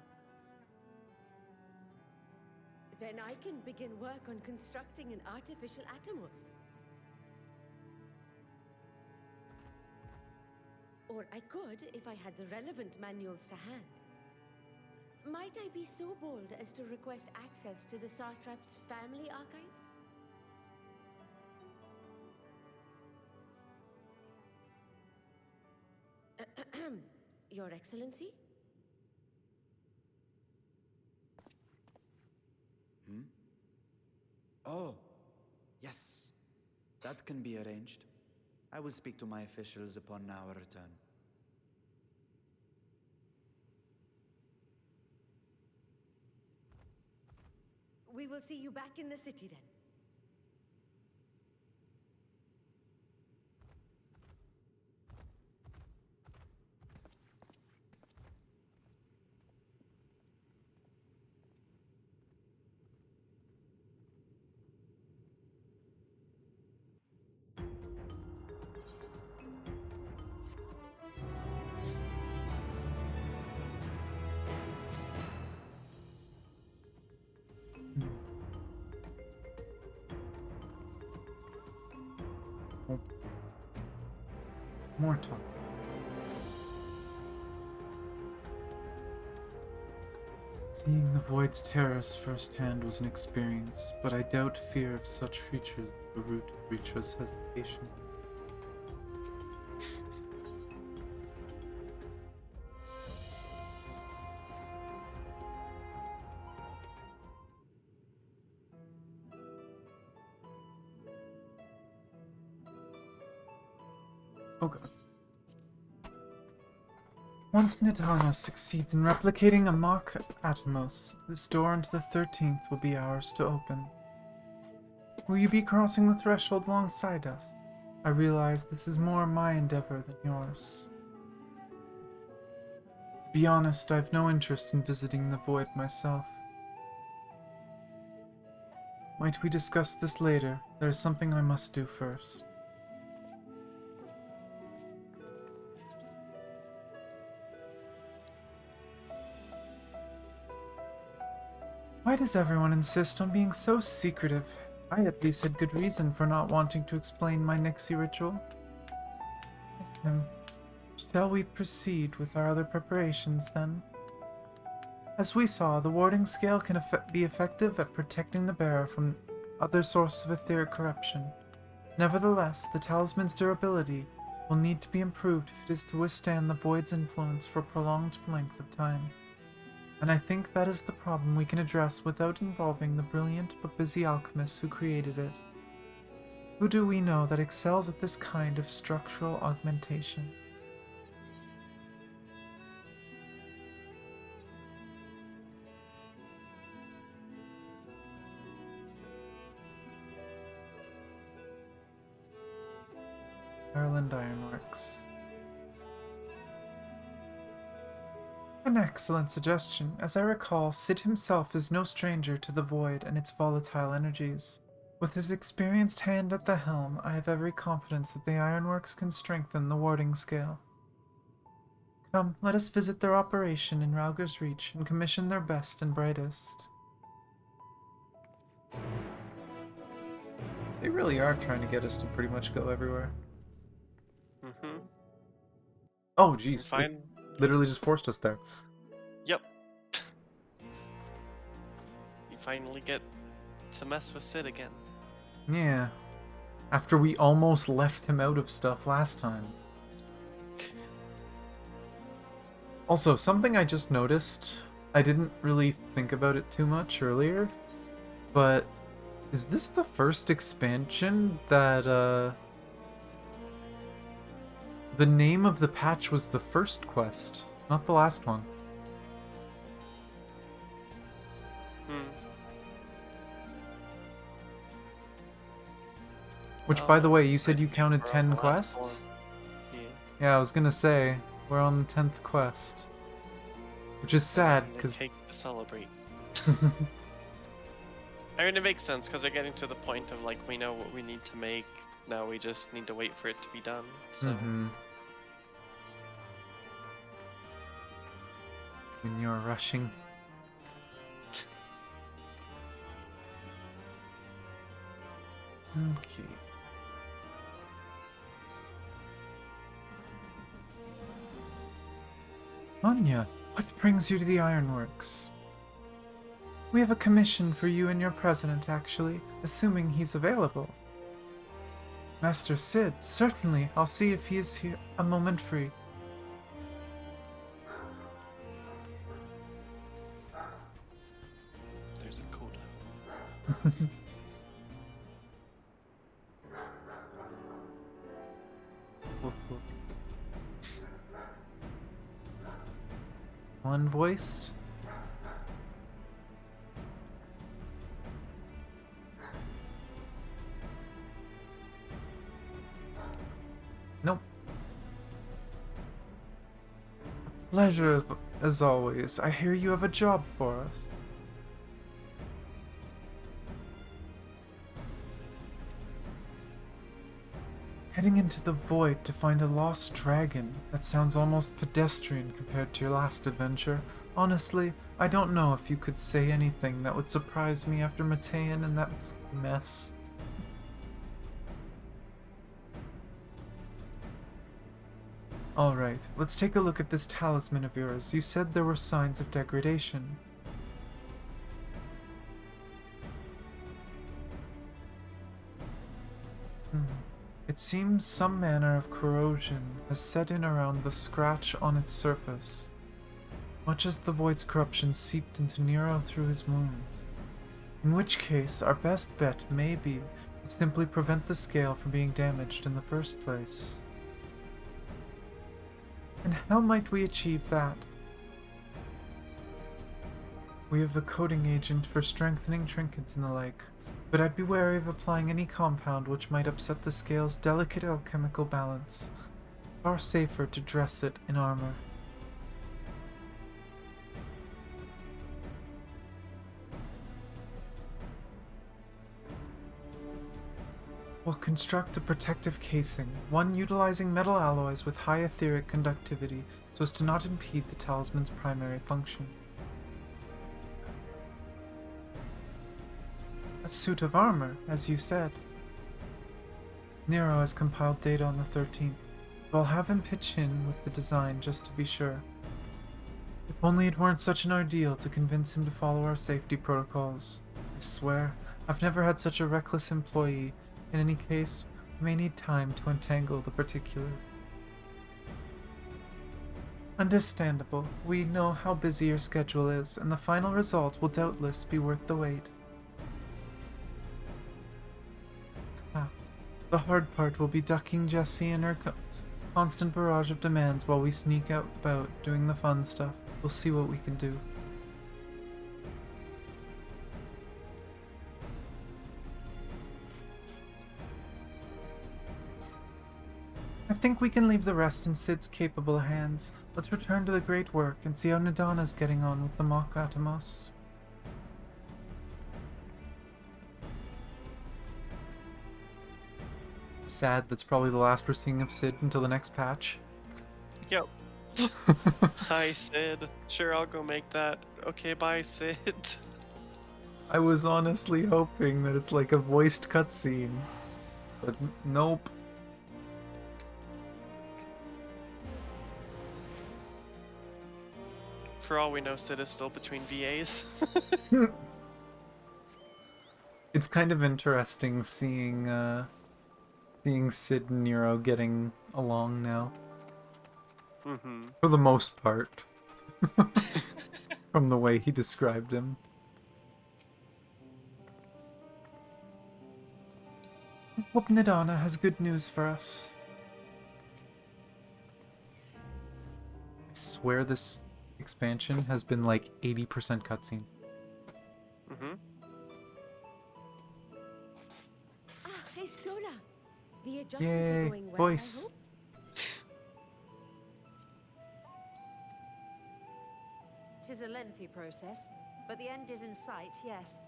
Speaker 14: Then I can begin work on constructing an artificial Atomos. Or I could, if I had the relevant manuals to hand. Might I be so bold as to request access to the Satrap's family archives? Your Excellency?
Speaker 9: Oh, yes. That can be arranged. I will speak to my officials upon our return.
Speaker 14: We will see you back in the city then.
Speaker 1: More talk. Seeing the Void's terrors firsthand was an experience, but I doubt fear of such creatures is the root of Ritra's hesitation. Oh god. Once Nidhana succeeds in replicating a mock Atomos, this door into the 13th will be ours to open. Will you be crossing the threshold alongside us? I realize this is more my endeavor than yours. To be honest, I have no interest in visiting the Void myself. Might we discuss this later? There is something I must do first. Why does everyone insist on being so secretive? I at least had good reason for not wanting to explain my Nixie ritual. Shall we proceed with our other preparations then? As we saw, the warding scale can be effective at protecting the bearer from other sources of etheric corruption. Nevertheless, the talisman's durability will need to be improved if it is to withstand the void's influence for a prolonged length of time. And I think that is the problem we can address without involving the brilliant but busy alchemists who created it. Who do we know that excels at this kind of structural augmentation? Ireland Ironworks. An excellent suggestion. As I recall, Sid himself is no stranger to the void and its volatile energies. With his experienced hand at the helm, I have every confidence that the Ironworks can strengthen the warding scale. Come, let us visit their operation in Rauger's Reach and commission their best and brightest. They really are trying to get us to pretty much go everywhere.
Speaker 2: Mm-hmm.
Speaker 1: Oh, jeez.
Speaker 2: Fine.
Speaker 1: Literally just forced us there.
Speaker 2: Yep. You finally get to mess with Sid again.
Speaker 1: Yeah. After we almost left him out of stuff last time. Also, something I just noticed, I didn't really think about it too much earlier, but is this the first expansion that, the name of the patch was the first quest, not the last one? Which, by the way, you said you counted 10 quests? Yeah, I was gonna say, we're on the 10th quest. Which is sad, because...
Speaker 2: Cake to celebrate. I mean, it makes sense, because they're getting to the point of, like, we know what we need to make, now we just need to wait for it to be done, so...
Speaker 1: When you're rushing. Okay. Anya, what brings you to the Ironworks? We have a commission for you and your president, actually, assuming he's available. Master Sid, certainly. I'll see if he is here. A moment free.
Speaker 2: There's a coda.
Speaker 1: It's one-voiced. Nope. A pleasure, as always. I hear you have a job for us. Heading into the void to find a lost dragon. That sounds almost pedestrian compared to your last adventure. Honestly, I don't know if you could say anything that would surprise me after Matean and that mess. Alright, let's take a look at this talisman of yours. You said there were signs of degradation. It seems some manner of corrosion has set in around the scratch on its surface, much as the void's corruption seeped into Nero through his wounds. In which case, our best bet may be to simply prevent the scale from being damaged in the first place. And how might we achieve that? We have a coating agent for strengthening trinkets and the like, but I'd be wary of applying any compound which might upset the scale's delicate alchemical balance. Far safer to dress it in armor. We'll construct a protective casing, one utilizing metal alloys with high etheric conductivity so as to not impede the talisman's primary function. A suit of armor, as you said. Nero has compiled data on the 13th, but I'll have him pitch in with the design just to be sure. If Only it weren't such an ordeal to convince him to follow our safety protocols. I swear, I've never had such a reckless employee. In any case, we may need time to untangle the particulars. Understandable. We know how busy your schedule is, and the final result will doubtless be worth the wait. The hard part will be ducking Jessie and her constant barrage of demands while we sneak out about doing the fun stuff. We'll see what we can do. I think we can leave the rest in Sid's capable hands. Let's return to the great work and see how Nadana's getting on with the Mock Atomos. Sad that's probably the last we're seeing of Sid until the next patch.
Speaker 2: Yep. Hi, Sid. Sure, I'll go make that. Okay, bye, Sid.
Speaker 1: I was honestly hoping that it's like a voiced cutscene, but nope.
Speaker 2: For all we know, Sid is still between VAs.
Speaker 1: It's kind of interesting seeing Sid and Nero getting along now.
Speaker 2: Mm-hmm.
Speaker 1: For the most part. From the way he described him. I hope Nadana has good news for us. I swear this expansion has been like 80% cutscenes.
Speaker 2: Mm-hmm.
Speaker 14: Hey, Stola. The adjustments
Speaker 1: Yay,
Speaker 14: are going well,
Speaker 1: voice.
Speaker 14: I hope?
Speaker 12: Tis a lengthy process, but the end is in sight, yes.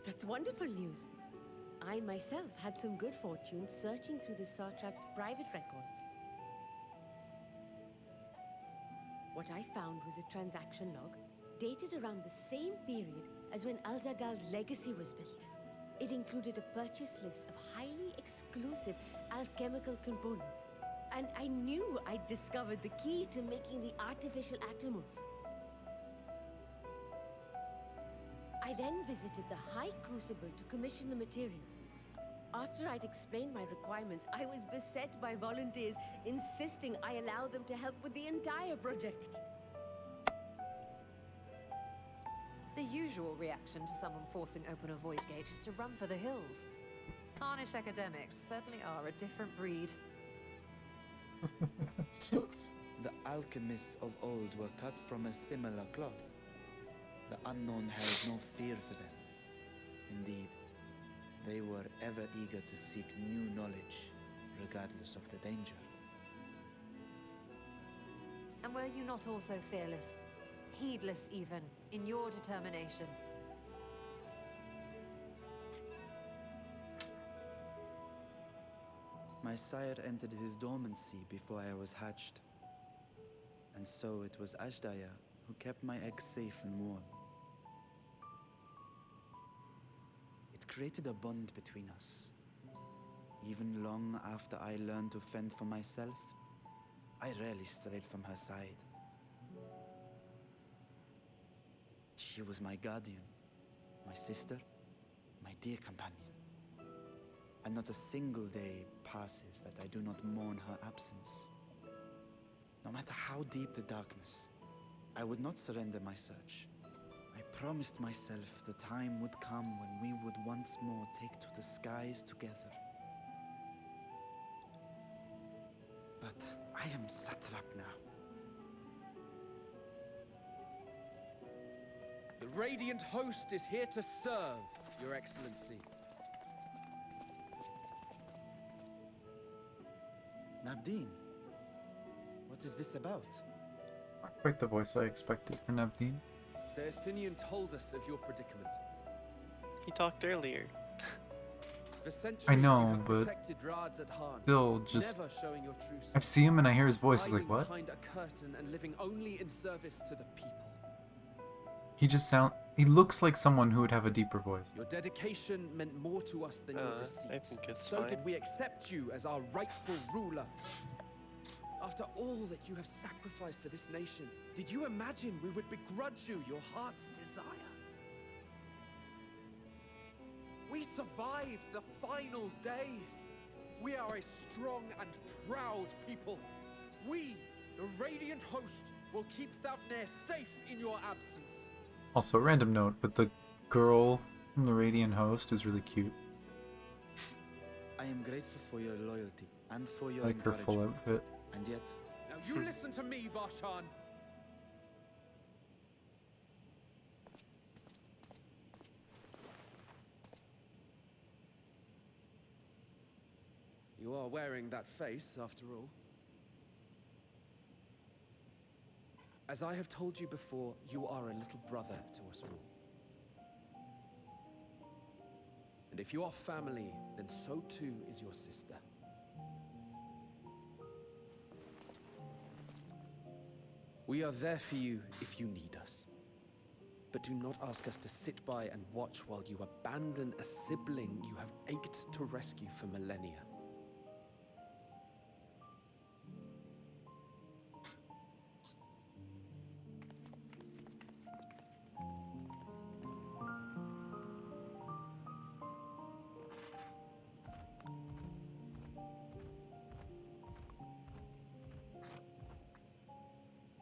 Speaker 14: That's wonderful news. I myself had some good fortune searching through the Satrap's private records. What I found was a transaction log dated around the same period as when Alzadal's legacy was built. It included a purchase list of highly exclusive alchemical components, and I knew I'd discovered the key to making the artificial atomos. I then visited the High Crucible to commission the materials. After I'd explained my requirements, I was beset by volunteers insisting I allow them to help with the entire project.
Speaker 12: The usual reaction to someone forcing open a void gate is to run for the hills. Tarnished academics certainly are a different breed.
Speaker 9: The alchemists of old were cut from a similar cloth. The unknown held no fear for them. Indeed, they were ever eager to seek new knowledge, regardless of the danger.
Speaker 12: And were you not also fearless, heedless even, in your determination?
Speaker 9: My sire entered his dormancy before I was hatched. And so it was Ashdaya who kept my eggs safe and warm. It created a bond between us. Even long after I learned to fend for myself, I rarely strayed from her side. She was my guardian, my sister, my dear companion. And not a single day passes that I do not mourn her absence. No matter how deep the darkness, I would not surrender my search. I promised myself the time would come when we would once more take to the skies together. But I am satrap now.
Speaker 6: The Radiant Host is here to serve, Your Excellency.
Speaker 9: Nabdeen, what is this about?
Speaker 1: Not quite the voice I expected for Nabdeen.
Speaker 6: Celestinian told us of your predicament.
Speaker 2: He talked earlier.
Speaker 6: For centuries,
Speaker 1: I know,
Speaker 6: you have
Speaker 1: but
Speaker 6: protected Rads at Harn,
Speaker 1: still, just
Speaker 6: never showing your true
Speaker 1: I
Speaker 6: self,
Speaker 1: see him and I hear his voice. It's
Speaker 6: hiding
Speaker 1: like, what?
Speaker 6: behind a curtain and living only in service to the people.
Speaker 1: He looks like someone who would have a deeper voice.
Speaker 6: Your dedication meant more to us than your deceit.
Speaker 2: I think it's
Speaker 6: so
Speaker 2: fine.
Speaker 6: did we accept you as our rightful ruler. After all that you have sacrificed for this nation, did you imagine we would begrudge you your heart's desire? We survived the final days. We are a strong and proud people. We, the Radiant Host, will keep Thavnair safe in your absence.
Speaker 1: Also, random note, but the girl from the Radiant Host is really cute.
Speaker 9: I am grateful for your loyalty and for your
Speaker 1: Like her full
Speaker 9: encouragement.
Speaker 1: outfit.
Speaker 9: And yet,
Speaker 6: Now you listen to me, Varshan. You are wearing that face, after all. As I have told you before, you are a little brother to us all. And if you are family, then so too is your sister. We are there for you if you need us. But do not ask us to sit by and watch while you abandon a sibling you have ached to rescue for millennia.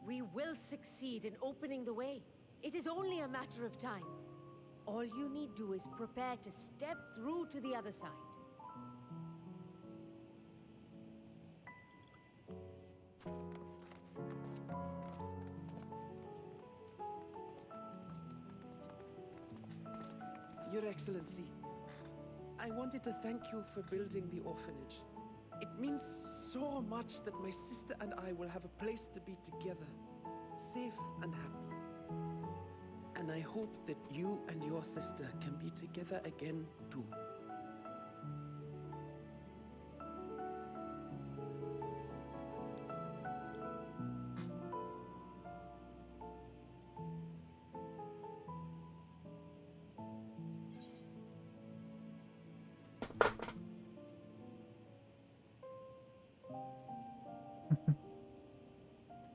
Speaker 14: We will succeed in opening the way. It is only a matter of time. All you need do is prepare to step through to the other side.
Speaker 6: Your Excellency, I wanted to thank you for building the orphanage. It means so much that my sister and I will have a place to be together, safe and happy. And I hope that you and your sister can be together again too.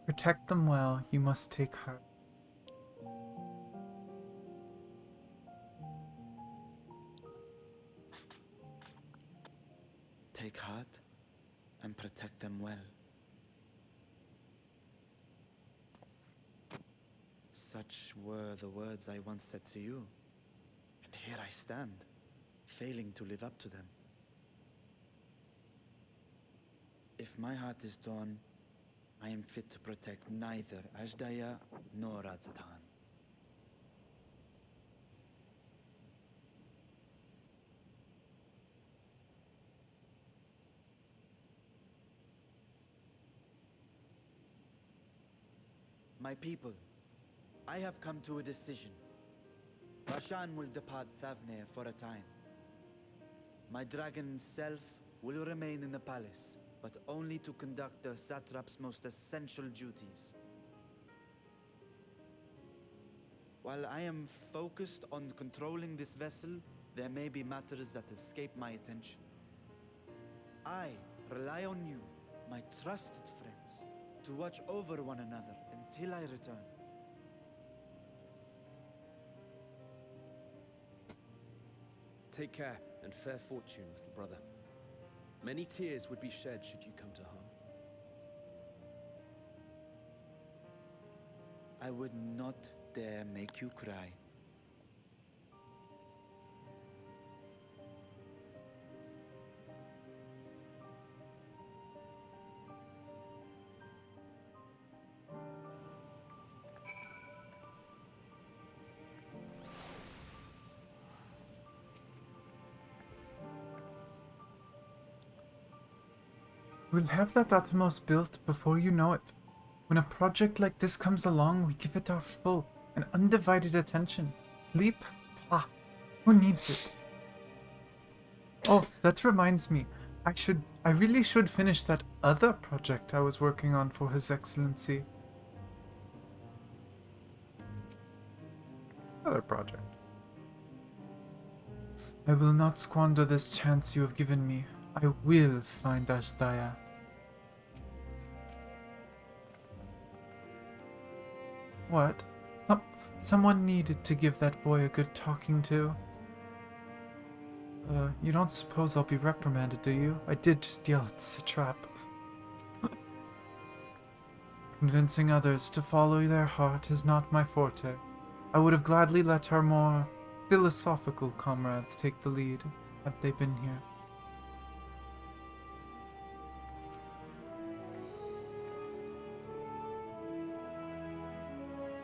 Speaker 1: Protect them well, you must take heart.
Speaker 9: take heart and protect them well. Such were the words I once said to you. And here I stand, failing to live up to them. If my heart is torn, I am fit to protect neither Ajdaya nor Radzatan. My people, I have come to a decision. Rashan will depart Thavnair for a time. My dragon self will remain in the palace, but only to conduct the satrap's most essential duties. While I am focused on controlling this vessel, there may be matters that escape my attention. I rely on you, my trusted friends, to watch over one another until I return.
Speaker 6: Take care and fair fortune, little brother. Many tears would be shed should you come to harm.
Speaker 9: I would not dare make you cry.
Speaker 1: We'll have that Atmos built before you know it. When a project like this comes along, we give it our full and undivided attention. Sleep? Pah. Who needs it? Oh, that reminds me. I really should finish that other project I was working on for His Excellency. Other project. I will not squander this chance you have given me. I will find Ashdaya. What? Someone needed to give that boy a good talking to. You don't suppose I'll be reprimanded, do you? I did just yell at the satrap. Convincing others to follow their heart is not my forte. I would have gladly let our more philosophical comrades take the lead had they been here.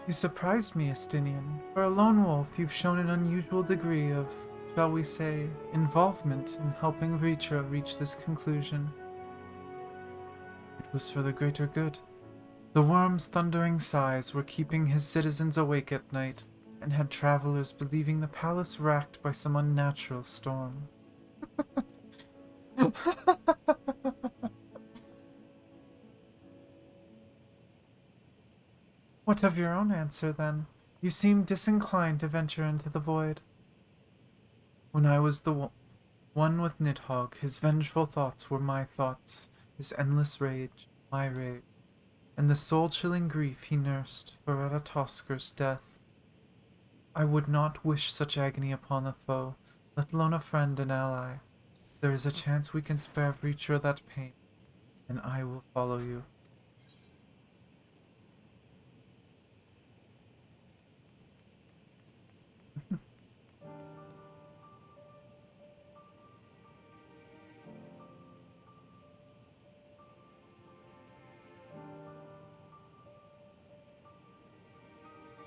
Speaker 1: You surprised me, Estinian. For a lone wolf, you've shown an unusual degree of, shall we say, involvement in helping Vritra reach this conclusion. It was for the greater good. The worm's thundering sighs were keeping his citizens awake at night, and had travelers believing the palace racked by some unnatural storm. What of your own answer, then? You seem disinclined to venture into the void. When I was the one with Nidhogg, his vengeful thoughts were my thoughts, his endless rage, my rage, and the soul-chilling grief he nursed for Raratosker's death. I would not wish such agony upon a foe, let alone a friend and ally. There is a chance we can spare Vritra that pain, and I will follow you.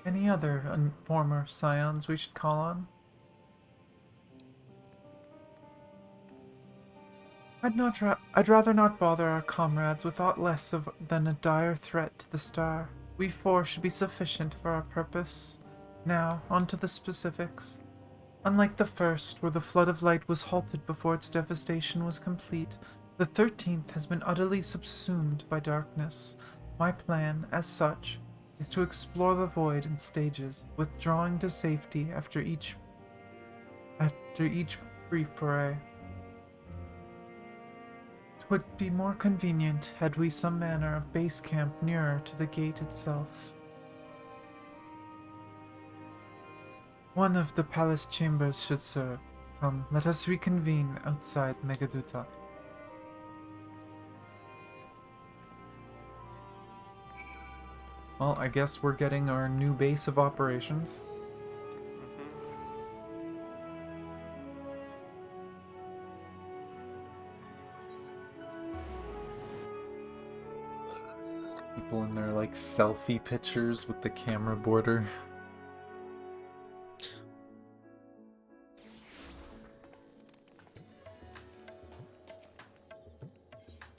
Speaker 1: Any other former scions we should call on? I'd rather not bother our comrades with aught less than a dire threat to the star. We four should be sufficient for our purpose. Now, on to the specifics. Unlike the first, where the flood of light was halted before its devastation was complete, the 13th has been utterly subsumed by darkness. My plan, as such, is to explore the void in stages, withdrawing to safety after each brief foray. It would be more convenient had we some manner of base camp nearer to the gate itself. One of the palace chambers should serve. Come, let us reconvene outside Megaduta. Well, I guess we're getting our new base of operations. People in their, like, selfie pictures with the camera border.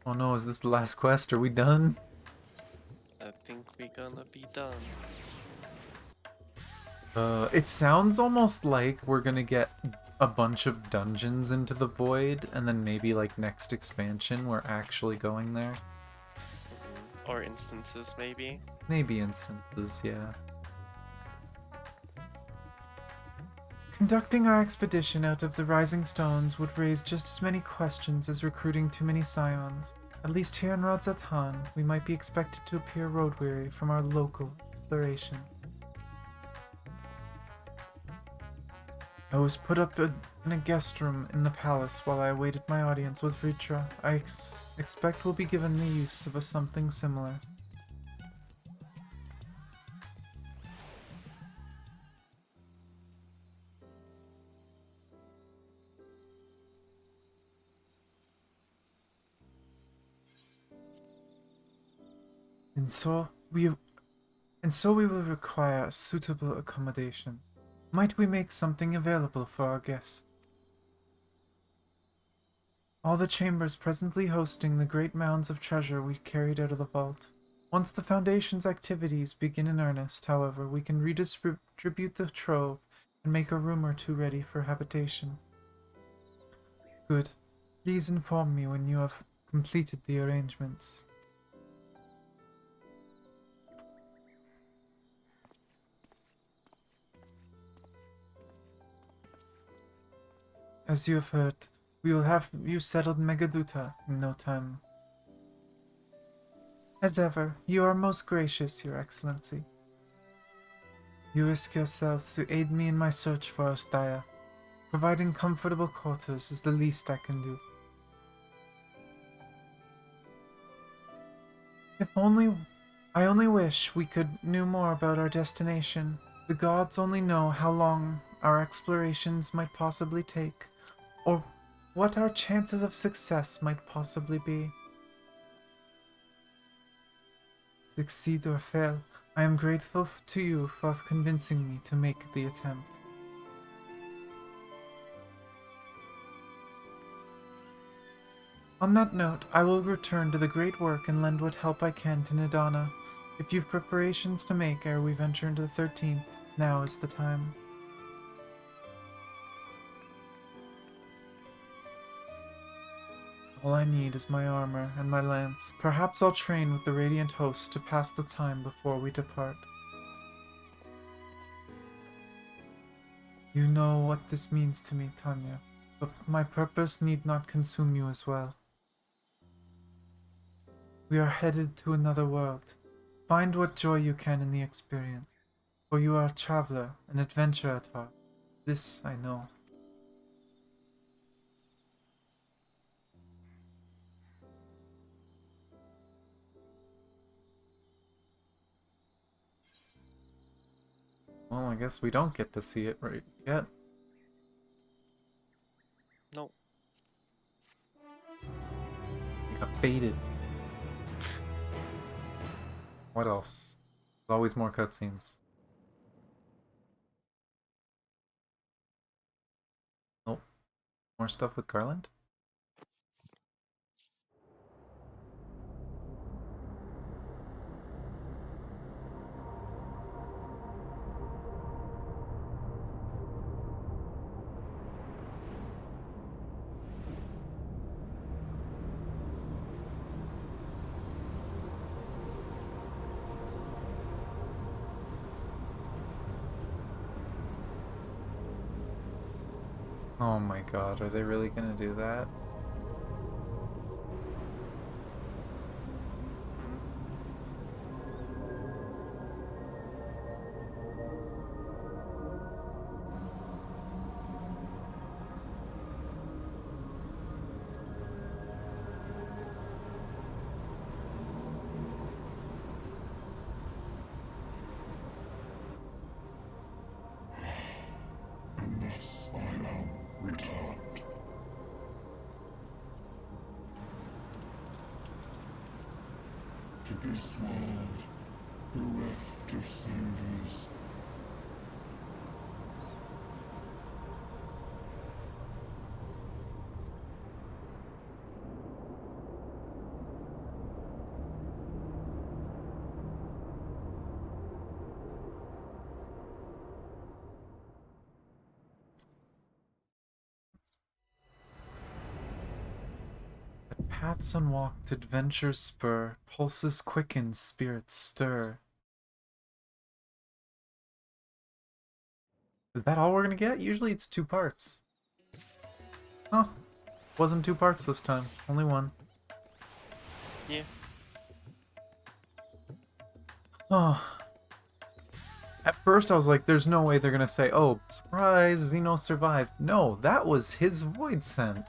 Speaker 1: Oh no, is this the last quest? Are we done?
Speaker 2: I think we're gonna be done.
Speaker 1: It sounds almost like we're gonna get a bunch of dungeons into the void, and then maybe, like, next expansion we're actually going there.
Speaker 2: Or instances, maybe.
Speaker 1: Maybe instances, yeah. Conducting our expedition out of the Rising Stones would raise just as many questions as recruiting too many scions. At least here in Radzatan, we might be expected to appear road-weary from our local exploration. I was put up in a guest room in the palace while I awaited my audience with Vritra. I expect we'll be given the use of a something similar. And so we will require a suitable accommodation. Might we make something available for our guests? All the chambers presently hosting the great mounds of treasure we carried out of the vault. Once the Foundation's activities begin in earnest, however, we can redistribute the trove and make a room or two ready for habitation. Good. Please inform me when you have completed the arrangements. As you have heard, we will have you settled Megaduta in no time. As ever, you are most gracious, Your Excellency. You risk yourselves to aid me in my search for Ashdaya. Providing comfortable quarters is the least I can do. I only wish we could knew more about our destination. The gods only know how long our explorations might possibly take, or what our chances of success might possibly be. Succeed or fail, I am grateful to you for convincing me to make the attempt. On that note, I will return to the great work and lend what help I can to Nidana. If you've preparations to make ere we venture into the 13th, now is the time. All I need is my armor and my lance. Perhaps I'll train with the Radiant Host to pass the time before we depart. You know what this means to me, Tanya, but my purpose need not consume you as well. We are headed to another world. Find what joy you can in the experience, for you are a traveler, an adventurer at heart. This I know. Well, I guess we don't get to see it right yet.
Speaker 2: No.
Speaker 1: We got baited. What else? There's always more cutscenes. Nope. More stuff with Garland? Oh my god, are they really gonna do that?
Speaker 5: And thus I am returned. To this world, bereft of savors.
Speaker 1: Paths unwalked, adventures spur, pulses quicken, spirits stir. Is that all we're gonna get? Usually it's 2 parts. Huh. Wasn't 2 parts this time. Only 1.
Speaker 2: Yeah.
Speaker 1: Oh. At first I was like, there's no way they're gonna say, oh, surprise, Xeno survived. No, that was his void scent.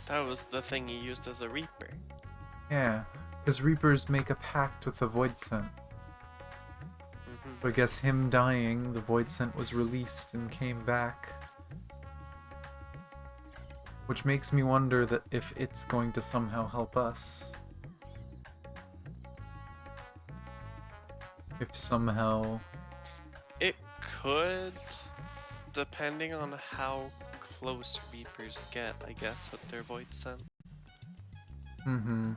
Speaker 2: That was the thing he used as a Reaper.
Speaker 1: Yeah, because Reapers make a pact with the void scent. So I guess him dying, the void scent was released and came back. Which makes me wonder that if it's going to somehow help us. If somehow...
Speaker 2: It could, depending on how close Reapers get, I guess, with their void scent.
Speaker 1: Mm-hmm.